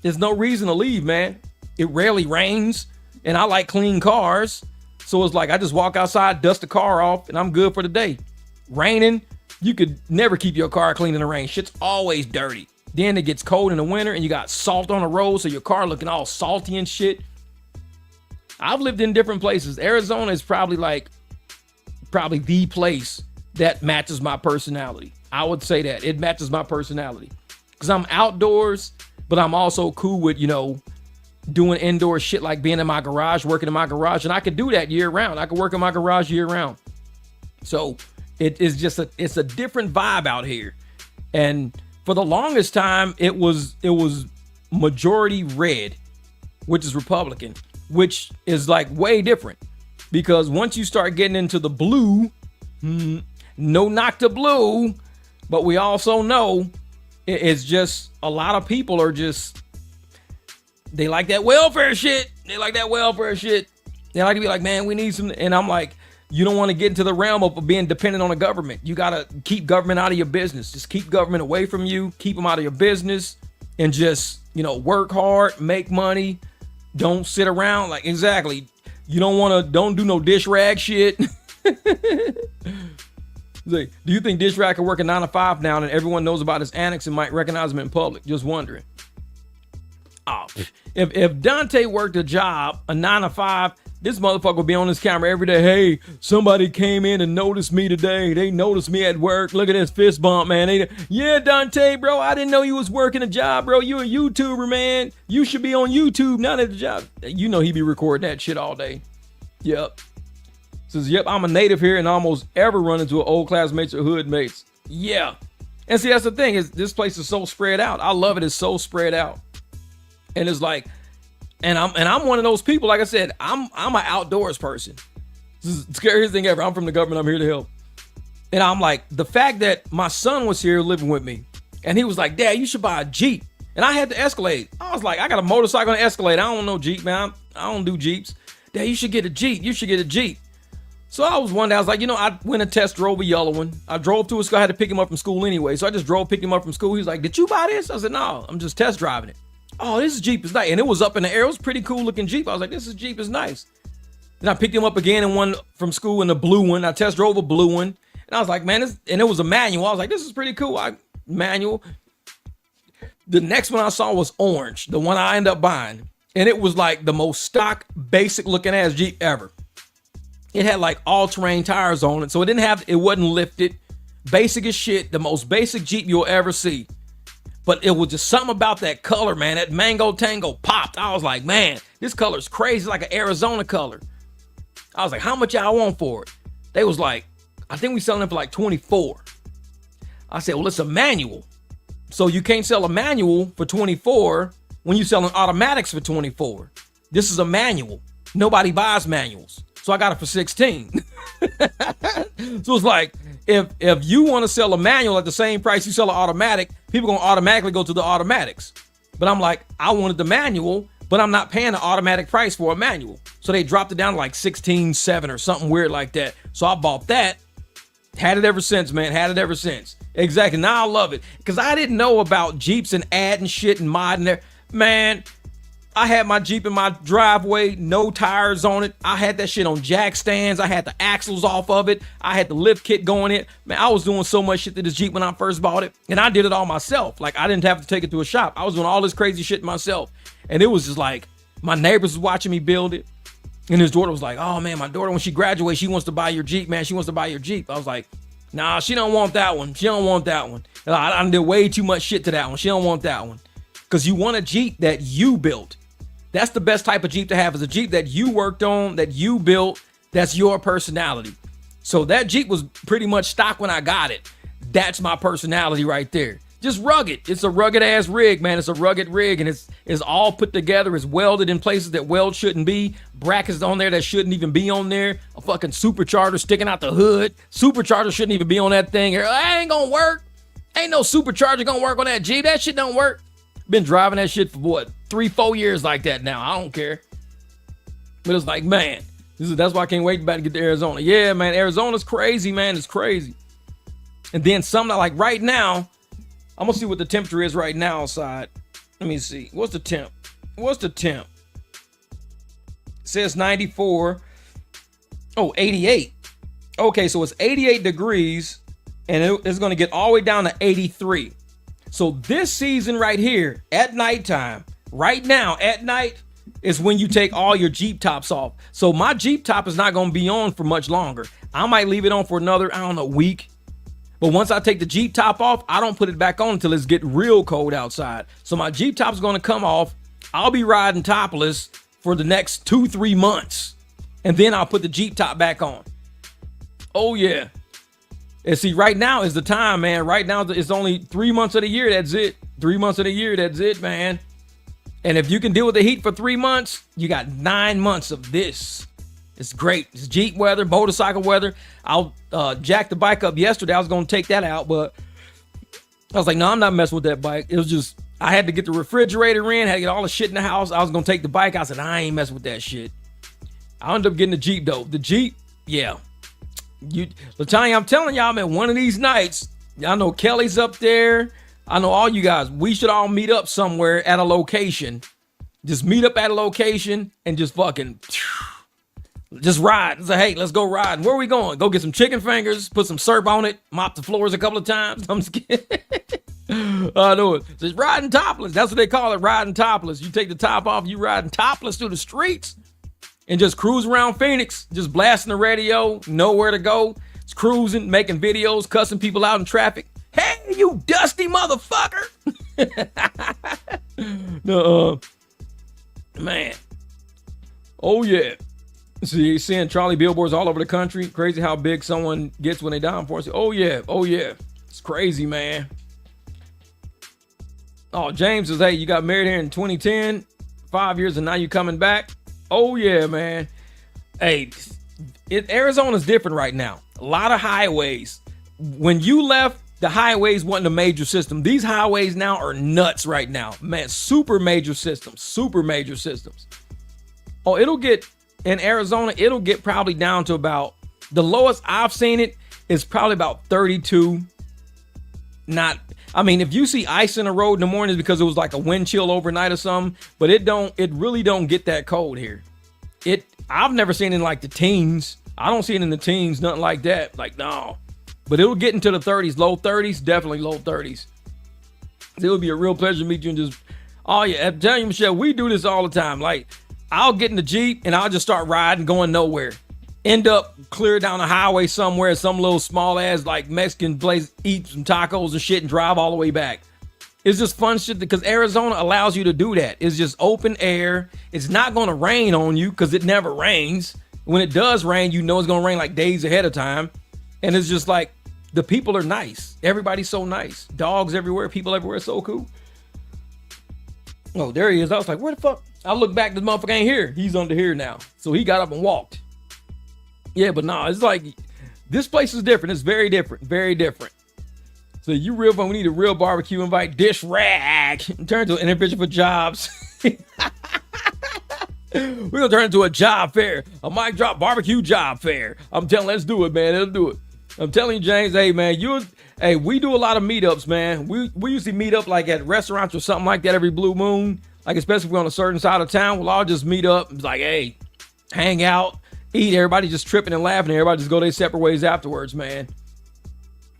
There's no reason to leave, man. It rarely rains. And I like clean cars. So it's like I just walk outside, dust the car off, and I'm good for the day. Raining, you could never keep your car clean in the rain. Shit's always dirty. Then it gets cold in the winter and you got salt on the road, so your car looking all salty and shit. I've lived in different places. Arizona is probably the place that matches my personality. I would say that it matches my personality because I'm outdoors, but I'm also cool with, you know, doing indoor shit like being in my garage, working in my garage. And I could do that year round. I could work in my garage year round. So it is just it's a different vibe out here. And for the longest time, it was majority red, which is Republican, which is like way different. Because once you start getting into the blue, no knock to blue, but we also know it's just a lot of people are just, they like that welfare shit. They like to be like, man, we need some. And I'm like, you don't want to get into the realm of being dependent on the government. You got to keep government out of your business. Just keep government away from you. Keep them out of your business and just, you know, work hard, make money. Don't sit around. Like, exactly. You don't do no dish rag shit. Like, do you think dish rag can work a 9 to 5 now and everyone knows about his annex and might recognize him in public? Just wondering. Oh, if Dante worked a job, a 9 to 5, This motherfucker will be on this camera every day. Hey, somebody came in and noticed me today. They noticed me at work. Look at this fist bump, man. Yeah, Dante, bro, I didn't know you was working a job, bro. You a YouTuber, man. You should be on YouTube, not at the job. You know he be recording that shit all day. Yep. Says, yep, I'm a native here and almost ever run into an old classmates or hood mates. Yeah. And see, that's the thing, is this place is so spread out. I love it. It's so spread out. And it's like, and I'm one of those people, like I said, I'm an outdoors person. This is the scariest thing ever. I'm from the government. I'm here to help. And I'm like, the fact that my son was here living with me and he was like, Dad, you should buy a Jeep. And I had to Escalade. I was like, I got a motorcycle and Escalade. I don't know Jeep, man. I don't do Jeeps. Dad, you should get a Jeep. You should get a Jeep. So I was one day, I was like, I went and test drove a yellow one. I drove to his school. I had to pick him up from school anyway. So I just drove, picked him up from school. He was like, did you buy this? I said, no, I'm just test driving it. Oh, this Jeep is nice. And it was up in the air. It was a pretty cool looking Jeep. I was like, Jeep is nice. Then I picked him up again in one from school in the blue one. I test drove a blue one. And I was like, man, and it was a manual. I was like, this is pretty cool. Manual. The next one I saw was orange, the one I ended up buying. And it was like the most stock, basic looking ass Jeep ever. It had like all-terrain tires on it. So it wasn't lifted. Basic as shit. The most basic Jeep you'll ever see. But it was just something about that color, man. That Mango Tango popped. I was like, man, this color's crazy, like an Arizona color. I was like, how much y'all want for it? They was like, I think we selling it for like 24. I said, well, it's a manual. So you can't sell a manual for 24 when you're selling automatics for 24. This is a manual. Nobody buys manuals. So I got it for 16. So it's like, if you want to sell a manual at the same price you sell an automatic, people gonna automatically go to the automatics. But I'm like, I wanted the manual, but I'm not paying the automatic price for a manual. So they dropped it down to like 16.7 or something weird like that. So I bought that. Had it ever since, man. Had it ever since. Exactly. Now I love it. Because I didn't know about Jeeps and adding shit and modding there. Man, I had my Jeep in my driveway, no tires on it. I had that shit on jack stands. I had the axles off of it. I had the lift kit going in. Man, I was doing so much shit to this Jeep when I first bought it. And I did it all myself. Like, I didn't have to take it to a shop. I was doing all this crazy shit myself. And it was just like, my neighbors was watching me build it. And his daughter was like, oh man, my daughter, when she graduates, she wants to buy your Jeep, man. She wants to buy your Jeep. I was like, nah, she don't want that one. She don't want that one. I did way too much shit to that one. She don't want that one. Because you want a Jeep that you built. That's the best type of Jeep to have, is a Jeep that you worked on, that you built, that's your personality. So that Jeep was pretty much stock when I got it. That's my personality right there. Just rugged. It's a rugged ass rig, man. It's a rugged rig, and it's all put together. It's welded in places that weld shouldn't be. Brackets on there that shouldn't even be on there. A fucking supercharger sticking out the hood. Supercharger shouldn't even be on that thing. That ain't gonna work. Ain't no supercharger gonna work on that Jeep. That shit don't work. Been driving that shit for what, 3-4 years like that now. I don't care. But it's like, man, that's why I can't wait about to get to Arizona. Yeah, man, Arizona's crazy, man. It's crazy. And then something like right now, I'm gonna see what the temperature is right now outside. Let me see. What's the temp? It says 94. Oh, 88. Okay, so it's 88 degrees, and it's gonna get all the way down to 83. So this season right here, at nighttime, right now at night, is when you take all your Jeep tops off. So my Jeep top is not going to be on for much longer. I might leave it on for another, I don't know, week. But once I take the Jeep top off, I don't put it back on until it's getting real cold outside. So my Jeep top is going to come off. I'll be riding topless for the next 2-3 months. And then I'll put the Jeep top back on. Oh, yeah. And see, right now is the time, man. Right now, it's only 3 months of the year. That's it. 3 months of the year. That's it, man. And if you can deal with the heat for 3 months, you got 9 months of this. It's great. It's Jeep weather, motorcycle weather. I'll jack the bike up yesterday. I was going to take that out, but I was like, no, I'm not messing with that bike. It was just, I had to get the refrigerator in, had to get all the shit in the house. I was going to take the bike. I said, I ain't messing with that shit. I ended up getting the Jeep, though. The Jeep, yeah. Latanya, I'm telling y'all, man, one of these nights, I know Kelly's up there. I know all you guys, we should all meet up somewhere at a location. Just meet up at a location and just fucking, just ride. Say, hey, let's go ride. Where are we going? Go get some chicken fingers, put some syrup on it, mop the floors a couple of times. I'm just kidding. I know it. Just riding topless. That's what they call it, riding topless. You take the top off, you riding topless through the streets. and just cruise around Phoenix, just blasting the radio, nowhere to go. It's cruising, making videos, cussing people out in traffic. Hey, you dusty motherfucker. Man. Oh, yeah. See, seeing Charlie billboards all over the country. Crazy how big someone gets when they die, unfortunately. Oh, yeah. Oh, yeah. It's crazy, man. Oh, James says, hey, you got married here in 2010, 5 years, and now you coming back. Oh, yeah, man. Hey, Arizona's different right now. A lot of highways. When you left, the highways wasn't a major system. These highways now are nuts right now. Man, super major systems. Super major systems. Oh, it'll get, in Arizona, it'll get probably down to about, the lowest I've seen it is probably about 32. Not, I mean, if you see ice in the road in the morning, it's because it was like a wind chill overnight or something, but it really don't get that cold here. I've never seen it in like the teens. I don't see it in the teens, nothing like that. Like, no. But it'll get into the 30s, low 30s, definitely low 30s. It'll be a real pleasure to meet you and just, oh yeah, I'm telling you, Michelle, we do this all the time. Like, I'll get in the Jeep and I'll just start riding, going nowhere. End up clear down the highway somewhere, some little small ass like Mexican place, eat some tacos and shit and drive all the way back. It's just fun shit because Arizona allows you to do that. It's just open air. It's not going to rain on you because it never rains. When it does rain, you know it's going to rain like days ahead of time. And it's just like, the people are nice. Everybody's so nice. Dogs everywhere, people everywhere, so cool. Oh, there he is. I was like, where the fuck? I look back, this motherfucker ain't here. He's under here now. So he got up and walked. Yeah, but nah, it's like, this place is different. It's very different. Very different. So you real fun. We need a real barbecue invite. Dish rag. Turn to an individual for jobs. We're going to turn into a job fair. A mic drop barbecue job fair. I'm telling, let's do it, man. Let's do it. I'm telling you, James, hey, man, we do a lot of meetups, man. We usually meet up like at restaurants or something like that every blue moon. Like, especially if we're on a certain side of town, we'll all just meet up. It's like, hey, hang out, eat. Everybody just tripping and laughing. Everybody just go their separate ways afterwards, man.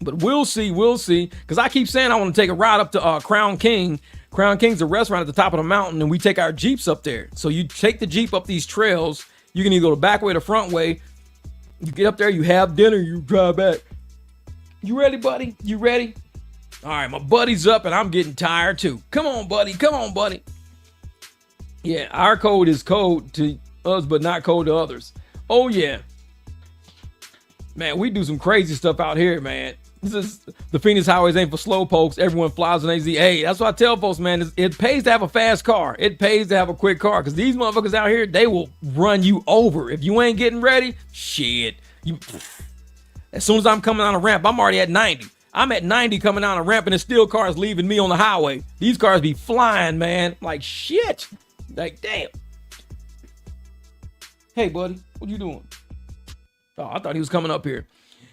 But we'll see. Because I keep saying I want to take a ride up to Crown King. Crown King's a restaurant at the top of the mountain, and we take our Jeeps up there. So you take the Jeep up these trails. You can either go the back way or the front way. You get up there, you have dinner, you drive back. You ready, buddy? You ready? All right, my buddy's up, and I'm getting tired, too. Come on, buddy. Come on, buddy. Yeah, our code is code to us, but not code to others. Oh, yeah. Man, we do some crazy stuff out here, man. This is the Phoenix highways ain't for slow pokes. Everyone flies on AZ. Hey, that's what I tell folks, man. It pays to have a fast car. It pays to have a quick car because these motherfuckers out here, they will run you over. If you ain't getting ready, shit. As soon as I'm coming on a ramp, I'm already at 90. I'm at 90 coming down a ramp and there's still cars leaving me on the highway. These cars be flying, man. Like, shit. Like, damn. Hey, buddy, what you doing? Oh, I thought he was coming up here.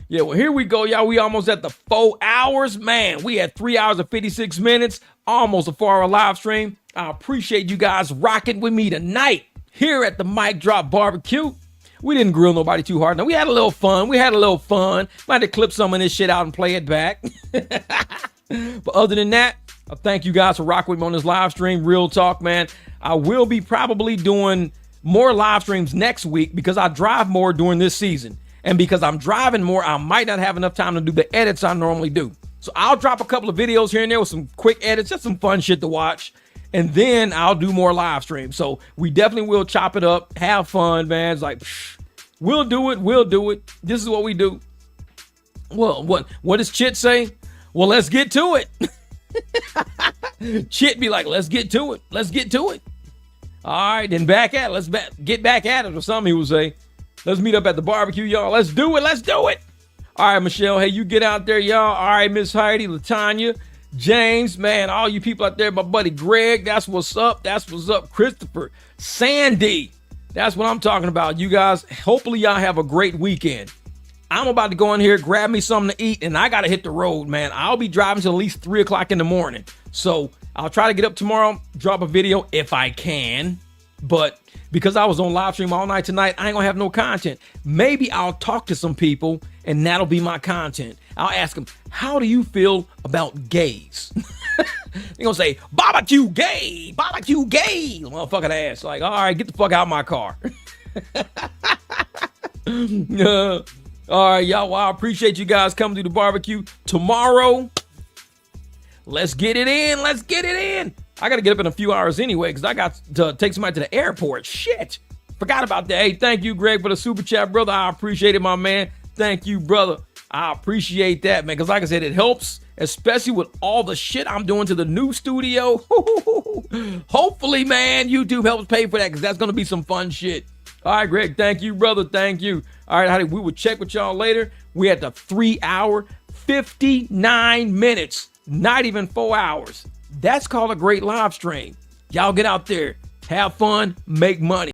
Yeah, well, here we go, y'all. We almost at the 4 hours. Man, we had 3 hours and 56 minutes. Almost a 4-hour live stream. I appreciate you guys rocking with me tonight here at the Mic Drop Barbecue. We didn't grill nobody too hard. Now, we had a little fun. Might have to clip some of this shit out and play it back. But other than that, I thank you guys for rocking with me on this live stream. Real talk, man. I will be probably doing more live streams next week because I drive more during this season. And because I'm driving more, I might not have enough time to do the edits I normally do. So I'll drop a couple of videos here and there with some quick edits, just some fun shit to watch. And then I'll do more live streams. So we definitely will chop it up, have fun, man. It's like, we'll do it. This is what we do. Well, what does Chit say? Well, let's get to it. Chit be like, let's get to it. All right, then back at it. Let's get back at it or something he would say. Let's meet up at the barbecue, y'all. Let's do it. All right, Michelle. Hey, you get out there, y'all. All right, Miss Heidi, Latanya, James, man, all you people out there, my buddy Greg, that's what's up. Christopher, Sandy, that's what I'm talking about. You guys, hopefully y'all have a great weekend. I'm about to go in here, grab me something to eat, and I got to hit the road, man. I'll be driving till at least 3 o'clock in the morning. So I'll try to get up tomorrow, drop a video if I can. But because I was on live stream all night tonight, I ain't gonna have no content. Maybe I'll talk to some people and that'll be my content. I'll ask them, how do you feel about gays? They're gonna say, barbecue gay. Motherfucking ass. Like, all right, get the fuck out of my car. All right, y'all. Well, I appreciate you guys coming to the barbecue tomorrow. Let's get it in. Let's get it in. I got to get up in a few hours anyway because I got to take somebody to the airport. Shit. Forgot about that. Hey, thank you, Greg, for the super chat, brother. I appreciate it, my man. Thank you, brother. I appreciate that, man, because like I said, it helps, especially with all the shit I'm doing to the new studio. Hopefully, man, YouTube helps pay for that because that's going to be some fun shit. All right, Greg, thank you, brother. Thank you. All right, honey, we will check with y'all later. We at the 3 hour, 59 minutes, not even 4 hours. That's called a great live stream. Y'all get out there, have fun, make money.